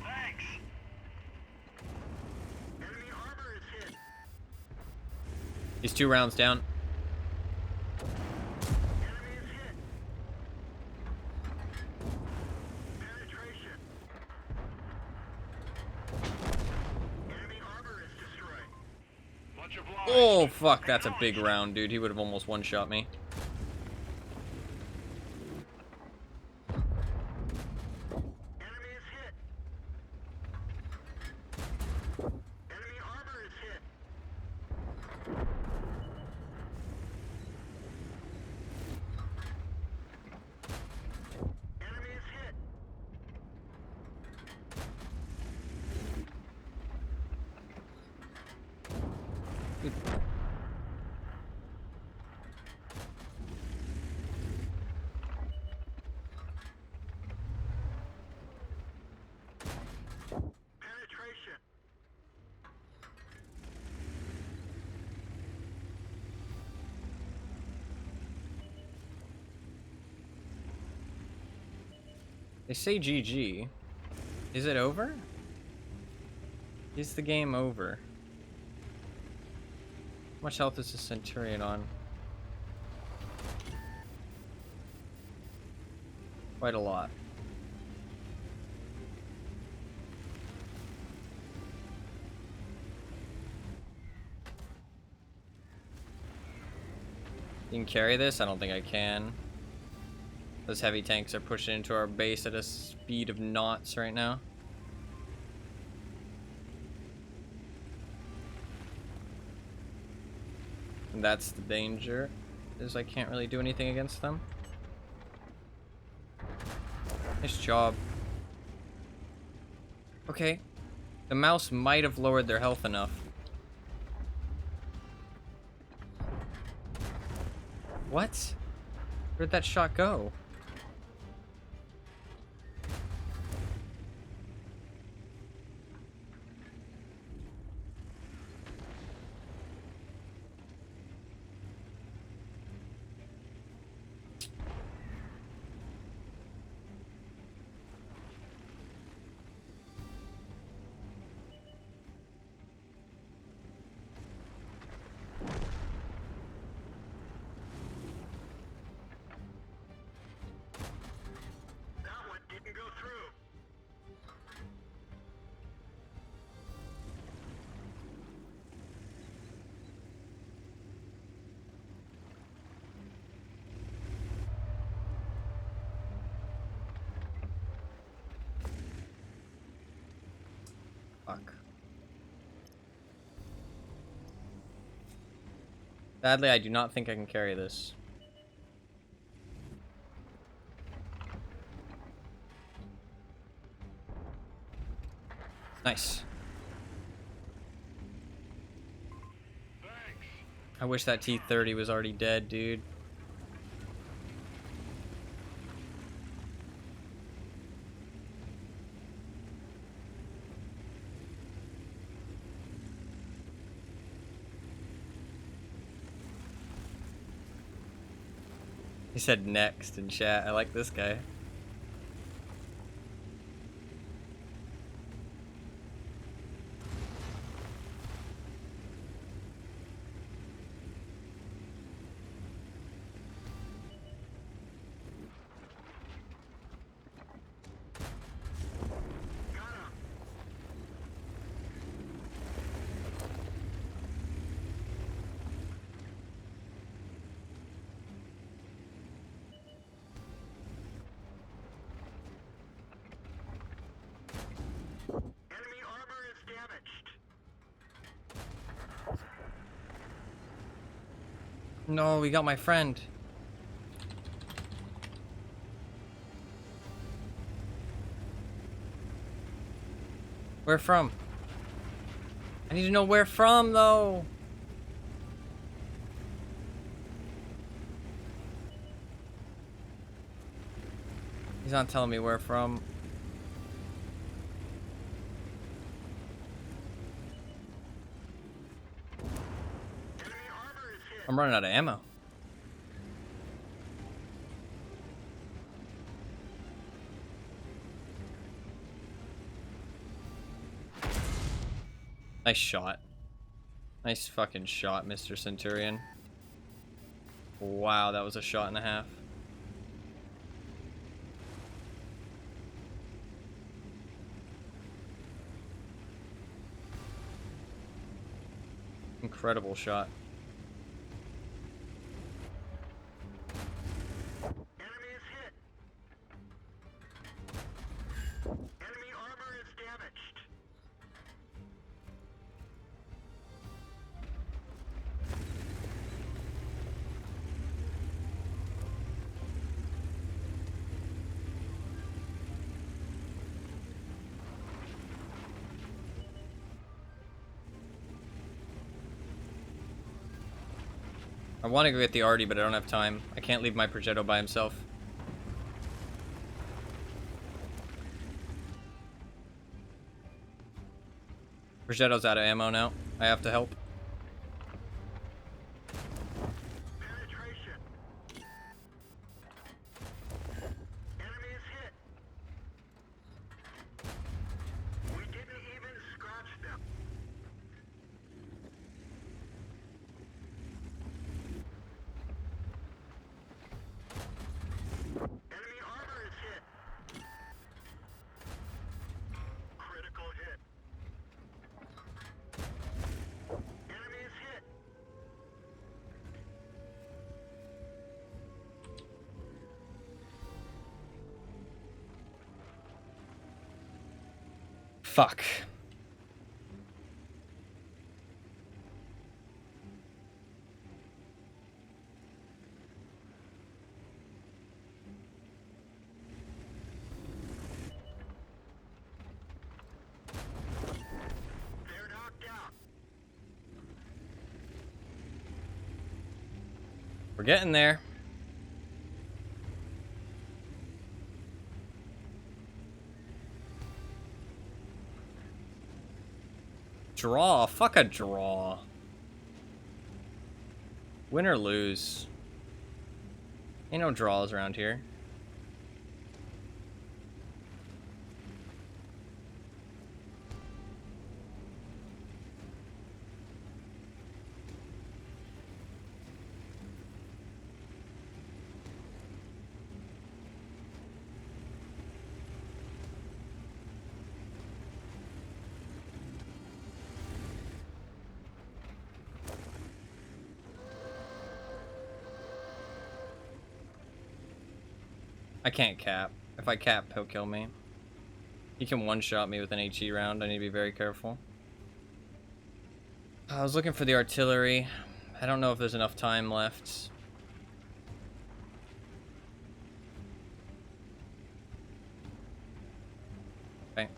Thanks. Enemy armor is hit. He's 2 rounds down. Enemy is hit. Penetration. Enemy armor is destroyed. Much obliged. Oh, fuck. That's a big round, dude. He would have almost one-shot me. Enemy is hit. Enemy armor is hit. Enemy is hit. Penetration. They say GG. Is it over? Is the game over? How much health is the Centurion on? Quite a lot. You can carry this? I don't think I can. Those heavy tanks are pushing into our base at a speed of knots right now. And that's the danger, is I can't really do anything against them. Nice job. Okay. The mouse might have lowered their health enough. What? Where'd that shot go? Fuck. Sadly, I do not think I can carry this. Nice. I wish that T-30 was already dead, dude. He said next in chat. I like this guy. Enemy armor is damaged. No, we got my friend. Where from? I need to know where from, though. He's not telling me where from. Enemy armor is hit. I'm running out of ammo. Nice shot. Nice fucking shot, Mr. Centurion. Wow, that was a shot and a half. Incredible shot. Enemy is hit. Enemy armor is damaged. I want to go get the Artie, but I don't have time. I can't leave my Progetto by himself. Progetto's out of ammo now. I have to help. Penetration. Enemy is hit. We didn't even scratch them. Enemy armor is hit. Critical hit. Enemy is hit. Fuck. They're knocked out. We're getting there. Draw. Fuck a draw. Win or lose. Ain't no draws around here. I can't cap. If I cap, he'll kill me. He can one-shot me with an HE round. I need to be very careful. I was looking for the artillery. I don't know if there's enough time left. Okay.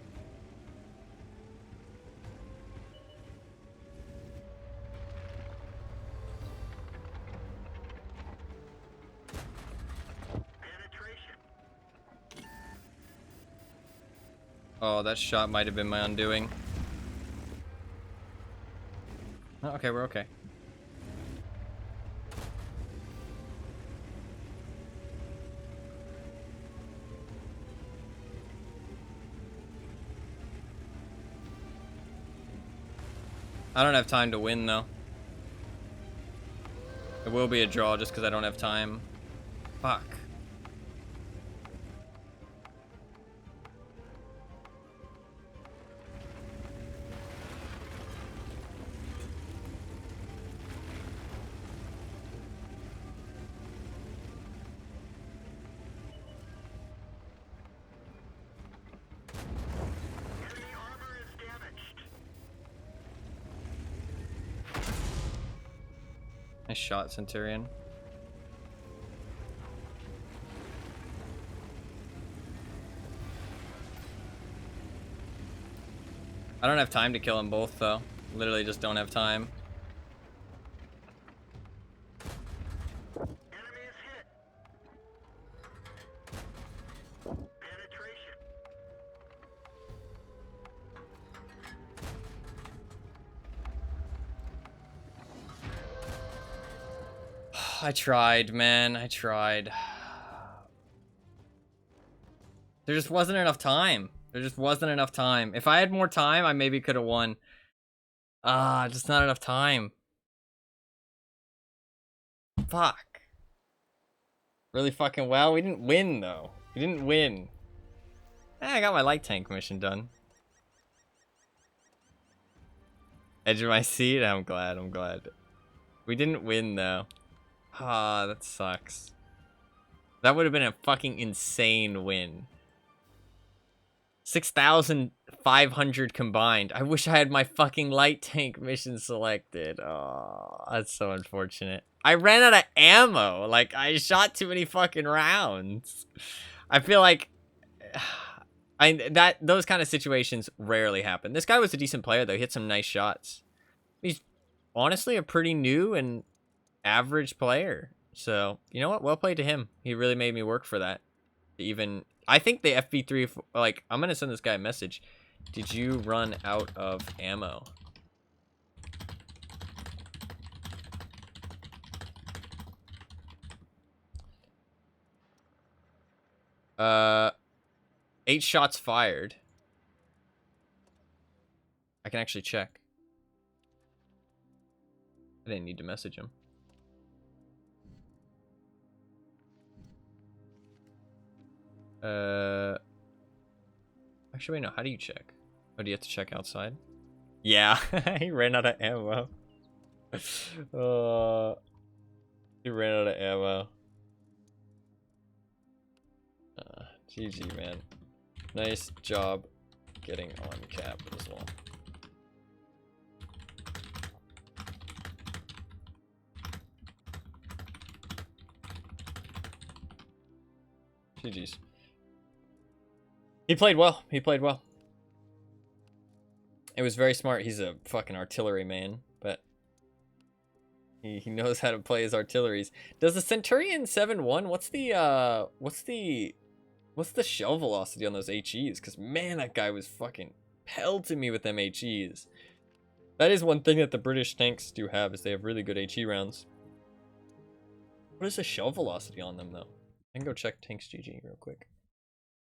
Oh, that shot might have been my undoing. Oh, okay, we're okay. I don't have time to win, though. It will be a draw just because I don't have time. Fuck. Enemy armor is damaged. Nice shot, Centurion. I don't have time to kill them both, though. Literally just don't have time. Enemy is hit. Penetration. I tried, man. I tried. There just wasn't enough time. There just wasn't enough time. If I had more time, I maybe could have won. Just not enough time. Fuck. Really fucking well. We didn't win, though. We didn't win. I got my light tank mission done. Edge of my seat? I'm glad, I'm glad. We didn't win, though. That sucks. That would have been a fucking insane win. 6,500 combined. I wish I had my fucking light tank mission selected. Oh, that's so unfortunate. I ran out of ammo. Like, I shot too many fucking rounds. I feel like those kind of situations rarely happen. This guy was a decent player though. He hit some nice shots. He's honestly a pretty new and average player. So, you know what? Well played to him. He really made me work for that. Even I think the FB3, like, I'm gonna send this guy a message. Did you run out of ammo? Uh, 8 shots fired. I can actually check. I didn't need to message him. Actually, wait, no. How do you check? Oh, do you have to check outside? Yeah, he ran out of ammo. He ran out of ammo. GG, man. Nice job getting on cap as well. GG's. He played well. He played well. It was very smart. He's a fucking artillery man, but he knows how to play his artilleries. Does the Centurion 7-1? What's the shell velocity on those HEs? Because man, that guy was fucking pelting me with them HEs. That is one thing that the British tanks do have, is they have really good HE rounds. What is the shell velocity on them though? I can go check Tanks GG real quick.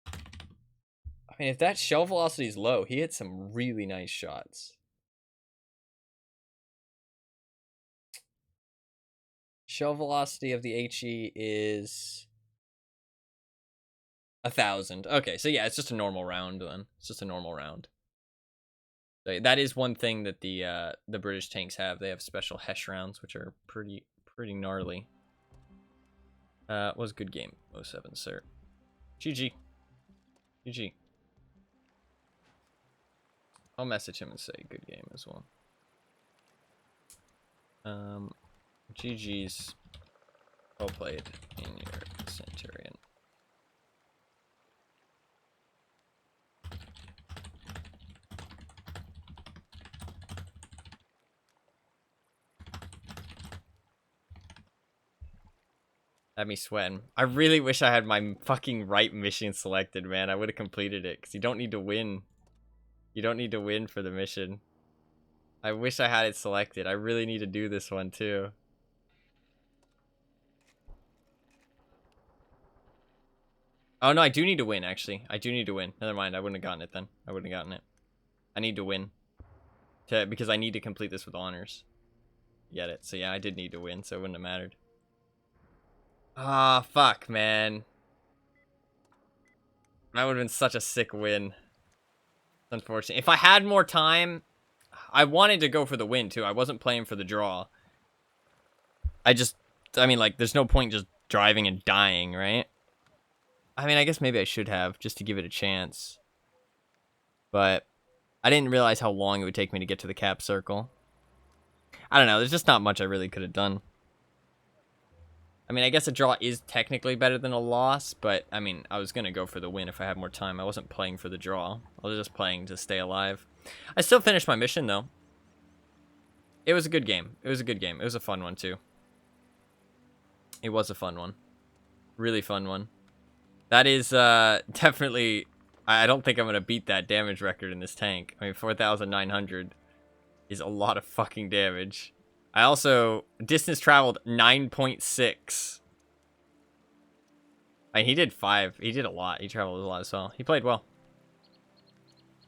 I mean, if that shell velocity is low, he hit some really nice shots. Shell velocity of the HE is 1,000. Okay, so yeah, it's just a normal round then. It's just a normal round. So that is one thing that the British tanks have. They have special Hesh rounds, which are pretty gnarly. Was a good game, 07, sir. GG. GG. I'll message him and say good game as well. GG's. Well played in your Centurion. Had me sweating. I really wish I had my fucking right mission selected, man. I would have completed it, because you don't need to win. You don't need to win for the mission. I wish I had it selected. I really need to do this one, too. Oh, no, I do need to win, actually. I do need to win. Never mind, I wouldn't have gotten it then. I wouldn't have gotten it. I need to win. Because I need to complete this with honors. Get it? So, yeah, I did need to win, so it wouldn't have mattered. Ah, fuck, man. That would have been such a sick win. Unfortunately. If I had more time, I wanted to go for the win, too. I wasn't playing for the draw. I mean, like, there's no point just driving and dying, right? I mean, I guess maybe I should have, just to give it a chance. But I didn't realize how long it would take me to get to the cap circle. I don't know, there's just not much I really could have done. I mean, I guess a draw is technically better than a loss, but, I mean, I was going to go for the win if I had more time. I wasn't playing for the draw. I was just playing to stay alive. I still finished my mission, though. It was a good game. It was a good game. It was a fun one, too. It was a fun one. Really fun one. That is, definitely... I don't think I'm going to beat that damage record in this tank. I mean, 4,900 is a lot of fucking damage. I also distance traveled 9.6. I mean, he did 5. He did a lot. He traveled a lot as well. He played well.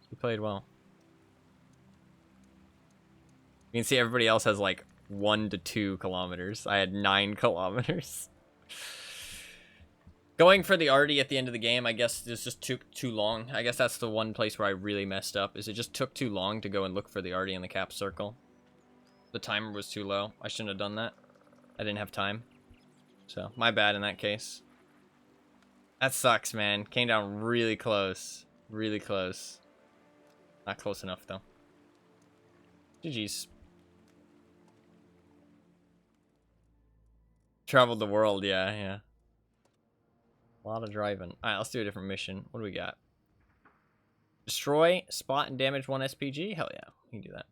He played well. You can see everybody else has like 1 to 2 kilometers. I had 9 kilometers. Going for the arty at the end of the game, I guess this just took too long. I guess that's the one place where I really messed up, is it just took too long to go and look for the arty in the cap circle. The timer was too low. I shouldn't have done that. I didn't have time. So, my bad in that case. That sucks, man. Came down really close. Really close. Not close enough, though. GG's. Traveled the world, yeah. A lot of driving. Alright, let's do a different mission. What do we got? Destroy, spot, and damage 1 SPG? Hell yeah, we can do that.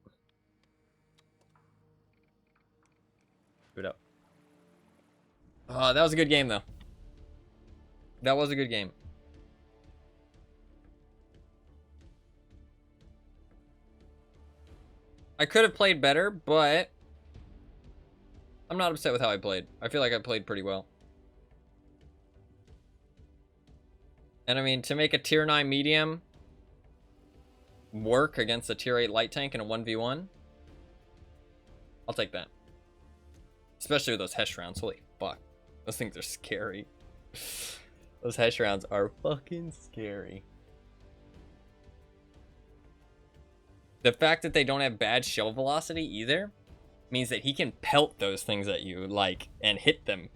Boot up. Oh, that was a good game, though. That was a good game. I could have played better, but I'm not upset with how I played. I feel like I played pretty well. And I mean, to make a tier 9 medium work against a tier 8 light tank in a 1v1, I'll take that. Especially with those Hesh rounds. Holy fuck. Those things are scary. Those Hesh rounds are fucking scary. The fact that they don't have bad shell velocity either means that he can pelt those things at you, like, and hit them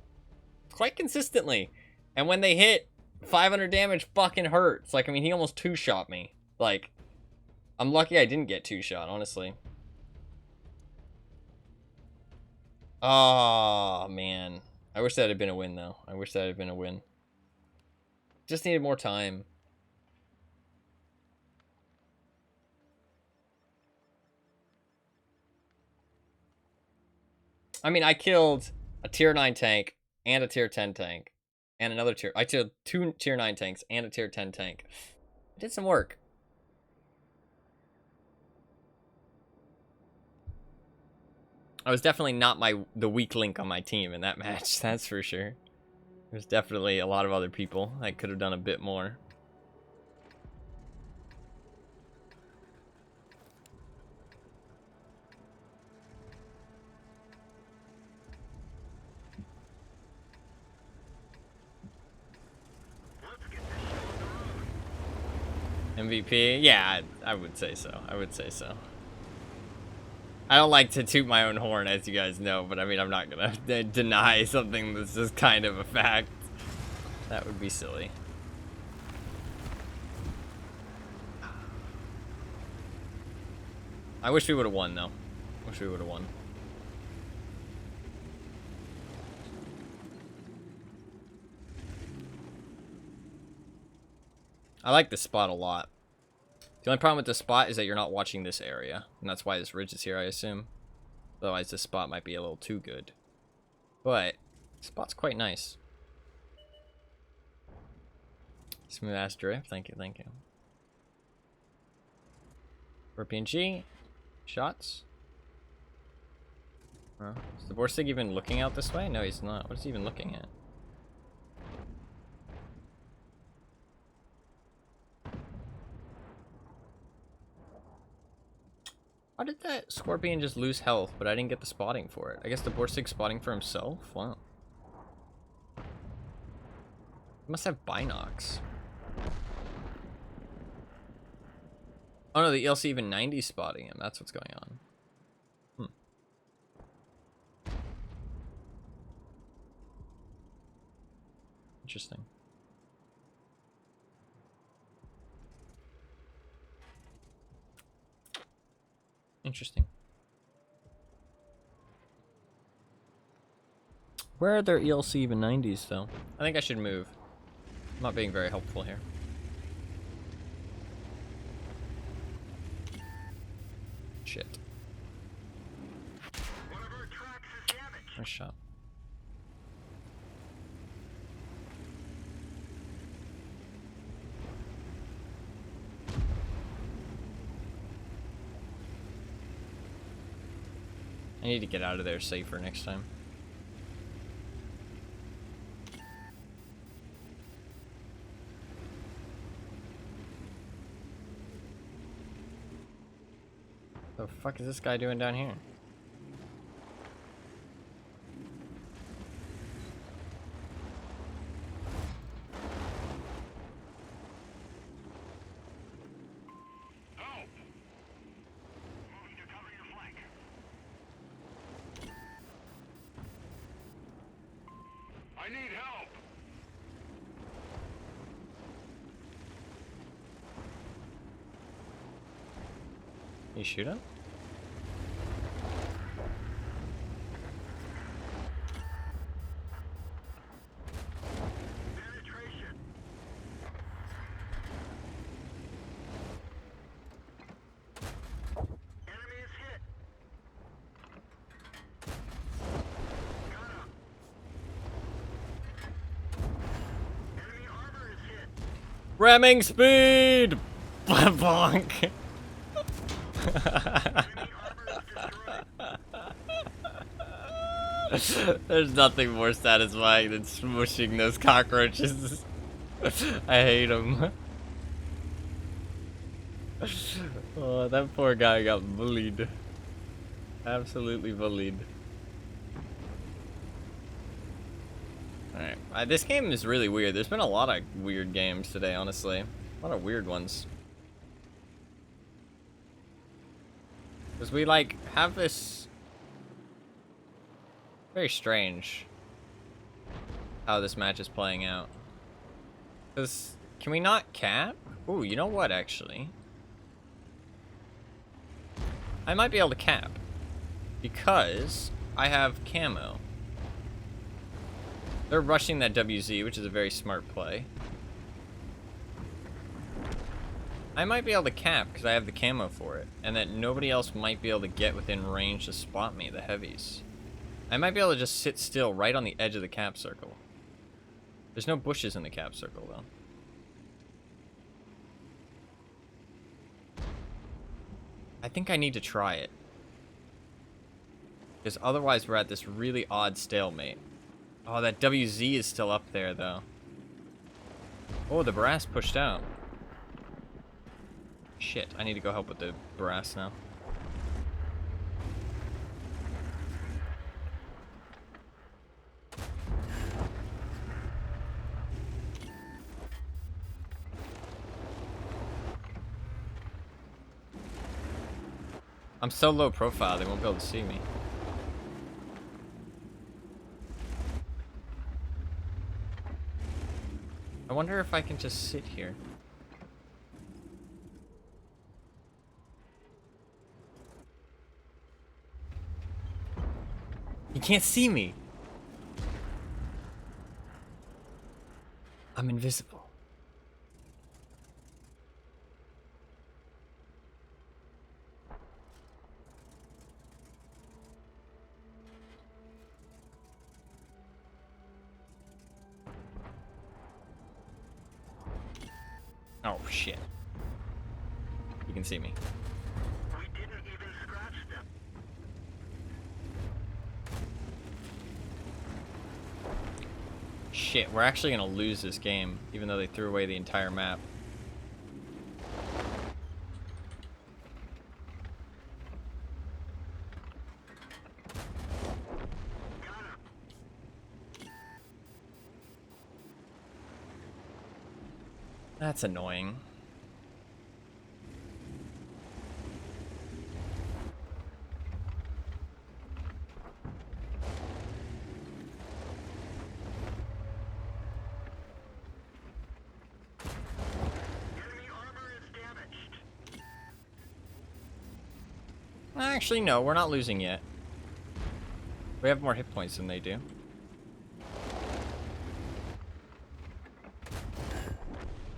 quite consistently. And when they hit, 500 damage fucking hurts. Like, I mean, he almost 2-shot me. Like, I'm lucky I didn't get 2-shot, honestly. Oh, man. I wish that had been a win, though. I wish that had been a win. Just needed more time. I mean, I killed a tier 9 tank and a tier 10 tank. And another tier. I killed 2 tier 9 tanks and a tier 10 tank. I did some work. I was definitely not the weak link on my team in that match, that's for sure. There's definitely a lot of other people that could have done a bit more. MVP? Yeah, I would say so. I would say so. I don't like to toot my own horn, as you guys know, but I mean, I'm not gonna deny something that's just kind of a fact. That would be silly. I wish we would have won, though. Wish we would have won. I like this spot a lot. The only problem with this spot is that you're not watching this area. And that's why this ridge is here, I assume. Otherwise, this spot might be a little too good. But, this spot's quite nice. Smooth ass drift. Thank you, thank you. Scorpion G. Shots. Is the Borsig even looking out this way? No, he's not. What is he even looking at? How did that Scorpion just lose health, but I didn't get the spotting for it? I guess the Borsig spotting for himself? Wow. He must have binocs. Oh no, the ELC even 90 spotting him. That's what's going on. Interesting. Interesting. Where are their ELC even 90s though? I think I should move. I'm not being very helpful here. Shit. One of our tracks is damaged. Nice shot. I need to get out of there safer next time. The fuck is this guy doing down here? Help! Moving to cover your flank. I need help! You shoot him? Penetration. Enemy is hit. Got him. Enemy armor is hit. Ramming speed! Bonk! Enemy armor is destroyed. There's nothing more satisfying than smushing those cockroaches. I hate them. Oh, that poor guy got bullied. Absolutely bullied. Alright, this game is really weird. There's been a lot of weird games today, honestly. A lot of weird ones. Because we, like, have this... Very strange how this match is playing out. Because, can we not cap? Ooh, you know what, actually? I might be able to cap. Because I have camo. They're rushing that WZ, which is a very smart play. I might be able to cap because I have the camo for it. And that nobody else might be able to get within range to spot me, the heavies. I might be able to just sit still right on the edge of the cap circle. There's no bushes in the cap circle, though. I think I need to try it. Because otherwise we're at this really odd stalemate. Oh, that WZ is still up there, though. Oh, the brass pushed out. Shit, I need to go help with the brass now. I'm so low profile, they won't be able to see me. I wonder if I can just sit here. can't see me. I'm invisible. Oh shit. You can see me. We didn't even scratch them. Shit, we're actually gonna lose this game, even though they threw away the entire map. Got him. That's annoying. Enemy armor is damaged. Actually, no, we're not losing yet. We have more hit points than they do.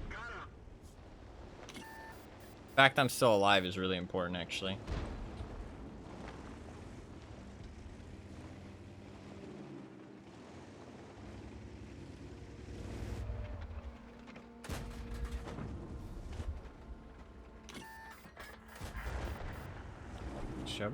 Got him. The fact I'm still alive is really important, actually. Shove.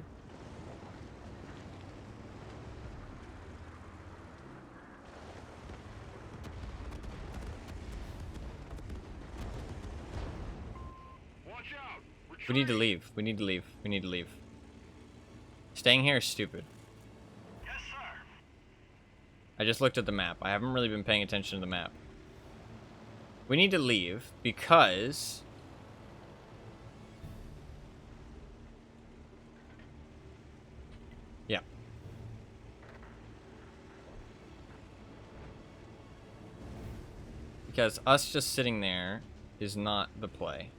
Watch out. We need to leave. We need to leave. We need to leave. Staying here is stupid. Yes, sir. I just looked at the map. I haven't really been paying attention to the map. We need to leave because... Yeah. Because us just sitting there is not the play.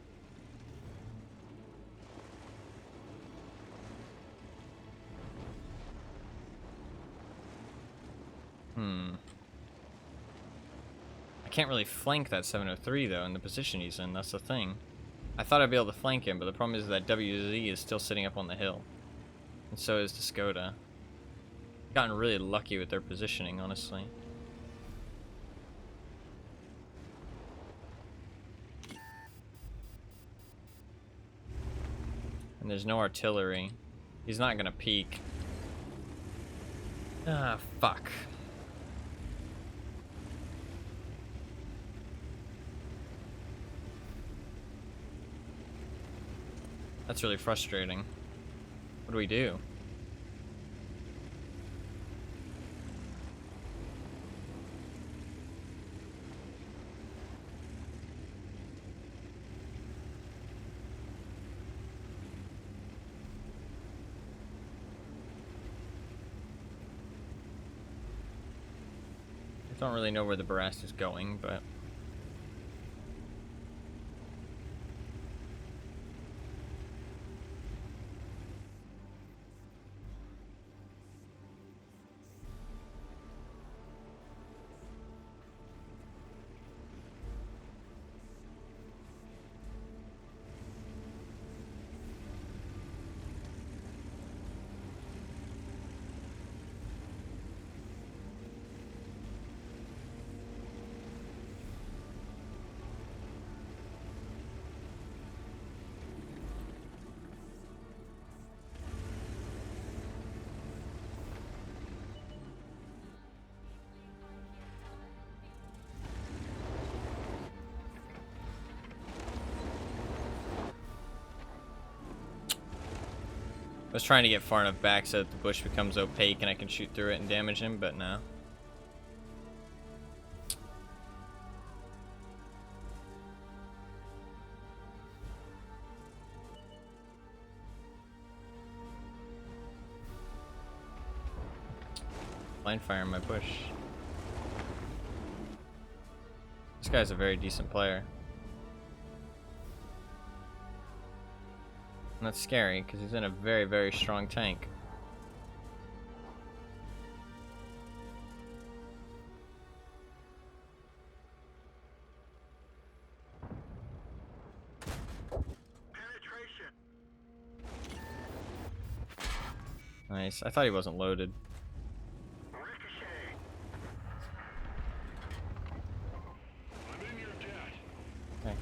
I can't really flank that 703 though in the position he's in. That's the thing. I thought I'd be able to flank him, but the problem is that WZ is still sitting up on the hill. And so is the Skoda. Gotten really lucky with their positioning, honestly. And there's no artillery. He's not gonna peek. Ah, fuck. That's really frustrating. What do we do? I don't really know where the Barast is going, but... I was trying to get far enough back so that the bush becomes opaque and I can shoot through it and damage him, but no. Blind fire in my bush. This guy's a very decent player. And that's scary, because he's in a very, very strong tank. Nice. I thought he wasn't loaded. Ricochet. I'm in your debt. Okay.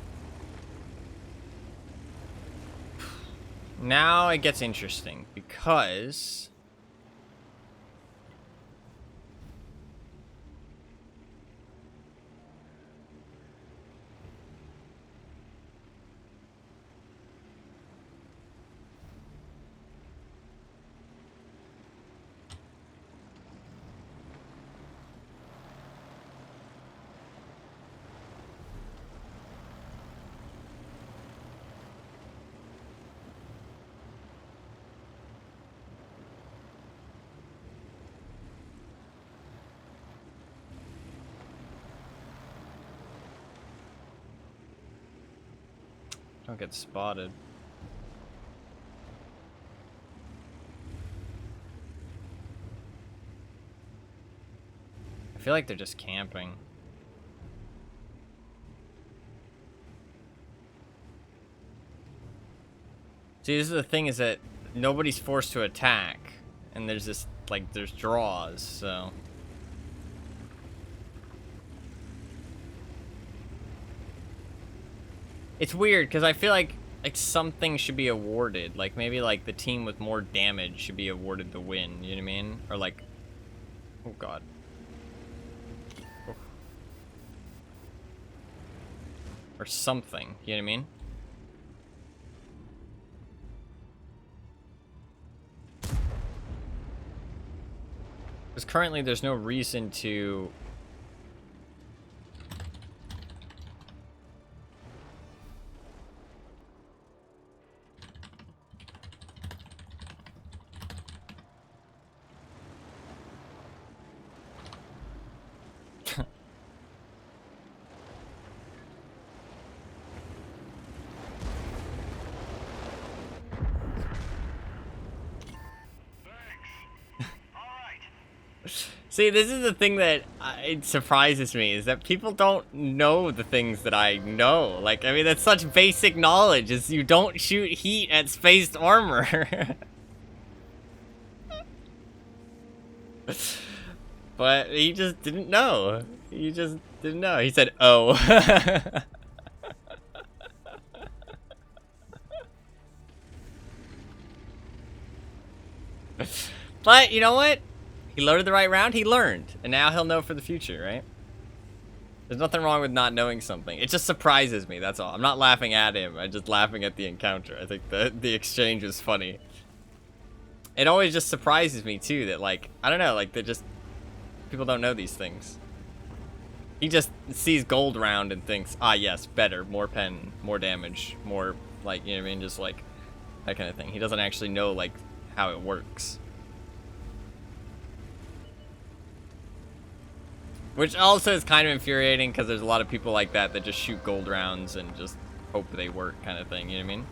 Now it gets interesting because don't get spotted. I feel like they're just camping. See, this is the thing, is that nobody's forced to attack, and there's this, like, there's draws, so. It's weird, because I feel like something should be awarded. Like, maybe, like, the team with more damage should be awarded the win, you know what I mean? Or, like, oh, God. Oof. Or something, you know what I mean? Because currently there's no reason to... See, this is the thing that it surprises me, is that people don't know the things that I know. Like, I mean, that's such basic knowledge, is you don't shoot heat at spaced armor. But he just didn't know. He just didn't know. He said, oh. But, you know what? He loaded the right round, he learned. And now he'll know for the future, right? There's nothing wrong with not knowing something. It just surprises me, that's all. I'm not laughing at him, I'm just laughing at the encounter. I think the exchange was funny. It always just surprises me, too, that, like, I don't know, like, they're just... People don't know these things. He just sees gold round and thinks, ah, yes, better, more pen, more damage, more, like, you know what I mean? Just, like, that kind of thing. He doesn't actually know, like, how it works. Which also is kind of infuriating, because there's a lot of people like that that just shoot gold rounds and just hope they work, kind of thing, you know what I mean?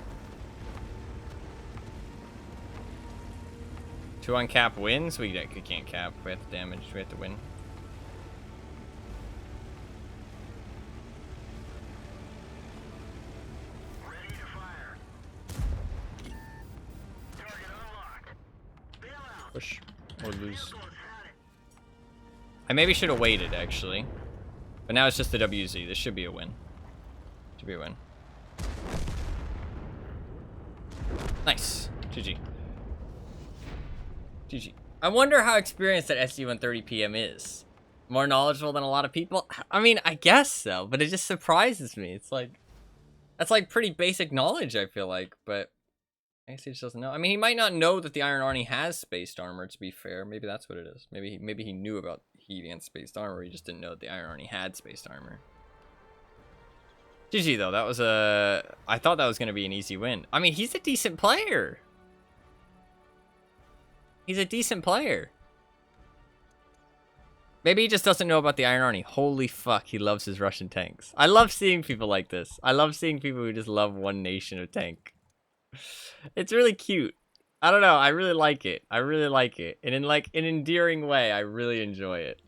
2 on cap wins? We can't cap, we have to damage, we have to win. Ready to fire. Target unlocked. Bail out. Push or lose. Vehicles had it. I maybe should have waited, actually. But now it's just the WZ. This should be a win. Should be a win. Nice. GG. GG. I wonder how experienced that SD-130 PM is. More knowledgeable than a lot of people? I mean, I guess so, but it just surprises me. It's like... That's like pretty basic knowledge, I feel like, but... I guess he just doesn't know. I mean, he might not know that the Iron Army has spaced armor, to be fair. Maybe that's what it is. Maybe he knew about heat and spaced armor, he just didn't know that the Iron Army had spaced armor. GG, though. That was a... I thought that was going to be an easy win. I mean, he's a decent player. He's a decent player. Maybe he just doesn't know about the Iron Army. Holy fuck, he loves his Russian tanks. I love seeing people like this. I love seeing people who just love one nation of tank. It's really cute. I don't know, I really like it. I really like it. And in like an endearing way, I really enjoy it.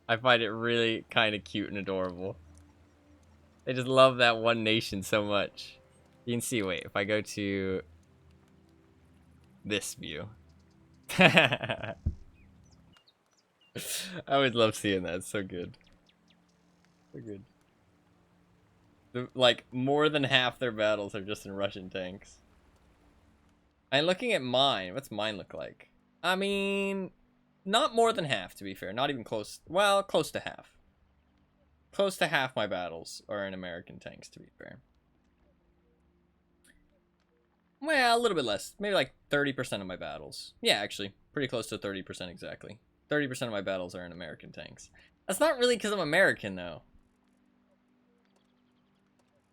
I find it really kind of cute and adorable. They just love that one nation so much. You can see, wait, if I go to this view. I always love seeing that. It's so good. So good. Like, more than half their battles are just in Russian tanks. And looking at mine, what's mine look like? I mean, not more than half, to be fair. Not even close. Well, close to half. Close to half my battles are in American tanks, to be fair. Well, a little bit less. Maybe like 30% of my battles. Yeah, actually. Pretty close to 30% exactly. 30% of my battles are in American tanks. That's not really because I'm American, though.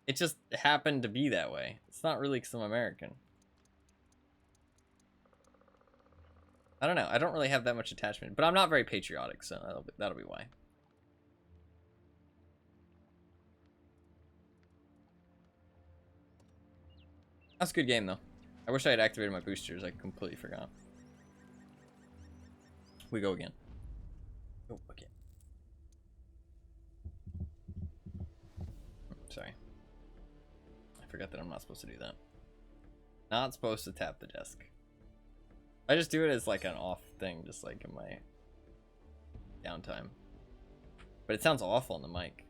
It just happened to be that way. It's not really because I'm American. I don't know. I don't really have that much attachment. But I'm not very patriotic, so that'll be why. That's a good game, though. I wish I had activated my boosters. I completely forgot. We go again. Go again. Sorry. I forgot that I'm not supposed to do that. Not supposed to tap the desk. I just do it as like an off thing, just like in my downtime. But it sounds awful on the mic.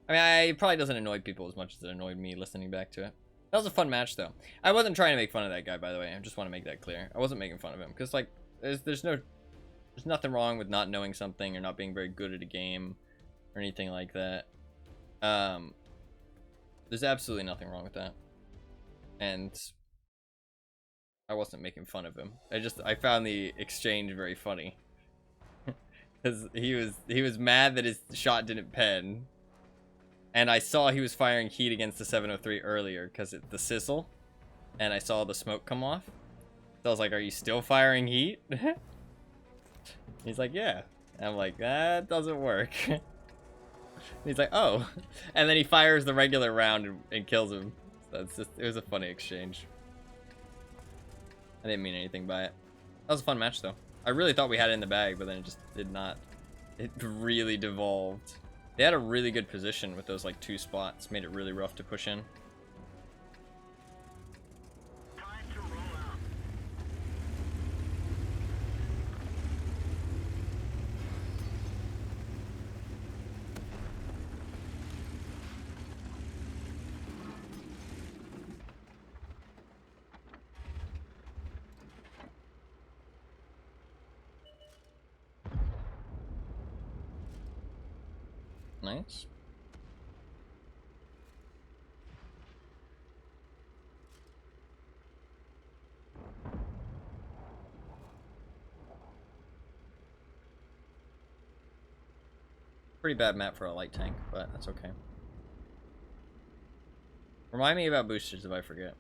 I mean, it probably doesn't annoy people as much as it annoyed me listening back to it. That was a fun match, though. I wasn't trying to make fun of that guy, by the way. I just want to make that clear. I wasn't making fun of him because, like, there's nothing wrong with not knowing something or not being very good at a game or anything like that. There's absolutely nothing wrong with that. And I wasn't making fun of him. I found the exchange very funny. Because he was mad that his shot didn't pen. And I saw he was firing heat against the 703 earlier because the sizzle. And I saw the smoke come off. So I was like, are you still firing heat? He's like, yeah. And I'm like, that doesn't work. He's like, oh. And then he fires the regular round and kills him. So it was a funny exchange. I didn't mean anything by it. That was a fun match, though. I really thought we had it in the bag, but then it just did not. It really devolved. They had a really good position with those, like, 2 spots. Made it really rough to push in. Time to roll out. Nice. Pretty bad map for a light tank, but that's okay. Remind me about boosters if I forget.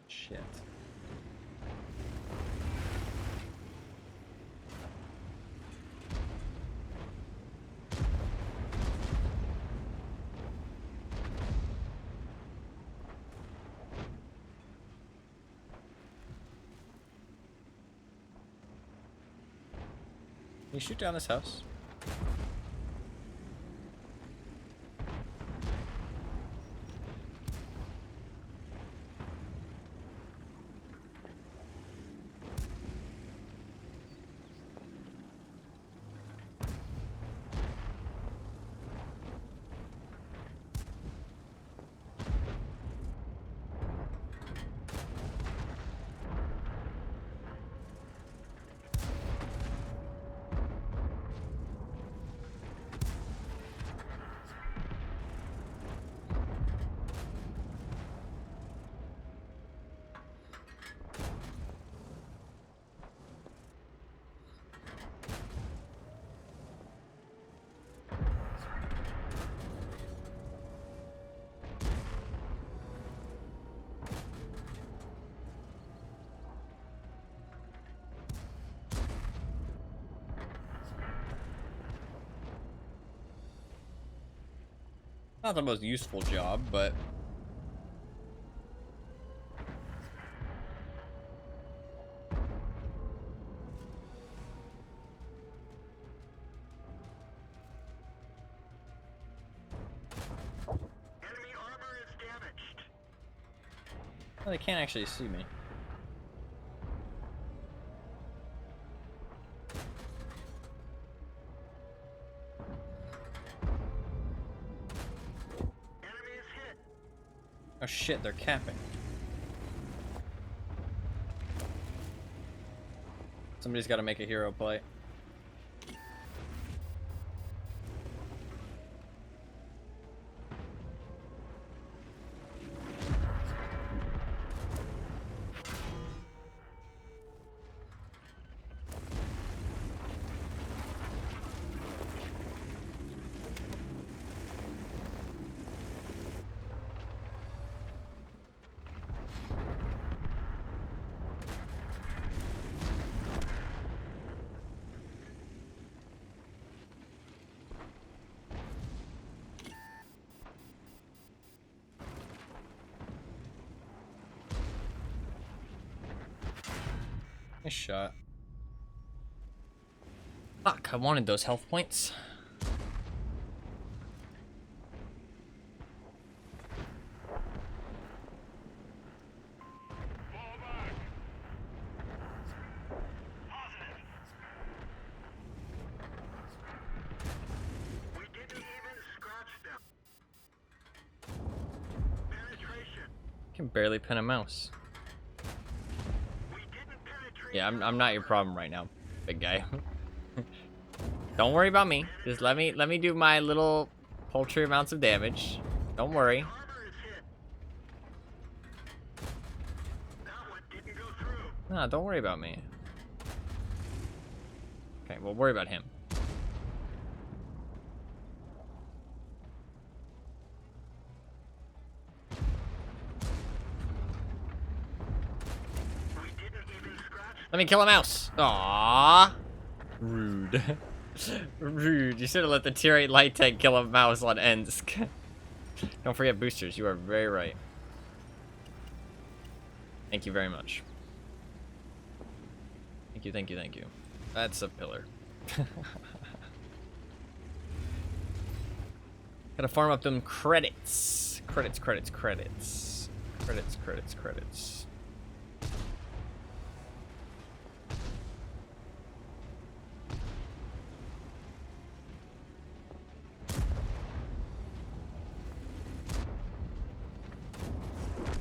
Shit. Can you shoot down this house? Not the most useful job, but Enemy armor is damaged. well, they can't actually see me. Enemy is hit. Oh shit, they're capping. Somebody's got to make a hero play. Nice shot. Fuck, I wanted those health points. We didn't even scratch them. Penetration. Can barely pin a mouse. We didn't penetrate. Yeah, I'm not your problem right now, big guy. Don't worry about me. Just let me do my little paltry amounts of damage. Don't worry. Armor is hit. That one didn't go through. No, don't worry about me. Okay, well, worry about him. We didn't even scratch. Let me kill a mouse. Aww. Rude. Rude. You should have let the tier 8 light tank kill a mouse on Ensk. Don't forget boosters. You are very right. Thank you very much. Thank you, thank you, thank you. That's a pillar. Gotta farm up them credits. Credits. Credits.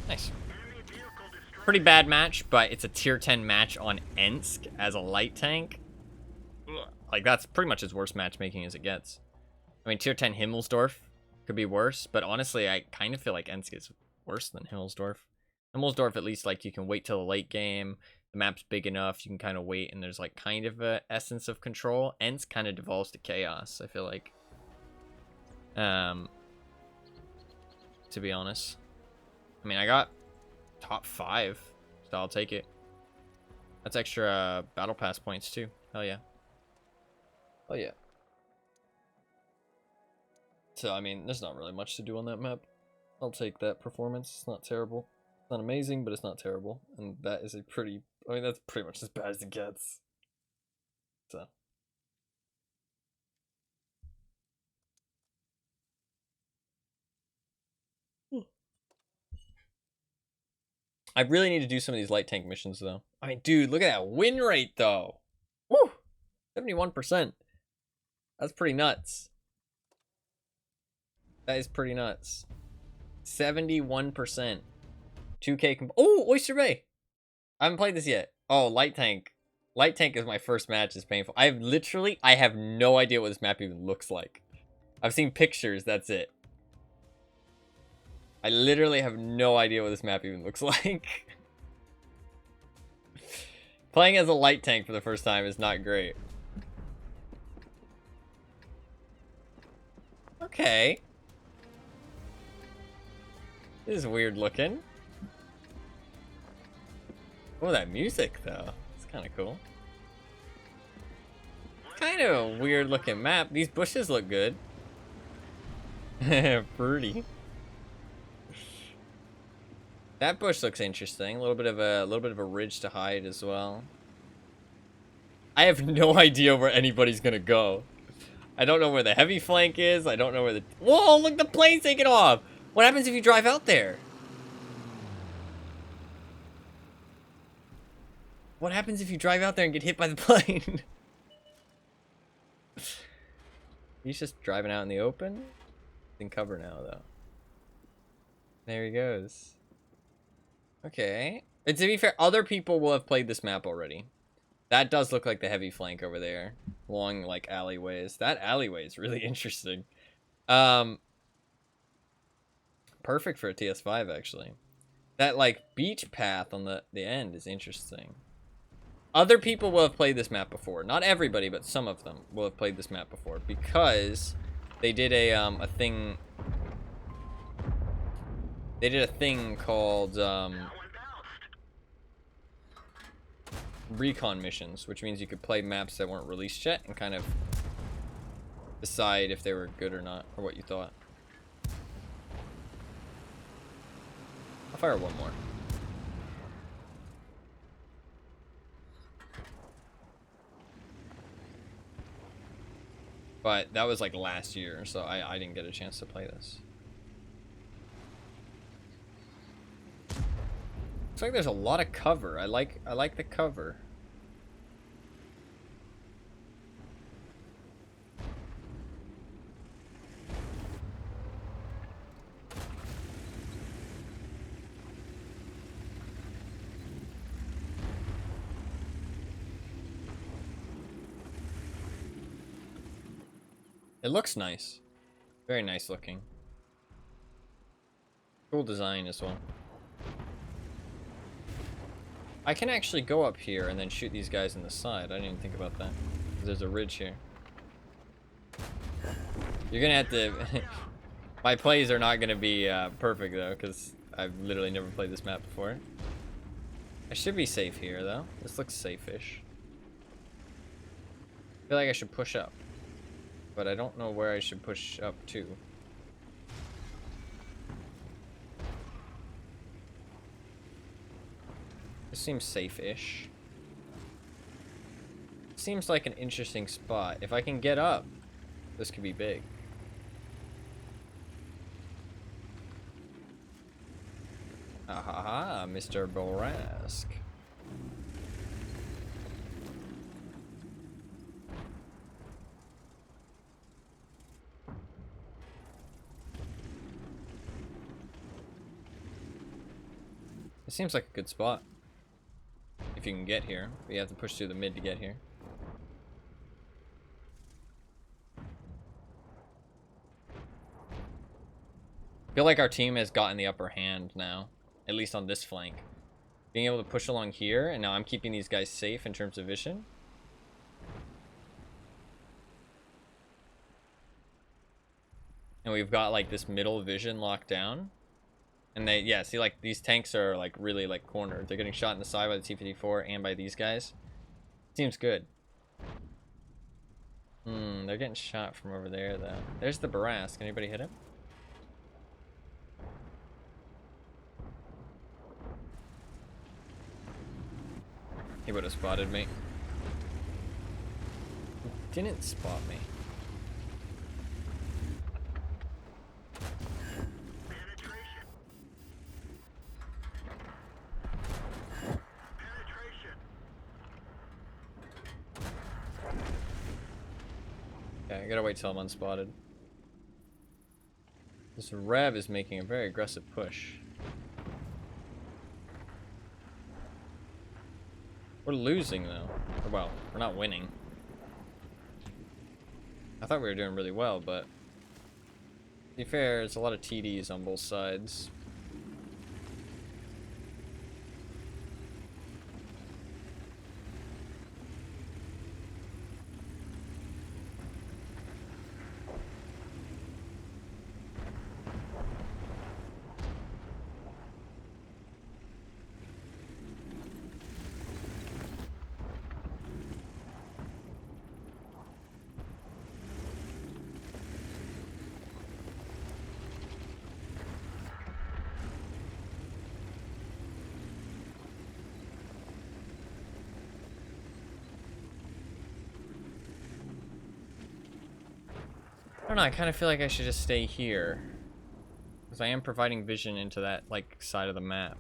Nice. Enemy vehicle destroyed. Pretty bad match, but it's a tier 10 match on Ensk as a light tank. Ugh. Like, that's pretty much as worst matchmaking as it gets. I mean, tier 10 Himmelsdorf could be worse, but honestly, I kind of feel like Ensk is worse than Himmelsdorf. Himmelsdorf, at least, like, you can wait till the late game. The map's big enough, you can kind of wait, and there's, like, kind of a essence of control. Ensk kind of devolves to chaos, I feel like. To be honest. I mean, I got top 5, so I'll take it. That's extra battle pass points, too. Hell yeah. Oh yeah. So, I mean, there's not really much to do on that map. I'll take that performance. It's not terrible. It's not amazing, but it's not terrible. And that is a pretty... I mean, that's pretty much as bad as it gets. So. I really need to do some of these light tank missions, though. I mean, dude, look at that win rate, though. Woo! 71%. That's pretty nuts. That is pretty nuts. 71%. 2K. Oh, Oyster Bay. I haven't played this yet. Oh, Light Tank. Light Tank is my first match. It's painful. I have no idea what this map even looks like. I've seen pictures. That's it. I literally have no idea what this map even looks like. Playing as a Light Tank for the first time is not great. Okay. This is weird looking. Oh, that music, though. It's kind of cool. Kind of a weird looking map. These bushes look good. Pretty. That bush looks interesting. A little bit of a ridge to hide as well. I have no idea where anybody's gonna go. I don't know where the heavy flank is. I don't know where the... Whoa, look, the plane's taking off. What happens if you drive out there? What happens if you drive out there and get hit by the plane? He's just driving out in the open. He's in cover now, though. There he goes. Okay. And to be fair, other people will have played this map already. That does look like the heavy flank over there. Long, like, alleyways. That alleyway is really interesting. Perfect for a TS5, actually. That, like, beach path on the end is interesting. Other people will have played this map before. Not everybody, but some of them will have played this map before. Because they did a thing... They did a thing called, recon missions, which means you could play maps that weren't released yet and kind of decide if they were good or not, or what you thought. I'll fire one more. But that was like last year, so I didn't get a chance to play this. Looks like there's a lot of cover. I like the cover. It looks nice. Very nice looking. Cool design as well. I can actually go up here and then shoot these guys in the side. I didn't even think about that. There's a ridge here. You're gonna have to... My plays are not gonna be perfect though, because I've literally never played this map before. I should be safe here though. This looks safe-ish. I feel like I should push up. But I don't know where I should push up to. This seems safe-ish. Seems like an interesting spot. If I can get up, this could be big. Ahaha, Mr. Borask. It seems like a good spot. If you can get here. But you have to push through the mid to get here. I feel like our team has gotten the upper hand now. At least on this flank. Being able to push along here, and now I'm keeping these guys safe in terms of vision. And we've got like this middle vision locked down. And they, yeah, see, like, these tanks are, like, really, like, cornered. They're getting shot in the side by the T-54 and by these guys. Seems good. They're getting shot from over there, though. There's the Barask. Anybody hit him? He would have spotted me. He didn't spot me. Okay, I gotta wait till I'm unspotted. This Rev is making a very aggressive push. We're losing though. Or, well, we're not winning. I thought we were doing really well, but to be fair, there's a lot of TDs on both sides. I don't know, I kind of feel like I should just stay here. Because I am providing vision into that, like, side of the map.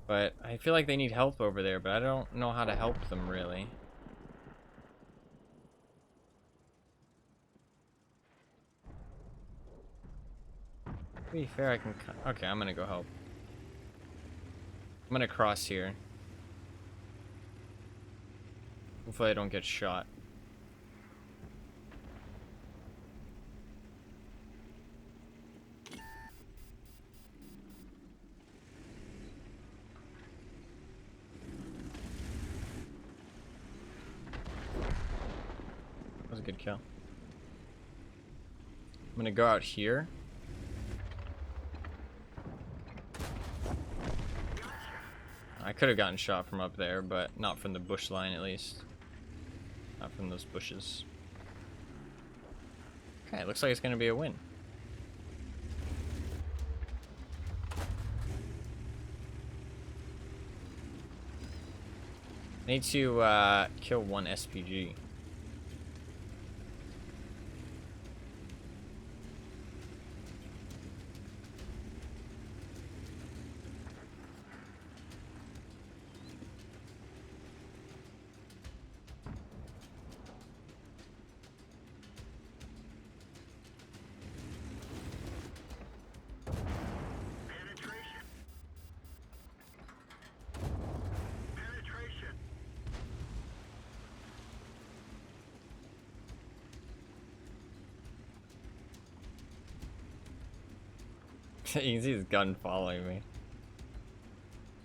But I feel like they need help over there, but I don't know how to help them, really. To be fair, I can... Okay, I'm gonna go help. I'm gonna cross here. Hopefully I don't get shot. That was a good kill. I'm gonna go out here. I could have gotten shot from up there, but not from the bush line at least. Not from those bushes. Okay, it looks like it's gonna be a win. Need to kill one SPG. You can see his gun following me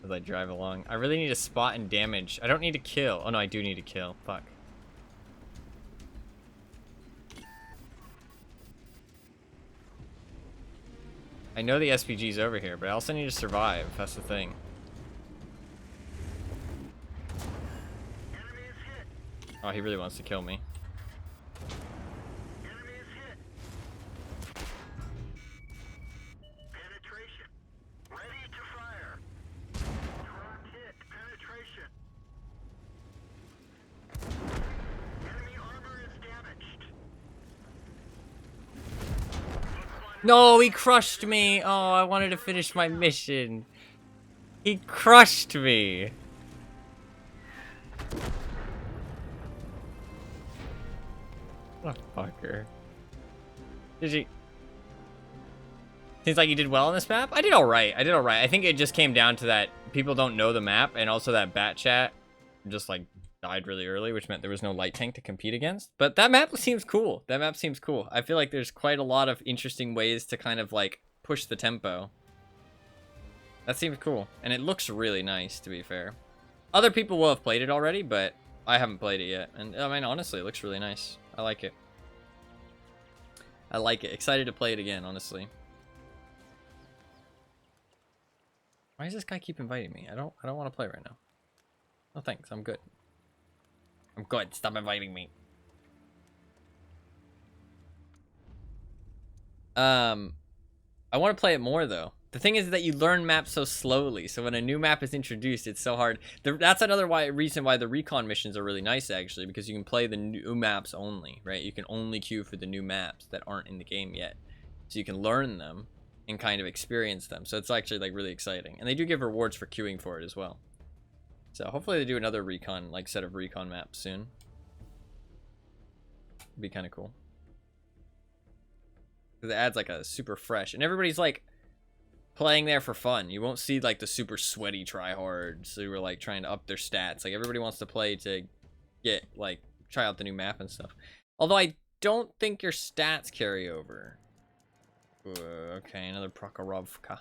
as I drive along. I really need to spot and damage. I don't need to kill. Oh no, I do need to kill. Fuck. I know the SPG's over here, but I also need to survive. That's the thing. Oh, he really wants to kill me. No, he crushed me. Oh, I wanted to finish my mission. He crushed me. What a fucker. Did you... Seems like you did well on this map? I did alright. I did alright. I think it just came down to that people don't know the map, and also that bat chat just, like, died really early, which meant there was no light tank to compete against. But that map seems cool. That map seems cool. I feel like there's quite a lot of interesting ways to kind of, like, push the tempo. That seems cool. And it looks really nice, to be fair. Other people will have played it already, but I haven't played it yet. And, I mean, honestly, it looks really nice. I like it. I like it. Excited to play it again, honestly. Why does this guy keep inviting me? I don't want to play right now. No thanks, I'm good. I'm good. Stop inviting me. I want to play it more though. The thing is that you learn maps so slowly, so when a new map is introduced, it's so hard. That's another reason why the recon missions are really nice, actually, because you can play the new maps only, right? You can only queue for the new maps that aren't in the game yet, so you can learn them and kind of experience them. So it's actually like really exciting, and they do give rewards for queuing for it as well. So hopefully they do another recon, like, set of recon maps soon. It'd be kind of cool. Because it adds, like, a super fresh... And everybody's, like, playing there for fun. You won't see, like, the super sweaty tryhards who are, like, trying to up their stats. Like, everybody wants to play to get, like, try out the new map and stuff. Although I don't think your stats carry over. Okay, another Prokhorovka.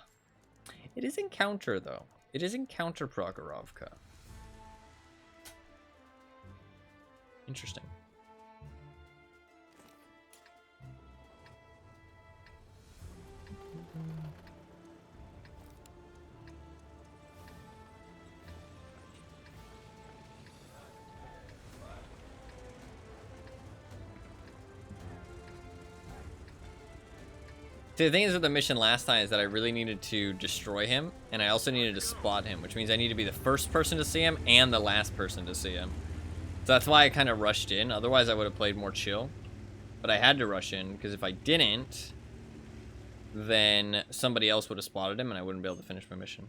It is Encounter, though. It is Encounter Prokhorovka. Interesting. See, the thing is with the mission last time is that I really needed to destroy him, and I also needed to spot him, which means I need to be the first person to see him and the last person to see him. So that's why I kind of rushed in. Otherwise, I would have played more chill. But I had to rush in, because if I didn't, then somebody else would have spotted him, and I wouldn't be able to finish my mission.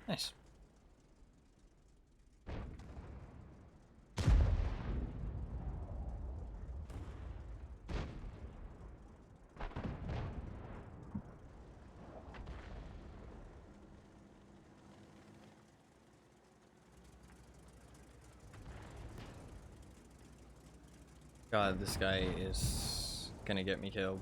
Nice. God, this guy is gonna get me killed.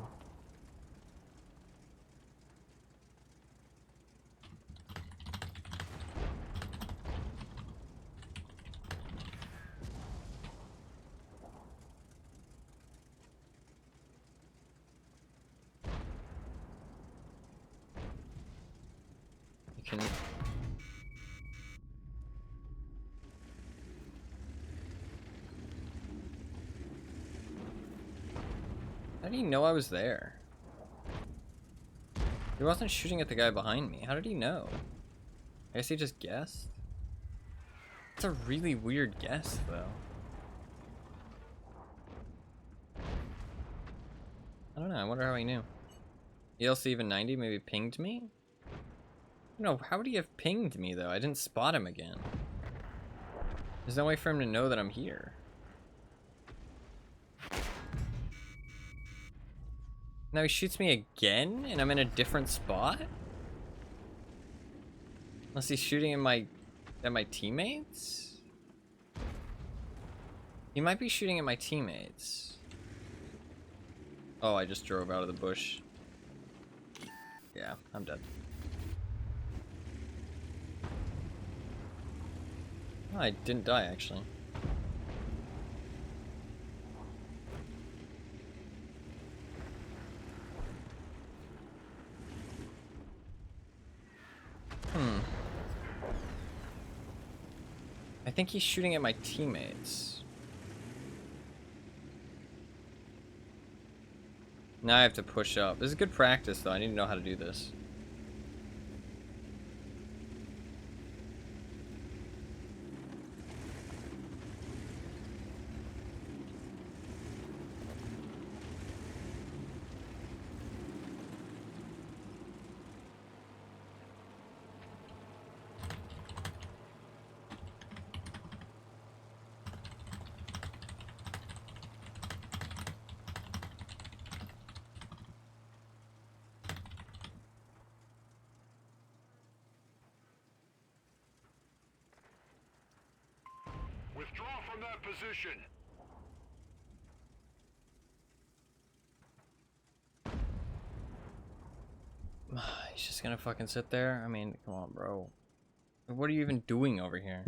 You can... How did he know I was there? He wasn't shooting at the guy behind me. How did he know? I guess he just guessed? It's a really weird guess, though. I don't know. I wonder how he knew. ELC even 90 maybe pinged me? No, how would he have pinged me, though? I didn't spot him again. There's no way for him to know that I'm here. Now he shoots me again, and I'm in a different spot? Unless he's shooting at my teammates? He might be shooting at my teammates. Oh, I just drove out of the bush. Yeah, I'm dead. Oh, I didn't die, actually. I think he's shooting at my teammates. Now I have to push up. This is good practice, though. I need to know how to do this. Withdraw from that position. He's just gonna fucking sit there? I mean, come on, bro. What are you even doing over here?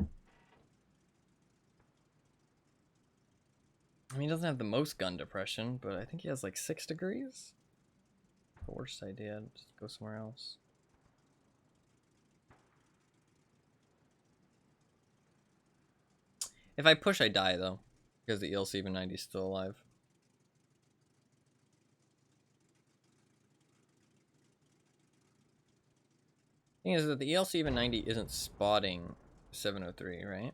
I mean, he doesn't have the most gun depression, but I think he has like 6 degrees. The worst idea, just go somewhere else. If I push, I die, though. Because the ELC even 90 is still alive. Thing is that the ELC even 90 isn't spotting 703, right?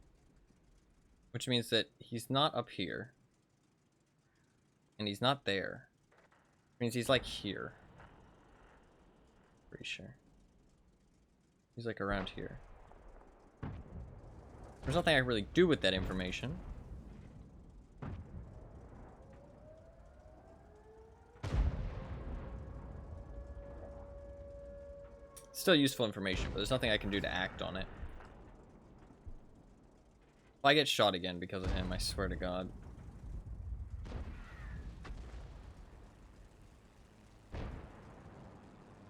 Which means that he's not up here. And he's not there. Which means he's like here. Pretty sure. He's like around here. There's nothing I can really do with that information. Still useful information, but there's nothing I can do to act on it. If I get shot again because of him, I swear to God.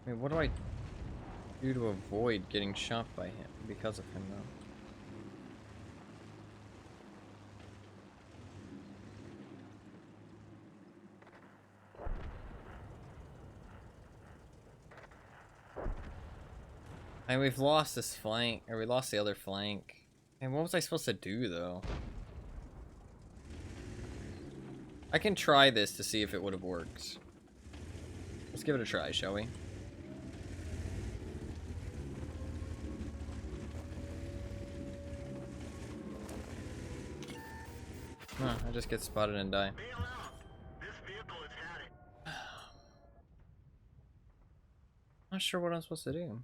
I mean, what do I do to avoid getting shot by him because of him, though? And we've lost this flank, or we lost the other flank. And what was I supposed to do, though? I can try this to see if it would have worked. Let's give it a try, shall we? Huh, I just get spotted and die. Bail out. This vehicle has had it. Not sure what I'm supposed to do.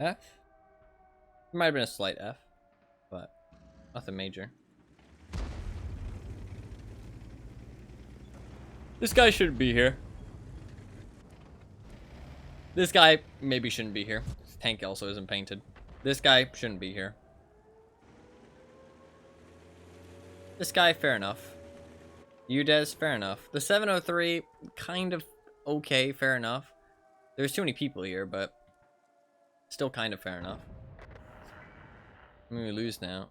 F? It might have been a slight F, but nothing major. This guy shouldn't be here. This guy maybe shouldn't be here. His tank also isn't painted. This guy shouldn't be here. This guy, fair enough. UDES, fair enough. The 703, kind of okay, fair enough. There's too many people here, but still kind of fair enough. I mean, we lose now.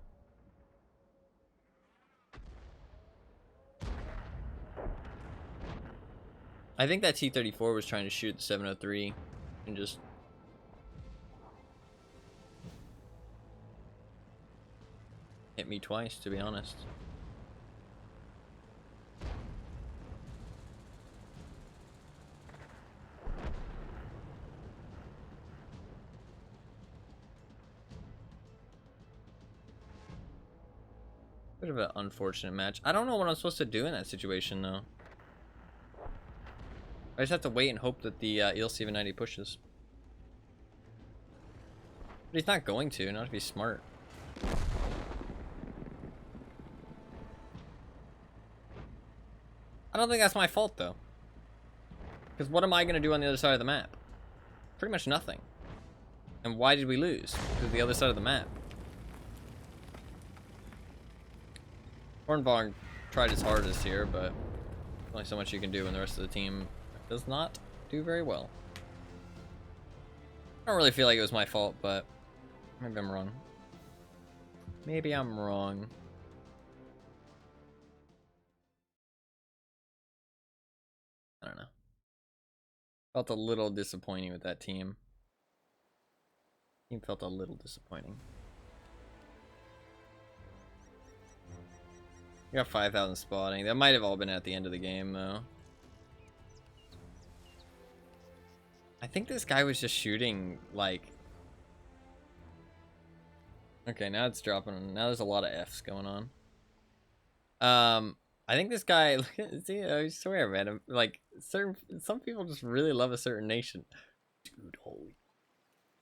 I think that T-34 was trying to shoot the 703 and just... hit me twice, to be honest. Bit of an unfortunate match. I don't know what I'm supposed to do in that situation, though. I just have to wait and hope that the EL-790 pushes. But he's not going to, not to be smart. I don't think that's my fault, though. Because what am I going to do on the other side of the map? Pretty much nothing. And why did we lose? Because the other side of the map. Hornbong tried his hardest here, but there's only so much you can do when the rest of the team does not do very well. I don't really feel like it was my fault, but maybe I'm wrong. Maybe I'm wrong. I don't know. Felt a little disappointing with that team. Team felt a little disappointing. We got 5,000 spotting. That might have all been at the end of the game, though. I think this guy was just shooting, like... Okay, now it's dropping. Now there's a lot of Fs going on. I think this guy... See, I swear, man. Like, some people just really love a certain nation. Dude, holy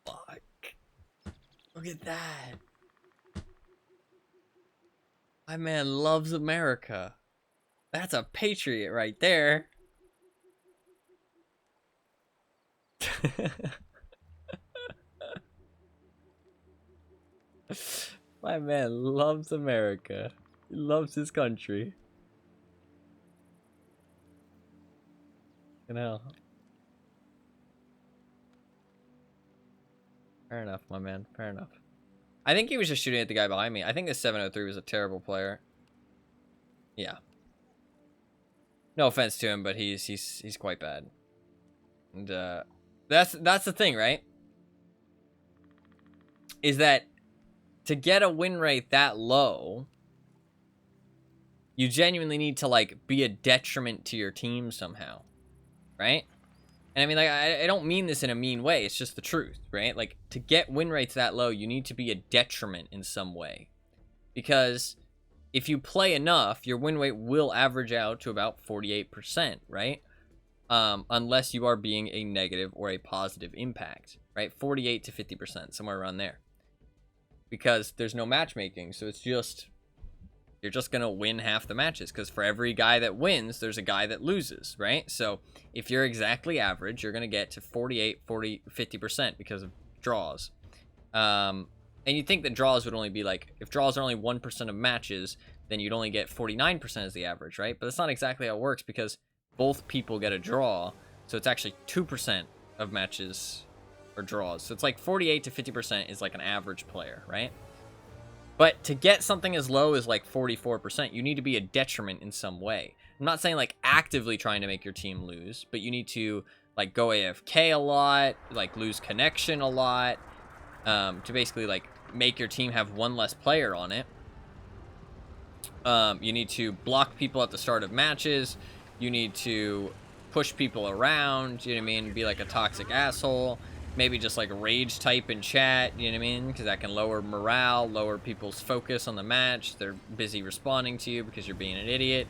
fuck. Look at that. My man loves America. That's a patriot right there. My man loves America. He loves his country. You know. Fair enough, my man. Fair enough. I think he was just shooting at the guy behind me. I think this 703 was a terrible player. Yeah. No offense to him, but he's quite bad. And that's the thing, right? Is that to get a win rate that low, you genuinely need to like be a detriment to your team somehow, right? And I mean, like, I don't mean this in a mean way. It's just the truth, right? Like, to get win rates that low, you need to be a detriment in some way. Because if you play enough, your win rate will average out to about 48%, right? unless you are being a negative or a positive impact, right? 48 to 50%, somewhere around there. Because there's no matchmaking, so it's just, you're just going to win half the matches, because for every guy that wins, there's a guy that loses, right? So if you're exactly average, you're going to get to 48, 40, 50% because of draws. And you'd think that draws would only be like, if draws are only 1% of matches, then you'd only get 49% as the average, right? But that's not exactly how it works, because both people get a draw, so it's actually 2% of matches or draws. So it's like 48 to 50% is like an average player, right? But to get something as low as like 44%, you need to be a detriment in some way. I'm not saying like actively trying to make your team lose, but you need to like go AFK a lot, like lose connection a lot, to basically like make your team have one less player on it. You need to block people at the start of matches. You need to push people around, you know what I mean? Be like a toxic asshole. Maybe just like rage type in chat, you know what I mean? Because that can lower morale, lower people's focus on the match. They're busy responding to you because you're being an idiot.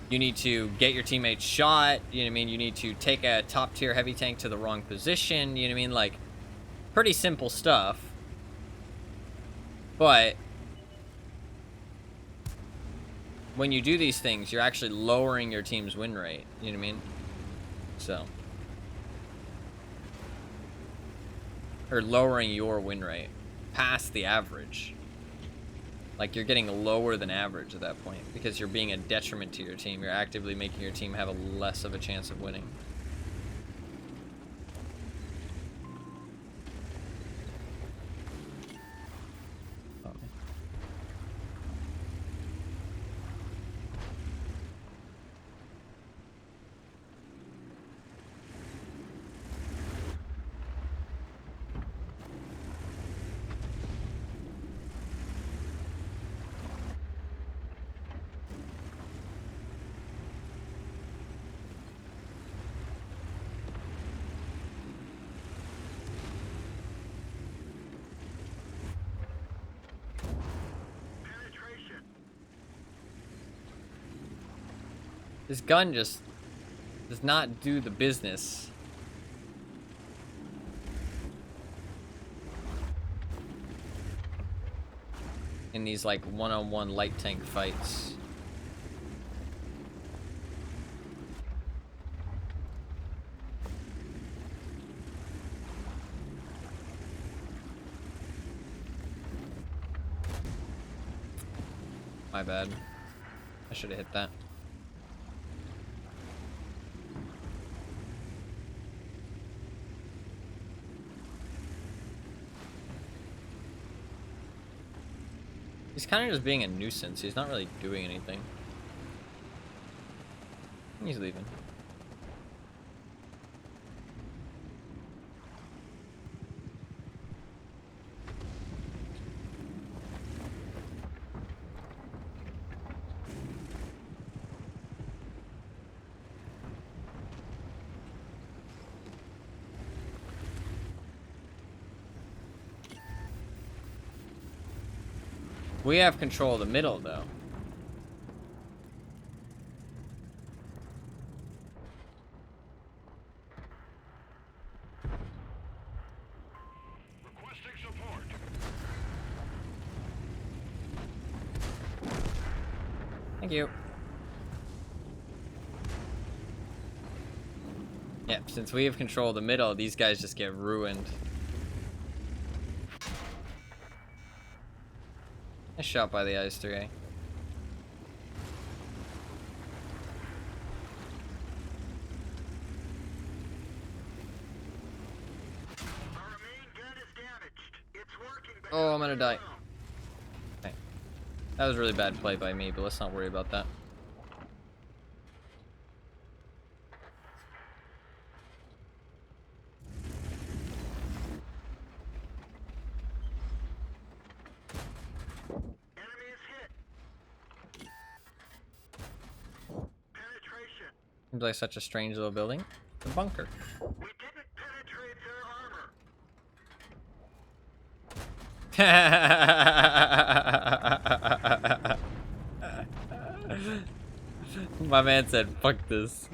You need to get your teammates shot, you know what I mean? You need to take a top tier heavy tank to the wrong position, you know what I mean? Like, pretty simple stuff. But when you do these things, you're actually lowering your team's win rate, you know what I mean? So, or lowering your win rate past the average. Like, you're getting lower than average at that point because you're being a detriment to your team. You're actively making your team have a less of a chance of winning. This gun just does not do the business. In these like one-on-one light tank fights. My bad. I should have hit that. He's kind of just being a nuisance. He's not really doing anything. He's leaving. We have control of the middle, though. Requesting support. Thank you. Yep, since we have control of the middle, these guys just get ruined. Nice shot by the Ice 3A. Our main gun is damaged. It's working, but Oh, I'm gonna die. Okay. That was really bad play by me, but let's not worry about that. enemy is hit. Penetration. Seems like such a strange little building. The bunker. We didn't penetrate their armor. My man said, fuck this.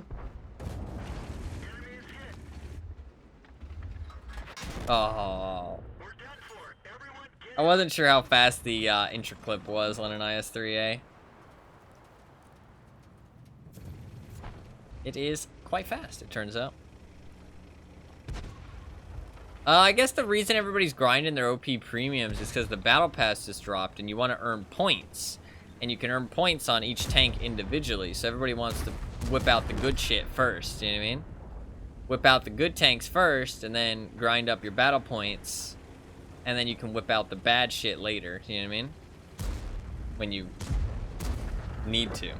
Oh. We're done for. Everyone get I wasn't sure how fast the intro clip was on an IS-3A. It is quite fast, it turns out. I guess the reason everybody's grinding their OP premiums is because the battle pass just dropped and you want to earn points. And you can earn points on each tank individually, so everybody wants to whip out the good shit first, you know what I mean? Whip out the good tanks first, and then grind up your battle points, and then you can whip out the bad shit later, you know what I mean? When you need to.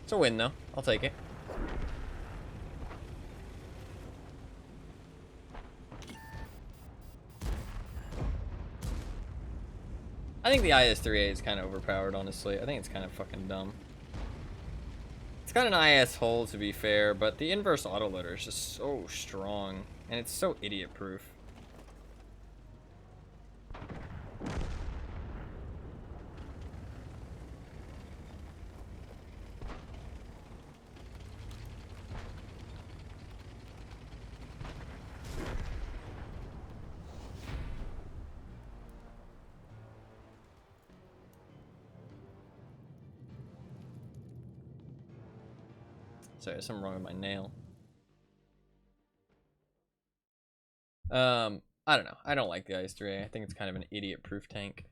It's a win, though. I'll take it. I think the IS-3A is kind of overpowered, honestly. I think it's kind of fucking dumb. It's got an IS hull, to be fair, but the inverse autoloader is just so strong, and it's so idiot-proof. Sorry, there's something wrong with my nail. I don't know. I don't like the IS-3A. I think it's kind of an idiot-proof tank.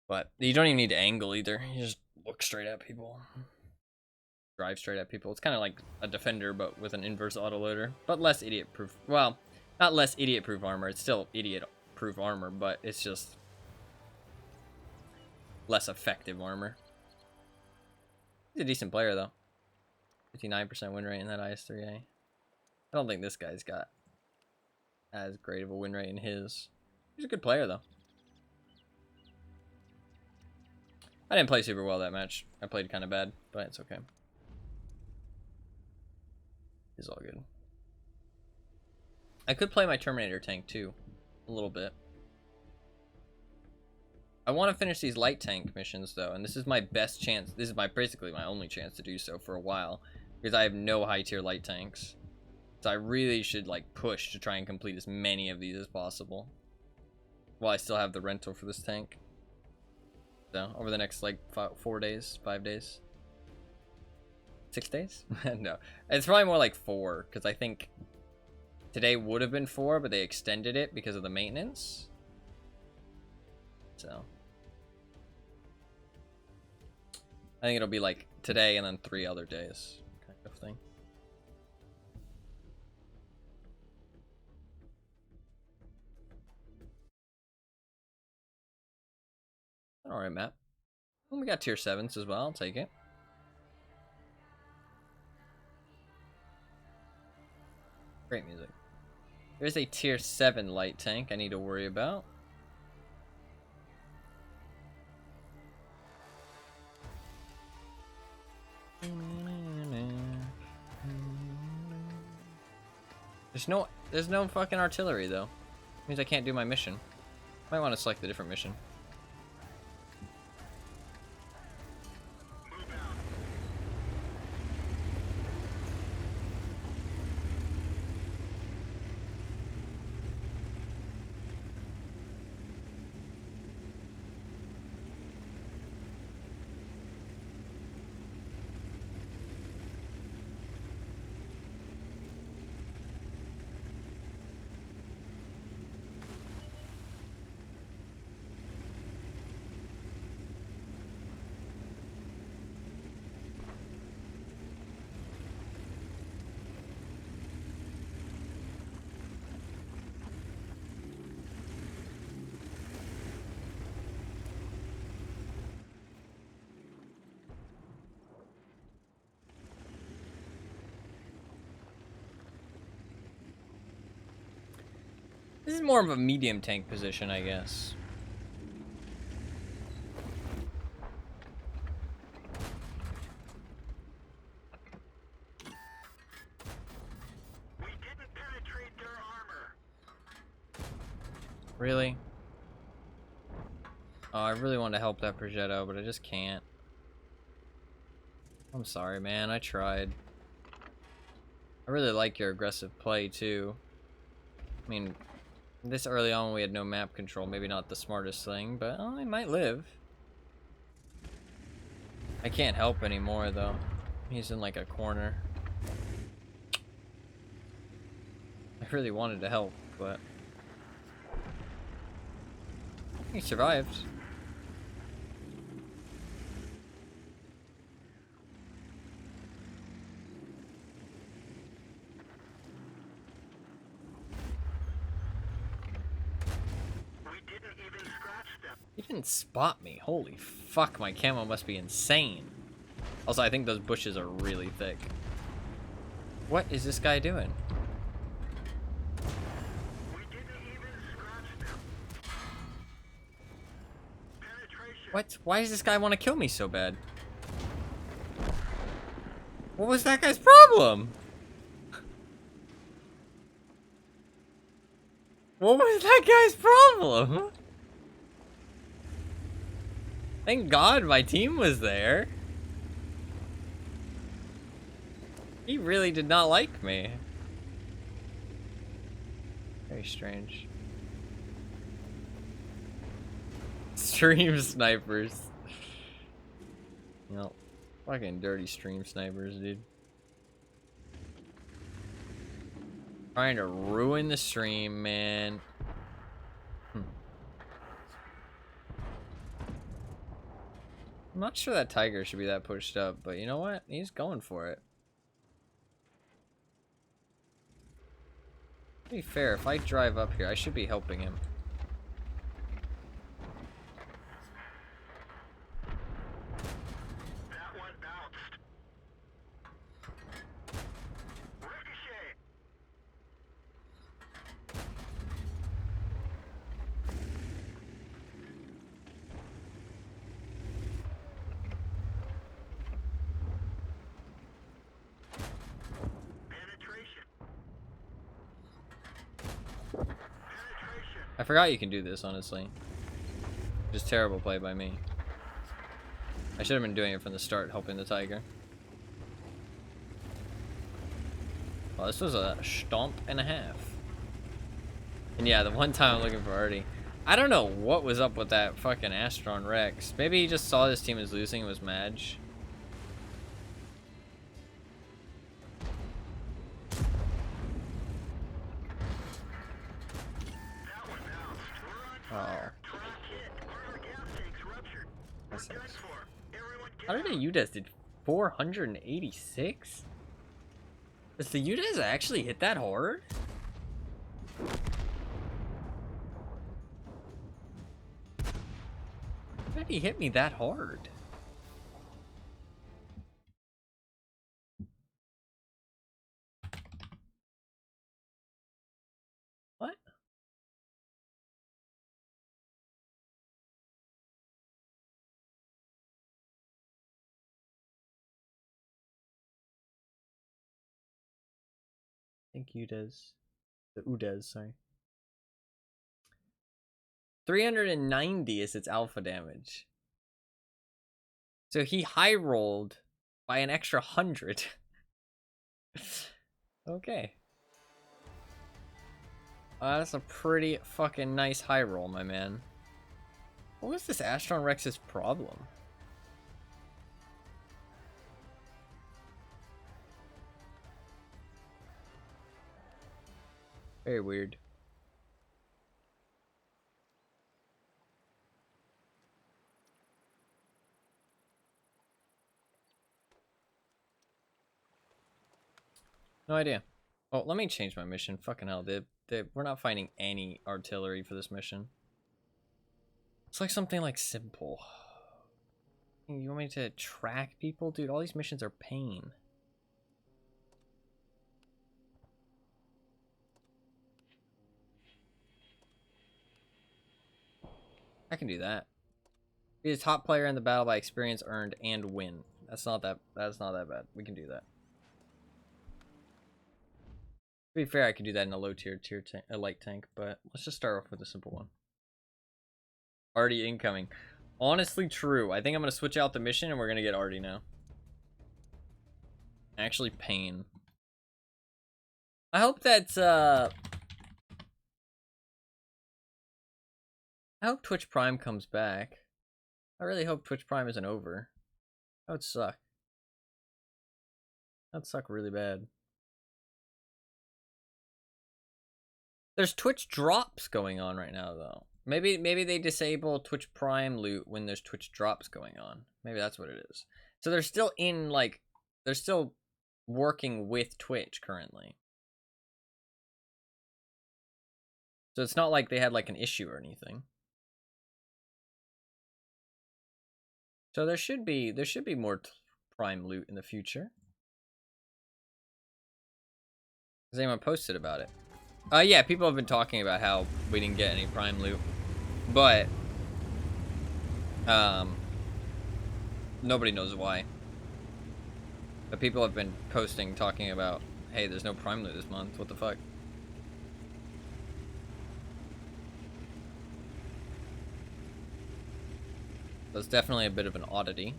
But you don't even need to angle either. You just look straight at people. Drive straight at people. It's kind of like a defender, but with an inverse autoloader. But less idiot-proof. Well, not less idiot-proof armor. It's still idiot-proof armor, but it's just less effective armor. He's a decent player, though. 59% win rate in that IS-3A. I don't think this guy's got as great of a win rate in his. He's a good player, though. I didn't play super well that match. I played kind of bad, but it's okay. It's all good. I could play my Terminator tank, too. A little bit. I want to finish these light tank missions, though, and this is my best chance. This is basically my only chance to do so for a while, because I have no high-tier light tanks. So I really should, like, push to try and complete as many of these as possible, while I still have the rental for this tank. So, over the next, like, 4 days, 5 days. 6 days? No. It's probably more like 4, because I think today would have been 4, but they extended it because of the maintenance. So I think it'll be like today and then 3 other days kind of thing. Alright, Matt. Well, we got tier 7s as well. I'll take it. Great music. There's a tier 7 light tank I need to worry about. There's no fucking artillery though. Means I can't do my mission. Might want to select a different mission. This is more of a medium tank position, I guess. Really? Oh, I really want to help that Progetto, but I just can't. I'm sorry, man. I tried. I really like your aggressive play, too. I mean, this early on we had no map control. Maybe not the smartest thing, but oh, I might live. I can't help anymore, though. He's in, like, a corner. I really wanted to help, but... he survived. We didn't even scratch them. He didn't spot me. Holy fuck, my camo must be insane. Also, I think those bushes are really thick. What is this guy doing? We didn't even scratch them. Penetration. What? Why does this guy want to kill me so bad? What was that guy's problem? What was that guy's problem? Thank God my team was there. He really did not like me. Very strange. Stream snipers. No. Fucking dirty stream snipers, dude. Trying to ruin the stream, man. I'm not sure that tiger should be that pushed up, but you know what? He's going for it. To be fair, if I drive up here, I should be helping him. That one bounced. Ricochet. Penetration. Penetration. I forgot you can do this, honestly. Just terrible play by me. I should have been doing it from the start, helping the tiger. Well, this was a stomp and a half. And yeah, the one time I'm looking for Artie. I don't know what was up with that fucking Astron Rex. Maybe he just saw his team was losing and was mad. That one bounced. We're on Oh. fire. Track hit. One of our gas tanks ruptured. We're That done sucks. for. Everyone get How did the out. UDES did 486? Does the UDES actually hit that hard? How did he hit me that hard? What? I think UDES. The UDES, sorry. 390 is its alpha damage. So he high rolled by an extra 100. Okay. That's a pretty fucking nice high roll, my man. What was this Astron Rex's problem? Very weird. No idea. Oh, let me change my mission. Fucking hell, we're not finding any artillery for this mission. It's like something like simple. You want me to track people? Dude, all these missions are pain. I can do that. Be the top player in the battle by experience earned and win. That's not that bad. We can do that. be fair, I could do that in a low tier tank, a light tank, but let's just start off with a simple one. Artie incoming. Honestly, true. I think I'm gonna switch out the mission and we're gonna get Artie now. Actually, Pain. I hope that's I hope Twitch Prime comes back. I really hope Twitch Prime isn't over. That would suck. That'd suck really bad. There's Twitch drops going on right now, though. Maybe they disable Twitch Prime loot when there's Twitch drops going on. Maybe that's what it is. So they're still in, like, they're still working with Twitch currently. So it's not like they had, like, an issue or anything. So there should be more Prime loot in the future. Has anyone posted about it? Yeah, people have been talking about how we didn't get any Prime loot, but nobody knows why. But people have been posting, talking about, hey, there's no Prime loot this month. What the fuck? That's definitely a bit of an oddity.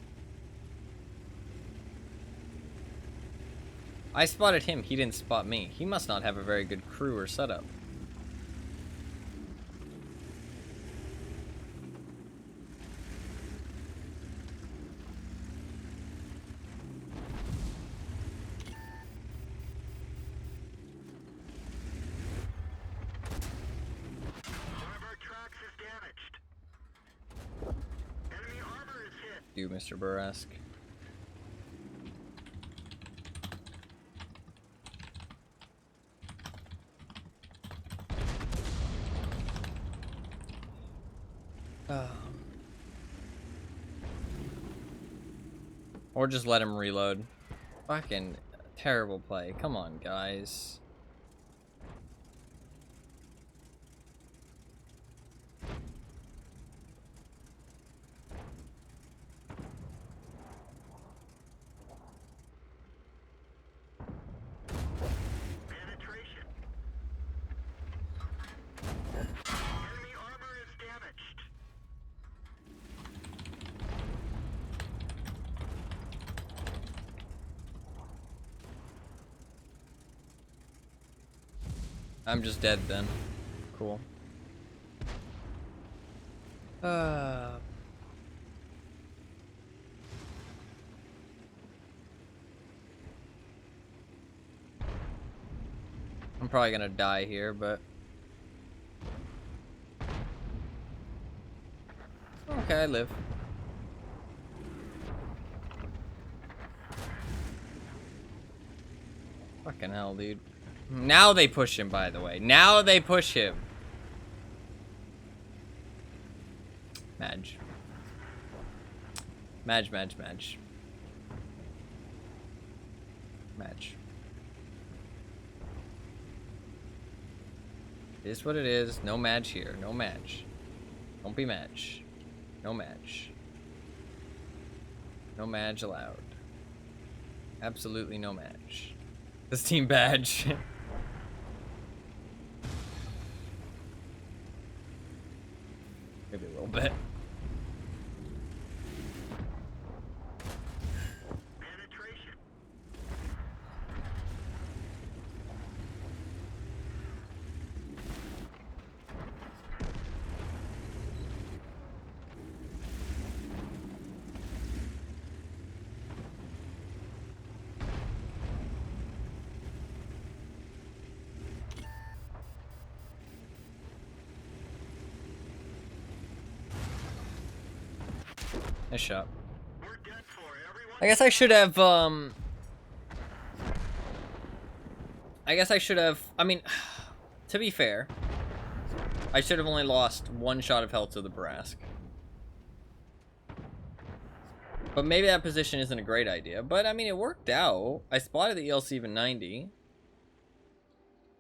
I spotted him, he didn't spot me. He must not have a very good crew or setup. One of our tracks is damaged. Enemy armor is hit. You, Mr. Burrask. Or just let him reload. Fucking terrible play. Come on, guys. Penetration. Enemy armor is damaged. I'm just dead then. Cool. I'm probably gonna die here, but okay, I live. Fucking hell, dude. Now they push him, by the way. Now they push him. Madge. Madge. Madge. It is what it is. No Madge here. No Madge. Don't be Madge. No Madge. No Madge allowed. Absolutely no Madge. This team badge. Maybe a little bit. Penetration. Nice shot. We're dead for. Everyone. I guess I should have, I mean, to be fair, I should have only lost one shot of health to the Brask. But maybe that position isn't a great idea. But, I mean, it worked out. I spotted the ELC even 90.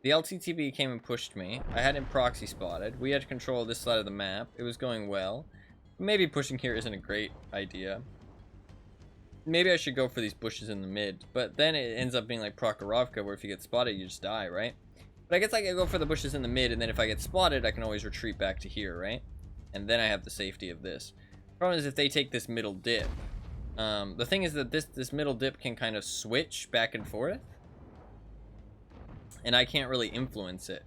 The LTTB came and pushed me. I had him proxy spotted. We had control of this side of the map. It was going well. Maybe pushing here isn't a great idea. Maybe I should go for these bushes in the mid. But then it ends up being like Prokhorovka, where if you get spotted, you just die, right? But I guess I can go for the bushes in the mid, and then if I get spotted, I can always retreat back to here, right? And then I have the safety of this. Problem is if they take this middle dip. The thing is that this middle dip can kind of switch back and forth. And I can't really influence it.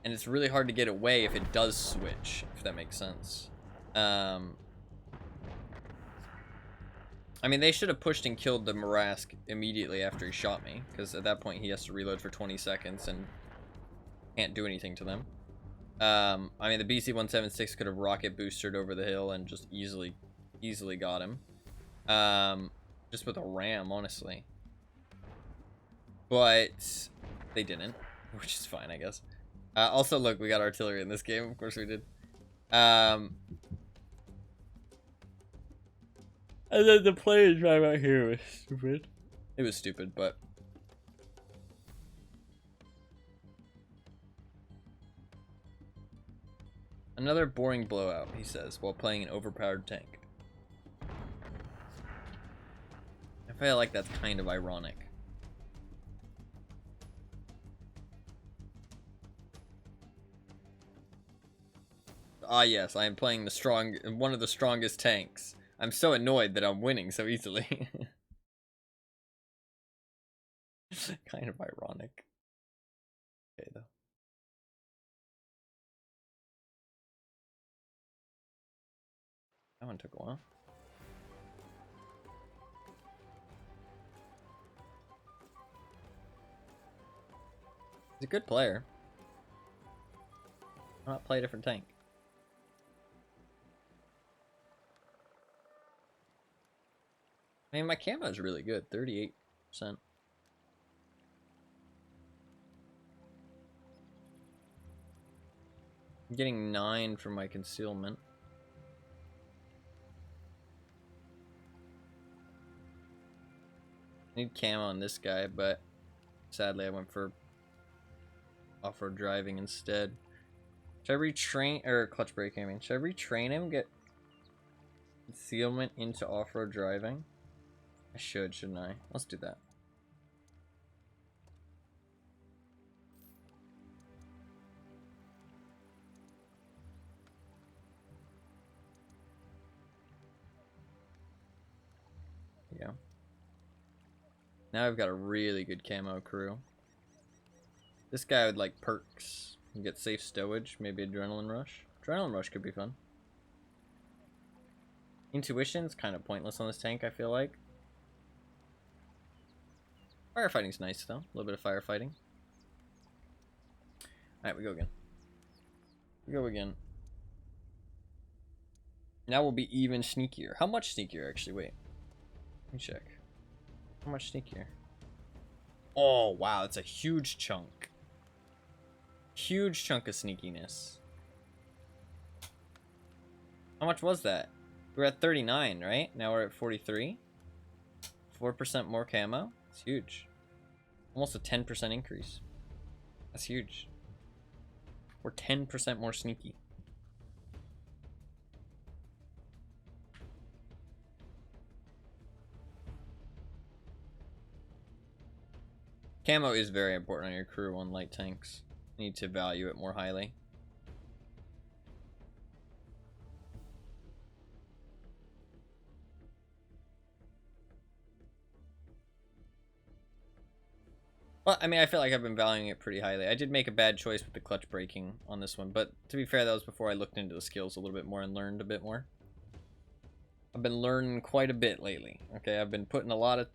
And it's really hard to get away if it does switch, if that makes sense. I mean, they should have pushed and killed the Marask immediately after he shot me, because at that point he has to reload for 20 seconds and can't do anything to them. I mean, the BC-176 could have rocket boosted over the hill and just easily got him. Just with a ram, honestly. But they didn't, which is fine, I guess. Also, look, we got artillery in this game. Of course we did. And then the plane drive out here was stupid. It was stupid, but... Another boring blowout, he says, while playing an overpowered tank. I feel like that's kind of ironic. Ah yes, I am playing one of the strongest tanks. I'm so annoyed that I'm winning so easily. Kind of ironic. Okay, though. That one took a while. He's a good player. Why not play a different tank? I mean, my camo is really good, 38%. I'm getting 9 from my concealment. I need camo on this guy, but sadly I went for off-road driving instead. Should I retrain, or clutch braking, I mean. Should I retrain him, get concealment into off-road driving? I should, shouldn't I? Let's do that. Yeah. Now I've got a really good camo crew. This guy would like perks. You get safe stowage, maybe adrenaline rush. Adrenaline rush could be fun. Intuition's kind of pointless on this tank, I feel like. Firefighting's nice though. A little bit of firefighting. Alright, we go again. We go again. Now we'll be even sneakier. How much sneakier actually? Wait. Let me check. How much sneakier? Oh wow, it's a huge chunk. Huge chunk of sneakiness. How much was that? We were at 39, right? Now we're at 43. 4% more camo. It's huge. Almost a 10% increase. That's huge. We're 10% more sneaky. Camo is very important on your crew on light tanks. You need to value it more highly. Well, I mean, I feel like I've been valuing it pretty highly. I did make a bad choice with the clutch braking on this one, but to be fair, that was before I looked into the skills a little bit more and learned a bit more. I've been learning quite a bit lately. Okay, I've been putting a lot of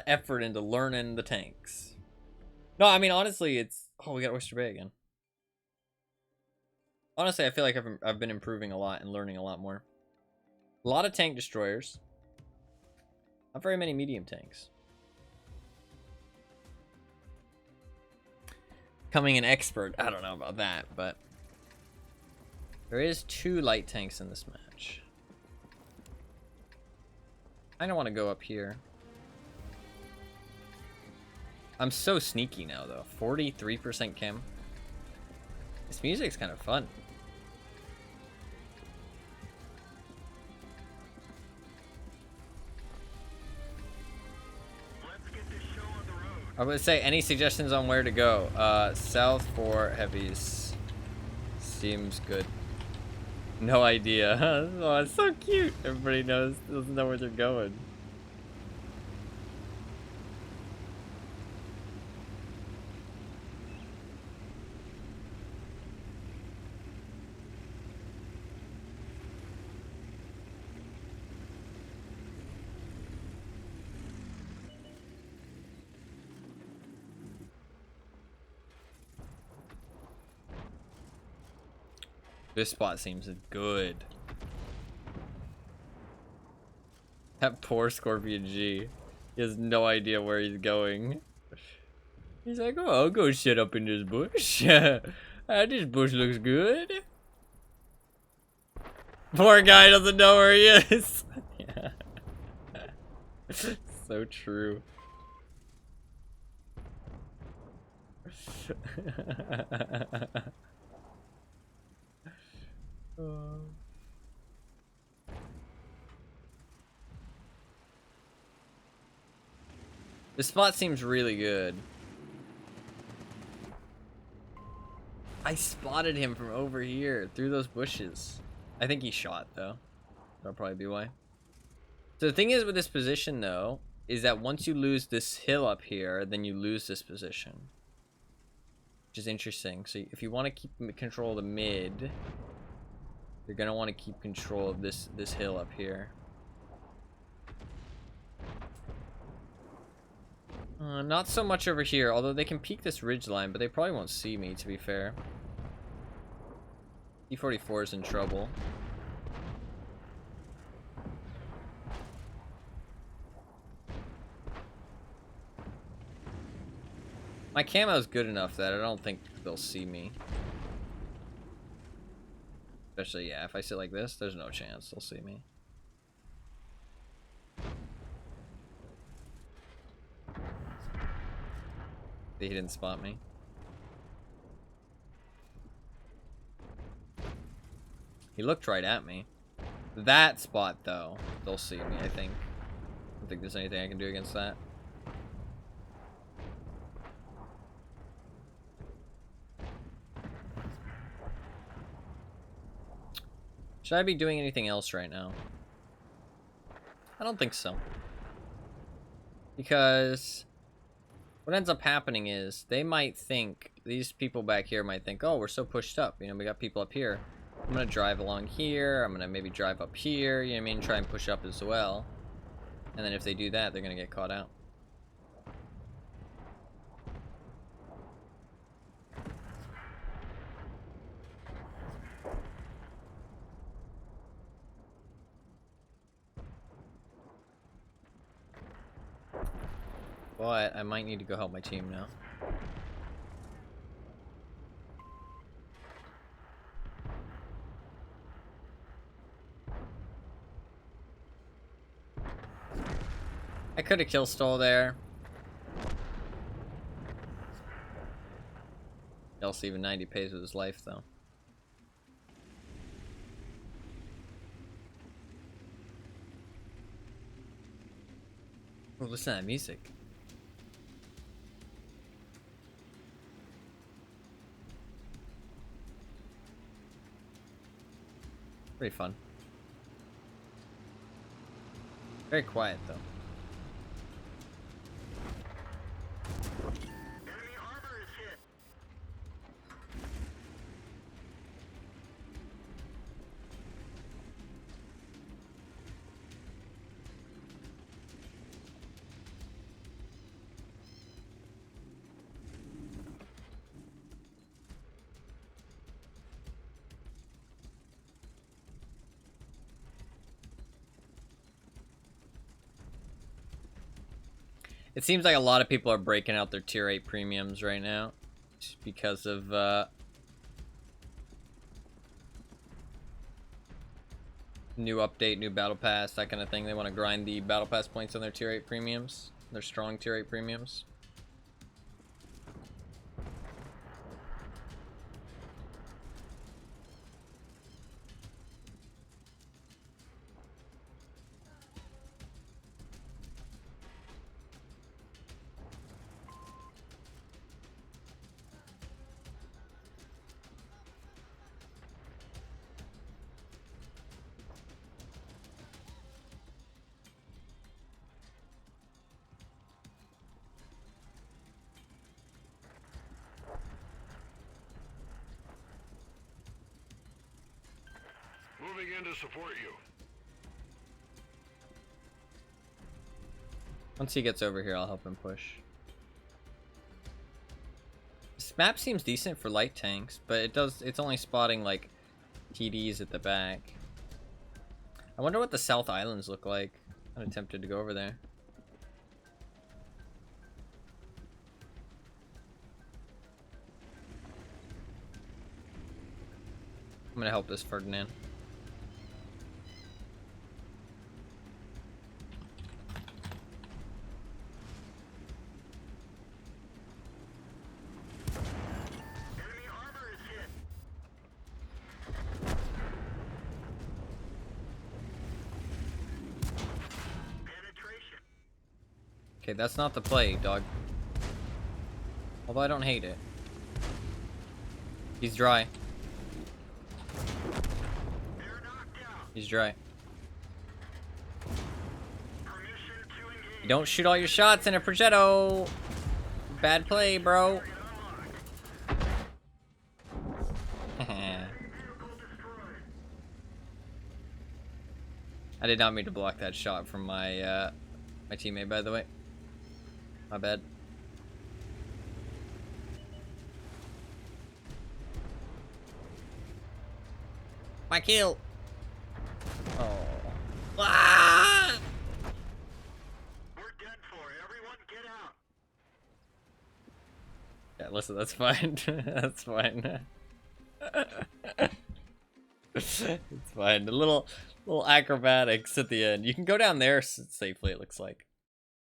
effort into learning the tanks. No, I mean honestly, it's we got Oyster Bay again. Honestly, I feel like I've been improving a lot and learning a lot more. A lot of tank destroyers. Not very many medium tanks. Becoming an expert, I don't know about that, but there is 2 light tanks in this match. I don't want to go up here. I'm so sneaky now, though. 43% chem. This music's kind of fun. Let's get this show on the road. I would say, any suggestions on where to go? South for heavies. Seems good. No idea. Oh, it's so cute. Everybody doesn't know where they're going. This spot seems good. That poor Scorpion G. He has no idea where he's going. He's like, oh, I'll go sit up in this bush. This bush looks good. Poor guy doesn't know where he is. Yeah. So true. This spot seems really good. I spotted him from over here through those bushes. I think he shot though. That'll probably be why. So the thing is with this position though, is that once you lose this hill up here, then you lose this position. Which is interesting. So if you want to keep control of the mid, you're gonna want to keep control of this hill up here. Not so much over here, although they can peek this ridge line, but they probably won't see me, to be fair. E44 is in trouble. My camo is good enough that I don't think they'll see me. Especially, yeah, if I sit like this, there's no chance they'll see me. He didn't spot me. He looked right at me. That spot, though, they'll see me, I think. I don't think there's anything I can do against that. Should I be doing anything else right now? I don't think so. Because what ends up happening is they might think, these people back here might think, oh, we're so pushed up. You know, we got people up here. I'm going to drive along here. I'm going to maybe drive up here. You know what I mean? Try and push up as well. And then if they do that, they're going to get caught out. But I might need to go help my team now. I could have kill stole there. Else even 90 pays with his life though. Oh, listen to that music. Pretty fun. Very quiet though. Enemy armor is hit. It seems like a lot of people are breaking out their tier 8 premiums right now. Just because of new update, new battle pass, that kind of thing. They want to grind the battle pass points on their tier 8 premiums. Their strong tier 8 premiums. in to support you. Once he gets over here, I'll help him push. This map seems decent for light tanks, but it's only spotting like TDs at the back. I wonder what the South Islands look like. I'm tempted to go over there. I'm gonna help this Ferdinand. Enemy armor is hit. Penetration. Okay, that's not the play, dog. Although I don't hate it. He's dry. They're knocked out. He's dry. Permission to engage. You don't shoot all your shots in a progetto. Bad play, bro. Vehicle destroyed. I did not mean to block that shot from my my teammate, by the way. My bad. My kill. Oh. Ah! We're dead for. Everyone get out. Yeah, listen, that's fine. That's fine. It's fine. A little acrobatics at the end. You can go down there safely, it looks like.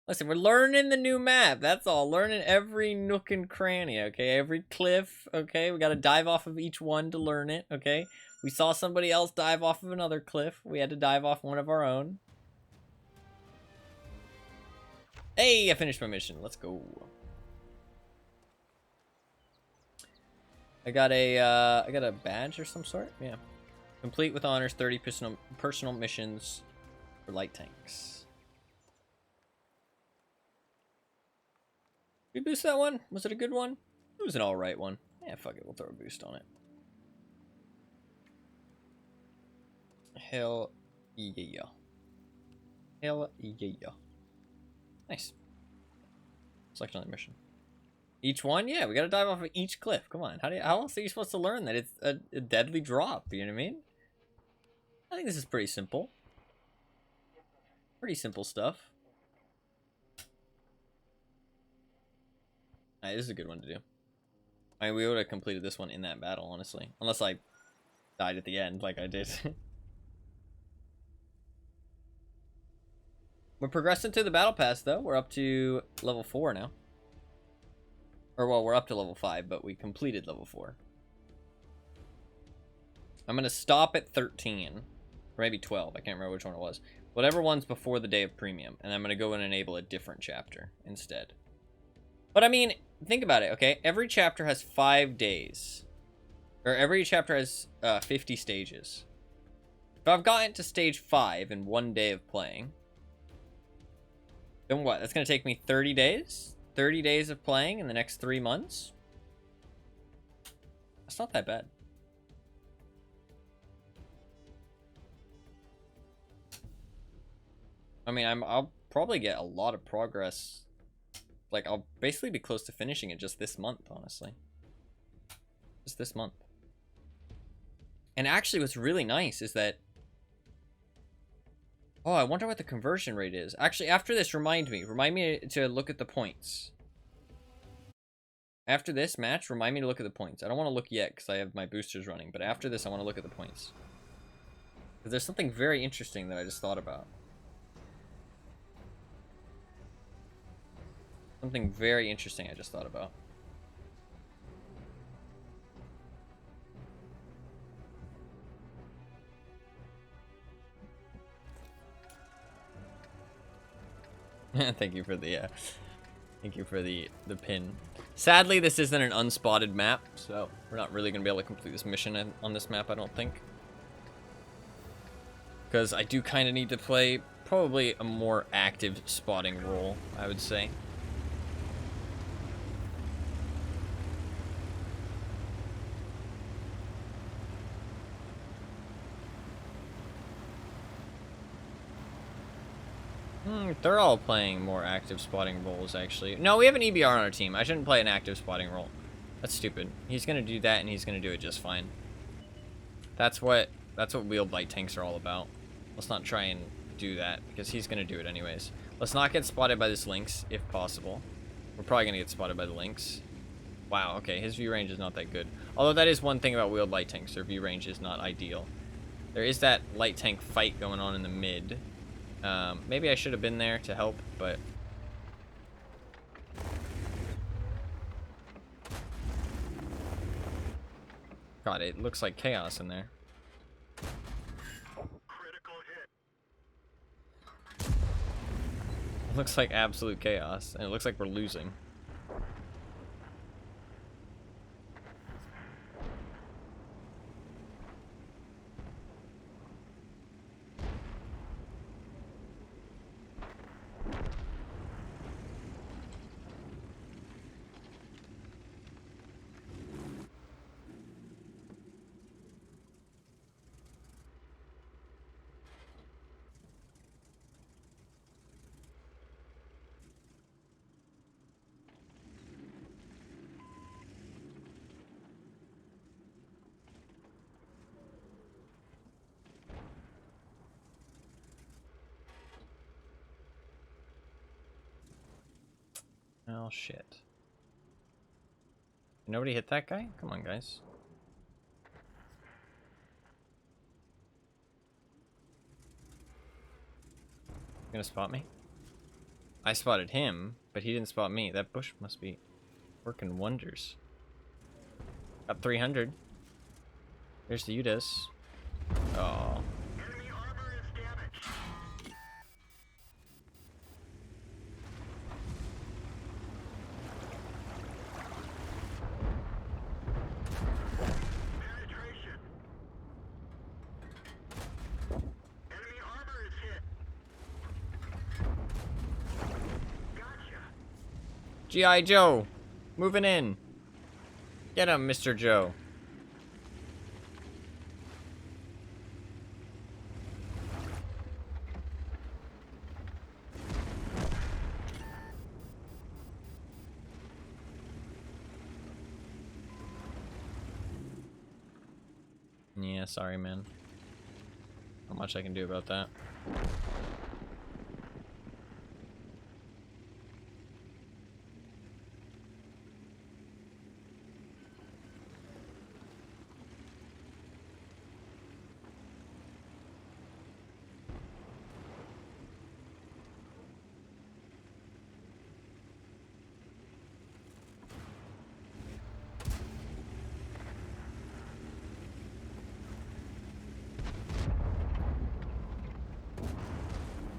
Listen, we're learning the new map. That's all. Learning every nook and cranny, okay? Every cliff, okay? We gotta dive off of each one to learn it, okay? We saw somebody else dive off of another cliff. We had to dive off one of our own. Hey, I finished my mission. Let's go. I got a badge or some sort. Yeah. Complete with honors 30 personal missions for light tanks. Did we boost that one? Was it a good one? It was an alright one. Yeah, fuck it. We'll throw a boost on it. Hell yeah. Hell yeah. Nice. Select another mission. Each one? Yeah, we gotta dive off of each cliff. Come on. How else are you supposed to learn that it's a deadly drop? You know what I mean? I think this is pretty simple. Pretty simple stuff. Alright, this is a good one to do. I mean, we would have completed this one in that battle, honestly. Unless I died at the end, like I did. We're progressing to the battle pass, though. We're up to level 4 now. Or, well, we're up to level 5, but we completed level 4. I'm going to stop at 13. Or maybe 12. I can't remember which one it was. Whatever one's before the day of premium. And I'm going to go and enable a different chapter instead. But, I mean, think about it, okay? Every chapter has 5 days. Or every chapter has 50 stages. If I've gotten to stage 5 in 1 day of playing... Then what? That's going to take me 30 days? 30 days of playing in the next 3 months? That's not that bad. I mean, I'll probably get a lot of progress. Like, I'll basically be close to finishing it just this month, honestly. Just this month. And actually, what's really nice is that... Oh, I wonder what the conversion rate is. Actually, after this, remind me to look at the points. After this match, remind me to look at the points. I don't want to look yet because I have my boosters running, but after this, I want to look at the points. Because there's something very interesting that I just thought about. Something very interesting I just thought about. Thank you for the pin. Sadly, this isn't an unspotted map, so we're not really gonna be able to complete this mission on this map, I don't think. Because I do kind of need to play probably a more active spotting role, I would say. They're all playing more active spotting roles, actually. No, we have an EBR on our team. I shouldn't play an active spotting role. That's stupid. He's gonna do that, and he's gonna do it just fine. That's what wheeled light tanks are all about. Let's not try and do that, because he's gonna do it anyways. Let's not get spotted by this Lynx, if possible. We're probably gonna get spotted by the Lynx. Wow, okay, his view range is not that good. Although that is one thing about wheeled light tanks, their view range is not ideal. There is that light tank fight going on in the mid. Maybe I should have been there to help, but... God, it looks like chaos in there. Critical hit. It looks like absolute chaos, and it looks like we're losing. Oh, shit. Nobody hit that guy? Come on, guys. You gonna spot me? I spotted him, but he didn't spot me. That bush must be working wonders. Got 300. There's the UDIS. Oh. Enemy armor is damaged. Penetration. Enemy armor is hit. Gotcha. G.I. Joe! Moving in. Get him, Mr. Joe. Yeah, sorry, man. Not much I can do about that.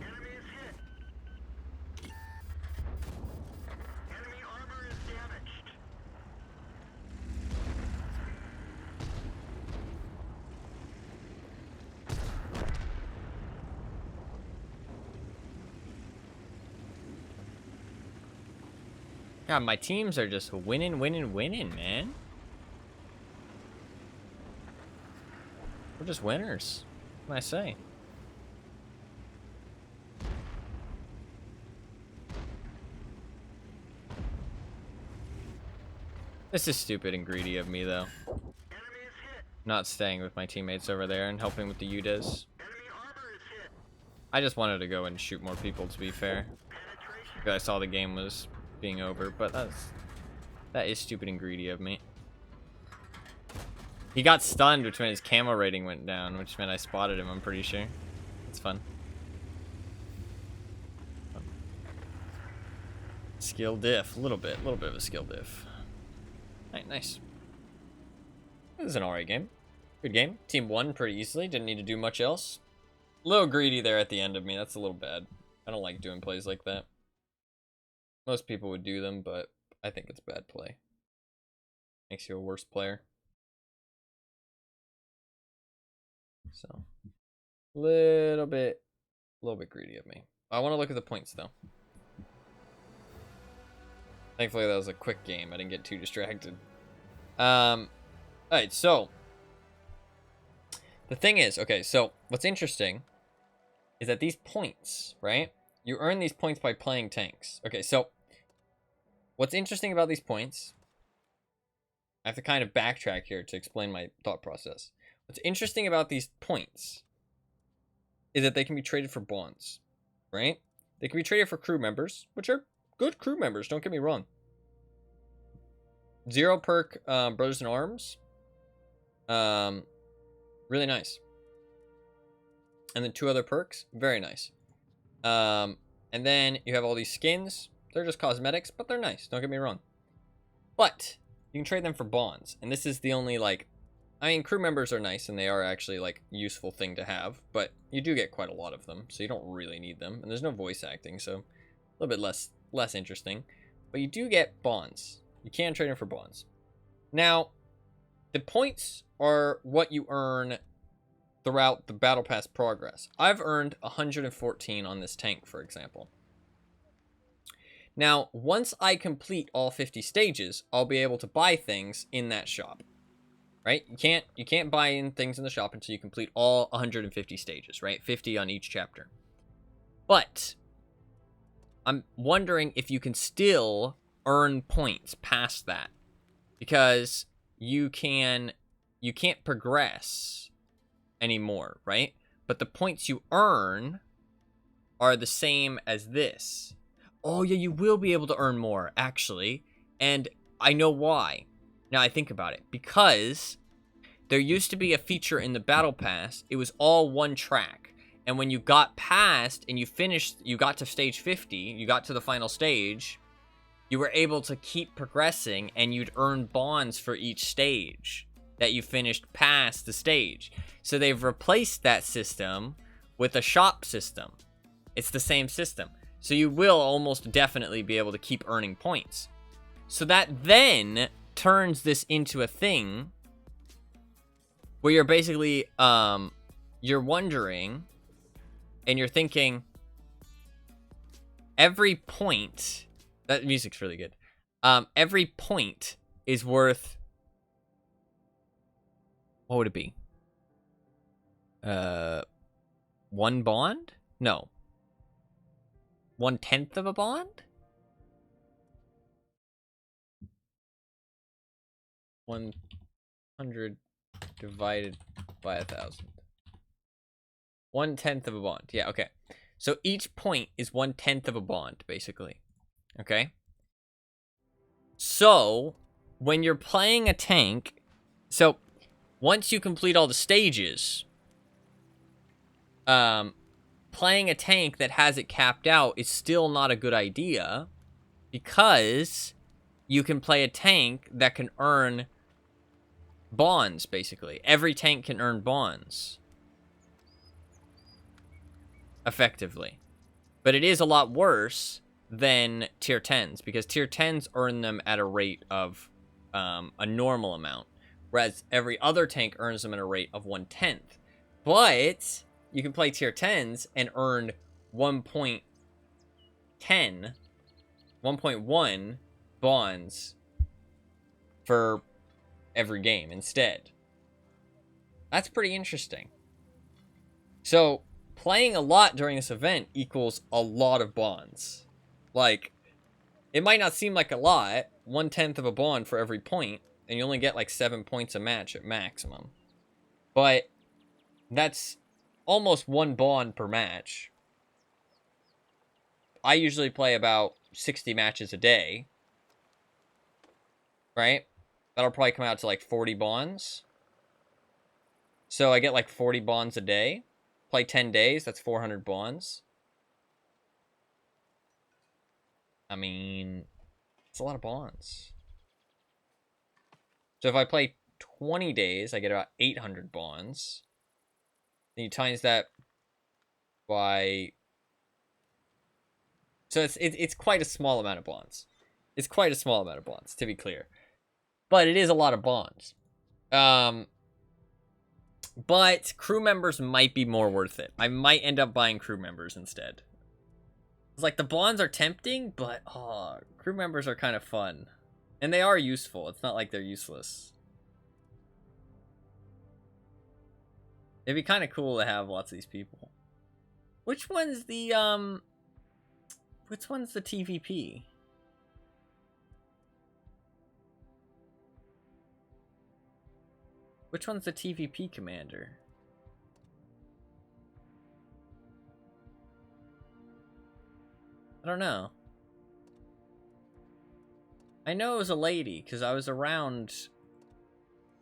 Enemy is hit. Enemy armor is damaged. God, my teams are just winning, man. We're just winners. What can I say? This is stupid and greedy of me, though. Enemy is hit. Not staying with my teammates over there and helping with the UDIS. Enemy armor is hit. I just wanted to go and shoot more people, to be fair. Penetration. Because I saw the game was being over, but that is stupid and greedy of me. He got stunned, which meant his camo rating went down, which meant I spotted him, I'm pretty sure. It's fun. Skill diff, a little bit of a skill diff. Alright, nice. This is an alright game. Good game. Team won pretty easily, didn't need to do much else. A little greedy there at the end of me, that's a little bad. I don't like doing plays like that. Most people would do them, but I think it's bad play. Makes you a worse player. So, little bit greedy of me. I want to look at the points though. Thankfully that was a quick game. I didn't get too distracted. Alright, so the thing is, okay, so what's interesting is that these points, right? You earn these points by playing tanks. Okay, so what's interesting about these points, I have to kind of backtrack here to explain my thought process. What's interesting about these points is that they can be traded for bonds, right? They can be traded for crew members, which are good crew members, don't get me wrong. 0 perk Brothers in Arms. Really nice. And then 2 other perks, very nice. And then you have all these skins. They're just cosmetics, but they're nice, don't get me wrong. But you can trade them for bonds, and this is the only, like, I mean, crew members are nice, and they are actually, like, useful thing to have, but you do get quite a lot of them, so you don't really need them, and there's no voice acting, so a little bit less interesting. But you do get bonds. You can trade them for bonds. Now, the points are what you earn throughout the Battle Pass progress. I've earned 114 on this tank, for example. Now, once I complete all 50 stages, I'll be able to buy things in that shop. Right? You can't buy in things in the shop until you complete all 150 stages, right? 50 on each chapter. But I'm wondering if you can still earn points past that, because you can't progress anymore, right? But the points you earn are the same as this. Oh yeah, you will be able to earn more, actually, and I know why. Now I think about it, because there used to be a feature in the Battle Pass. It was all one track, and when you got past and you got to stage 50, you got to the final stage, you were able to keep progressing, and you'd earn bonds for each stage that you finished past the stage. So they've replaced that system with a shop system. It's the same system. So you will almost definitely be able to keep earning points. So that then turns this into a thing where you're basically, you're wondering, and you're thinking, every point, that music's really good, every point is worth, what would it be? 1 bond? No. 1/10 of a bond? 100 divided by 1,000. 1/10 of a bond. Yeah, okay. So each point is 1/10 of a bond, basically. Okay? So, when you're playing a tank, so once you complete all the stages, playing a tank that has it capped out is still not a good idea, because you can play a tank that can earn bonds, basically. Every tank can earn bonds, effectively. But it is a lot worse than tier 10s, because tier 10s earn them at a rate of a normal amount, whereas every other tank earns them at a rate of 1/10. But you can play tier 10s and earn 1.1 bonds for every game instead. That's pretty interesting. So, playing a lot during this event equals a lot of bonds. Like, it might not seem like a lot, 1/10 of a bond for every point, and you only get like 7 points a match at maximum. But that's almost 1 bond per match. I usually play about 60 matches a day, right? That'll probably come out to like 40 bonds. So I get like 40 bonds a day. Play 10 days, that's 400 bonds. I mean, it's a lot of bonds. So if I play 20 days, I get about 800 bonds. Then you times that by... So it's quite a small amount of bonds. It's quite a small amount of bonds, to be clear. But it is a lot of bonds. But crew members might be more worth it. I might end up buying crew members instead. It's like, the bonds are tempting, but crew members are kind of fun. And they are useful. It's not like they're useless. It'd be kind of cool to have lots of these people. Which one's the Which one's the TVP? Which one's the TVP commander? I don't know. I know it was a lady because I was around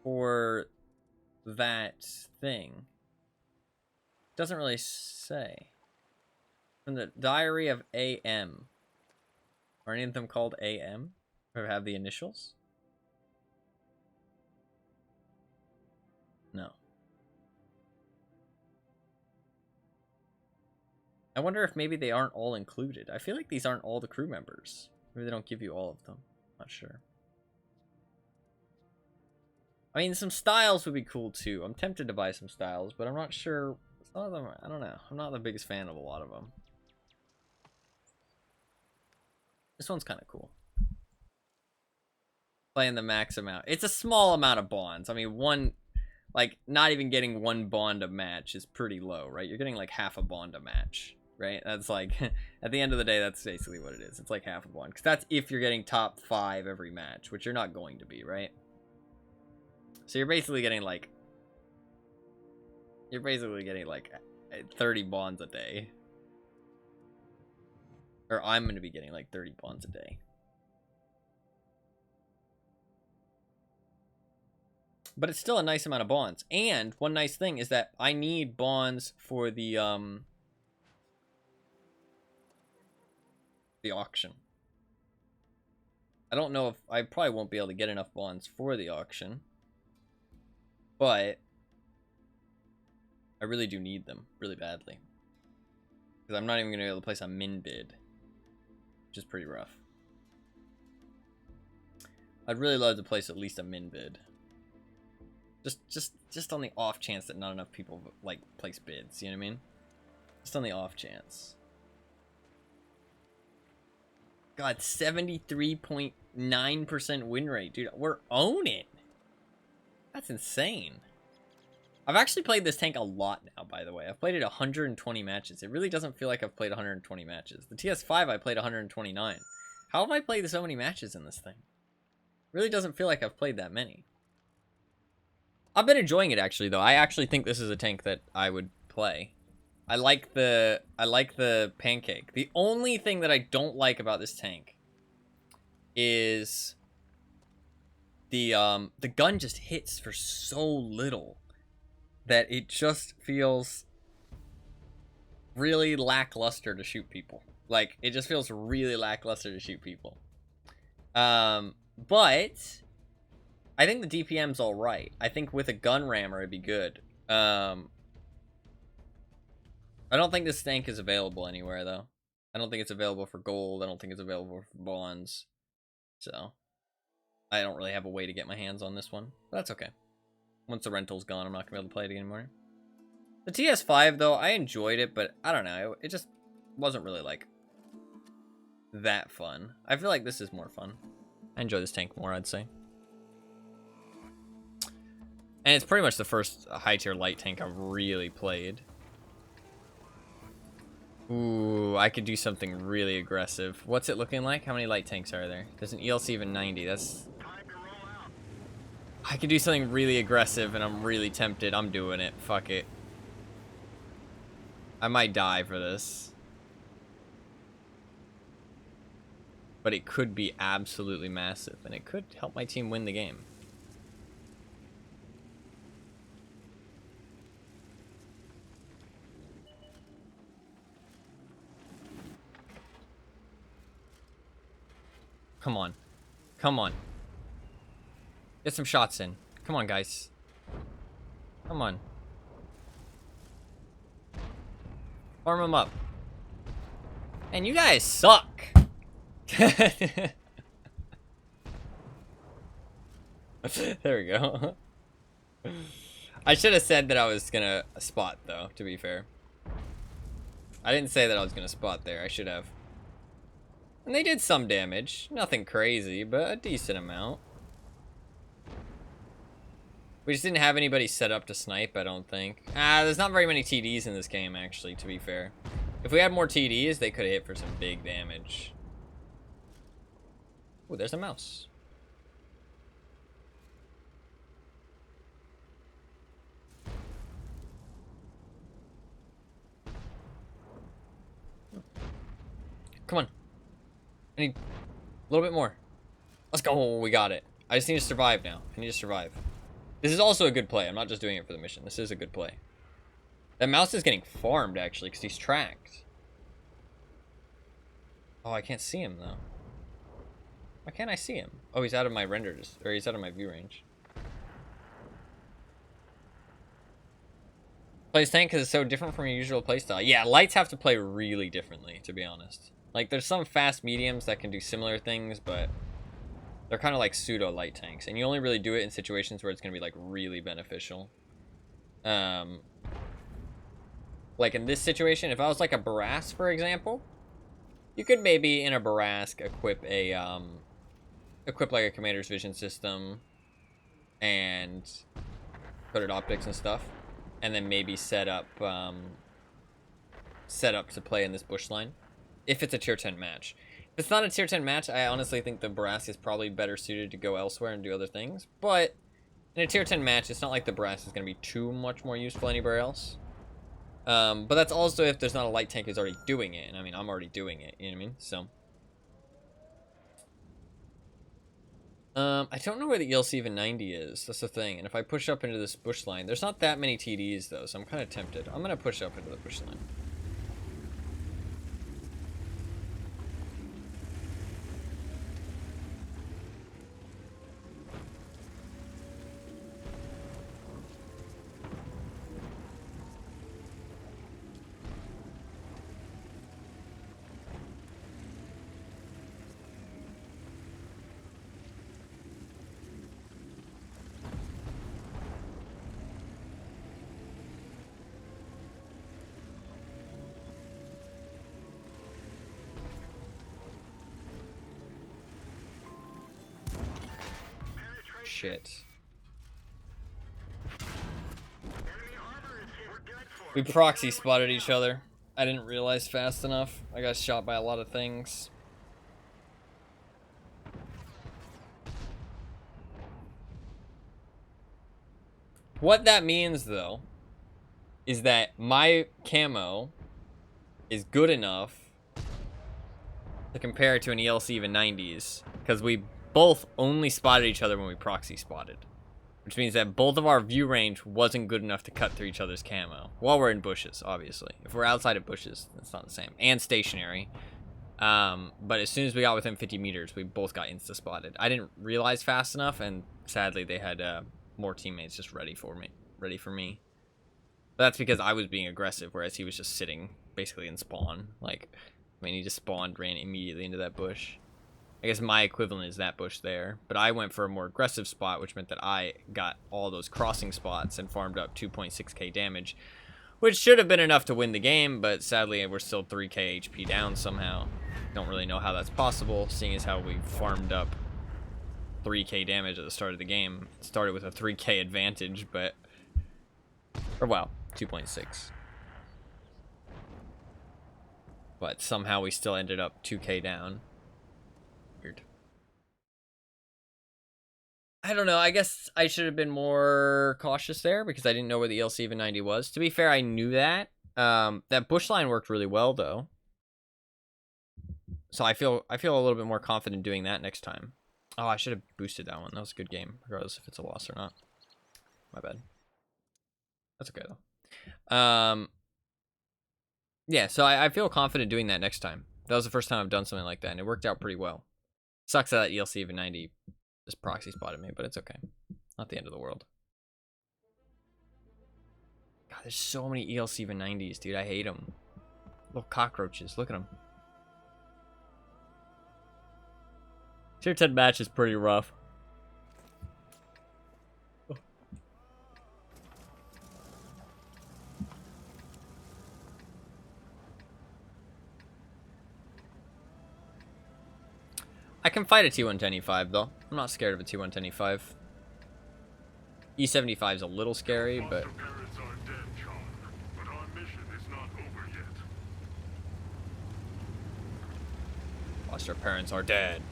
for that thing. Doesn't really say. From the Diary of AM. Are any of them called AM? Or have the initials? No. I wonder if maybe they aren't all included. I feel like these aren't all the crew members. Maybe they don't give you all of them. Not sure. I mean, some styles would be cool too. I'm tempted to buy some styles, but I'm not sure. Some of them, I don't know. I'm not the biggest fan of a lot of them. This one's kind of cool. Playing the max amount. It's a small amount of bonds. I mean, one, like, not even getting one bond a match is pretty low, right? You're getting like half a bond a match, right? That's like, at the end of the day, that's basically what it is. It's like half a bond. Because that's if you're getting top 5 every match, which you're not going to be, right? So you're basically getting like 30 bonds a day. Or I'm going to be getting like 30 bonds a day. But it's still a nice amount of bonds. And one nice thing is that I need bonds for the auction. I don't know if I probably won't be able to get enough bonds for the auction. But I really do need them really badly. Because I'm not even going to be able to place a min bid. Which is pretty rough. I'd really love to place at least a min bid. Just on the off chance that not enough people like place bids, you know what I mean? Just on the off chance. God, 73.9% win rate, dude. We're owning. That's insane. I've actually played this tank a lot now, by the way. I've played it 120 matches. It really doesn't feel like I've played 120 matches. The TS5 I played 129. How have I played so many matches in this thing? It really doesn't feel like I've played that many. I've been enjoying it actually though. I actually think this is a tank that I would play. I like the pancake. The only thing that I don't like about this tank is the gun just hits for so little that it just feels really lackluster to shoot people. Like it just feels really lackluster to shoot people. But I think the DPM's all right. I think with a gun rammer, it'd be good. I don't think this tank is available anywhere, though. I don't think it's available for gold. I don't think it's available for bonds. So, I don't really have a way to get my hands on this one. But that's okay. Once the rental's gone, I'm not going to be able to play it anymore. The TS5, though, I enjoyed it, but I don't know. It just wasn't really, like, that fun. I feel like this is more fun. I enjoy this tank more, I'd say. And it's pretty much the first high-tier light tank I've really played. Ooh, I could do something really aggressive. What's it looking like? How many light tanks are there? There's an ELC even 90. That's... I could do something really aggressive, and I'm really tempted. I'm doing it. Fuck it. I might die for this. But it could be absolutely massive, and it could help my team win the game. Come on. Come on. Get some shots in. Come on, guys. Come on. Farm them up. And you guys suck. There we go. I should have said that I was gonna spot, though, to be fair. I didn't say that I was gonna spot there. I should have. And they did some damage. Nothing crazy, but a decent amount. We just didn't have anybody set up to snipe, I don't think. There's not very many TDs in this game, actually, to be fair. If we had more TDs, they could have hit for some big damage. Oh, there's a mouse. Come on. I need a little bit more. Let's go. We got it. I just need to survive now. I need to survive. This is also a good play. I'm not just doing it for the mission. This is a good play. That mouse is getting farmed, actually, because he's tracked. Oh, I can't see him, though. Why can't I see him? Oh, he's out of my renders, or he's out of my view range. Plays tank because it's so different from your usual playstyle. Yeah, lights have to play really differently, to be honest. Like, there's some fast mediums that can do similar things, but they're kind of like pseudo light tanks, and you only really do it in situations where it's going to be like really beneficial. Like in this situation, if I was like a Barask, for example, you could maybe in a Barask equip like a commander's vision system and put it optics and stuff, and then maybe set up to play in this bush line if it's a tier 10 match. If it's not a tier 10 match, I honestly think the Barask is probably better suited to go elsewhere and do other things, but in a tier 10 match, it's not like the Barask is going to be too much more useful anywhere else. But that's also if there's not a light tank who's already doing it, and I mean, I'm already doing it, you know what I mean? So I don't know where the ELC even 90 is. That's the thing. And if I push up into this bush line, there's not that many TDs though, so I'm kind of tempted. I'm gonna push up into the bush line. Shit. We proxy spotted each other. I didn't realize fast enough. I got shot by a lot of things. What that means, though, is that my camo is good enough to compare it to an ELC even 90s, because we both only spotted each other when we proxy spotted, which means that both of our view range wasn't good enough to cut through each other's camo while we're in bushes. Obviously, if we're outside of bushes, it's not the same, and stationary. But as soon as we got within 50 meters, we both got insta spotted. I didn't realize fast enough, and sadly they had more teammates just ready for me. But that's because I was being aggressive, whereas he was just sitting basically in spawn. Like, I mean, he just spawned, ran immediately into that bush. I guess my equivalent is that bush there, but I went for a more aggressive spot, which meant that I got all those crossing spots and farmed up 2.6k damage, which should have been enough to win the game, but sadly we're still 3k HP down somehow. Don't really know how that's possible, seeing as how we farmed up 3k damage at the start of the game. It started with a 3k advantage, but, or well, 2.6. But somehow we still ended up 2k down. Weird. I don't know. I guess I should have been more cautious there because I didn't know where the ELC even 90 was. To be fair, I knew that. That bush line worked really well though. So I feel a little bit more confident doing that next time. Oh, I should have boosted that one. That was a good game, regardless if it's a loss or not. My bad. That's okay though. Yeah, so I feel confident doing that next time. That was the first time I've done something like that, and it worked out pretty well. Sucks that ELC even 90 just proxy spotted me, but it's okay. Not the end of the world. God, there's so many ELC even 90s, dude. I hate them. Little cockroaches. Look at them. Tier 10 match is pretty rough. I can fight a T110E5 though. I'm not scared of a T110E5. E75 is a little scary, but Whilst our parents are dead.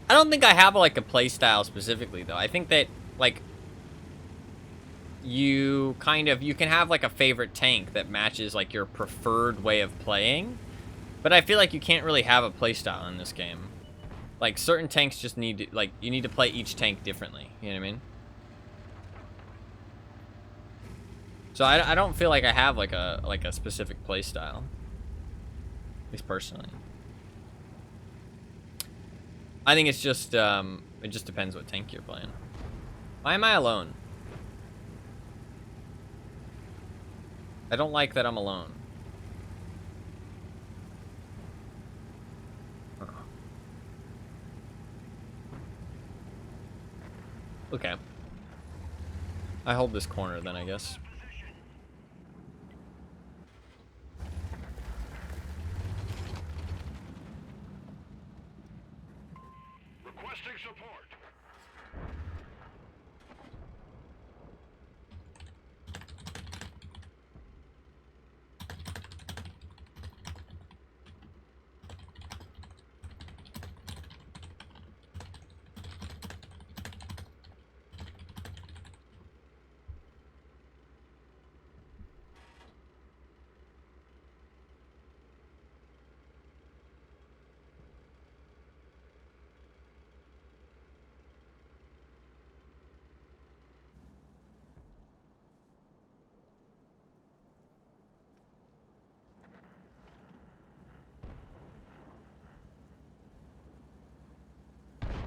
I don't think I have like a play style specifically though. I think that like you can have like a favorite tank that matches like your preferred way of playing, but I feel like you can't really have a play style in this game. Like certain tanks just need to, like, you need to play each tank differently. You know what I mean? So I don't feel like I have like a specific play style, at least personally. I think it's just it just depends what tank you're playing. Why am I alone? I don't like that I'm alone. Okay. I hold this corner then, I guess. Requesting support.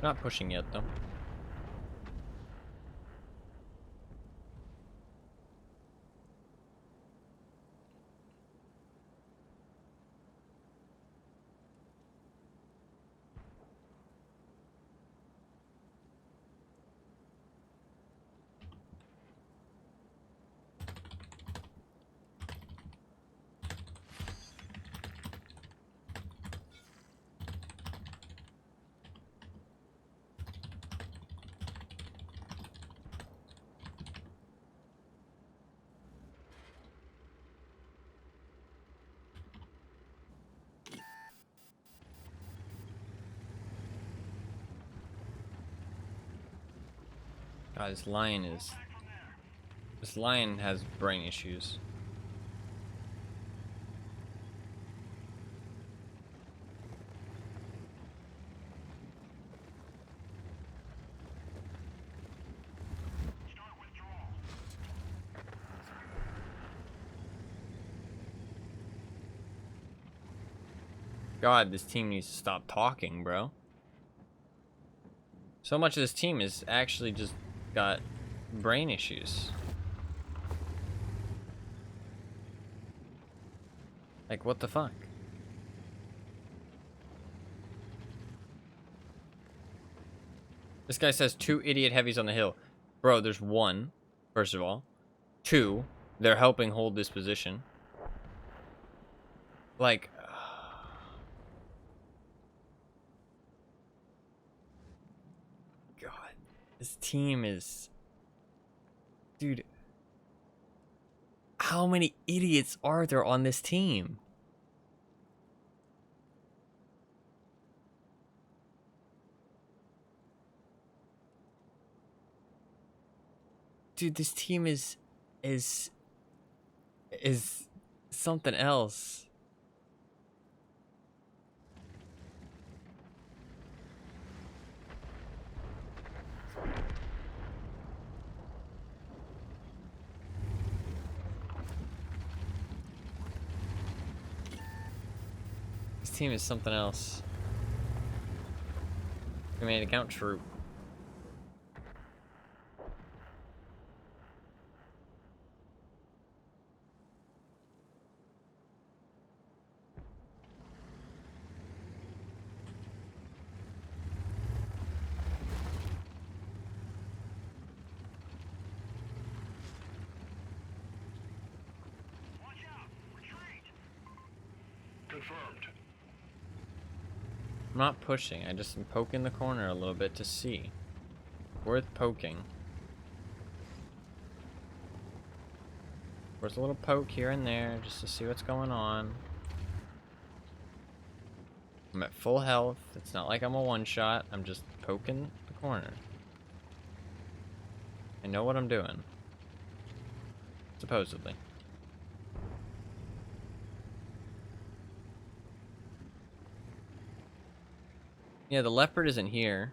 Not pushing yet though. God, this lion has brain issues. God, this team needs to stop talking, bro. So much of this team is actually just got brain issues. Like, what the fuck? This guy says 2 idiot heavies on the hill. Bro, there's 1, first of all. 2, they're helping hold this position. Like... God, this team is... Dude... How many idiots are there on this team? Dude, this team is something else. This team is something else. Command account troop. Confirmed. I'm not pushing, I just am poking the corner a little bit to see. Worth poking. course, a little poke here and there just to see what's going on. I'm at full health. It's not like I'm a one-shot. I'm just poking the corner. I know what I'm doing. Supposedly. Yeah, the leopard isn't here.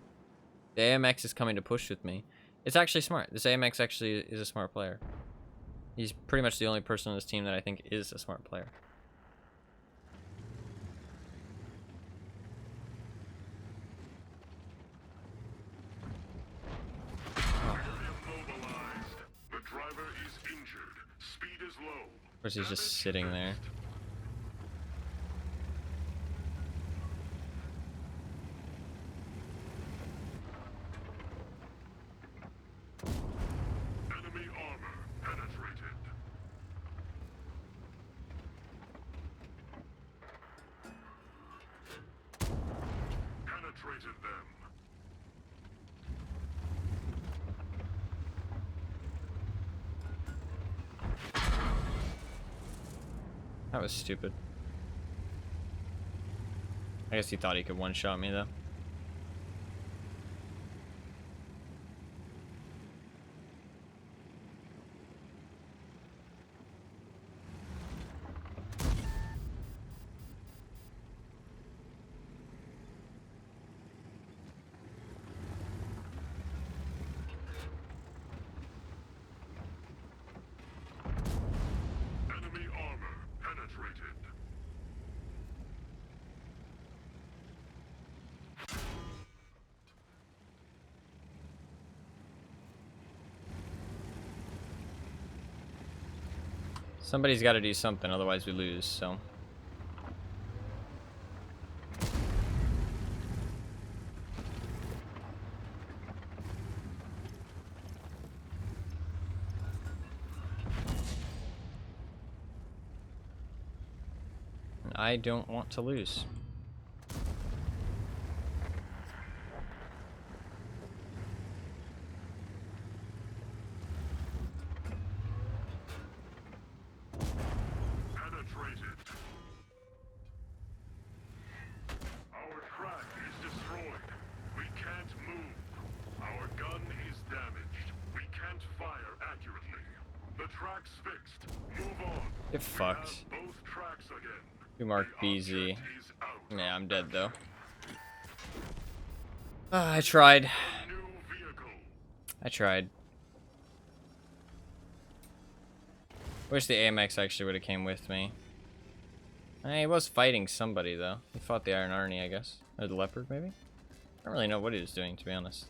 The AMX is coming to push with me. It's actually smart. This AMX actually is a smart player. He's pretty much the only person on this team that I think is a smart player. Immobilized. The driver is injured. Speed is low. Of course, he's just sitting there. Enemy armor penetrated. Penetrated them. That was stupid. I guess he thought he could one-shot me, though. Enemy armor penetrated. Somebody's got to do something, otherwise we lose, so. And I don't want to lose. Penetrated. Our track is destroyed. We can't move. Our gun is damaged. We can't fire accurately. The track's fixed. Move on. Get fucked. We have both tracks again. We mark The BZ. object is out. Yeah, I'm dead though. I tried. New vehicle. I tried. Wish the AMX actually would have came with me. He was fighting somebody though. He fought the Iron Arnie, I guess. Or the Leopard, maybe? I don't really know what he was doing, to be honest.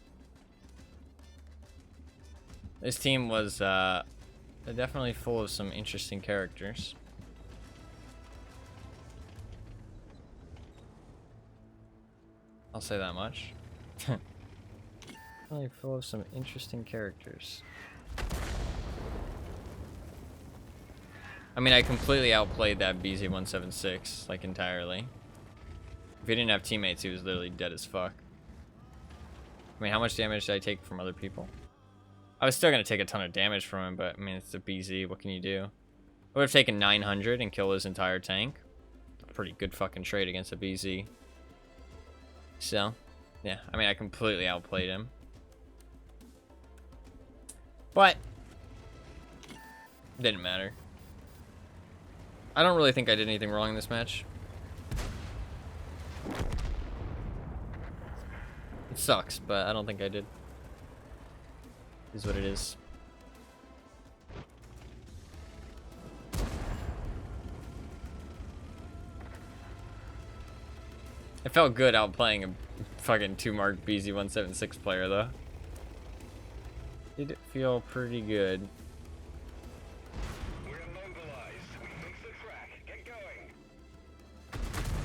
This team was definitely full of some interesting characters. I'll say that much. Definitely full of some interesting characters. I mean, I completely outplayed that BZ-176, like, entirely. If he didn't have teammates, he was literally dead as fuck. I mean, how much damage did I take from other people? I was still gonna take a ton of damage from him, but, I mean, it's a BZ, what can you do? I would have taken 900 and killed his entire tank. Pretty good fucking trade against a BZ. So, yeah, I mean, I completely outplayed him. But, didn't matter. I don't really think I did anything wrong in this match. It sucks, but I don't think I did. Is what it is. It felt good outplaying a fucking 2-mark BZ-176 player, though. Did feel pretty good. We're immobilized. We fixed the track. Get going.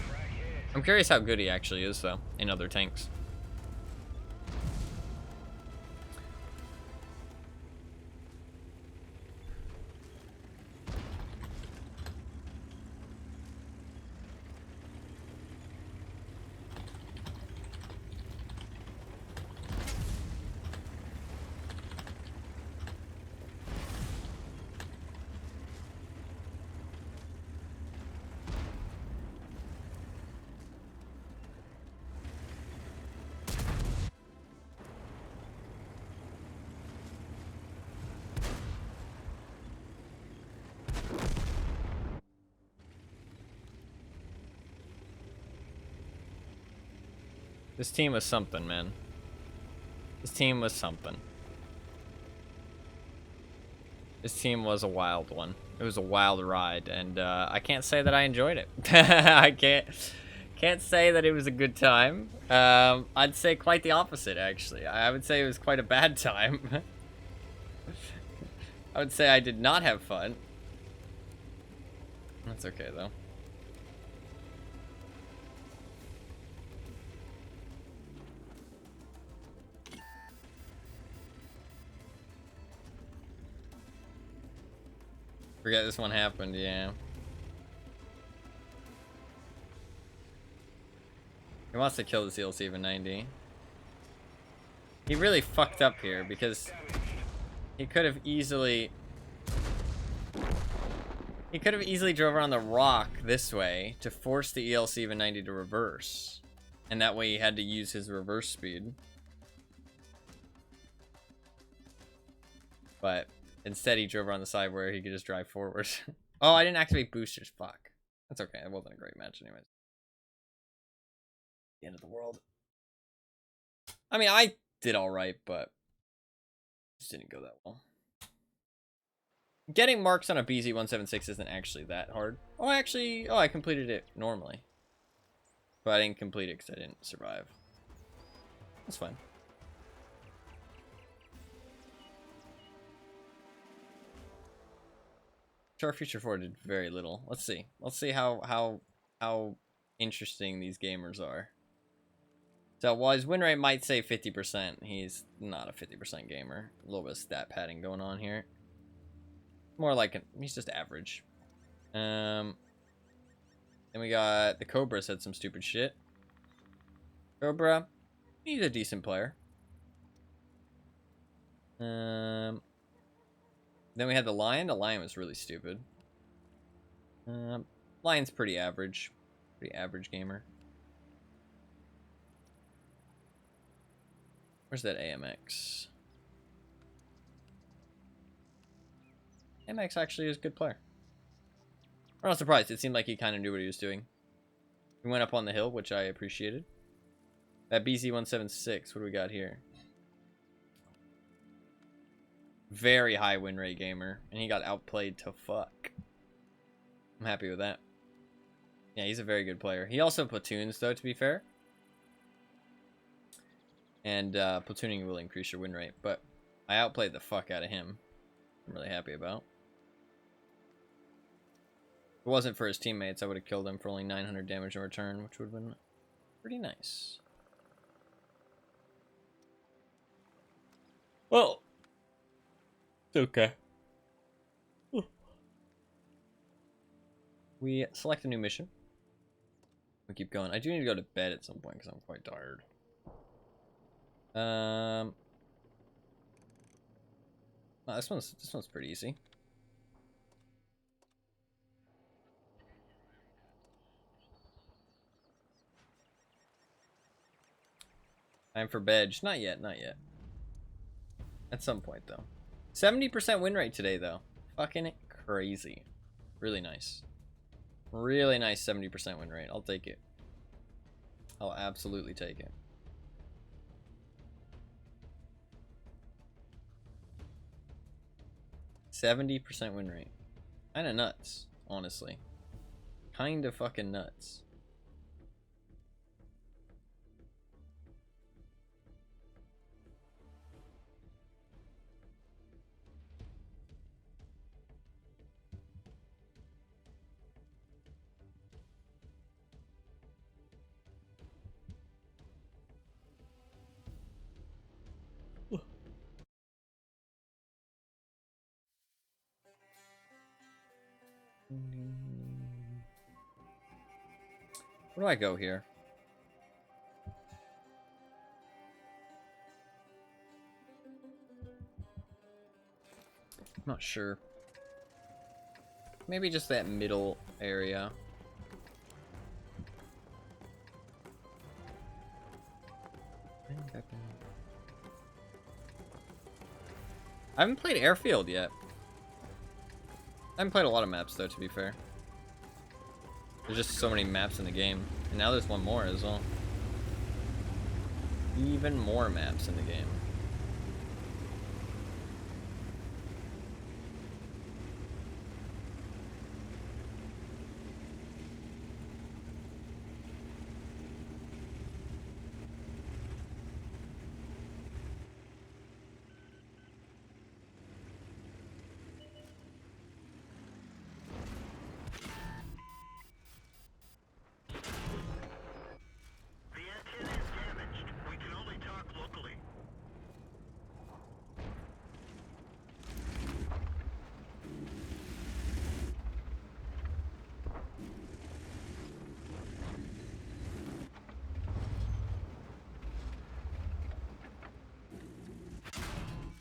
Track hit. I'm curious how good he actually is, though, in other tanks. This team was something, man. This team was something. This team was a wild one. It was a wild ride, and I can't say that I enjoyed it. I can't say that it was a good time. I'd say quite the opposite, actually. I would say it was quite a bad time. I would say I did not have fun. That's okay, though. Forget this one happened, yeah. He wants to kill the DLC even 90. He really fucked up here because he could have easily drove around the rock this way to force the ELC even 90 to reverse. And that way he had to use his reverse speed. But instead he drove around the side where he could just drive forward. Oh, I didn't activate boosters. Fuck. That's okay. It wasn't a great match anyways. The end of the world. I mean, I did alright, but it just didn't go that well. Getting marks on a BZ-176 isn't actually that hard. Oh, I completed it normally. But I didn't complete it because I didn't survive. That's fine. Star Future 4 did very little. Let's see. Let's see how interesting these gamers are. So while his win rate might say 50%, he's not a 50% gamer. A little bit of stat padding going on here. More like he's just average. Then we got the Cobra said some stupid shit. Cobra, he's a decent player. Then we had the Lion. The Lion was really stupid. Lion's pretty average. Pretty average gamer. Where's that AMX? AMX actually is a good player. I'm not surprised. It seemed like he kind of knew what he was doing. He went up on the hill, which I appreciated. That BZ-176, what do we got here? Very high win rate gamer, and he got outplayed to fuck. I'm happy with that. Yeah, he's a very good player. He also platoons, though, to be fair. And platooning will increase your win rate, but I outplayed the fuck out of him. I'm really happy about. If it wasn't for his teammates, I would have killed him for only 900 damage in return, which would have been pretty nice. Well, it's okay. We select a new mission. We keep going. I do need to go to bed at some point because I'm quite tired. Oh, this one's pretty easy. Time for bed. Not yet, not yet. At some point, though. 70% win rate today, though. Fucking crazy. Really nice. Really nice 70% win rate. I'll take it. I'll absolutely take it. %70 win rate. Kinda nuts, honestly. Kinda fucking nuts. Where do I go here? I'm not sure. Maybe just that middle area. I haven't played Airfield yet. I haven't played a lot of maps though, to be fair. There's just so many maps in the game. And now there's one more as well. Even more maps in the game.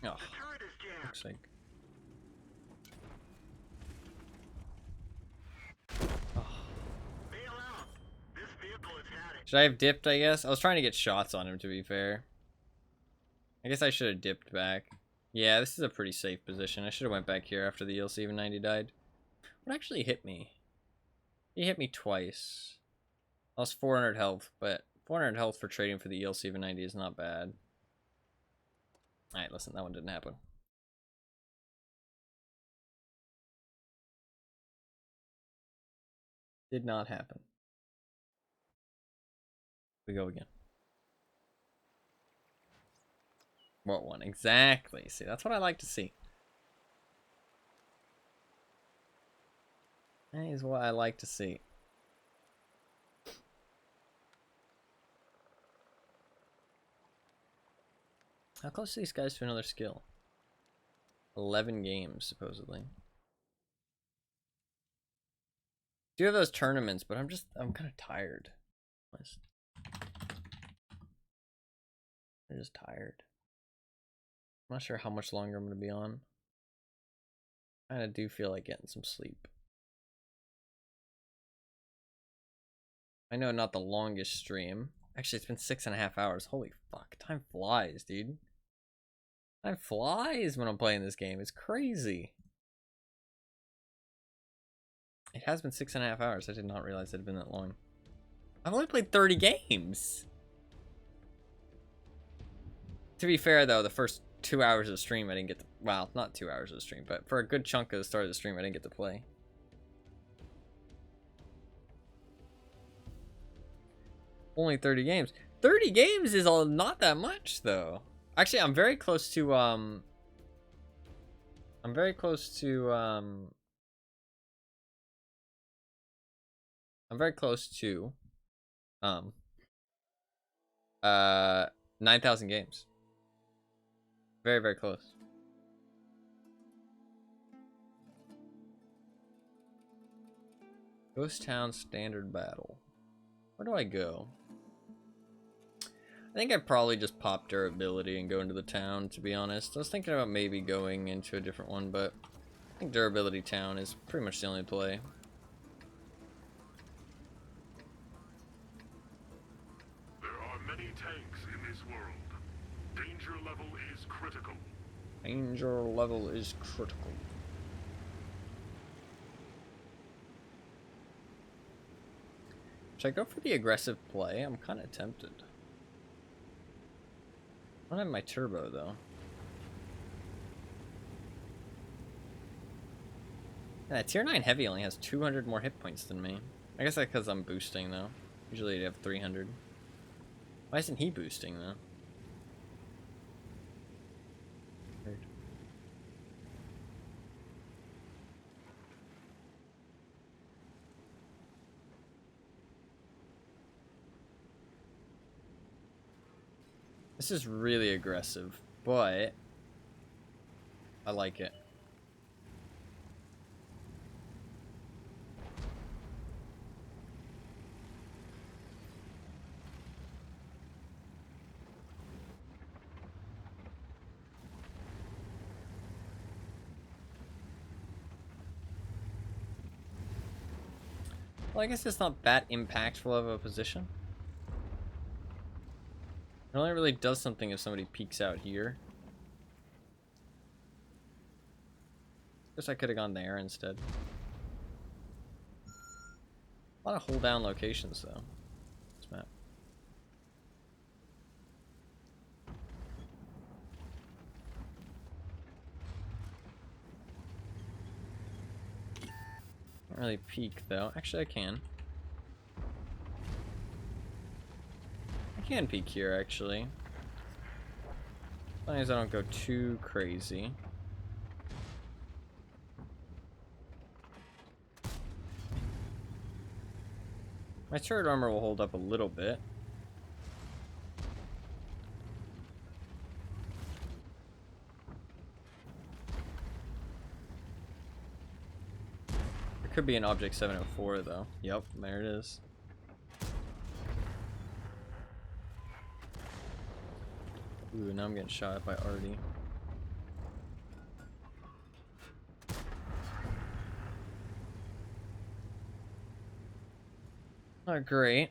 Oh, looks like. Oh. Should I have dipped, I guess? I was trying to get shots on him, to be fair. I guess I should have dipped back. Yeah, this is a pretty safe position. I should have went back here after the ELC-90 died. What actually hit me? He hit me twice. I lost 400 health, but 400 health for trading for the ELC-90 is not bad. Alright, listen, that one didn't happen. Did not happen. We go again. What one? Exactly. See, that's what I like to see. That is what I like to see. How close are these guys to another skill? 11 games, supposedly. Do have those tournaments, but I'm kind of tired. I'm just tired. I'm not sure how much longer I'm going to be on. I kind of do feel like getting some sleep. I know not the longest stream. Actually, it's been 6.5 hours. Holy fuck. Time flies, dude. Time flies when I'm playing this game. It's crazy. It has been 6.5 hours. I did not realize it had been that long. I've only played 30 games. To be fair, though, the first 2 hours of stream I didn't get to... Well, not 2 hours of stream, but for a good chunk of the start of the stream I didn't get to play. Only 30 games. 30 games is not that much, though. Actually, I'm very close to, I'm very close to 9,000 games. Very, very close. Ghost Town Standard Battle. Where do I go? I think I'd probably just pop durability and go into the town, to be honest. I was thinking about maybe going into a different one, but I think durability town is pretty much the only play. There are many tanks in this world. Danger level is critical. Danger level is critical. Should I go for the aggressive play? I'm kind of tempted. I don't have my turbo, though. Yeah, tier 9 heavy only has 200 more hit points than me. I guess that's because I'm boosting, though. Usually you have 300. Why isn't he boosting, though? Weird. This is really aggressive, but I like it. Well, I guess it's not that impactful of a position. It only really does something if somebody peeks out here. Guess I could have gone there instead. A lot of hold down locations though. This map. Can't really peek though. Actually, I can. I can peek here actually. As long as I don't go too crazy. My turret armor will hold up a little bit. There could be an object 704 though. Yep, there it is. Ooh, now I'm getting shot at by Artie. Not great.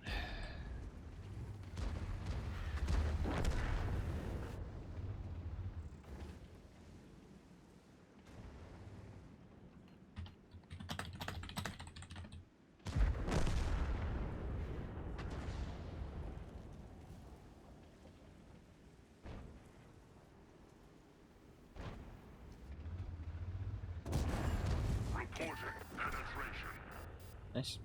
Reporting penetration. Nice.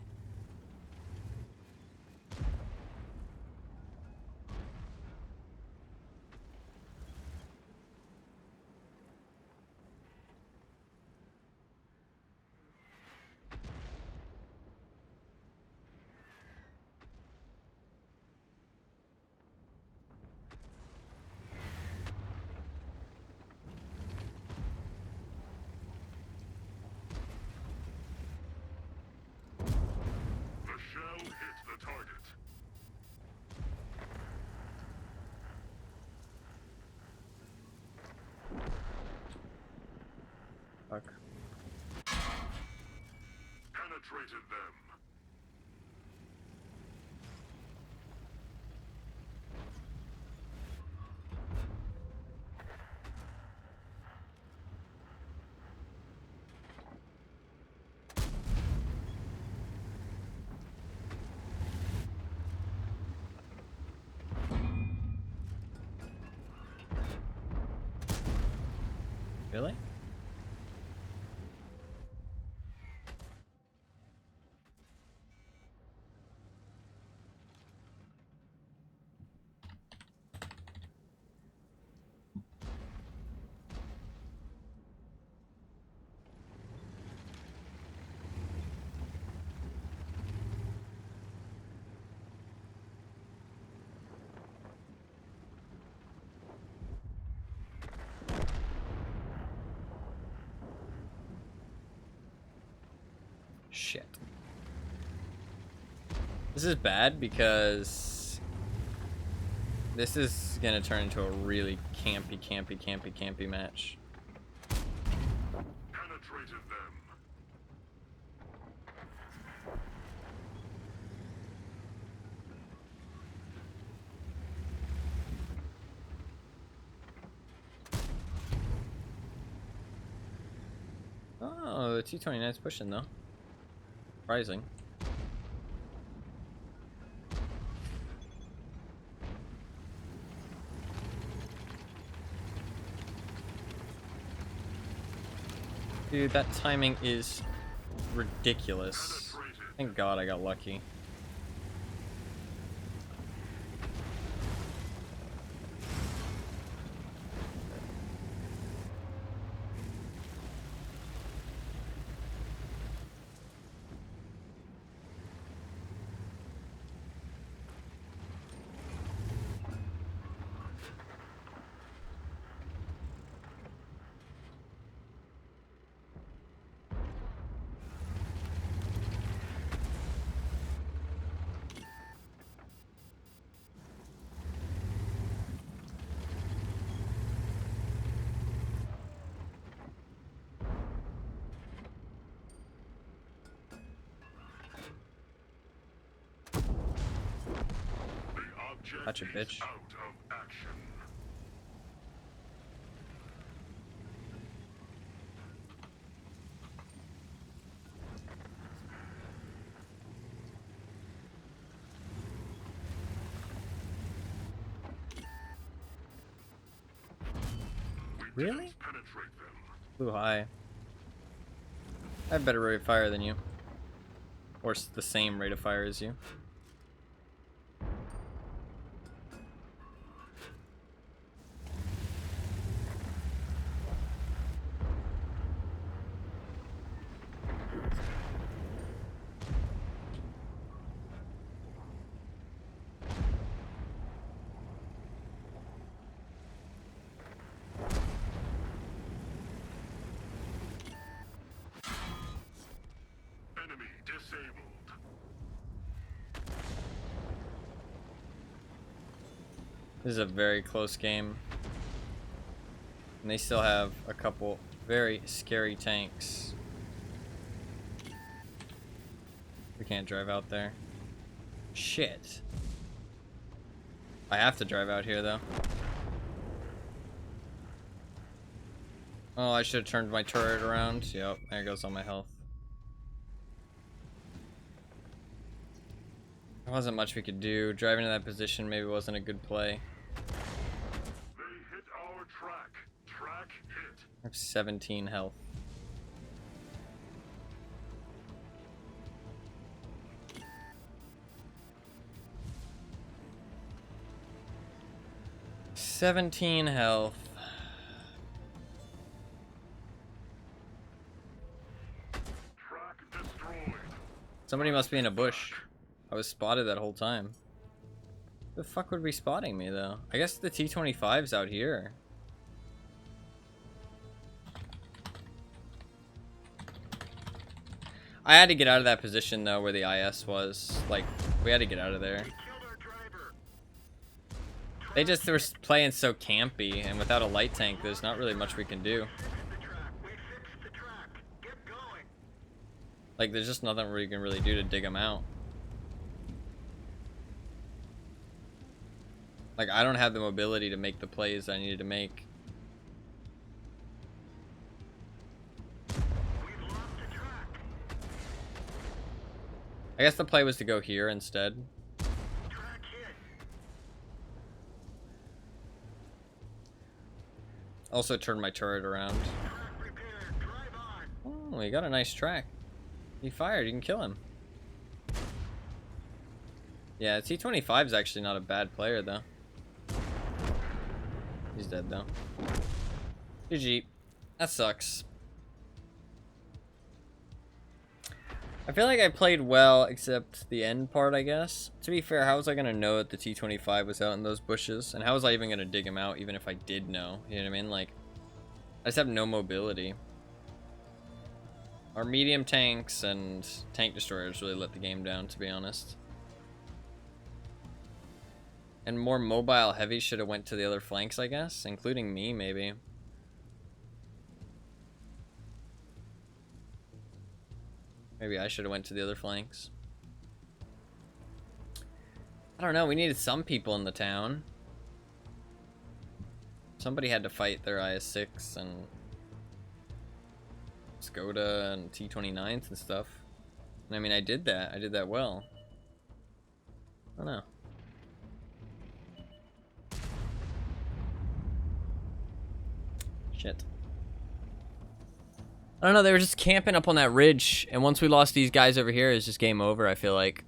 The shell hit the target. Fuck. Penetrated them. Really? Shit. This is bad because this is gonna turn into a really campy match. Penetrated them. Oh, the T-29's pushing though. Surprising. Dude, that timing is ridiculous. Thank God I got lucky. Gotcha, bitch. Out of action. Really? Penetrate them. Flew high. I have better rate of fire than you. Or the same rate of fire as you. Enemy disabled. This is a very close game. And they still have a couple very scary tanks. We can't drive out there. Shit. I have to drive out here though. Oh, I should have turned my turret around. Yep, there goes all my health. There wasn't much we could do. Driving to that position maybe wasn't a good play. They hit our track. Track hit. I have 17 health. "17 health. Track destroyed. Somebody must be in a bush. I was spotted that whole time. The fuck would be spotting me though? I guess the T-25's out here. I had to get out of that position though where the IS was. Like, we had to get out of there. They just were playing so campy, and without a light tank, there's not really much we can do. Like, there's just nothing we can really do to dig them out. Like, I don't have the mobility to make the plays I needed to make. I guess the play was to go here instead. Also turn my turret around. Oh, he got a nice track. He fired, you can kill him. Yeah, T-25 is actually not a bad player though. He's dead though. GG. That sucks. I feel like I played well, except the end part, I guess. To be fair, how was I going to know that the T-25 was out in those bushes? And how was I even going to dig him out, even if I did know? You know what I mean? Like, I just have no mobility. Our medium tanks and tank destroyers really let the game down, to be honest. And more mobile heavy should have went to the other flanks, I guess, including me, maybe. Maybe I should have went to the other flanks. I don't know, we needed some people in the town. Somebody had to fight their IS-6 and Skoda and T-29s and stuff. And I mean, I did that. I did that well. I don't know. Shit. I don't know, they were just camping up on that ridge, and once we lost these guys over here, it's just game over, I feel like.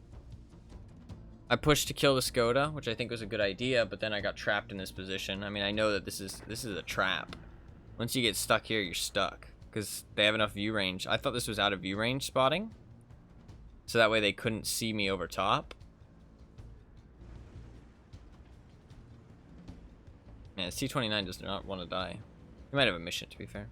I pushed to kill the Skoda, which I think was a good idea, but then I got trapped in this position. I mean, I know that this is a trap. Once you get stuck here, you're stuck, because they have enough view range. I thought this was out of view range spotting, so that way they couldn't see me over top. Man, C-29 does not want to die. He might have a mission, to be fair.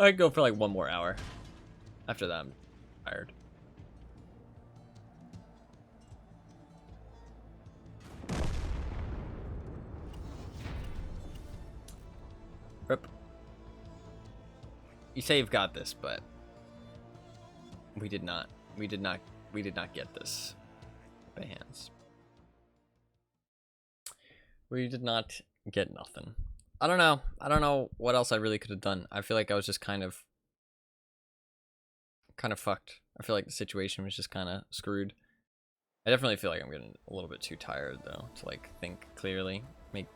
I'd go for like 1 more hour. After that, I'm tired. Rip. You say you've got this, but we did not. We did not get this by hands. We did not get nothing. I don't know. I don't know what else I really could have done. I feel like I was just kind of fucked. I feel like the situation was just kind of screwed. I definitely feel like I'm getting a little bit too tired though to like think clearly, make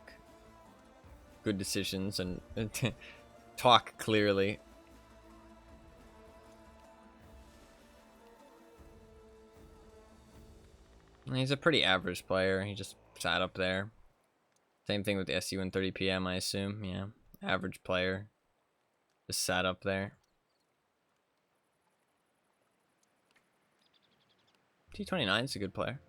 good decisions and talk clearly. He's a pretty average player. He just sat up there. Same thing with the SU and 30 PM, I assume. Yeah, average player. Just sat up there. T29 is a good player.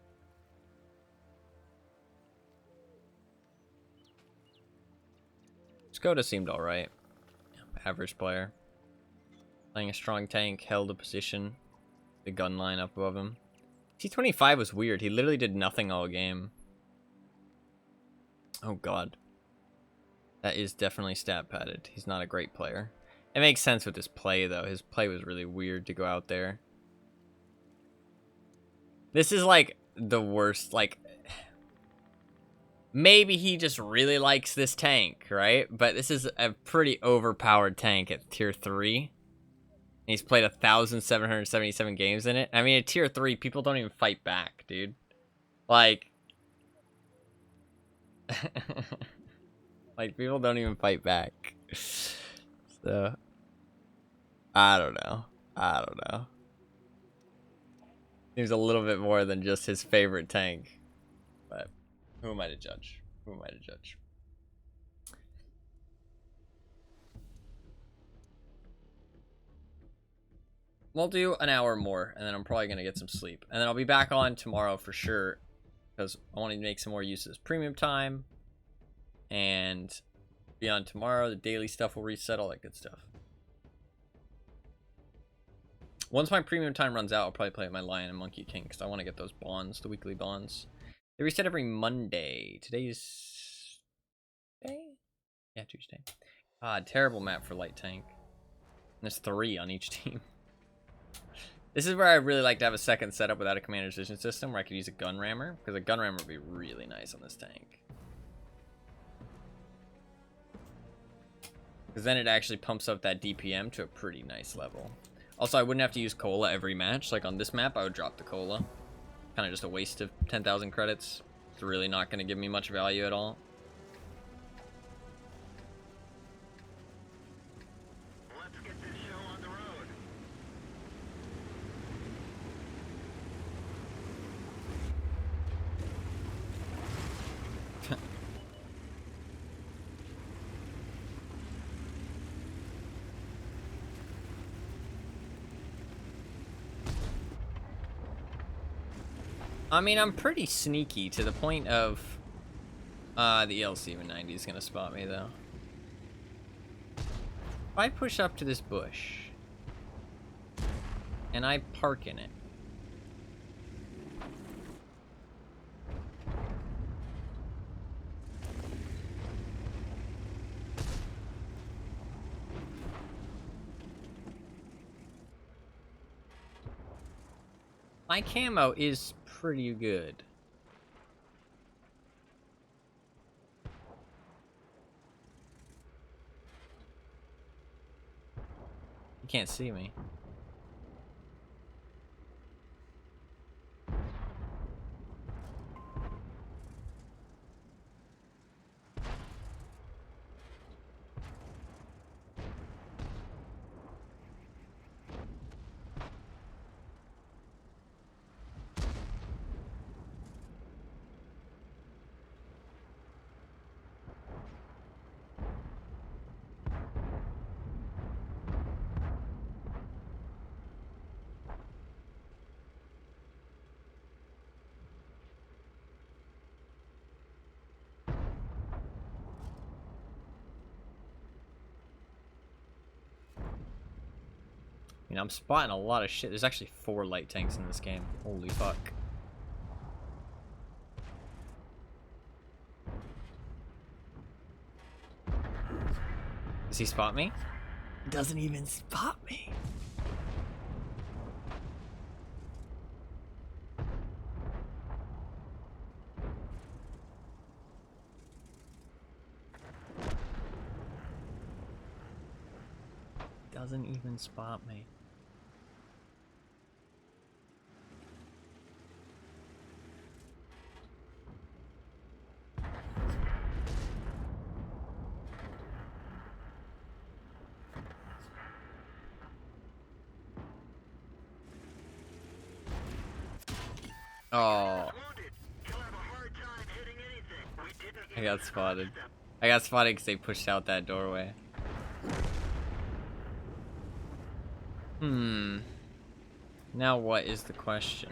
Skoda seemed alright. Average player. Playing a strong tank, held a position. The gun line up above him. T25 was weird. He literally did nothing all game. Oh god. That is definitely stat padded. He's not a great player. It makes sense with his play though. His play was really weird to go out there. This is like the worst, like maybe he just really likes this tank, right? But this is a pretty overpowered tank at tier 3. And he's played 1,777 games in it. I mean, at tier 3, people don't even fight back, dude. Like, like people don't even fight back. So, I don't know. Seems a little bit more than just his favorite tank. But who am I to judge? We'll do an hour more, and then I'm probably going to get some sleep. And then I'll be back on tomorrow for sure, because I want to make some more use of this premium time. And be on tomorrow. The daily stuff will reset, all that good stuff. Once my premium time runs out, I'll probably play with my Lion and Monkey King, because I want to get those bonds, the weekly bonds. They reset every Monday. Today's... Tuesday? Yeah, Tuesday. Terrible map for light tank. And there's 3 on each team. This is where I really like to have a second setup without a commander's vision system, where I could use a gun rammer, because a gun rammer would be really nice on this tank. Because then it actually pumps up that DPM to a pretty nice level. Also, I wouldn't have to use cola every match. Like on this map, I would drop the cola. Kind of just a waste of 10,000 credits. It's really not going to give me much value at all. Let's get this show on the road. I mean, I'm pretty sneaky to the point of... the LC-90 is going to spot me, though. If I push up to this bush, and I park in it, my camo is pretty good. You can't see me. I mean, I'm spotting a lot of shit. There's actually 4 light tanks in this game. Holy fuck. Does he spot me? He doesn't even spot me. Doesn't even spot me. Oh, I got spotted. I got spotted because they pushed out that doorway. Now what is the question?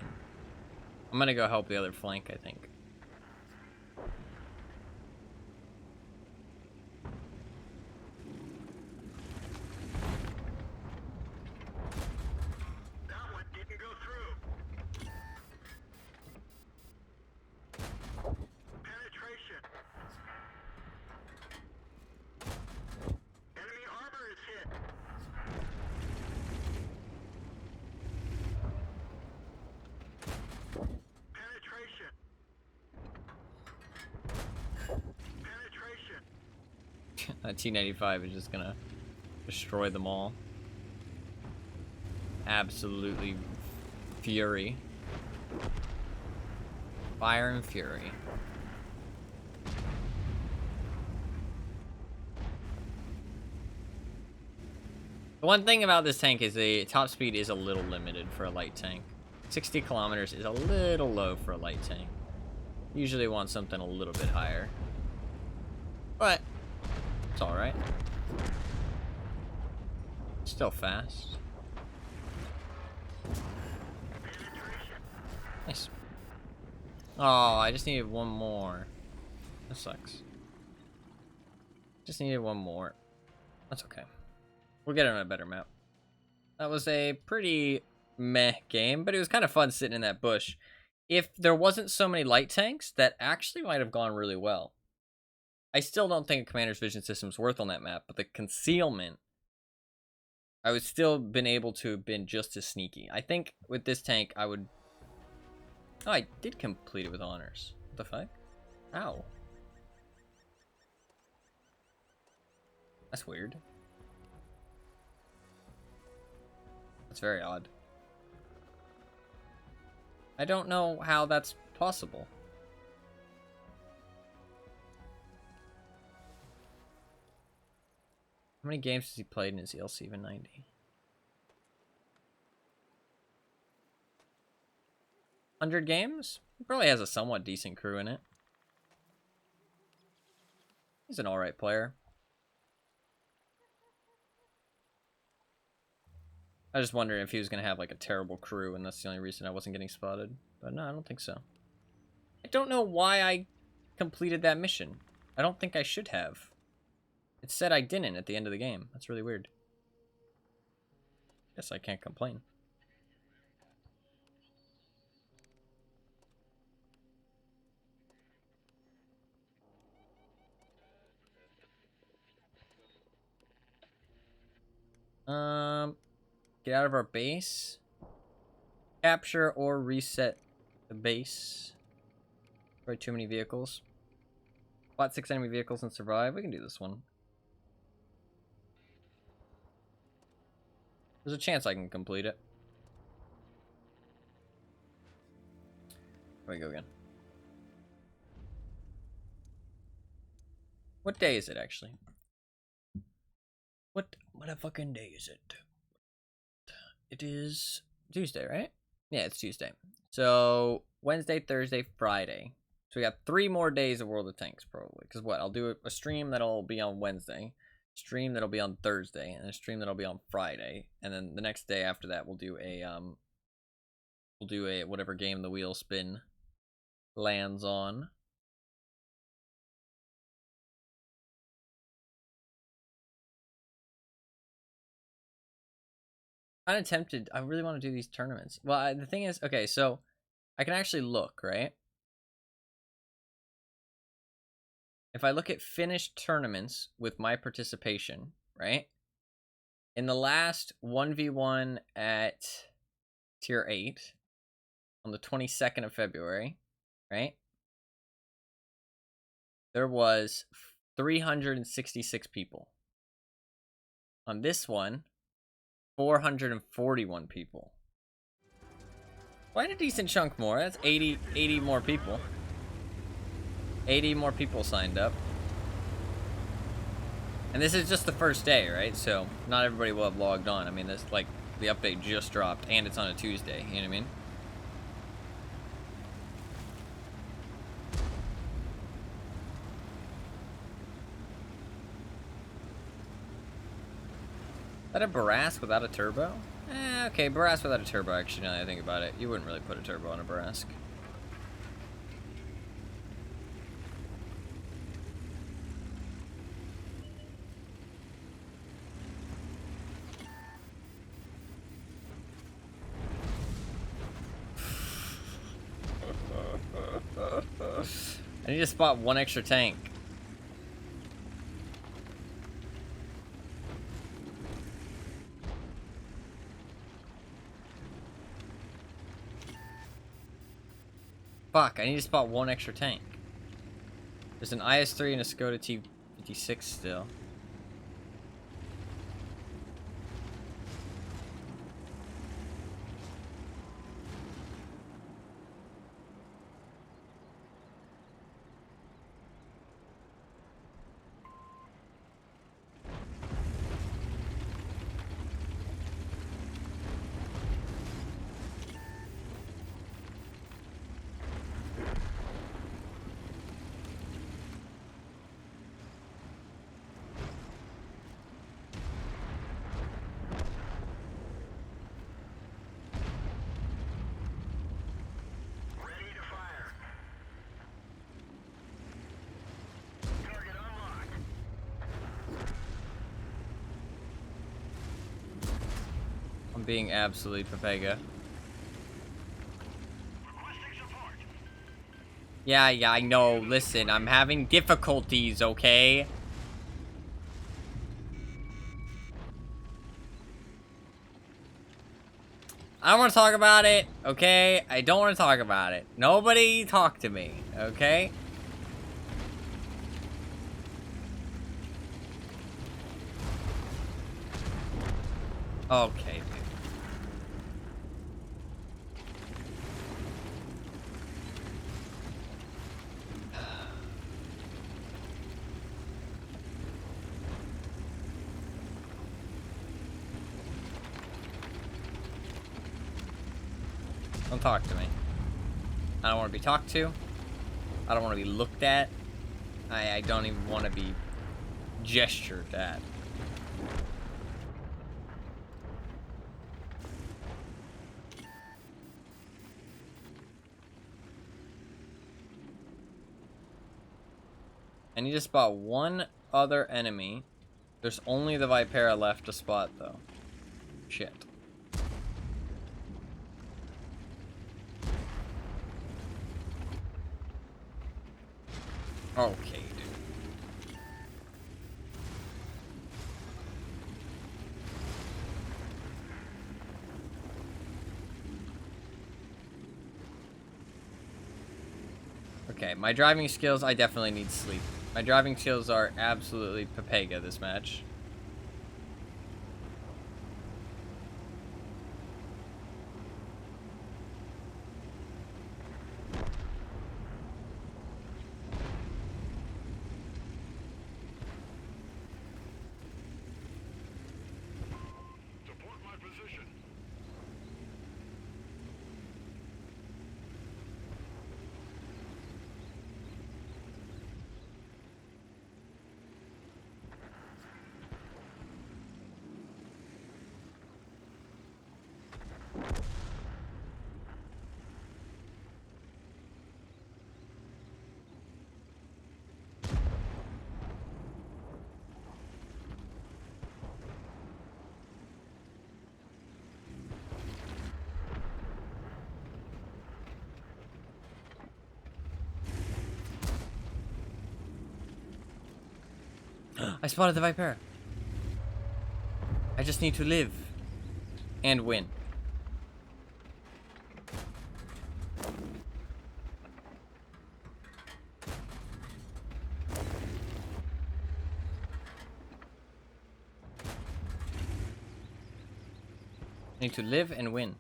I'm gonna go help the other flank, I think. That one didn't go through. Penetration. Enemy armor is hit. Penetration. Penetration. That T-95 is just gonna destroy them all. Absolutely fury. Fire and fury. The one thing about this tank is the top speed is a little limited for a light tank. 60 kilometers is a little low for a light tank. Usually want something a little bit higher. But it's alright. Still fast. Nice. Oh, I just needed one more. That sucks. Just needed one more. That's okay. We'll get on a better map. That was a pretty meh game, but it was kind of fun sitting in that bush. If there wasn't so many light tanks, that actually might have gone really well. I still don't think a commander's vision system's worth on that map, but the concealment, I would still been able to have been just as sneaky. I think with this tank, I would... Oh, I did complete it with honors. What the fuck? Ow. That's weird. That's very odd. I don't know how that's possible. How many games has he played in his ELC even 90? 100 games? He probably has a somewhat decent crew in it. He's an alright player. I was just wondering if he was going to have like a terrible crew and that's the only reason I wasn't getting spotted. But no, I don't think so. I don't know why I completed that mission. I don't think I should have. It said I didn't at the end of the game. That's really weird. Guess I can't complain. Get out of our base. Capture or reset the base. Probably too many vehicles. Spot 6 enemy vehicles and survive. We can do this one. There's a chance I can complete it. There we go again. What day is it actually? What a fucking day is it? It is Tuesday, right? Yeah, it's Tuesday. So Wednesday, Thursday, Friday. So we got 3 more days of World of Tanks probably. Because what? I'll do a stream that'll be on Wednesday, stream that'll be on Thursday, and a stream that'll be on Friday. And then the next day after that we'll do a whatever game the wheel spin lands on. I'm kind of tempted. I really want to do these tournaments. Well, the thing is, okay, so I can actually look, right? If I look at finished tournaments with my participation, right? In the last 1v1 at tier 8 on the 22nd of February, right? There was 366 people. On this one, 441 people. Quite a decent chunk more. That's 80 more people. 80 more people signed up. And this is just the first day, right? So not everybody will have logged on. I mean, this like the update just dropped and it's on a Tuesday, you know what I mean? that a Barras without a turbo? Okay, Barras without a turbo, actually, now that I think about it. You wouldn't really put a turbo on a Barras. I need to spot one extra tank. Fuck, I need to spot one extra tank. There's an IS-3 and a Skoda T56 still. I'm being absolutely Papega. Yeah, I know. Listen, I'm having difficulties, okay? I don't want to talk about it, okay? I don't want to talk about it. Nobody talk to me, okay? Okay, dude. Don't talk to me. I don't want to be talked to. I don't want to be looked at. I don't even want to be gestured at. I need to spot one other enemy. There's only the Vipera left to spot, though. Shit. Okay, dude. Okay, my driving skills, I definitely need sleep. My driving skills are absolutely Papega this match. Support my position. I spotted the Vipera. I just need to live. And win. I need to live and win.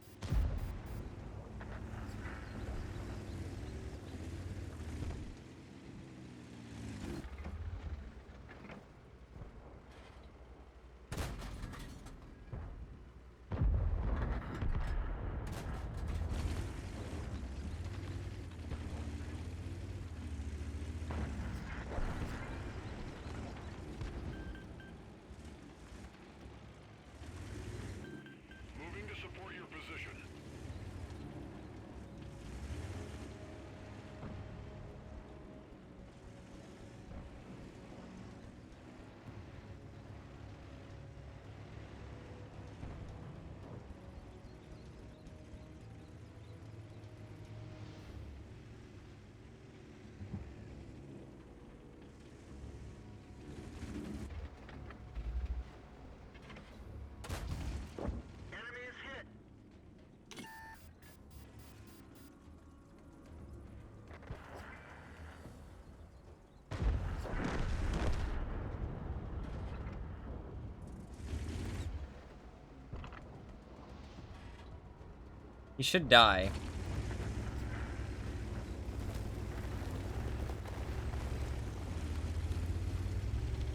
He should die.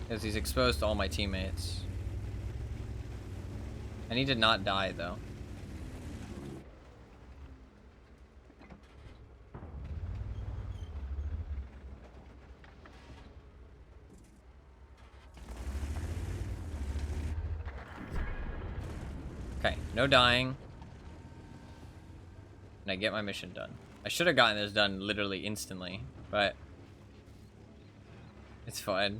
Because he's exposed to all my teammates. I need to not die, though. Okay, no dying. And I get my mission done. I should have gotten this done literally instantly, but it's fine.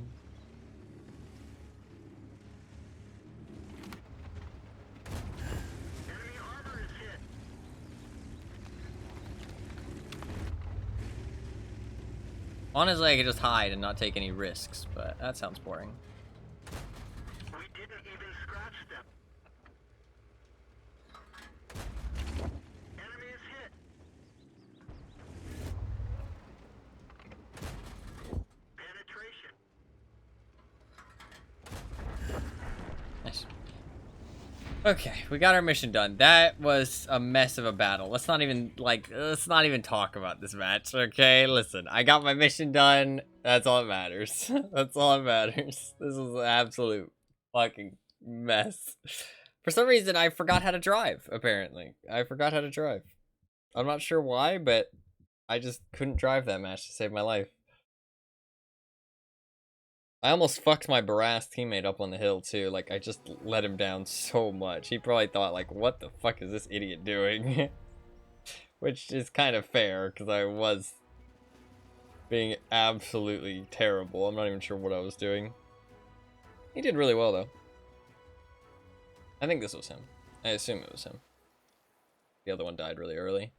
Honestly, I could just hide and not take any risks, but that sounds boring. We didn't even scratch them. Enemy is hit. Penetration. Nice. Okay, we got our mission done. That was a mess of a battle. Let's not even talk about this match, okay? Listen, I got my mission done. That's all that matters. That's all that matters. This is an absolute fucking mess. For some reason, I forgot how to drive, apparently. I forgot how to drive. I'm not sure why, but I just couldn't drive that match to save my life. I almost fucked my Barras teammate up on the hill, too. Like, I just let him down so much. He probably thought, like, what the fuck is this idiot doing? Which is kind of fair, because I was being absolutely terrible. I'm not even sure what I was doing. He did really well, though. I think this was him. I assume it was him. The other one died really early.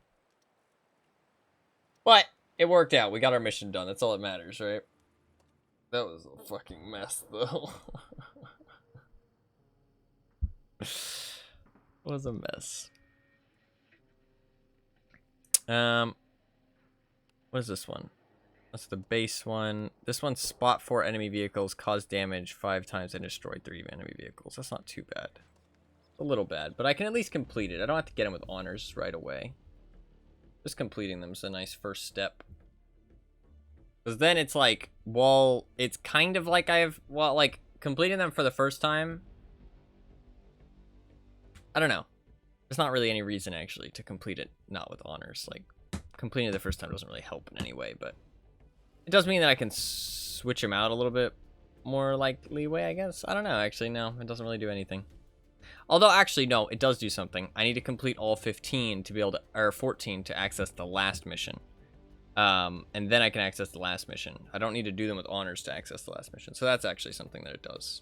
But it worked out. We got our mission done. That's all that matters, right? That was a fucking mess, though. Was a mess. What is this one? That's the base one. This one's spot 4 enemy vehicles, cause damage 5 times, and destroy 3 enemy vehicles. That's not too bad. A little bad, but I can at least complete it. I don't have to get them with honors right away. Just completing them is a nice first step. Because then it's like, well, it's kind of like like, completing them for the first time. I don't know. There's not really any reason, actually, to complete it not with honors. Like, completing it the first time doesn't really help in any way, but it does mean that I can switch them out a little bit more, like, leeway, I guess. I don't know, actually, no. It doesn't really do anything. Although, actually, no, it does do something. I need to complete all 15 to be able to, or 14 to access the last mission. And then I can access the last mission. I don't need to do them with honors to access the last mission. So that's actually something that it does.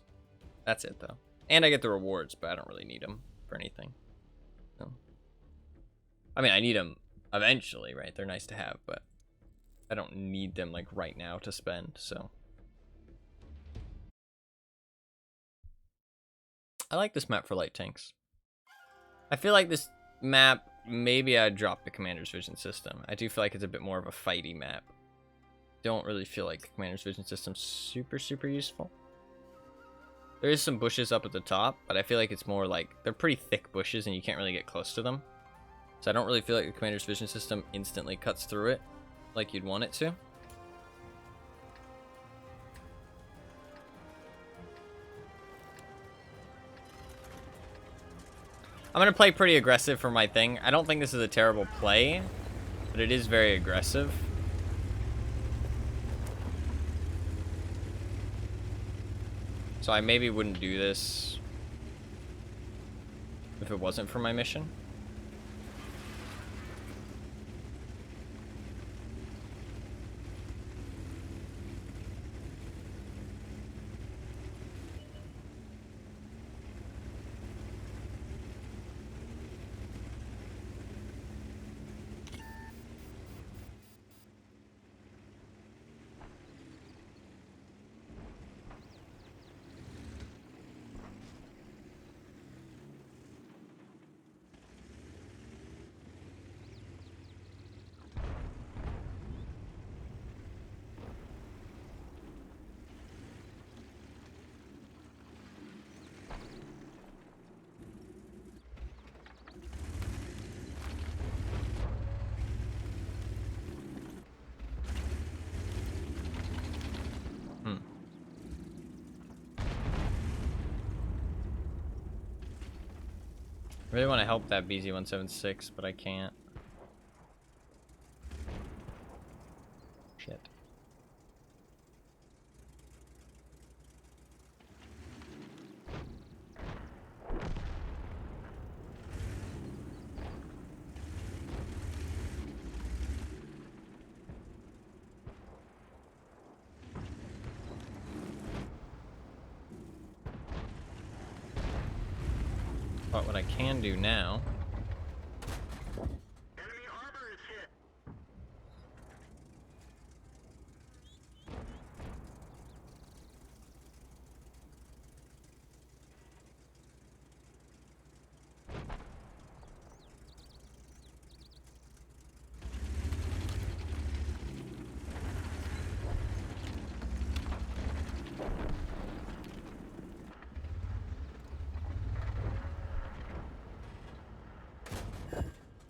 That's it, though. And I get the rewards, but I don't really need them for anything. So. I mean, I need them eventually, right? They're nice to have, but I don't need them, like, right now to spend, so. I like this map for light tanks. I feel like this map, maybe I'd drop the Commander's Vision system. I do feel like it's a bit more of a fighty map. Don't really feel like the Commander's Vision system's super useful. There is some bushes up at the top, but I feel like it's more like, they're pretty thick bushes and you can't really get close to them. So I don't really feel like the Commander's Vision system instantly cuts through it like you'd want it to. I'm going to play pretty aggressive for my thing. I don't think this is a terrible play, but it is very aggressive. So I maybe wouldn't do this if it wasn't for my mission. really want to help that BZ-176, but I can't. Shit. But what I can do now... Enemy armor is hit.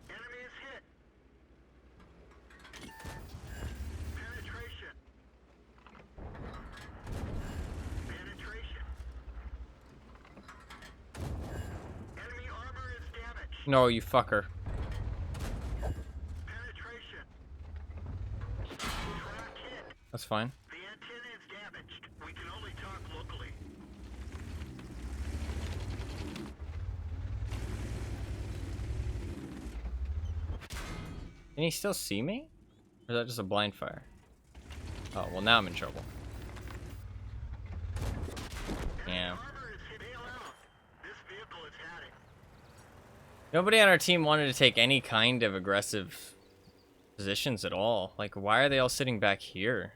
Enemy is hit. Penetration. Penetration. Enemy armor is damaged. No, you fucker. Penetration. Track hit. That's fine. The antenna is damaged. We can only talk locally. Can he still see me? Or is that just a blind fire? Oh, well now I'm in trouble. Yeah. Armor is hit. Bail out. This vehicle is had it. Nobody on our team wanted to take any kind of aggressive positions at all. Like, why are they all sitting back here?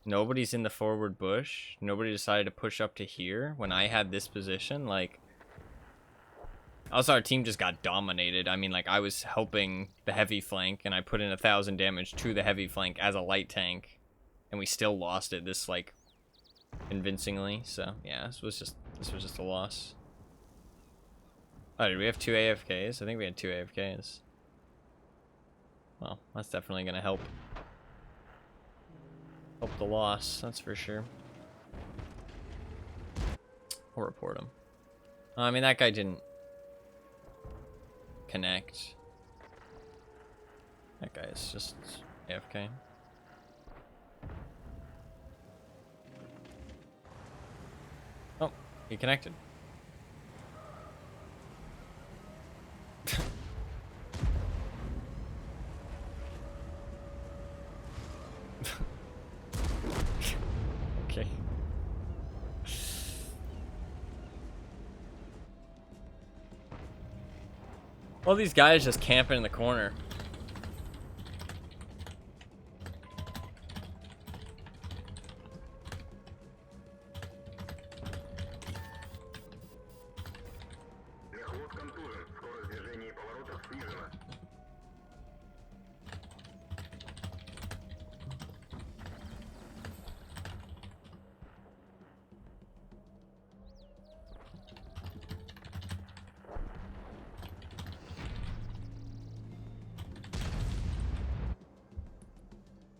Nobody's in the forward bush. Nobody decided to push up to here when I had this position. Like, also our team just got dominated. I mean, like, I was helping the heavy flank and I put in 1,000 damage to the heavy flank as a light tank, and we still lost it this, like, convincingly. So yeah, this was just a loss. Oh, did we have 2 AFKs? I think we had 2 AFKs. Well, that's definitely gonna help the loss, that's for sure. We'll report him. I mean, that guy didn't connect. That guy is just AFK. Oh, he connected. Okay. All these guys just camping in the corner. Мехвод контужен. Скорость движения и поворотов снижена.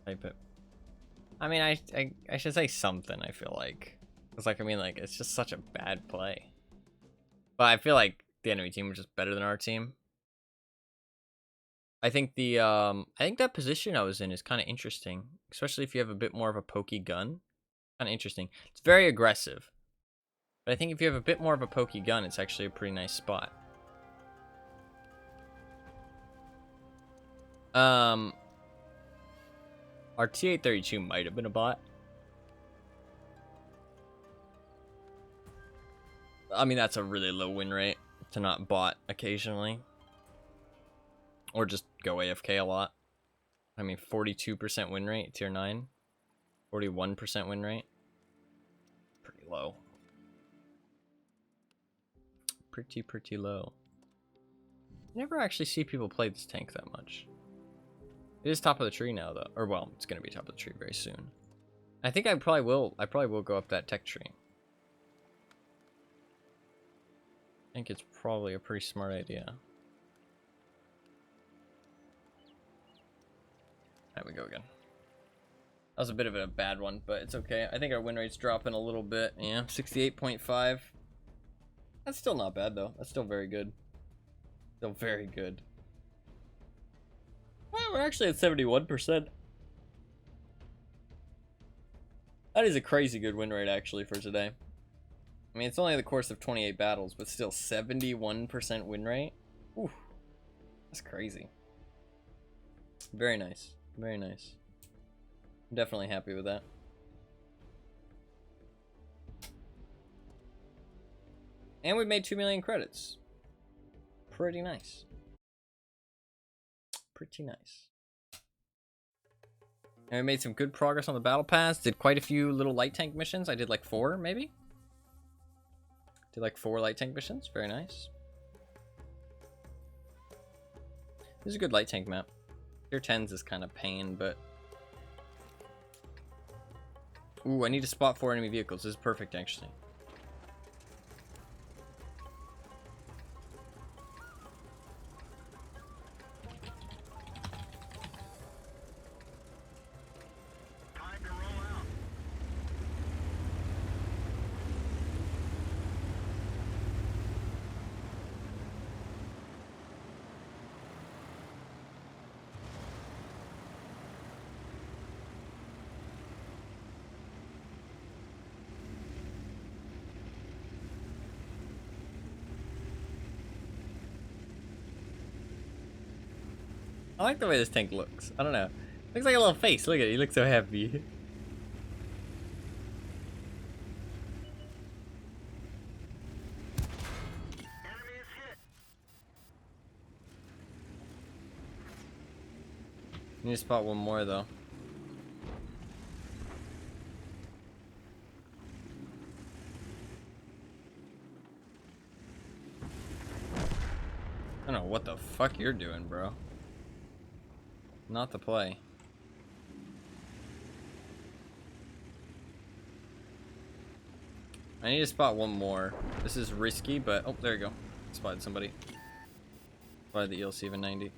Type it. I mean, I should say something, I feel like. It's like, I mean, like, it's just such a bad play. But I feel like the enemy team was just better than our team. I think I think that position I was in is kind of interesting, especially if you have a bit more of a pokey gun. Kind of interesting. It's very aggressive. But I think if you have a bit more of a pokey gun, it's actually a pretty nice spot. Our T-832 might have been a bot. I mean, that's a really low win rate to not bot occasionally. Or just go AFK a lot. I mean, 42% win rate, tier 9. 41% win rate. Pretty low. Pretty low. You never actually see people play this tank that much. It is top of the tree now, though. Or, well, it's going to be top of the tree very soon. I think I probably will go up that tech tree. I think it's probably a pretty smart idea. There we go again. That was a bit of a bad one, but it's okay. I think our win rate's dropping a little bit. Yeah, 68.5. That's still not bad though. That's still very good. Still very good. Well, we're actually at 71%. That is a crazy good win rate actually for today. I mean, it's only the course of 28 battles, but still 71% win rate. Ooh, that's crazy. Very nice. Very nice. I'm definitely happy with that. And we made 2 million credits. Pretty nice. Pretty nice. And we made some good progress on the battle pass. Did quite a few little light tank missions. I did like 4, maybe? Did like 4 light tank missions. Very nice. This is a good light tank map. Tier 10s is kind of pain, but... Ooh, I need to spot 4 enemy vehicles. This is perfect, actually. I like the way this tank looks. I don't know. Looks like a little face. Look at it. He looks so happy. Need to spot one more though. I don't know what the fuck you're doing, bro. Not the play. I need to spot one more. This is risky, but oh, there you go. Spotted somebody. Spotted the ELC of a 90.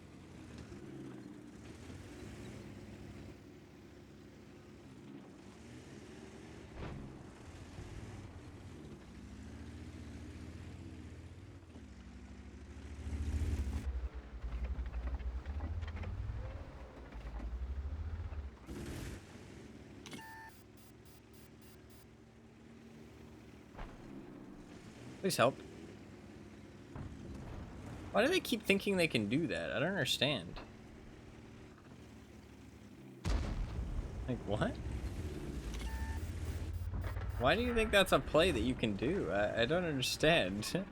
Please help. Why do they keep thinking they can do that? I don't understand. Like, what? Why do you think that's a play that you can do? I don't understand.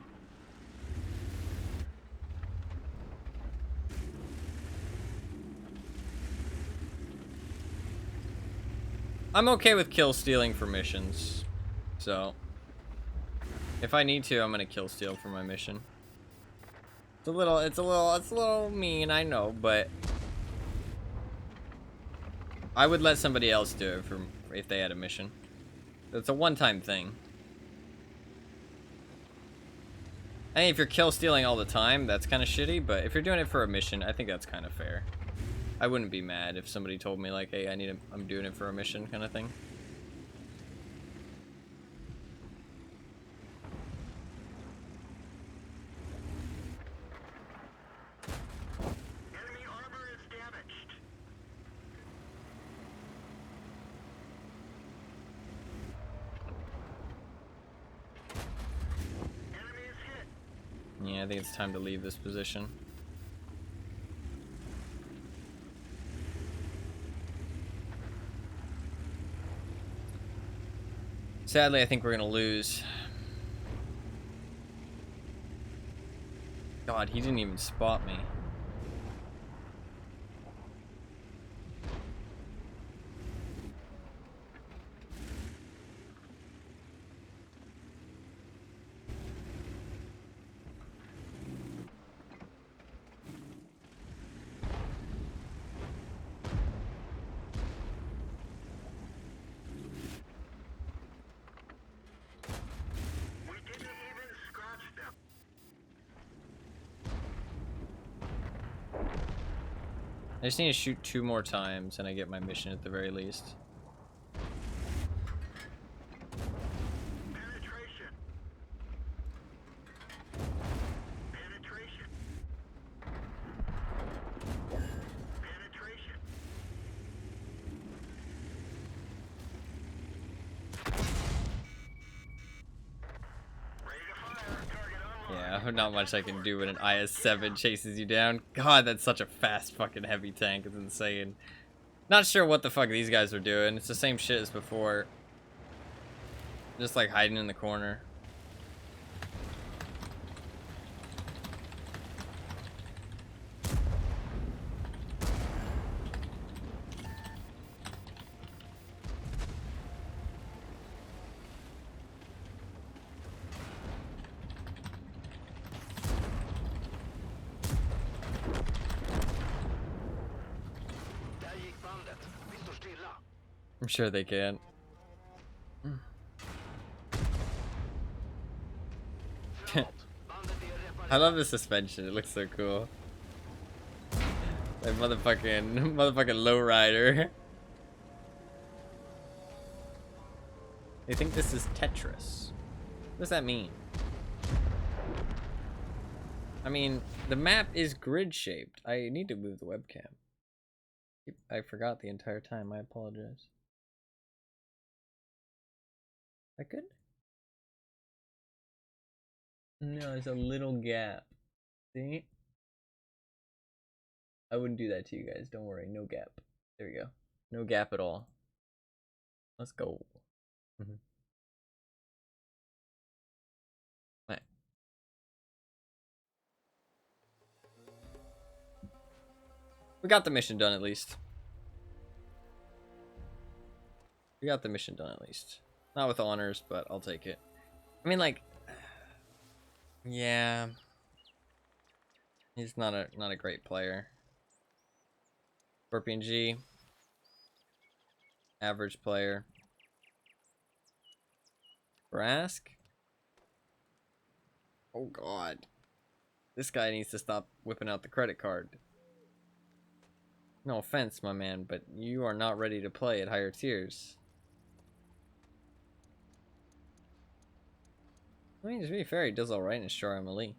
I'm okay with kill stealing for missions. So... if I need to, I'm gonna kill steal for my mission. It's a little mean, I know, but I would let somebody else do it if they had a mission. It's a one-time thing. I mean, if you're kill stealing all the time, that's kind of shitty. But if you're doing it for a mission, I think that's kind of fair. I wouldn't be mad if somebody told me like, "Hey, I'm doing it for a mission," kind of thing. Yeah, I think it's time to leave this position. Sadly, I think we're gonna lose. God, he didn't even spot me. I just need to shoot 2 more times and I get my mission at the very least. not much I can do when an IS-7 chases you down. God, that's such a fast fucking heavy tank. It's insane. Not sure what the fuck these guys are doing. It's the same shit as before. Just like hiding in the corner. I'm sure they can. I love the suspension. It looks so cool. Like motherfucking lowrider. They think this is Tetris. What does that mean? I mean, the map is grid shaped. I need to move the webcam. I forgot the entire time. I apologize. That good? No, there's a little gap. See? I wouldn't do that to you guys. Don't worry. No gap. There we go. No gap at all. Let's go. Right. We got the mission done at least. We got the mission done at least. Not with honors, but I'll take it. I mean, like, yeah, he's not a great player. Scorpion G, average player. Brask. Oh God, this guy needs to stop whipping out the credit card. No offense, my man, but you are not ready to play at higher tiers. I mean, to be fair, he does alright in Shara Mali.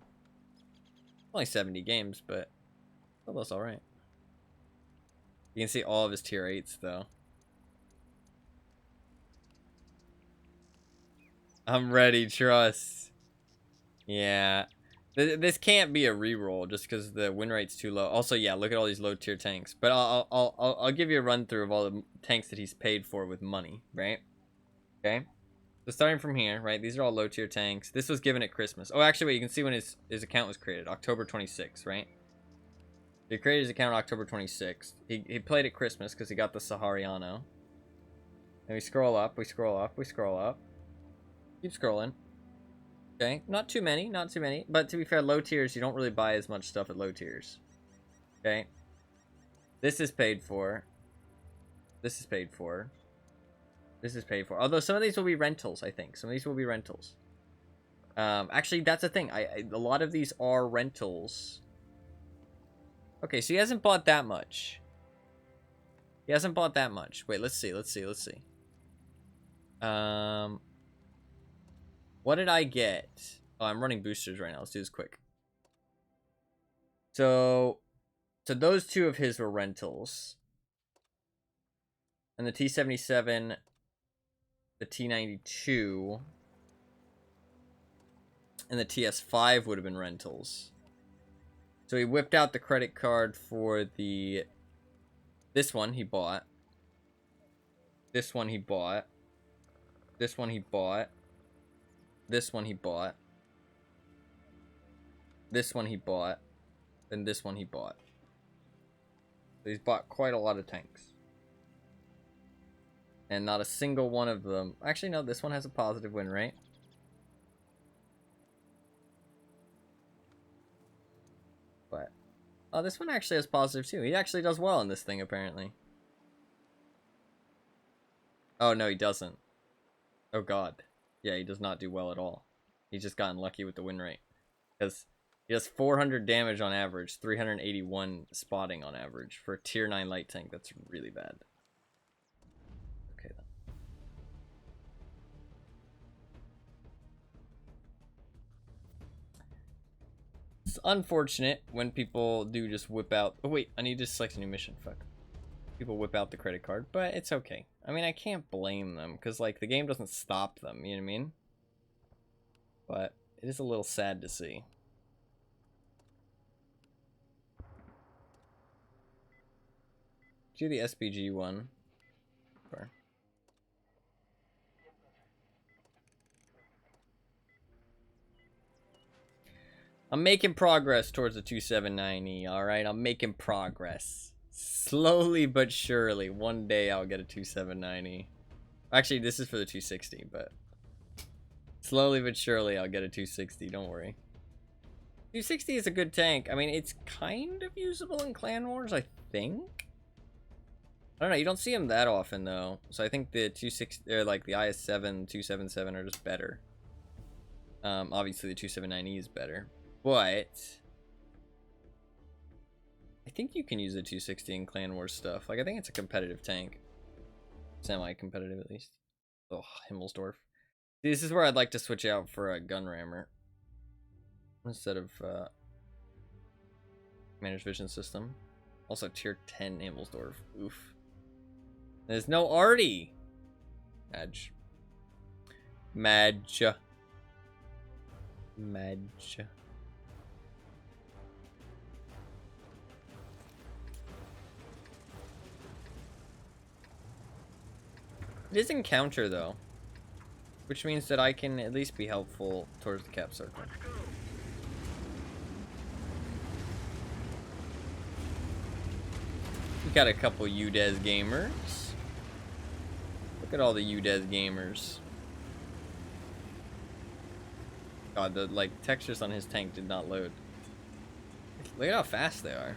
Only 70 games, but still does alright. You can see all of his tier 8s, though. I'm ready, trust. Yeah. This can't be a reroll just because the win rate's too low. Also, yeah, look at all these low tier tanks. But I'll give you a run through of all the tanks that he's paid for with money, right? Okay. So starting from here, right? These are all low tier tanks. This was given at Christmas. Oh, actually, wait. You can see when his account was created, October 26th, right? He created his account October 26th. He played at Christmas because he got the Sahariano. And we scroll up. We scroll up. We scroll up. Keep scrolling. Okay, not too many, not too many. But to be fair, low tiers, you don't really buy as much stuff at low tiers. Okay. This is paid for. This is paid for. This is paid for. Although some of these will be rentals, I think. Some of these will be rentals. Actually, that's the thing. A lot of these are rentals. Okay, so he hasn't bought that much. He hasn't bought that much. Wait, let's see, let's see, let's see. What did I get? Oh, I'm running boosters right now. Let's do this quick. So those two of his were rentals. And the T-77, the T-92, and the TS-5 would have been rentals. So he whipped out the credit card for the... This one he bought. This one he bought. This one he bought. This one he bought. This one he bought. And this one he bought. So he's bought quite a lot of tanks. And not a single one of them... Actually, no, this one has a positive win rate. But... Oh, this one actually has positive too. He actually does well in this thing, apparently. Oh, no, he doesn't. Oh, God. Yeah, he does not do well at all. He's just gotten lucky with the win rate. Because he does 400 damage on average, 381 spotting on average. For a tier 9 light tank, that's really bad. Okay, then. It's unfortunate when people do just whip out... Oh, wait, I need to select a new mission. Fuck. People whip out the credit card, but it's okay. I mean, I can't blame them, because, like, the game doesn't stop them, you know what I mean? But it is a little sad to see. Do the SPG one. Sure. I'm making progress towards the 279E, alright? I'm making progress. Slowly but surely, one day I'll get a 279E. Actually, this is for the 260, but... slowly but surely I'll get a 260, don't worry. 260 is a good tank. I mean, it's kind of usable in Clan Wars, I think? I don't know, you don't see them that often, though. So I think the 260, or like the IS-7, 277 are just better. Obviously the 279E is better. But I think you can use the 260 in Clan Wars stuff. Like, I think it's a competitive tank. Semi-competitive, at least. Oh, Himmelsdorf. See, this is where I'd like to switch out for a gun rammer. Instead of managed vision system. Also, tier 10 Himmelsdorf. Oof. There's no Artie! Madge. Madge. Madge. It is encounter, though. Which means that I can at least be helpful towards the cap circle. We got a couple UDES gamers. Look at all the UDES gamers. God, the like textures on his tank did not load. Look at how fast they are.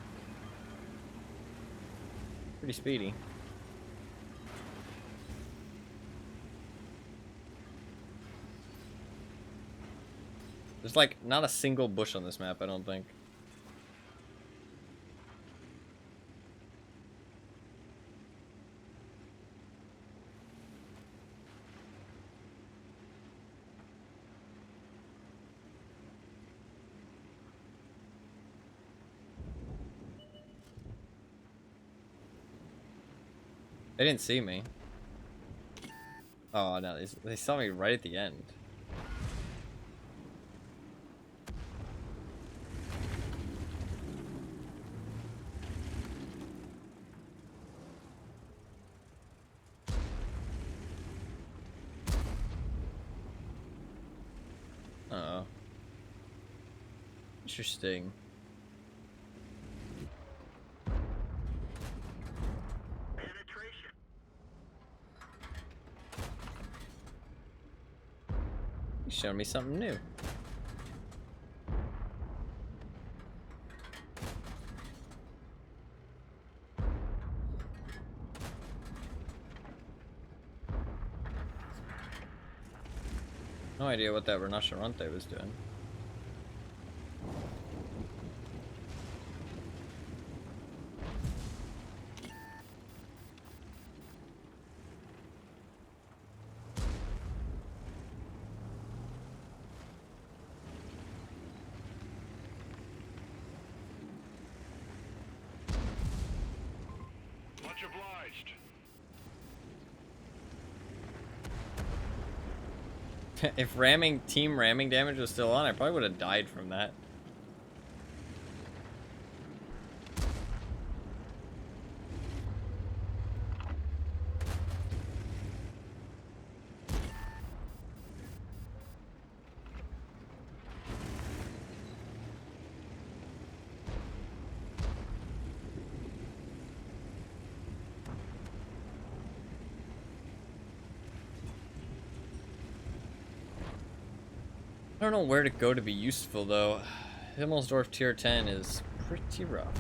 Pretty speedy. There's like not a single bush on this map, I don't think. They didn't see me. Oh no, they saw me right at the end. Uh-oh. Interesting. You showed me something new. No idea what that Rinoceronte was doing. Much obliged. If team ramming damage was still on, I probably would have died from that. I don't know where to go to be useful, though. Himmelsdorf tier 10 is pretty rough.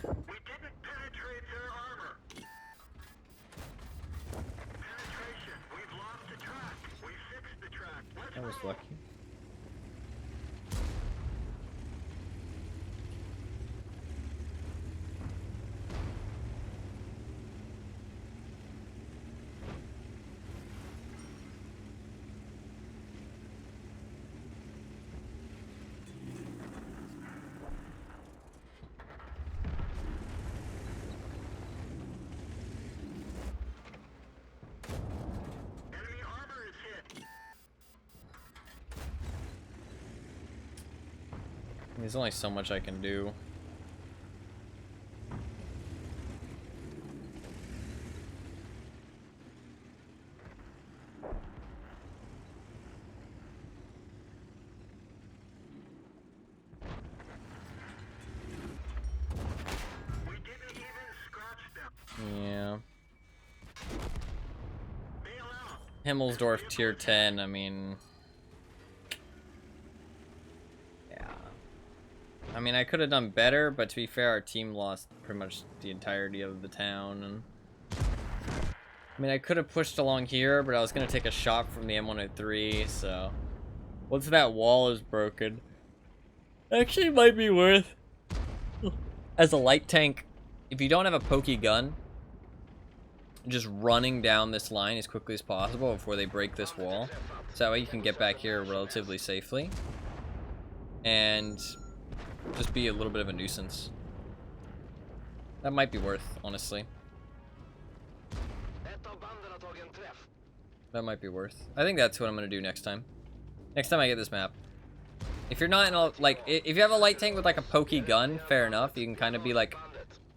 We didn't penetrate their armor. Penetration. We've lost a track. We fixed the track. Let's That was move. lucky. Enemy armor is hit. There's only so much I can do. Yeah. Himmelsdorf tier 10, I mean... Yeah. I mean, I could have done better, but to be fair, our team lost pretty much the entirety of the town, and... I mean, I could have pushed along here, but I was going to take a shot from the M103, so... Once that wall is broken... Actually, it might be worth... As a light tank, if you don't have a pokey gun... Just running down this line as quickly as possible before they break this wall. So that way you can get back here relatively safely. And just be a little bit of a nuisance. That might be worth, honestly. That might be worth. I think that's what I'm going to do next time. Next time I get this map. If you're not in a, like, if you have a light tank with like a pokey gun, fair enough. You can kind of be like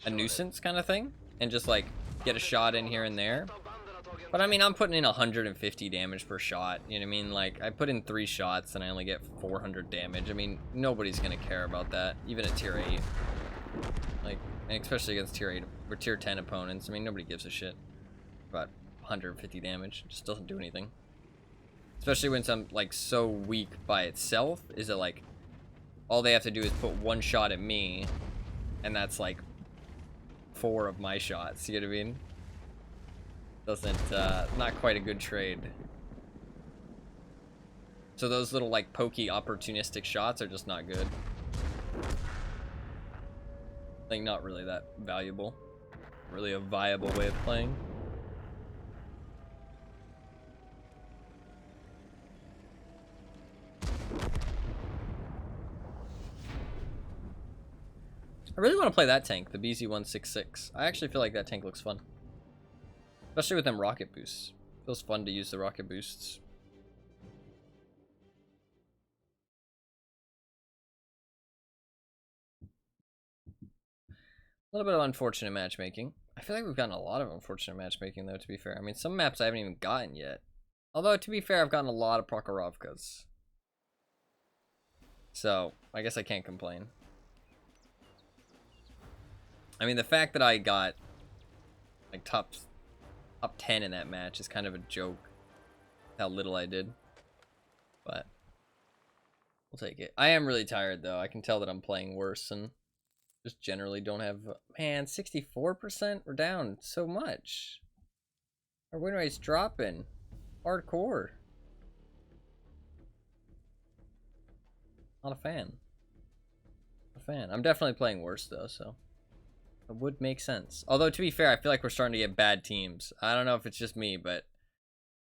a nuisance kind of thing. And just like get a shot in here and there. But I mean, I'm putting in 150 damage per shot. You know what I mean? Like, I put in 3 shots and I only get 400 damage. I mean, nobody's gonna care about that, even at tier 8. Like, and especially against tier 8 or tier 10 opponents. I mean, nobody gives a shit about 150 damage. It just doesn't do anything. Especially when some like so weak by itself. Is it like all they have to do is put 1 shot at me, and that's like 4 of my shots, you know what I mean? Doesn't, not quite a good trade. So those little, like, pokey, opportunistic shots are just not good. Like, not really that valuable. Really a viable way of playing. I really want to play that tank, the BZ-166. I actually feel like that tank looks fun. Especially with them rocket boosts. Feels fun to use the rocket boosts. A little bit of unfortunate matchmaking. I feel like we've gotten a lot of unfortunate matchmaking, though, to be fair. I mean, some maps I haven't even gotten yet. Although, to be fair, I've gotten a lot of Prokhorovkas. So, I guess I can't complain. I mean, the fact that I got like top 10 in that match is kind of a joke. How little I did. But we'll take it. I am really tired though. I can tell that I'm playing worse and just generally don't have, man, 64%? We're down so much. Our win rate's dropping. Hardcore. Not a fan. Not a fan. I'm definitely playing worse though, so it would make sense. Although, to be fair, I feel like we're starting to get bad teams. I don't know if it's just me, but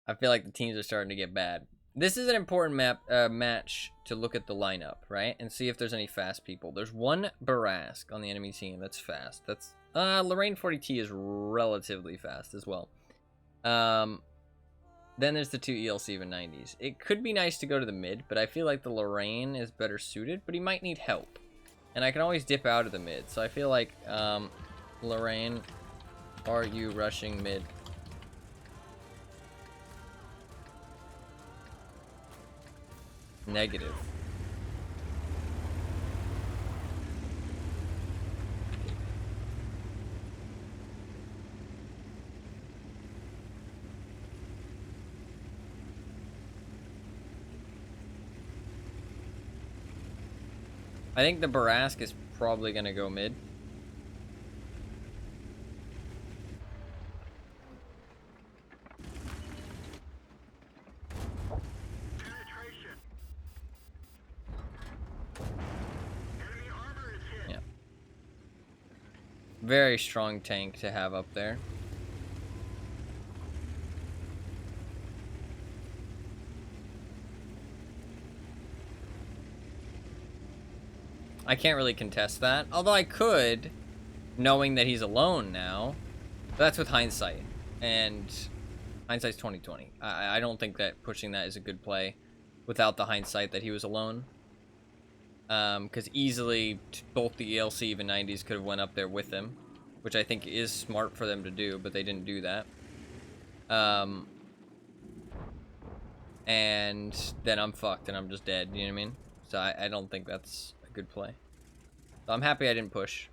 I feel like the teams are starting to get bad. This is an important match to look at the lineup, right? And see if there's any fast people. There's one Barask on the enemy team that's fast. That's Lorraine 40T is relatively fast as well. Then there's the 2 ELC even 90s. It could be nice to go to the mid, but I feel like the Lorraine is better suited, but he might need help. And I can always dip out of the mid. So I feel like, Lorraine, are you rushing mid? Negative. I think the Barask is probably going to go mid. Yeah. Very strong tank to have up there. I can't really contest that. Although I could, knowing that he's alone now. But that's with hindsight. And hindsight's 20/20. I don't think that pushing that is a good play without the hindsight that he was alone. Because easily both the ELC even 90s could have went up there with him, which I think is smart for them to do, but they didn't do that. And then I'm fucked and I'm just dead, you know what I mean? So I don't think that's a good play. So I'm happy I didn't push.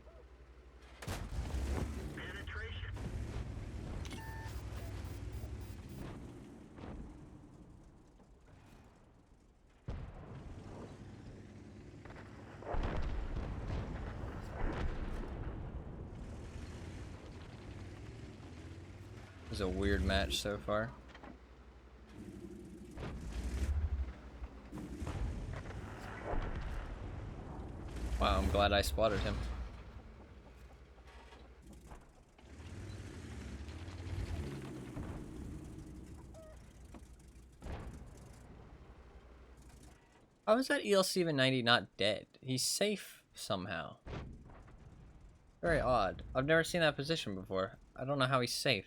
This is a weird match so far. Wow, I'm glad I spotted him. How is that ELC even 90 not dead? He's safe somehow. Very odd. I've never seen that position before. I don't know how he's safe.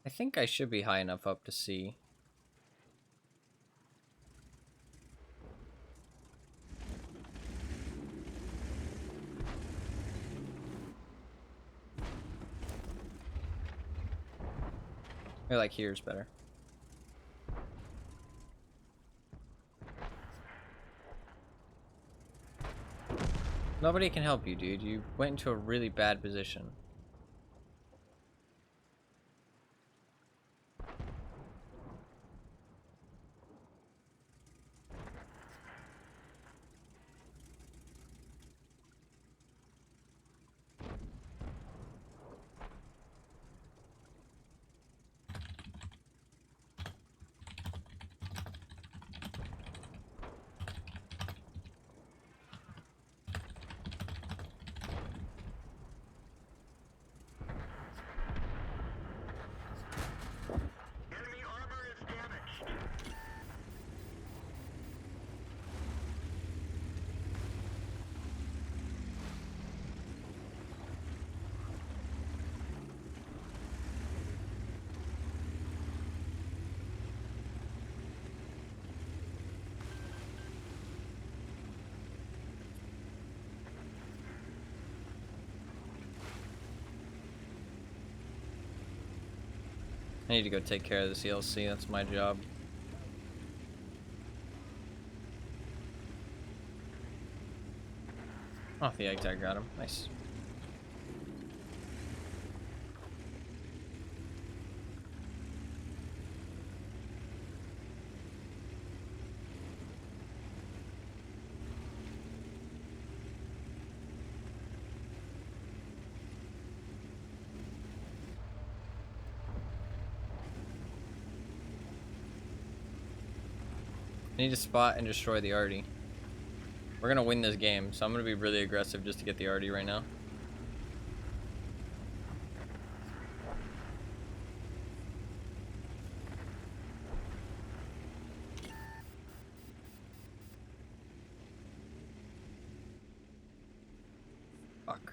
I think I should be high enough up to see. I like here's better. Nobody can help you, dude. You went into a really bad position. I need to go take care of this ELC. That's my job. Oh, the egg tag got him. Nice. I need to spot and destroy the arty. We're gonna win this game, so I'm gonna be really aggressive just to get the arty right now. Fuck.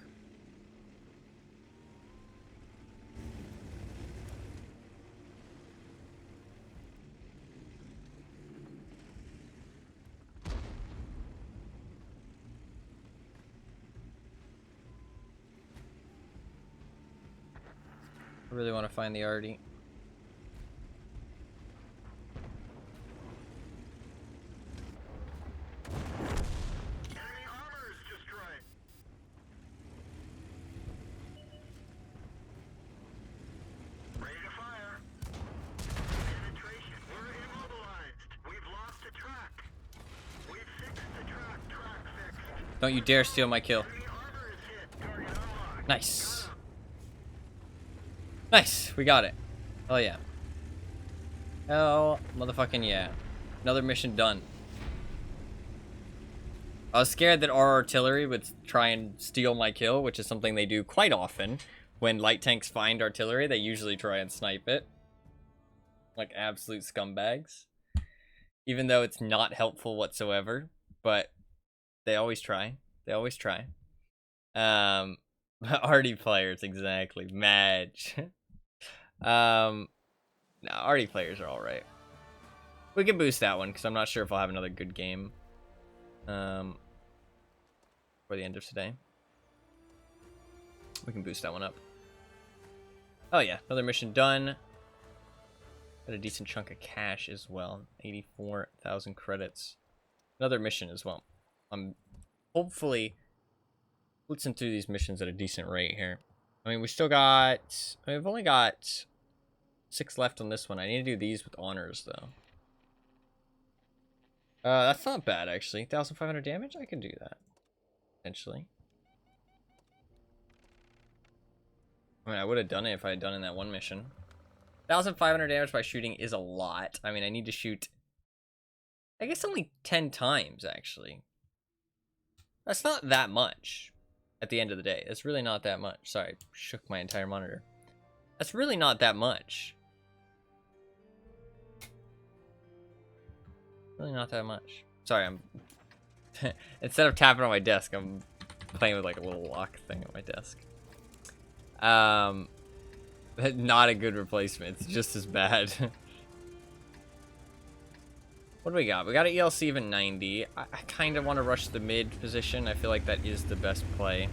I really want to find the arty. Enemy armor is destroyed. Ready to fire. Penetration. We're immobilized. We've lost a track. We've fixed the track. Track fixed. Don't you dare steal my kill. Enemy armor is hit. Target unlocked. Nice. Nice, we got it. Oh yeah. Hell, motherfucking yeah. Another mission done. I was scared that our artillery would try and steal my kill, which is something they do quite often. When light tanks find artillery, they usually try and snipe it. Like absolute scumbags. Even though it's not helpful whatsoever. But they always try. They always try. Arty players, exactly. Madge. No, Arty players are alright. We can boost that one, because I'm not sure if I'll have another good game. For the end of today. We can boost that one up. Oh yeah, another mission done. Got a decent chunk of cash as well. 84,000 credits. Another mission as well. I'm hopefully blitzing through these missions at a decent rate here. I mean, we still got... I mean, we've only got 6 left on this one. I need to do these with honors, though. That's not bad, actually. 1,500 damage? I can do that. Potentially. I mean, I would have done it if I had done it in that one mission. 1,500 damage by shooting is a lot. I mean, I need to shoot... I guess only 10 times, actually. That's not that much. At the end of the day. That's really not that much. Sorry, I shook my entire monitor. That's really not that much. Really not that much. Sorry, I'm... Instead of tapping on my desk, I'm playing with like a little lock thing at my desk. Not a good replacement. It's just as bad. What do we got? We got an ELC even 90. I kind of want to rush the mid position. I feel like that is the best play.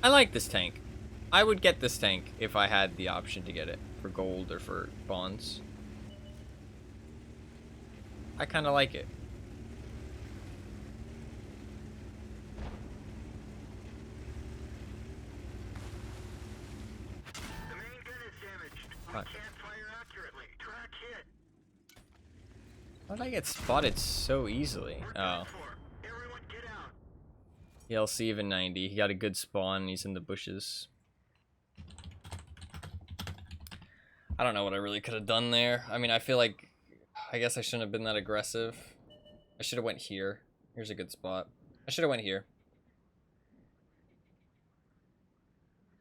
I like this tank. I would get this tank if I had the option to get it for gold or for bonds. I kind of like it. What? How did I get spotted so easily? Oh. ELC even 90. He got a good spawn. He's in the bushes. I don't know what I really could have done there. I mean, I feel like... I guess I shouldn't have been that aggressive. I should have went here. Here's a good spot. I should have went here.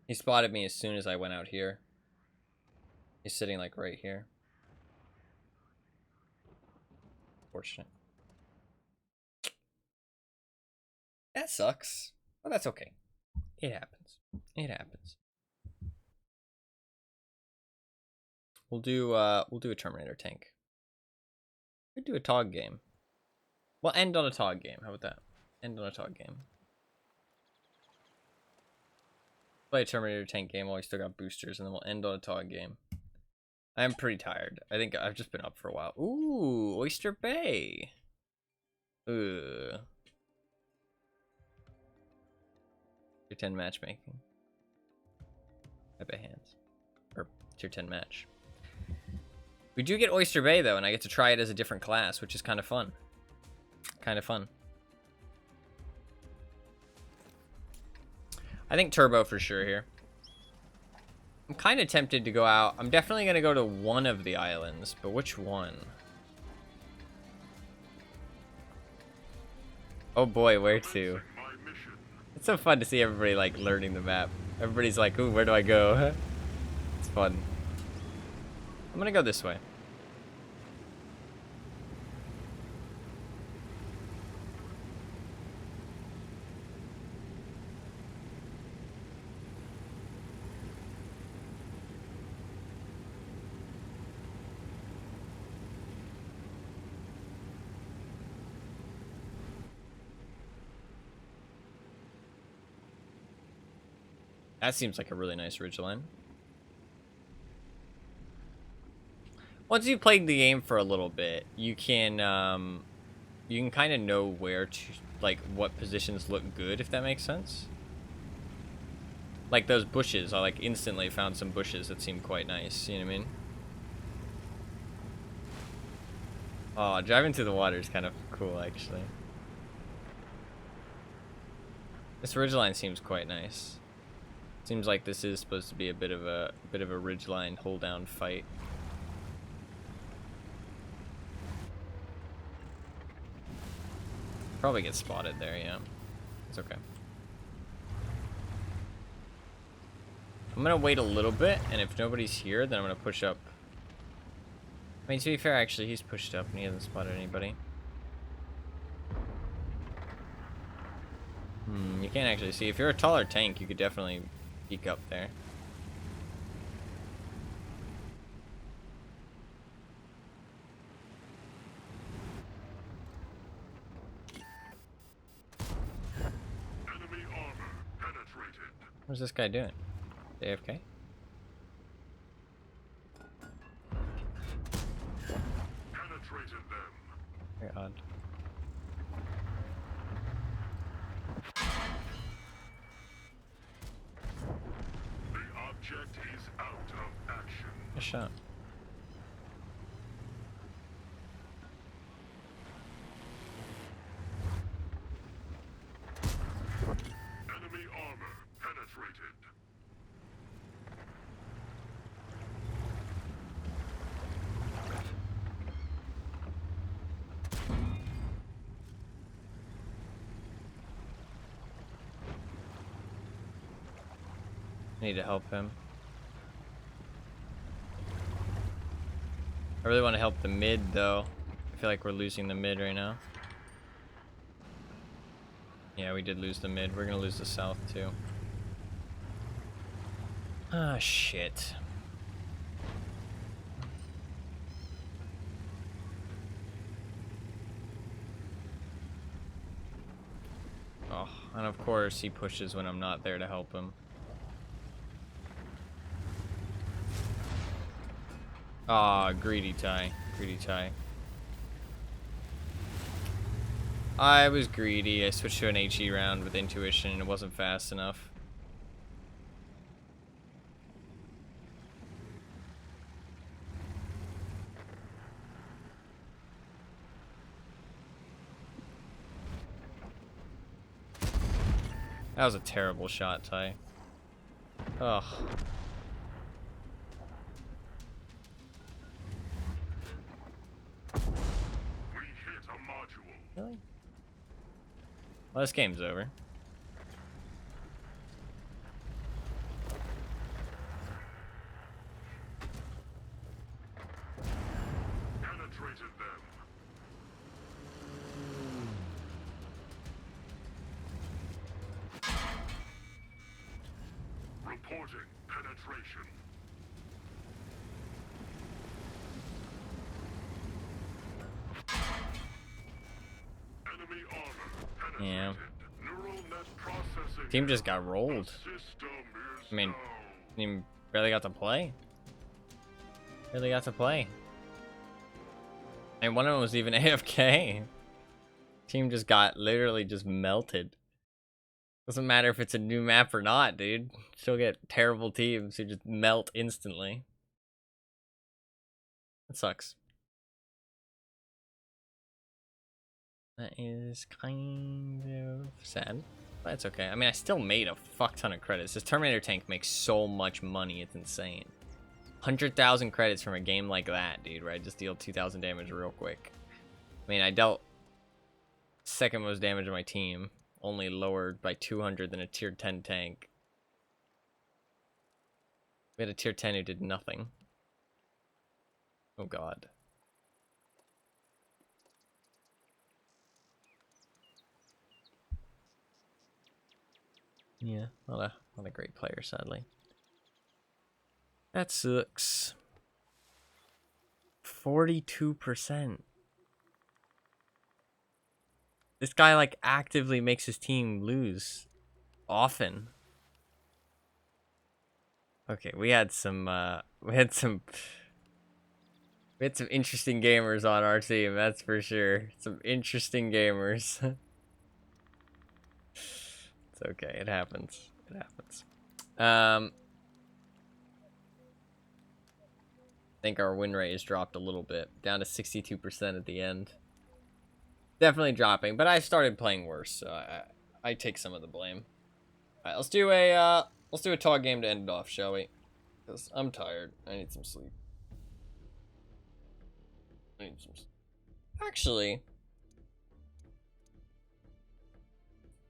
He spotted me as soon as I went out here. He's sitting like right here. Fortunate. That sucks. But that's okay. It happens. It happens. We'll do a Terminator tank. We'll do a TOG game. We'll end on a TOG game. How about that? End on a TOG game. Play a Terminator tank game while we still got boosters, and then we'll end on a TOG game. I am pretty tired. I think I've just been up for a while. Ooh, Oyster Bay. Ugh. Tier 10 matchmaking. I bet hands. Or tier 10 match. We do get Oyster Bay though, and I get to try it as a different class, which is kind of fun. Kind of fun. I think Turbo for sure here. I'm kind of tempted to go out. I'm definitely going to go to one of the islands, but which one? Oh boy, where to? It's so fun to see everybody like learning the map. Everybody's like, ooh, where do I go? It's fun. I'm going to go this way. That seems like a really nice ridgeline. Once you've played the game for a little bit, you can kind of know where to, like, what positions look good, if that makes sense. Like those bushes, I like instantly found some bushes that seemed quite nice, you know what I mean? Oh, driving through the water is kind of cool, actually. This ridgeline seems quite nice. Seems like this is supposed to be a bit of a ridgeline hold down fight. Probably get spotted there, yeah. It's okay. I'm gonna wait a little bit, and if nobody's here, then I'm gonna push up. I mean, to be fair, actually, he's pushed up and he hasn't spotted anybody. You can't actually see. If you're a taller tank, you could definitely peek up there. Enemy armor penetrated. What's this guy doing? AFK? Penetrated them. Very odd. The object is out of action. Nice shot. Enemy armor penetrated. I need to help him. I really want to help the mid, though. I feel like we're losing the mid right now. Yeah, we did lose the mid. We're gonna lose the south, too. Ah, shit. Oh, and of course he pushes when I'm not there to help him. Ah, greedy tie. Greedy tie. I was greedy. I switched to an HE round with intuition and it wasn't fast enough. That was a terrible shot, Ty. Ugh. We hit a module. Really? Well, this game's over. Penetrated them. Reporting penetration. Enemy armor penetrated. Yeah. Neural net processing. Team just got rolled. System is I mean, down. Team barely got to play. Barely got to play. And one of them was even AFK. Team just got literally just melted. Doesn't matter if it's a new map or not, dude. Still get terrible teams who just melt instantly. That sucks. That is kind of sad. But it's okay. I mean, I still made a fuck ton of credits. This Terminator tank makes so much money. It's insane. 100,000 credits from a game like that, dude, where I just deal 2,000 damage real quick. I mean, I dealt second most damage on my team. Only lowered by 200 than a tier 10 tank. We had a tier 10 who did nothing. Oh god. Yeah, not a great player, sadly. That sucks. 42%. This guy, like, actively makes his team lose. Often. Okay, we had some interesting gamers on our team, that's for sure. Some interesting gamers. It's okay, it happens. It happens. I think our win rate has dropped a little bit, down to 62% at the end. Definitely dropping, but I started playing worse, so I take some of the blame. Alright, let's do a Let's do a tog game to end it off, shall we? Because I'm tired. I need some sleep. Actually, you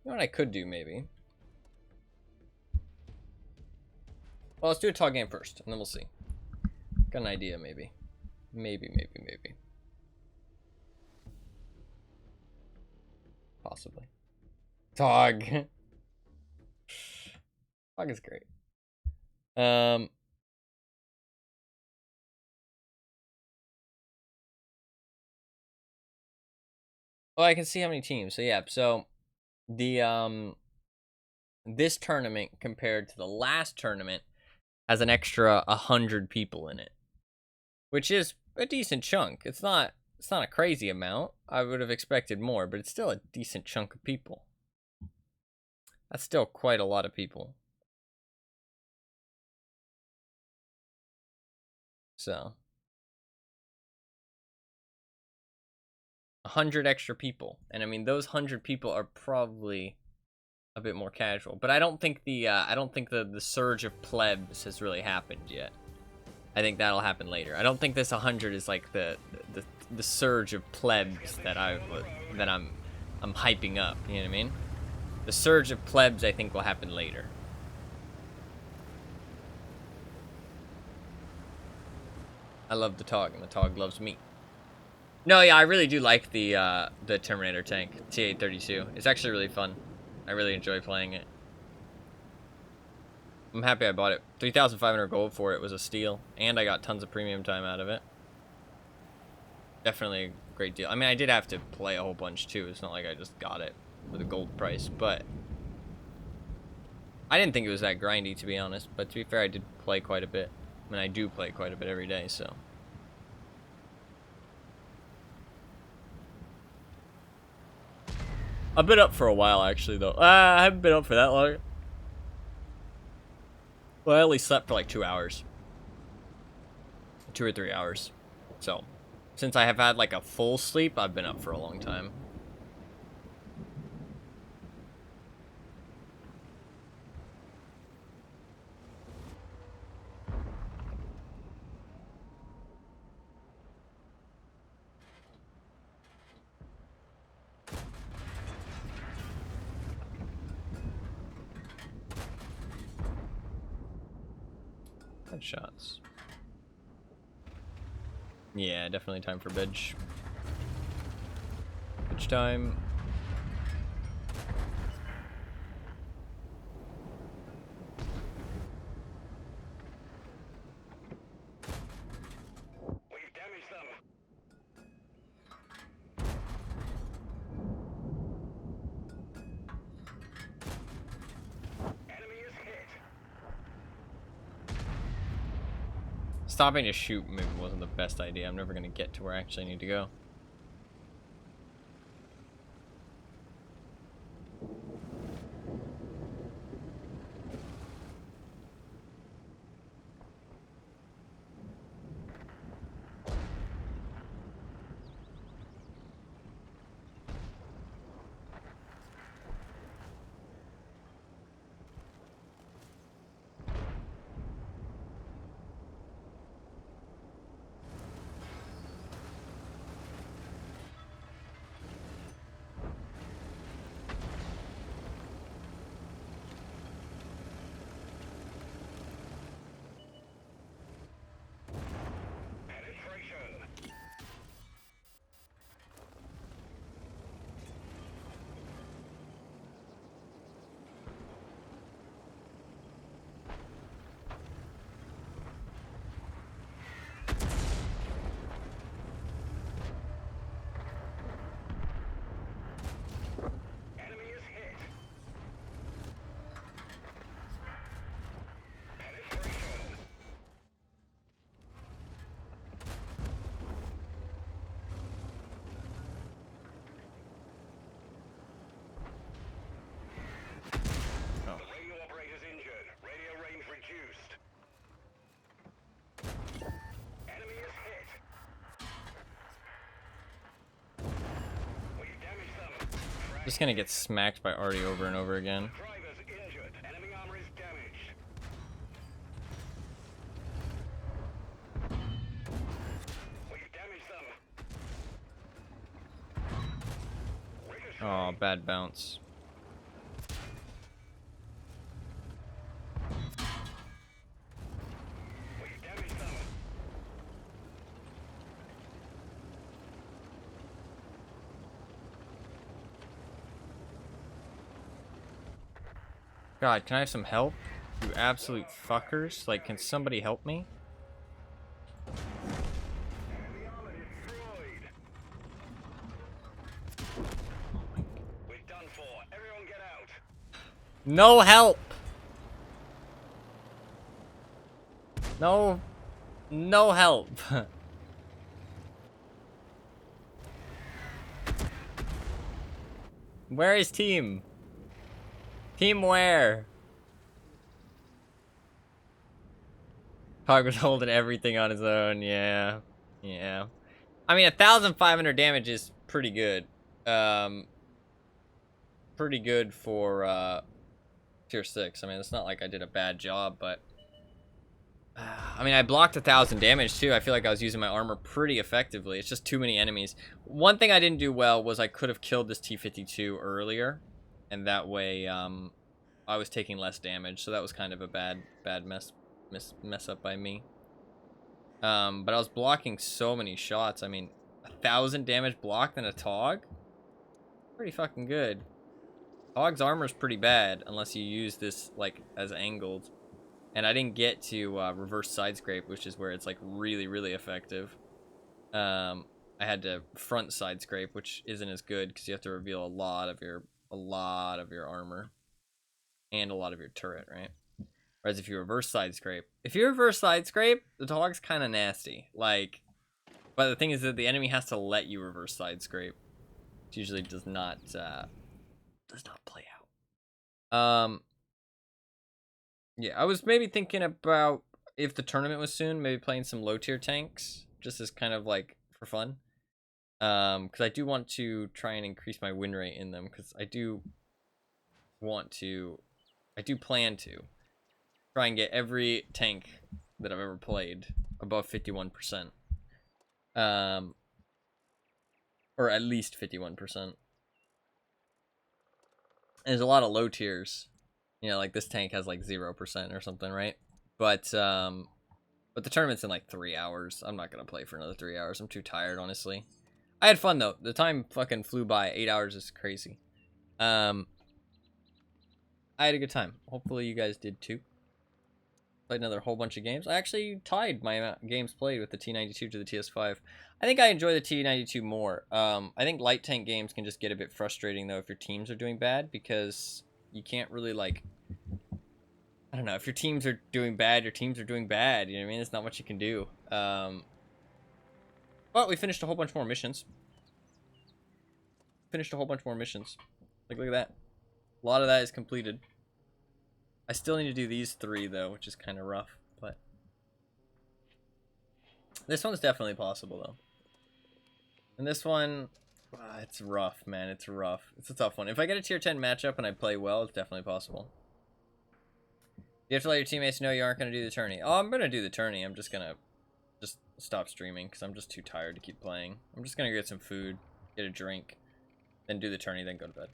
know what I could do, maybe? Well, let's do a tog game first, and then we'll see. Got an idea, maybe. Maybe. Possibly. Tog. Tog is great. Oh, I can see how many teams. So yeah, so the this tournament compared to the last tournament has an extra 100 people in it, which is a decent chunk. It's not a crazy amount. I would have expected more, but it's still a decent chunk of people. That's still quite a lot of people. So 100 extra people, and I mean those 100 people are probably a bit more casual, but I don't think the surge of plebs has really happened yet. I think that'll happen later. I don't think this 100 is like the surge of plebs that I'm hyping up. You know what I mean? The surge of plebs I think will happen later. I love the Tog, and the Tog loves me. No, yeah, I really do like the Terminator tank, T-832. It's actually really fun. I really enjoy playing it. I'm happy I bought it. 3,500 gold for it was a steal, and I got tons of premium time out of it. Definitely a great deal. I mean, I did have to play a whole bunch too. It's not like I just got it with a gold price, but I didn't think it was that grindy, to be honest. But to be fair, I did play quite a bit. I mean, I do play quite a bit every day, so. I've been up for a while, actually, though. I haven't been up for that long. Well, I only slept for like 2 hours. 2 or 3 hours. So, since I have had like a full sleep, I've been up for a long time. Headshots. Yeah, definitely time for bitch. Bitch time. We've damaged them. Enemy is hit. Stopping to shoot maybe wasn't the best idea. I'm never gonna get to where I actually need to go. Penetration. Enemy is hit. Penetration. Oh. The radio operator's injured. Radio range reduced. Enemy is hit. We've damaged them. Just gonna get smacked by Artie over and over again. Driver's injured. Enemy armor is damaged. Oh, bad bounce. God, can I have some help? You absolute fuckers. Like, can somebody help me? No help! No. No help. Where is team? Team where? Hog was holding everything on his own, yeah. Yeah. I mean, 1,500 damage is pretty good. Pretty good for, tier 6. I mean, it's not like I did a bad job, but... I mean, I blocked 1,000 damage, too. I feel like I was using my armor pretty effectively. It's just too many enemies. One thing I didn't do well was I could have killed this T-52 earlier. And that way, I was taking less damage. So that was kind of a bad mess up by me. But I was blocking so many shots. I mean, 1,000 damage blocked in a Tog? Pretty fucking good. Tog's armor's pretty bad, unless you use this, like, as angled. And I didn't get to reverse side scrape, which is where it's, like, really, really effective. I had to front side scrape, which isn't as good, because you have to reveal a lot of your armor. And a lot of your turret, right? Whereas if you reverse side scrape, the Tog's kind of nasty. Like, but the thing is that the enemy has to let you reverse side scrape. It usually does not play out. Yeah, I was maybe thinking about, if the tournament was soon, maybe playing some low tier tanks, just as kind of like for fun. Because I do want to try and increase my win rate in them, because I do plan to try and get every tank that I've ever played above 51%. Or at least 51%. There's a lot of low tiers. You know, like this tank has like 0% or something, right? But the tournament's in like 3 hours. I'm not gonna play for another 3 hours. I'm too tired, honestly. I had fun though. The time fucking flew by. 8 hours is crazy. I had a good time. Hopefully you guys did too. Played another whole bunch of games. I actually tied my games played with the T92 to the TS5. I think I enjoy the T92 more. I think light tank games can just get a bit frustrating though if your teams are doing bad, because you can't really, like, I don't know, if your teams are doing bad, your teams are doing bad, you know what I mean? There's not much you can do. But we finished a whole bunch more missions. Like, look at that. A lot of that is completed. I still need to do these 3 though, which is kind of rough, but this one's definitely possible though. And this one, it's rough, man. It's rough. It's a tough one. If I get a tier 10 matchup and I play well, it's definitely possible. You have to let your teammates know you aren't going to do the tourney. Oh, I'm going to do the tourney. I'm just going to stop streaming because I'm just too tired to keep playing. I'm just going to get some food, get a drink, then do the tourney, then go to bed.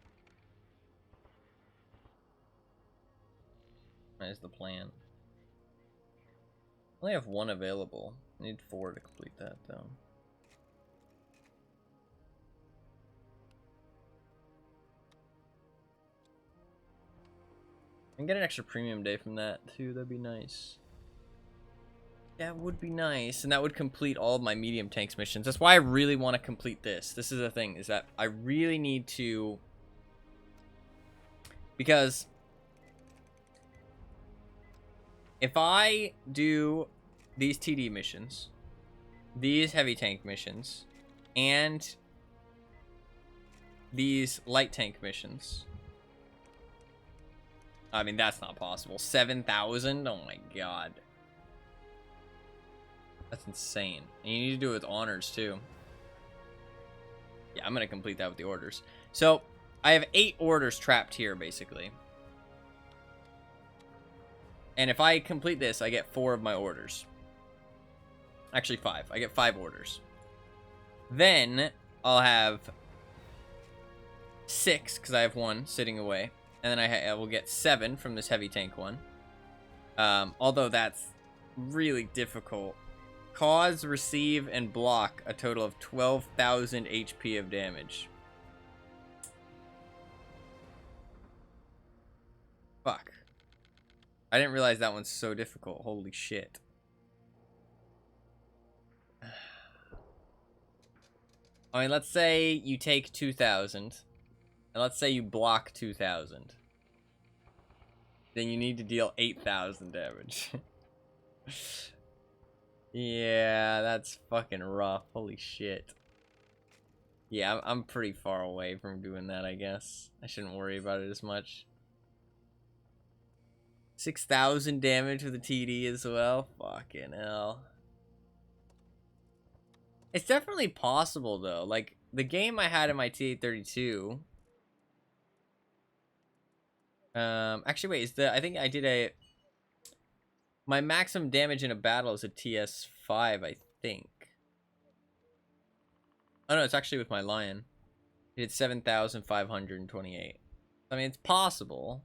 That is the plan. I only have 1 available. I need 4 to complete that, though. I can get an extra premium day from that, too. That'd be nice. That would be nice, and that would complete all of my medium tanks missions. That's why I really want to complete this. This is the thing, is that I really need to... Because... if I do these TD missions, these heavy tank missions, and these light tank missions... I mean, that's not possible. 7,000? Oh my god. That's insane. And you need to do it with honors, too. Yeah, I'm going to complete that with the orders. So, I have 8 orders trapped here, basically. And if I complete this, I get 4 of my orders. Actually, 5. I get 5 orders. Then, I'll have 6 because I have 1 sitting away, and then I will get 7 from this heavy tank one. Although that's really difficult. Cause, receive, and block a total of 12,000 HP of damage. Fuck. I didn't realize that one's so difficult. Holy shit. I mean, let's say you take 2,000. And let's say you block 2,000. Then you need to deal 8,000 damage. Yeah, that's fucking rough. Holy shit. Yeah, I'm pretty far away from doing that, I guess. I shouldn't worry about it as much. 6,000 damage with a TD as well. Fucking hell. It's definitely possible, though. Like, the game I had in my T832... actually, wait, I think I did a... My maximum damage in a battle is a TS5, I think. Oh no, it's actually with my Lion. It did 7,528. I mean, it's possible.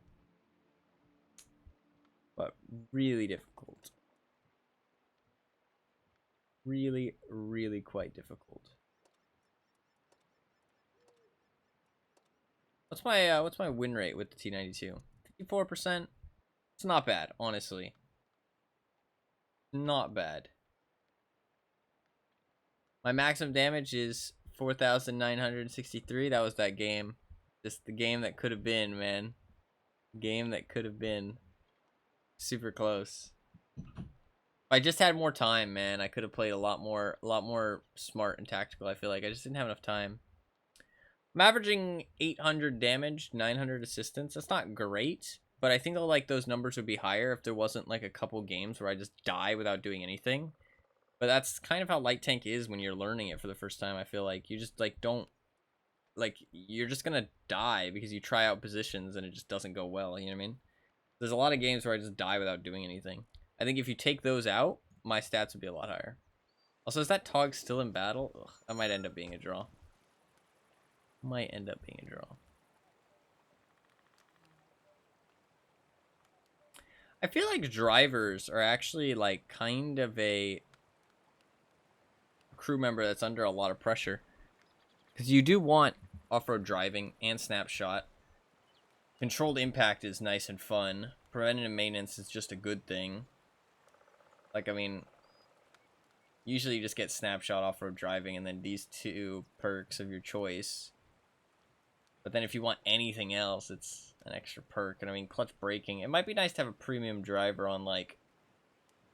But really difficult. Really, really quite difficult. What's my win rate with the T92? 54%? It's not bad, honestly. Not bad. My maximum damage is 4,963. That was that game. Just the game that could have been, man. Game that could have been. Super close. If I just had more time, man, I could have played a lot more smart and tactical. I feel like I just didn't have enough time. I'm averaging 800 damage, 900 assistance. That's not great, but I think like those numbers would be higher if there wasn't like a couple games where I just die without doing anything. But that's kind of how light tank is when you're learning it for the first time. I feel like you just like don't, like, you're just gonna die because you try out positions and it just doesn't go well. You know what I mean? There's a lot of games where I just die without doing anything. I think if you take those out, my stats would be a lot higher. Also, is that Tog still in battle? Ugh, that might end up being a draw. Might end up being a draw. I feel like drivers are actually like kind of a crew member that's under a lot of pressure. Because you do want off-road driving and snapshot. Controlled impact is nice and fun. Preventative maintenance is just a good thing. Like, I mean, usually you just get snapshot off-road driving and then these two perks of your choice. But then if you want anything else, it's an extra perk. And I mean, clutch braking. It might be nice to have a premium driver on, like,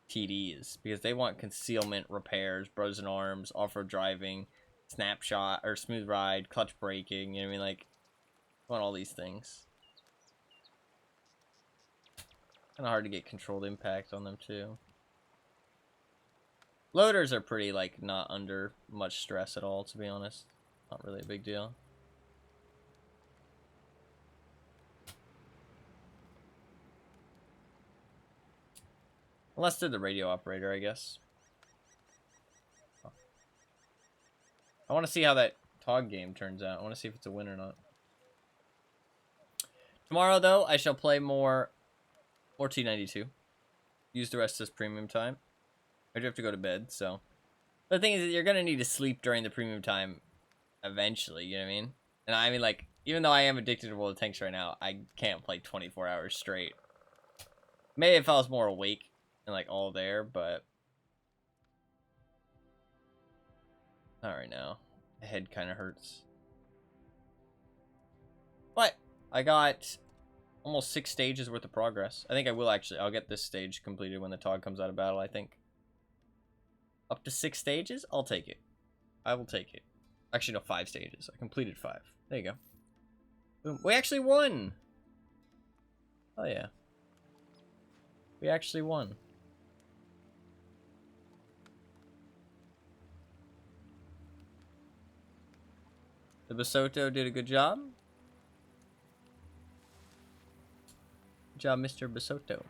TDs. Because they want concealment, repairs, bros and arms, off-road driving, snapshot, or smooth ride, clutch braking. You know what I mean? Like, I want all these things. Kind of hard to get controlled impact on them, too. Loaders are pretty, like, not under much stress at all, to be honest. Not really a big deal. Unless they're the radio operator, I guess. Oh. I want to see how that Tog game turns out. I want to see if it's a win or not. Tomorrow, though, I shall play more T92. Use the rest as premium time. I do have to go to bed, so. But the thing is that you're going to need to sleep during the premium time eventually, you know what I mean? And I mean, like, even though I am addicted to World of Tanks right now, I can't play 24 hours straight. Maybe if I was more awake and, like, all there, but not right now. The head kind of hurts. But I got almost 6 stages worth of progress. I think I will actually. I'll get this stage completed when the Tog comes out of battle, I think. Up to 6 stages? I'll take it. I will take it. Actually, no, 5 stages. I completed 5. There you go. Boom. We actually won! Oh, yeah. We actually won. The Basoto did a good job. Good job, Mr. Basoto.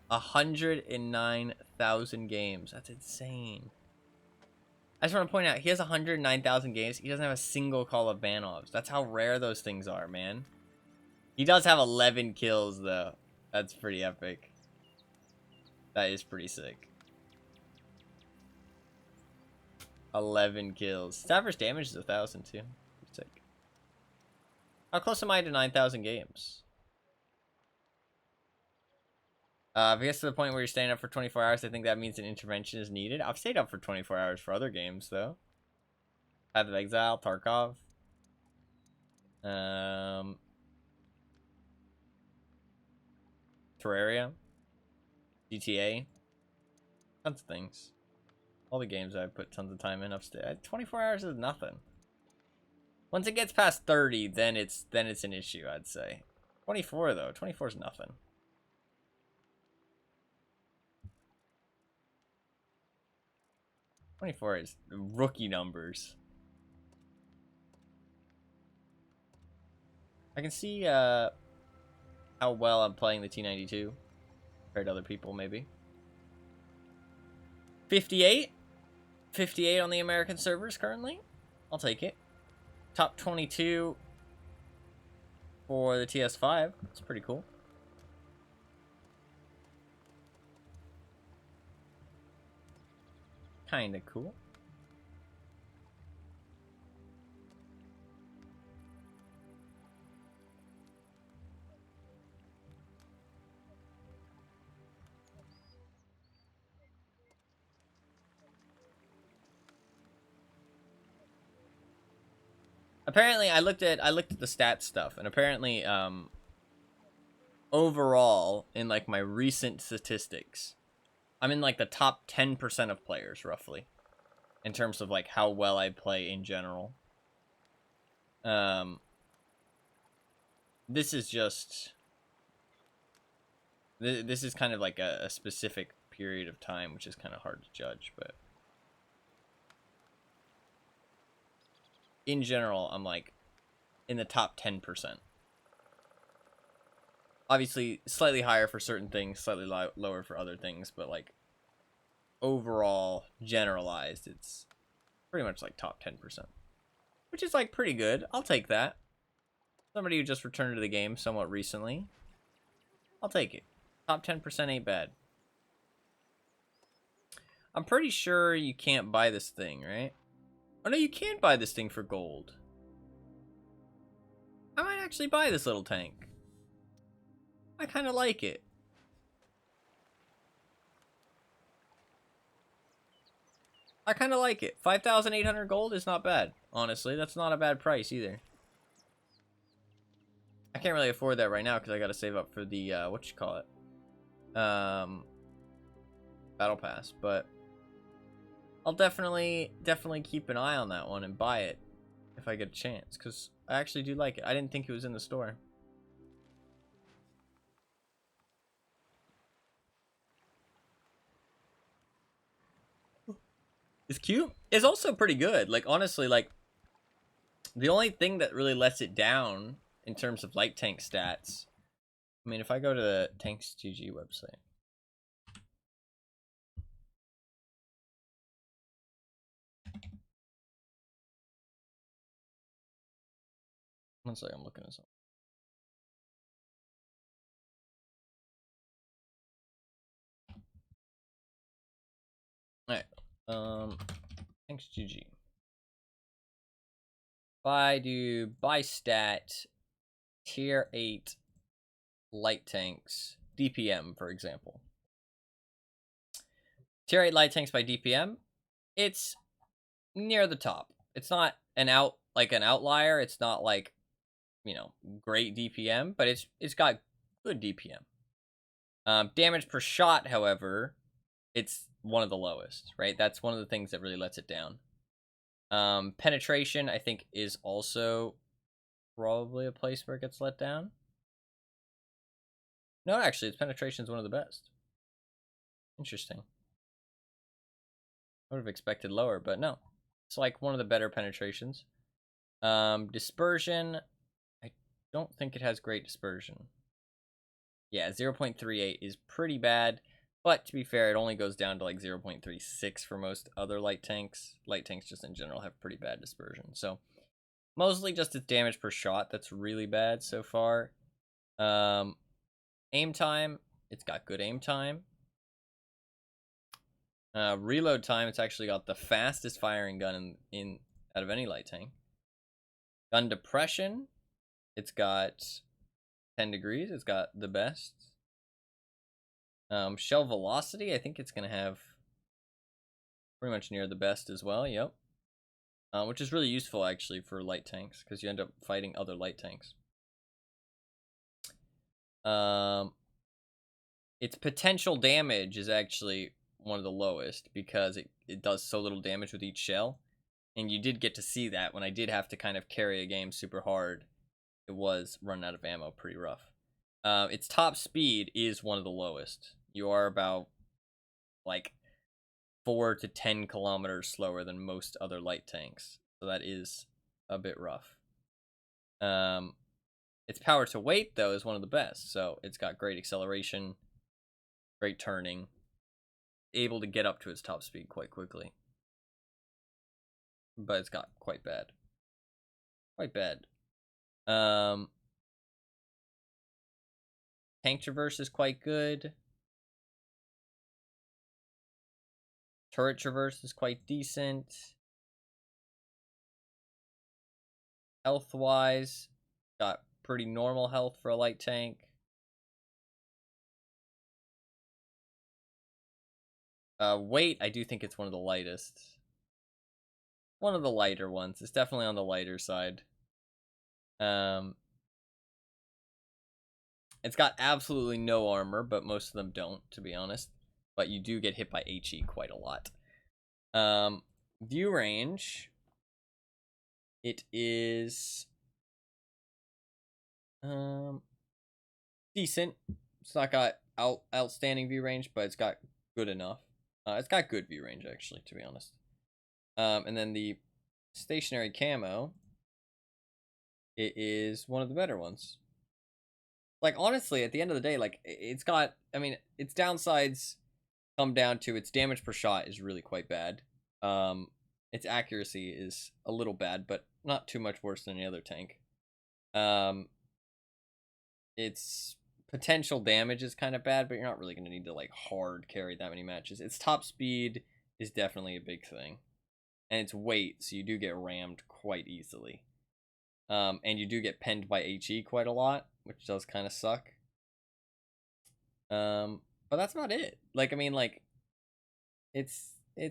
109,000 games. That's insane. I just want to point out, he has 109,000 games. He doesn't have a single Call of Banovs. That's how rare those things are, man. He does have 11 kills, though. That's pretty epic. That is pretty sick. 11 kills. His average damage is 1,000, too. Sick. How close am I to 9,000 games? If it gets to the point where you're staying up for 24 hours, I think that means an intervention is needed. I've stayed up for 24 hours for other games, though. Path of Exile, Tarkov. Terraria. GTA. Tons of things. All the games I put tons of time in upstairs. 24 hours is nothing. Once it gets past 30, then it's an issue, I'd say. 24 though. 24 is nothing. '24 is rookie numbers. I can see how well I'm playing the T92 compared to other people, maybe. 58? 58 on the American servers currently. I'll take it. Top 22 for the TS5. That's pretty cool. Kinda cool. Apparently, I looked at the stats stuff, and apparently, overall, in like my recent statistics, I'm in like the top 10% of players, roughly, in terms of like how well I play in general. This is just, this is kind of like a specific period of time, which is kind of hard to judge, but in general, I'm like in the top 10%. Obviously, slightly higher for certain things, slightly lower for other things, but like overall, generalized, it's pretty much like top 10%, which is like pretty good. I'll take that. Somebody who just returned to the game somewhat recently, I'll take it. Top 10% ain't bad. I'm pretty sure you can't buy this thing, right? Oh no, you can buy this thing for gold. I might actually buy this little tank. I kind of like it. I kind of like it. 5,800 gold is not bad. Honestly, that's not a bad price either. I can't really afford that right now because I got to save up for the, what you call it? Battle Pass, but I'll definitely keep an eye on that one and buy it if I get a chance, because I actually do like it. I didn't think it was in the store. It's cute. It's also pretty good. Like, honestly, like, the only thing that really lets it down in terms of light tank stats, I mean, if I go to the Tanks GG website, one second, I'm looking at something. Alright, Tanks GG. If I do by stat tier 8 light tanks DPM, for example, tier 8 light tanks by DPM, it's near the top. It's not an outlier. It's not like, you know, great DPM, but it's got good DPM. Damage per shot, however, it's one of the lowest, right? That's one of the things that really lets it down. Penetration, I think, is also probably a place where it gets let down. No, actually, its penetration is one of the best. Interesting. I would have expected lower, but no. It's like one of the better penetrations. Dispersion, I don't think it has great dispersion. Yeah, 0.38 is pretty bad. But to be fair, it only goes down to like 0.36 for most other light tanks. Light tanks just in general have pretty bad dispersion. So mostly just its damage per shot that's really bad so far. Aim time, it's got good aim time. Reload time, it's actually got the fastest firing gun in out of any light tank. Gun depression, it's got 10 degrees. It's got the best. Shell velocity, I think it's going to have pretty much near the best as well. Yep. Which is really useful actually for light tanks because you end up fighting other light tanks. Its potential damage is actually one of the lowest because it does so little damage with each shell. And you did get to see that when I did have to kind of carry a game super hard. It was running out of ammo pretty rough. Its top speed is one of the lowest. You are about like 4 to 10 kilometers slower than most other light tanks. So that is a bit rough. Its power to weight, though, is one of the best. So it's got great acceleration, great turning, able to get up to its top speed quite quickly. But it's got quite bad. Quite bad. Tank traverse is quite good. Turret traverse is quite decent. Health-wise, got pretty normal health for a light tank. Weight, I do think it's one of the lightest. One of the lighter ones. It's definitely on the lighter side. It's got absolutely no armor, but most of them don't, to be honest. But you do get hit by HE quite a lot. View range. It is decent. It's not got outstanding view range, but it's got good enough. It's got good view range, actually, to be honest. And then the stationary camo, it is one of the better ones. Like, honestly, at the end of the day, like, it's got, I mean, its downsides come down to its damage per shot is really quite bad. Its accuracy is a little bad, but not too much worse than any other tank. Its potential damage is kind of bad, but you're not really going to need to, like, hard carry that many matches. Its top speed is definitely a big thing. And its weight, so you do get rammed quite easily. And you do get penned by HE quite a lot, which does kind of suck. But that's about it. Like, I mean, like, it's a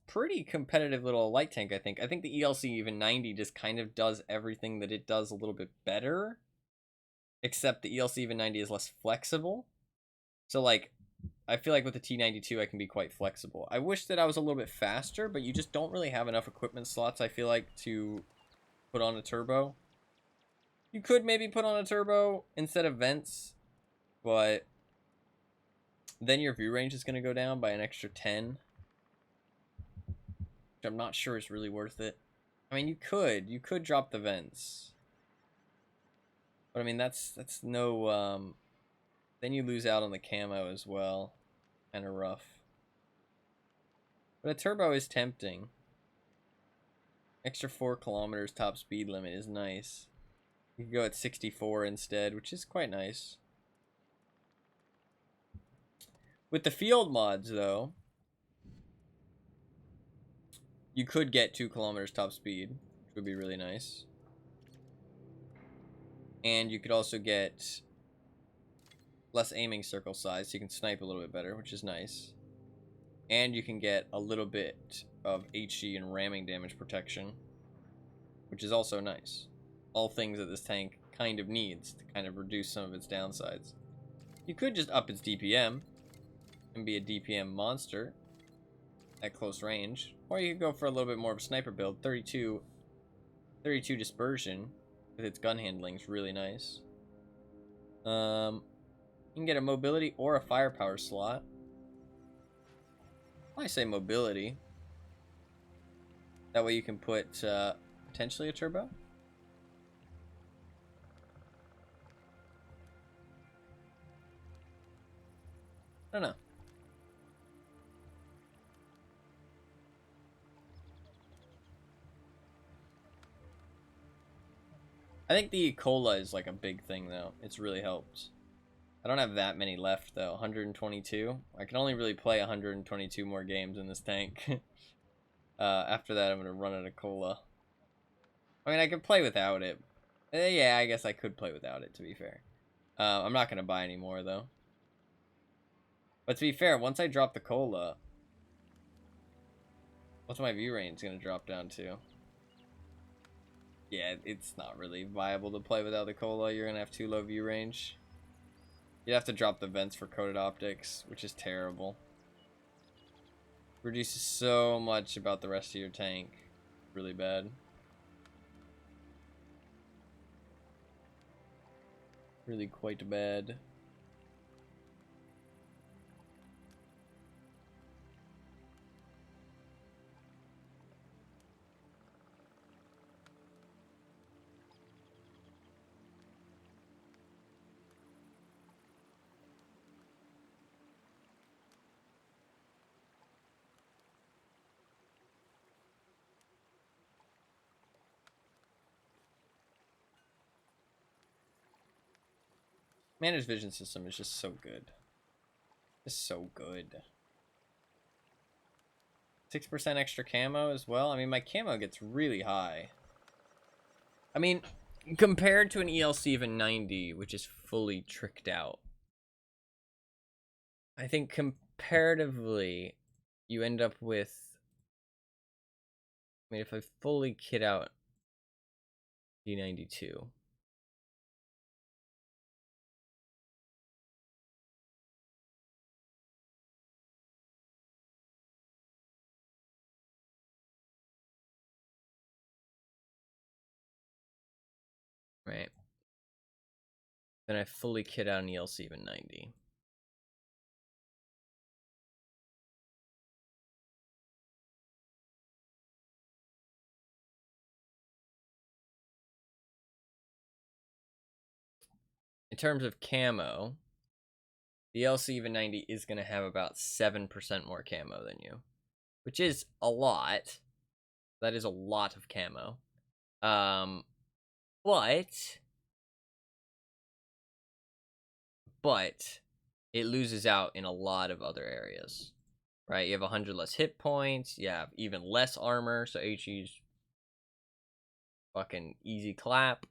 pretty competitive little light tank, I think. I think the ELC even 90 just kind of does everything that it does a little bit better. Except the ELC even 90 is less flexible. So, like, I feel like with the T92, I can be quite flexible. I wish that I was a little bit faster, but you just don't really have enough equipment slots, I feel like, to put on a turbo. You could maybe put on a turbo instead of vents, but then your view range is going to go down by an extra 10, which I'm not sure is really worth it. I mean, you could drop the vents, but I mean, that's no, then you lose out on the camo as well. Kind of rough. But a turbo is tempting. Extra 4 kilometers top speed limit is nice. You can go at 64 instead, which is quite nice. With the field mods, though, you could get 2 kilometers top speed, which would be really nice. And you could also get less aiming circle size, so you can snipe a little bit better, which is nice. And you can get a little bit of HE and ramming damage protection, which is also nice. All things that this tank kind of needs to kind of reduce some of its downsides. You could just up its DPM and be a DPM monster at close range, or you could go for a little bit more of a sniper build. 32 dispersion with its gun handling is really nice. You can get a mobility or a firepower slot. I say mobility. That way you can put potentially a turbo. I don't know. I think the cola is like a big thing though. It's really helped. I don't have that many left though. 122. I can only really play 122 more games in this tank. After that, I'm gonna run out of cola. I mean, I could play without it. Yeah, I guess I could play without it, to be fair. I'm not gonna buy any more though. But to be fair, once I drop the cola, what's my view range gonna drop down to? Yeah, it's not really viable to play without the cola. You're gonna have too low view range. You'd have to drop the vents for coated optics, which is terrible. Reduces so much about the rest of your tank. Really bad. Really quite bad. Managed vision system is just so good. Just so good. 6% extra camo as well. I mean, my camo gets really high. I mean, compared to an ELC of a 90, which is fully tricked out, I think comparatively, you end up with... I mean, if I fully kit out D92... Right. Then I fully kit out an ELC of a 90. In terms of camo, the LC of a 90 is going to have about 7% more camo than you, which is a lot. That is a lot of camo. But it loses out in a lot of other areas, right? You have 100 less hit points. You have even less armor, so HE's fucking easy clap.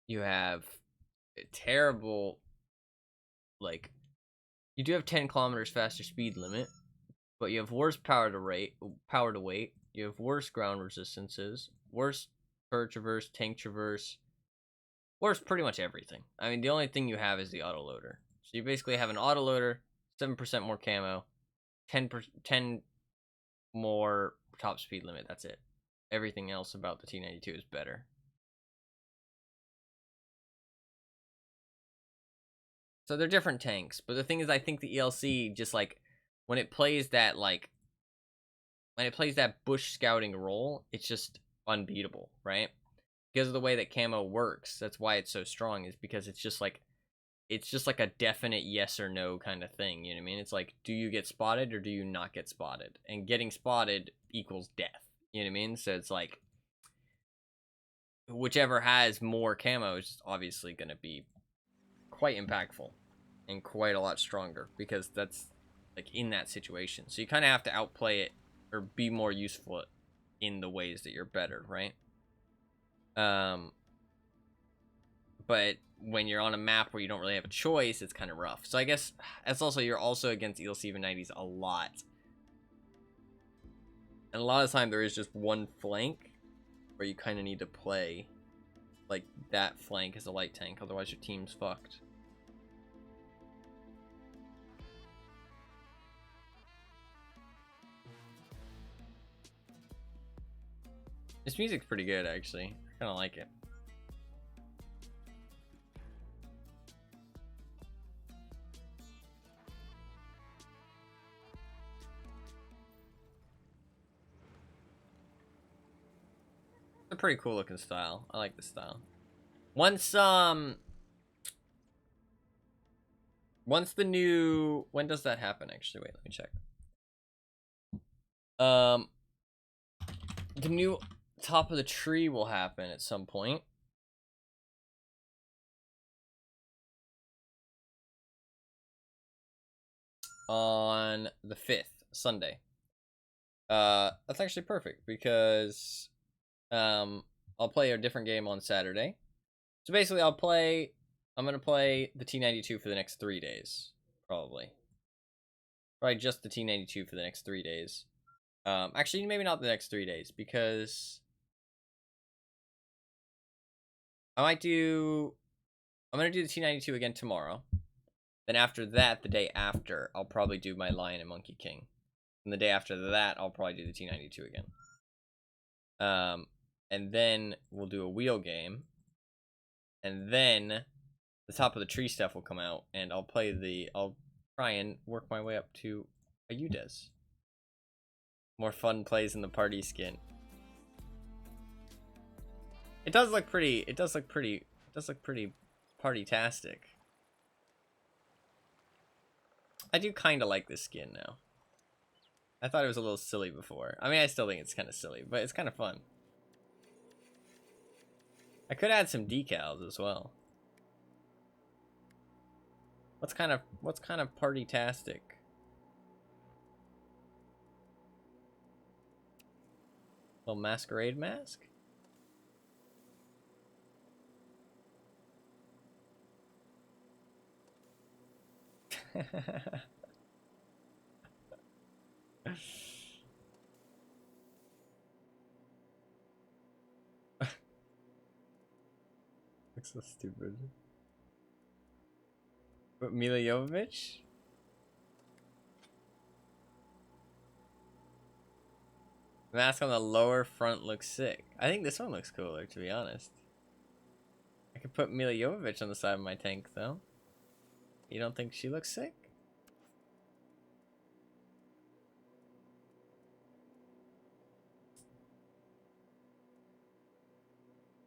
You have a terrible, like, you do have 10 kilometers faster speed limit, but you have worse power to weight. You have worse ground resistances, worse turret traverse, tank traverse, worse pretty much everything. I mean, the only thing you have is the autoloader. So you basically have an autoloader, 7% more camo, 10 more top speed limit. That's it. Everything else about the T92 is better. So they're different tanks, but the thing is, I think the ELC just like when it plays that bush scouting role, it's just unbeatable, right? Because of the way that camo works. That's why it's so strong, is because it's just like a definite yes or no kind of thing. You know what I mean? It's like, do you get spotted or do you not get spotted? And getting spotted equals death. You know what I mean? So it's like whichever has more camo is obviously going to be quite impactful and quite a lot stronger, because that's like in that situation. So you kind of have to outplay it or be more useful in the ways that you're better, right? But when you're on a map where you don't really have a choice, it's kind of rough. So I guess that's also, you're also against ELC of 90s a lot. And a lot of the time there is just one flank where you kind of need to play like that flank as a light tank, otherwise your team's fucked. This music's pretty good, actually. I kind of like it. It's a pretty cool looking style. I like this style. Once the new, when does that happen actually? Wait, let me check. the new top of the tree will happen at some point. On the 5th, Sunday. That's actually perfect because I'll play a different game on Saturday. So basically I'm gonna play the T92 for the next 3 days, probably just the T92 for the next 3 days. Actually maybe not the next 3 days, because I'm gonna do the T92 again tomorrow. Then after that, the day after, I'll probably do my Lion and Monkey King. And the day after that, I'll probably do the T92 again. And then we'll do a wheel game. And then the top of the tree stuff will come out, and I'll try and work my way up to a UDES. More fun plays in the party skin. It does look pretty party-tastic. I do kind of like this skin now. I thought it was a little silly before. I mean, I still think it's kind of silly, but it's kind of fun. I could add some decals as well. What's kind of party-tastic? Little masquerade mask? Looks so stupid. But Mila Jovovich? The mask on the lower front looks sick. I think this one looks cooler, to be honest. I could put Mila Jovovich on the side of my tank, though. You don't think she looks sick?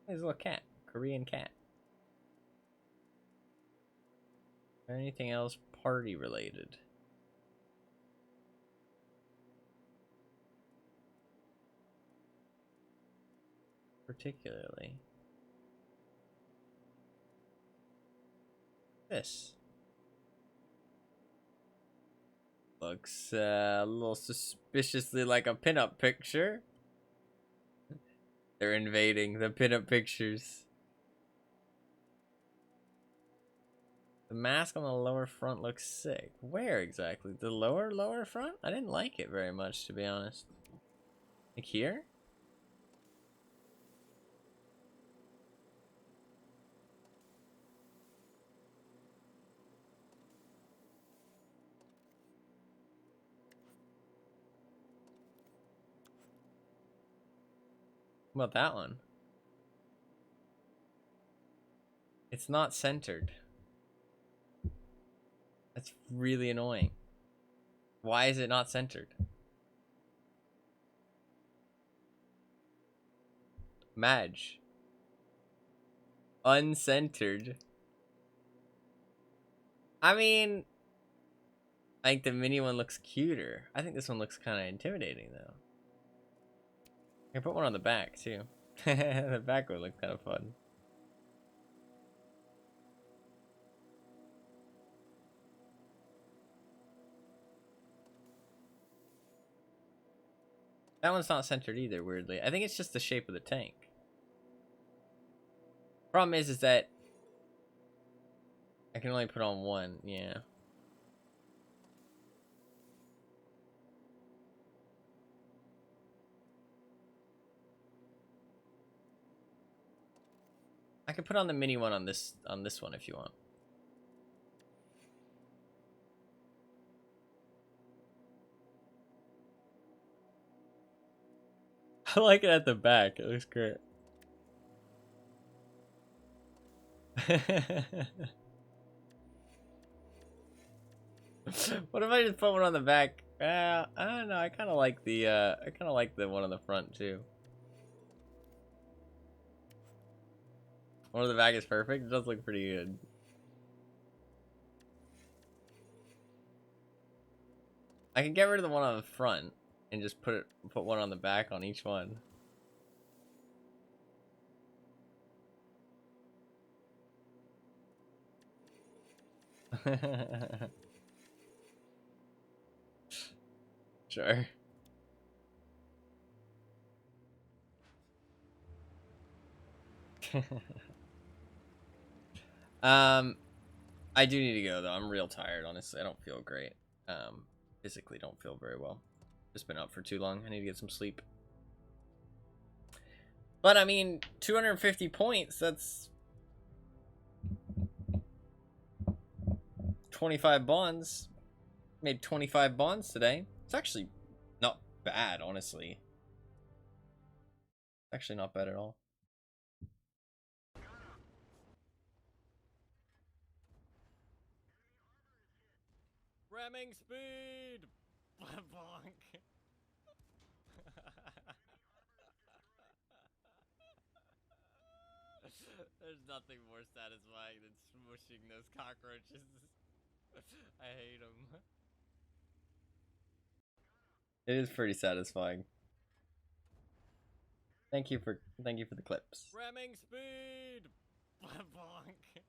There's a little cat. Korean cat. Is there anything else party related? Particularly. This. Looks a little suspiciously like a pinup picture. They're invading the pinup pictures. The mask on the lower front looks sick. Where exactly? The lower front? I didn't like it very much, to be honest. Like here? What about that one? It's not centered. That's really annoying. Why is it not centered? Madge. Uncentered. I mean, I think the mini one looks cuter. I think this one looks kind of intimidating, though. I can put one on the back, too. The back would look kind of fun. That one's not centered either, weirdly. I think it's just the shape of the tank. Problem is that I can only put on one, yeah. I could put on the mini one on this one if you want. I like it at the back. It looks great. What if I just put one on the back? I don't know. I kind of like the one on the front too. One on the back is perfect. It does look pretty good. I can get rid of the one on the front and just put one on the back on each one. Sure. I do need to go though. I'm real tired, honestly. I don't feel great. Physically don't feel very well. Just been up for too long. I need to get some sleep. But I mean, 250 points, that's 25 bonds. Made 25 bonds today. It's actually not bad, honestly. Actually not bad at all. Ramming speed! Bonk! There's nothing more satisfying than smushing those cockroaches. I hate them. It is pretty satisfying. Thank you for the clips. Ramming speed! Bonk!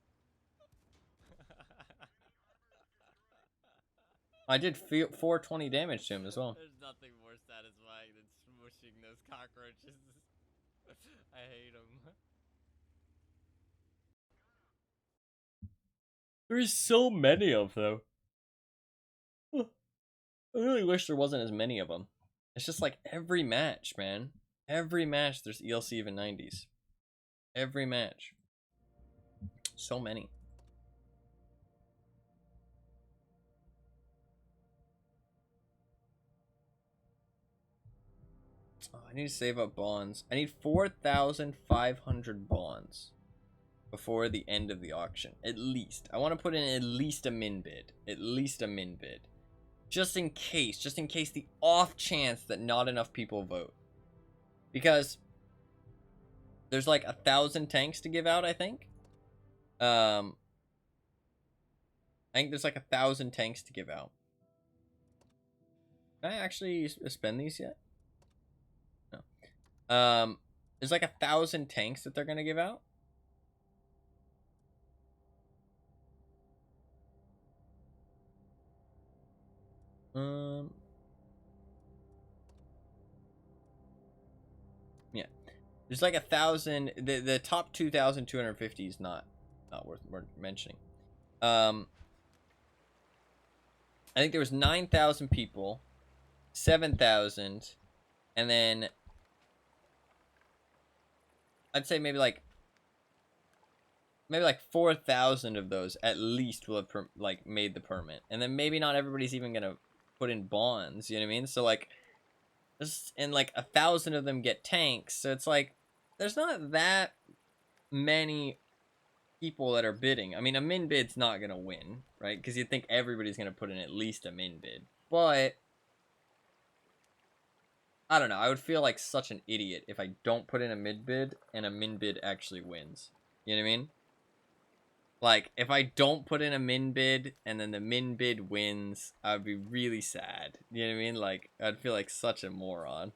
I did 420 damage to him as well. There's nothing more satisfying than smushing those cockroaches. I hate them. There's so many of them. I really wish there wasn't as many of them. It's just like every match, man. Every match there's ELC even 90s. Every match. So many. Oh, I need to save up bonds. I need 4,500 bonds before the end of the auction. At least. I want to put in at least a min bid. At least a min bid. Just in case the off chance that not enough people vote. Because there's like 1,000 tanks to give out, I think. I think there's like 1,000 tanks to give out. Can I actually spend these yet? No. There's like 1,000 tanks that they're gonna give out. Yeah. There's like 1,000. The top 2,250 is not worth mentioning. I think there was 9,000 people, 7,000, and then I'd say maybe like 4,000 of those at least will have like made the permit, and then maybe not everybody's even gonna put in bonds. You know what I mean? So like, and like 1,000 of them get tanks, so it's like there's not that many people that are bidding. I mean, a min bid's not gonna win, right? Because you'd think everybody's gonna put in at least a min bid, but I don't know. I would feel like such an idiot if I don't put in a mid bid and a min bid actually wins. You know what I mean? Like, if I don't put in a min bid and then the min bid wins, I would be really sad. You know what I mean? Like, I'd feel like such a moron.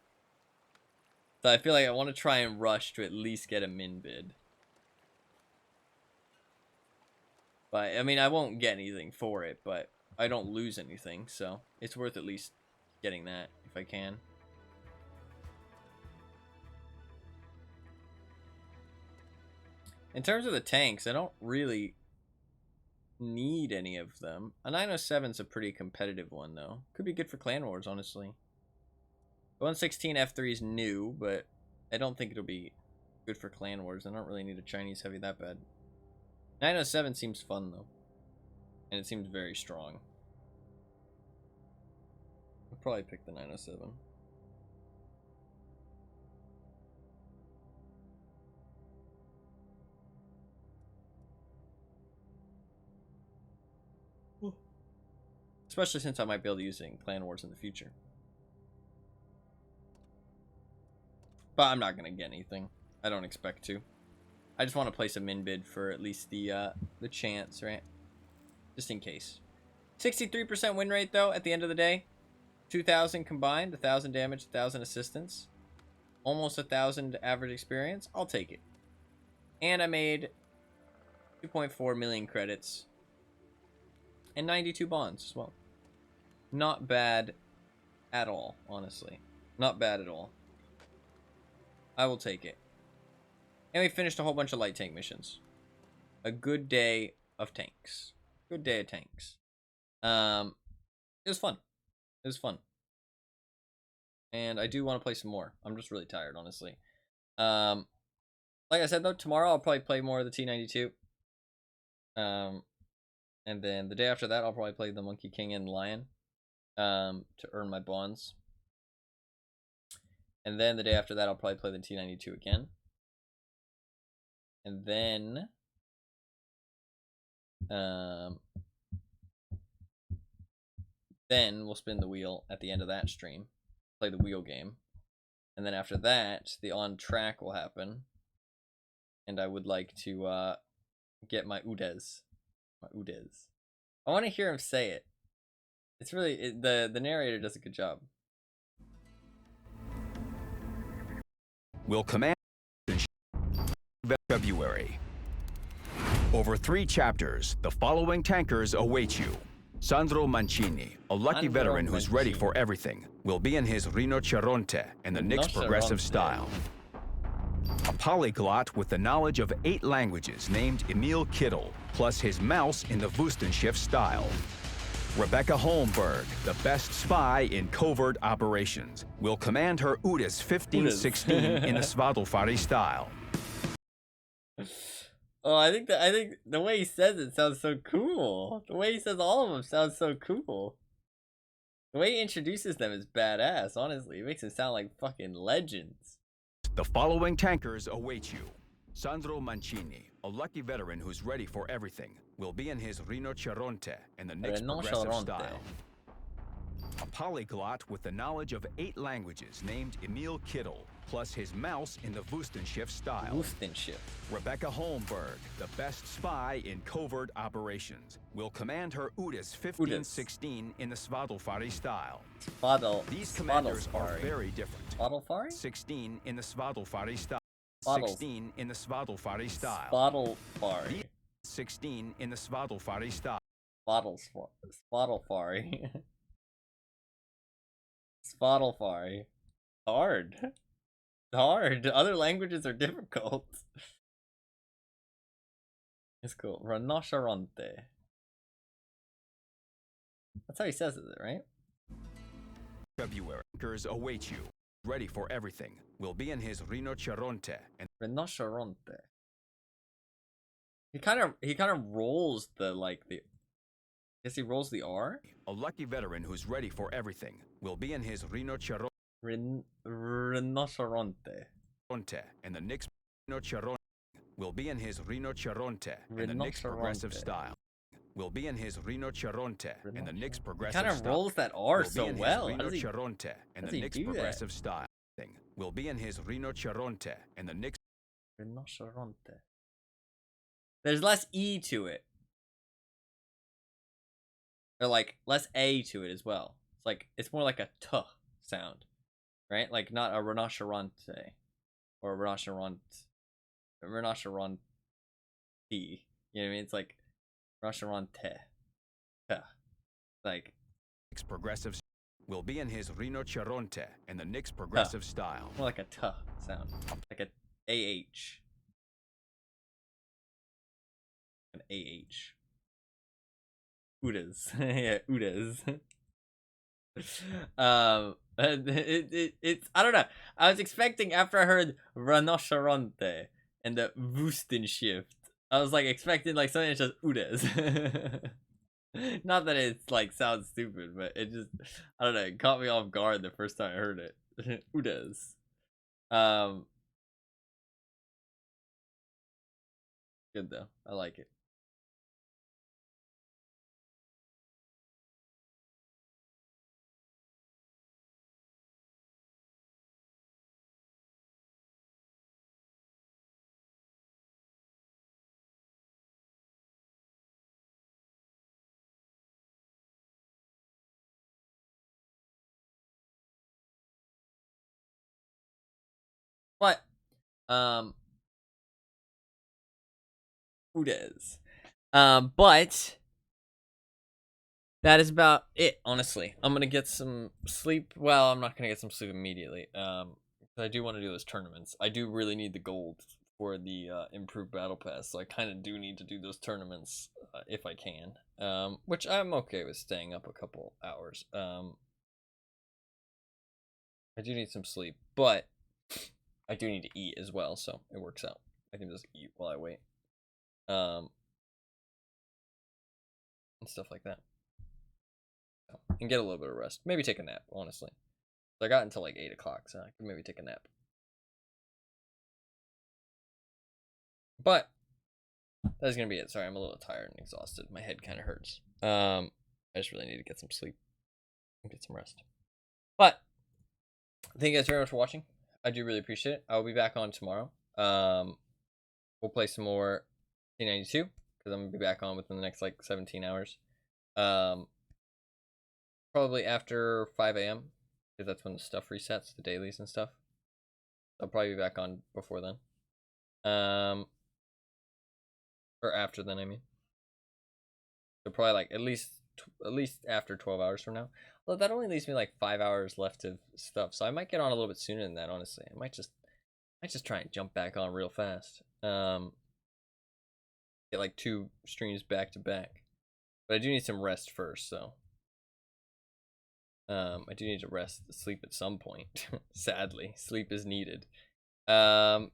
So I feel like I want to try and rush to at least get a min bid. But, I mean, I won't get anything for it, but I don't lose anything, so it's worth at least getting that if I can. In terms of the tanks, I don't really need any of them. A 907's a pretty competitive one, though. Could be good for Clan Wars, honestly. 116 F3 is new, but I don't think it'll be good for Clan Wars. I don't really need a Chinese heavy that bad. 907 seems fun, though. And it seems very strong. I'll probably pick the 907. Especially since I might be able to use it in Clan Wars in the future. But I'm not going to get anything. I don't expect to. I just want to place a min bid for at least the chance, right? Just in case. 63% win rate, though, at the end of the day. 2,000 combined, 1,000 damage, 1,000 assistance. Almost 1,000 average experience. I'll take it. And I made 2.4 million credits. And 92 bonds as well. Not bad at all, honestly. Not bad at all. I will take it. And we finished a whole bunch of light tank missions. A good day of tanks. Good day of tanks. It was fun. It was fun. And I do want to play some more. I'm just really tired, honestly. Like I said, though, tomorrow I'll probably play more of the T92. And then the day after that, I'll probably play the Monkey King and Lion. To earn my bonds. And then the day after that, I'll probably play the T92 again. And then we'll spin the wheel at the end of that stream. Play the wheel game. And then after that, the on track will happen. And I would like to get my Udes. My Udes. I want to hear him say it. It's really the narrator does a good job. Will command February. Over 3 chapters, the following tankers await you. Sandro Mancini, a lucky Sandro veteran who's ready Mancini. for everything, will be in his Rinoceronte in the Knicks' progressive style. A polyglot with the knowledge of 8 languages named Emil Kittel, plus his mouse in the Wüstenschiff style. Rebecca Holmberg, the best spy in covert operations, will command her Udes 1516 in the Svadilfari style. Oh, I think the way he says it sounds so cool. The way he says all of them sounds so cool. The way he introduces them is badass, honestly. It makes them sound like fucking legends. The following tankers await you. Sandro Mancini, a lucky veteran who's ready for everything, will be in his Rinoceronte in the Knicks' progressive style. A polyglot with the knowledge of 8 languages named Emil Kittel, plus his mouse in the Wüstenschiff style. Wüstenschiff. Rebecca Holmberg, the best spy in covert operations, will command her Udes 1516 in the Svadilfari style. These commanders are very different. Svadilfari? 16 in the Svadilfari style. 16 in the Svadilfari style. Svadilfari. 16 in the Svadilfari style. Svadilfari. Svadilfari. Hard. Hard. Other languages are difficult. It's cool. Rinoceronte. That's how he says it, right? February. Tankers await you. Ready for everything. Will be in his Rinoceronte and Rinoceronte. He kind of rolls the I guess he rolls the R. a lucky veteran who's ready for everything. Will be in his Rinoceronte Rinoceronte. and the Knicks Rinoceronte will be in his Rinoceronte in the Knicks progressive style. Will be in his Rinoceronte in the Knicks progressive style. Kind of rolls that R so well. Rinoceronte in the Knicks progressive style. Will be in his Rinoceronte in the Knicks Rinoceronte. There's less E to it. Or like less A to it as well. It's more like a T sound. Right? Like not a rinoceronte. Or a rinoceronte. Rinoceronte. You know what I mean? It's like rinoceronte. Like Knicks progressive will be in his Rinoceronte in the Knicks progressive style. more like a T sound. Like a AH. An AH. Udes. Yeah, Udes. It's I don't know. I was expecting after I heard Rinoceronte and the Wüstenschiff, I was like expecting like something that says Udes. Not that it's like sounds stupid, but it just I don't know, it caught me off guard the first time I heard it. Udes. Good though. I like it. But Udes. But that is about it, honestly. I'm gonna get some sleep. Well, I'm not gonna get some sleep immediately. I do want to do those tournaments. I do really need the gold for the improved battle pass, so I kind of do need to do those tournaments if I can. Which I'm okay with staying up a couple hours. I do need some sleep, but I do need to eat as well, so it works out. I can just eat while I wait. And stuff like that. And get a little bit of rest. Maybe take a nap, honestly. I got until like 8 o'clock, so I could maybe take a nap. But that's gonna be it. Sorry, I'm a little tired and exhausted. My head kind of hurts. I just really need to get some sleep and get some rest. But thank you guys very much for watching. I do really appreciate it. I'll be back on tomorrow. We'll play some more T92 because I'm gonna be back on within the next like 17 hours. Probably after 5 a.m. because that's when the stuff resets, the dailies and stuff. I'll probably be back on before then. Or after then, I mean. So probably like at least after 12 hours from now. Although that only leaves me like 5 hours left of stuff, so I might get on a little bit sooner than that. Honestly, I might just try and jump back on real fast. Get like 2 streams back to back, but I do need some rest first. So I do need to rest, sleep at some point. Sadly, sleep is needed. So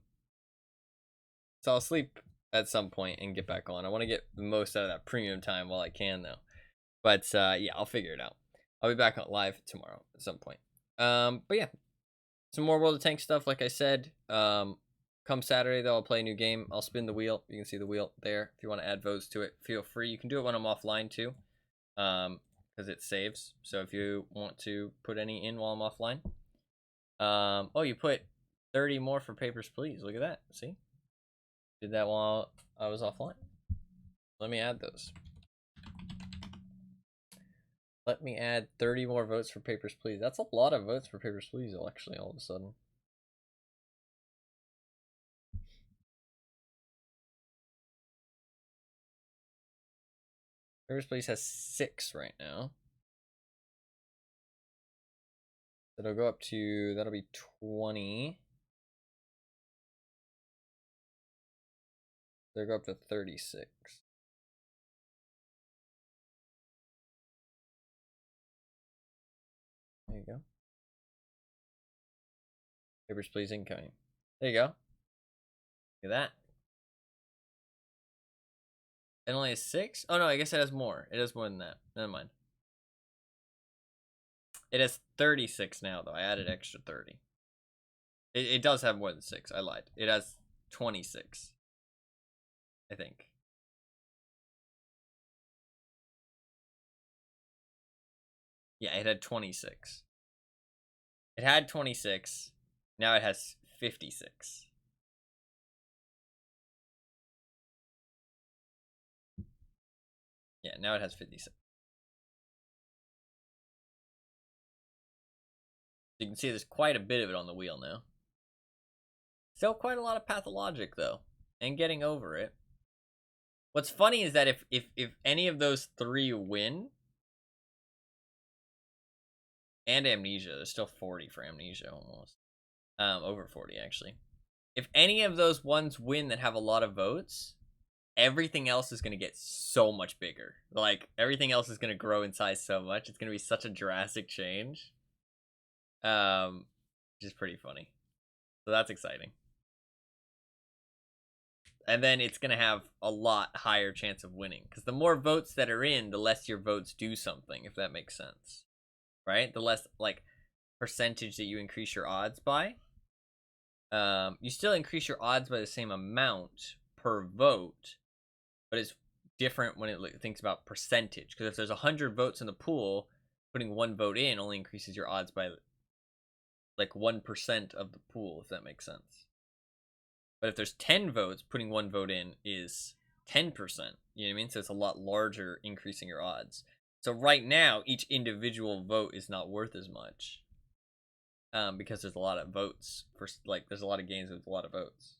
I'll sleep at some point and get back on. I want to get the most out of that premium time while I can, though. But yeah, I'll figure it out. I'll be back on live tomorrow at some point. But yeah, some more World of Tanks stuff. Like I said, come Saturday though, I'll play a new game. I'll spin the wheel. You can see the wheel there. If you want to add votes to it, feel free. You can do it when I'm offline too, because it saves. So if you want to put any in while I'm offline, oh, you put 30 more for Papers, Please. Look at that. See, did that while I was offline. Let me add those. Let me add 30 more votes for Papers, Please. That's a lot of votes for Papers, Please, actually, all of a sudden. Papers, Please has 6 right now. It'll go up to, that'll be 20. They'll go up to 36. There you go. Papers, Please incoming. There you go. Look at that. It only has 6? Oh no, I guess it has more. It has more than that. Never mind. It has 36 now, though. I added extra 30. It does have more than 6. I lied. It has 26. I think. Yeah, it had 26. It had 26. Now it has 56. Yeah, now it has 56. You can see there's quite a bit of it on the wheel now. Still quite a lot of pathologic, though. And getting over it. What's funny is that if any of those 3 win, and amnesia, there's still 40 for amnesia almost. Over 40 actually. If any of those ones win that have a lot of votes, everything else is going to get so much bigger. Like, everything else is going to grow in size so much. It's going to be such a drastic change. Which is pretty funny. So that's exciting. And then it's going to have a lot higher chance of winning. Because the more votes that are in, the less your votes do something, if that makes sense. Right? The less, like, percentage that you increase your odds by. You still increase your odds by the same amount per vote, but it's different when it thinks about percentage. Because if there's 100 votes in the pool, putting 1 vote in only increases your odds by like 1% of the pool, if that makes sense. But if there's 10 votes, putting 1 vote in is 10%. You know what I mean? So it's a lot larger, increasing your odds. So right now, each individual vote is not worth as much. Because there's a lot of votes for, like, there's a lot of games with a lot of votes,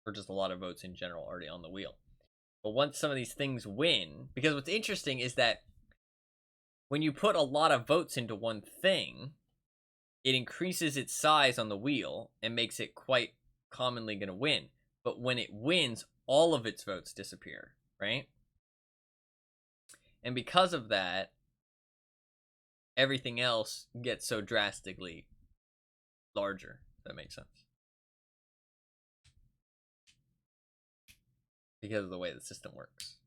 or just a lot of votes in general already on the wheel. But once some of these things win, because what's interesting is that when you put a lot of votes into one thing, it increases its size on the wheel and makes it quite commonly going to win. But when it wins, all of its votes disappear, right? And because of that, everything else gets so drastically larger. If that makes sense. Because of the way the system works.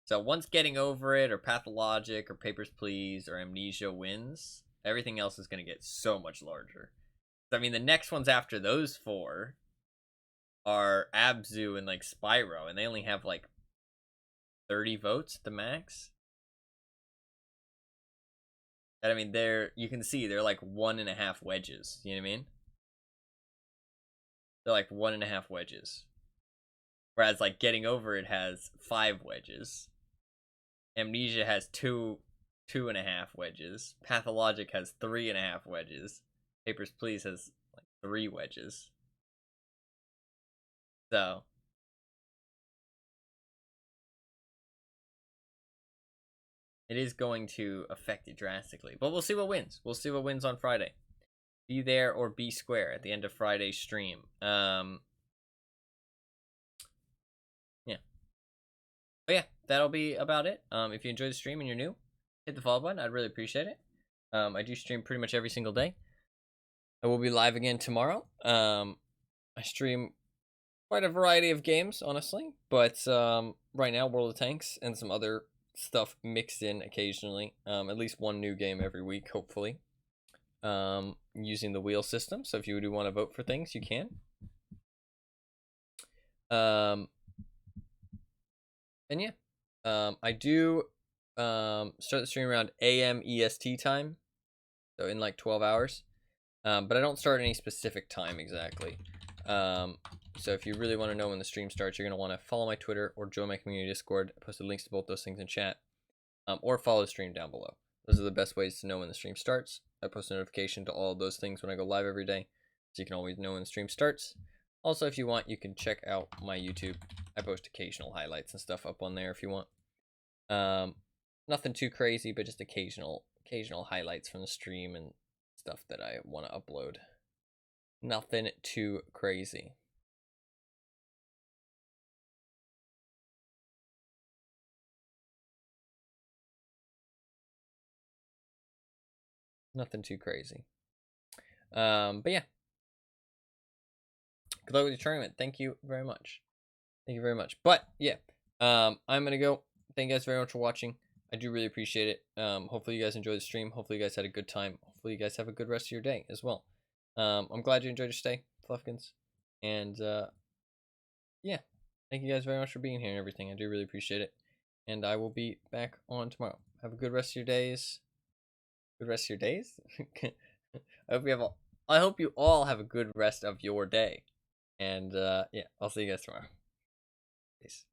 So once Getting Over It or Pathologic or Papers, Please or Amnesia wins, everything else is going to get so much larger. I mean, the next ones after those four are Abzu and like Spyro, and they only have like 30 votes at the max. And I mean, you can see they're like 1.5 wedges. You know what I mean? They're like 1.5 wedges. Whereas like Getting Over It has 5 wedges. Amnesia has 2.5 wedges. Pathologic has 3.5 wedges. Papers, Please has like 3 wedges. So it is going to affect it drastically. But we'll see what wins. We'll see what wins on Friday. Be there or be square at the end of Friday's stream. Yeah. But yeah, that'll be about it. If you enjoyed the stream and you're new, hit the follow button. I'd really appreciate it. I do stream pretty much every single day. I will be live again tomorrow. I stream quite a variety of games, honestly. But right now, World of Tanks and some other stuff mixed in occasionally. At least one new game every week, hopefully. Using the wheel system. So if you do want to vote for things, you can. And yeah, I do start the stream around AM EST time, so in like 12 hours. But I don't start any specific time exactly. So if you really want to know when the stream starts, you're going to want to follow my Twitter or join my community Discord. I posted links to both those things in chat. Or follow the stream down below. Those are the best ways to know when the stream starts. I post a notification to all of those things when I go live every day, so you can always know when the stream starts. Also, if you want, you can check out my YouTube. I post occasional highlights and stuff up on there if you want. Nothing too crazy, but just occasional highlights from the stream and stuff that I want to upload. Nothing too crazy. Nothing too crazy. But yeah. Good luck with your tournament. Thank you very much. Thank you very much. But yeah, I'm gonna go. Thank you guys very much for watching. I do really appreciate it. Hopefully you guys enjoyed the stream. Hopefully you guys had a good time. Hopefully you guys have a good rest of your day as well. I'm glad you enjoyed your stay, Fluffkins. And yeah, thank you guys very much for being here and everything. I do really appreciate it. And I will be back on tomorrow. Have a good rest of your days. Good rest of your days? I hope you all have a good rest of your day. And yeah, I'll see you guys tomorrow. Peace.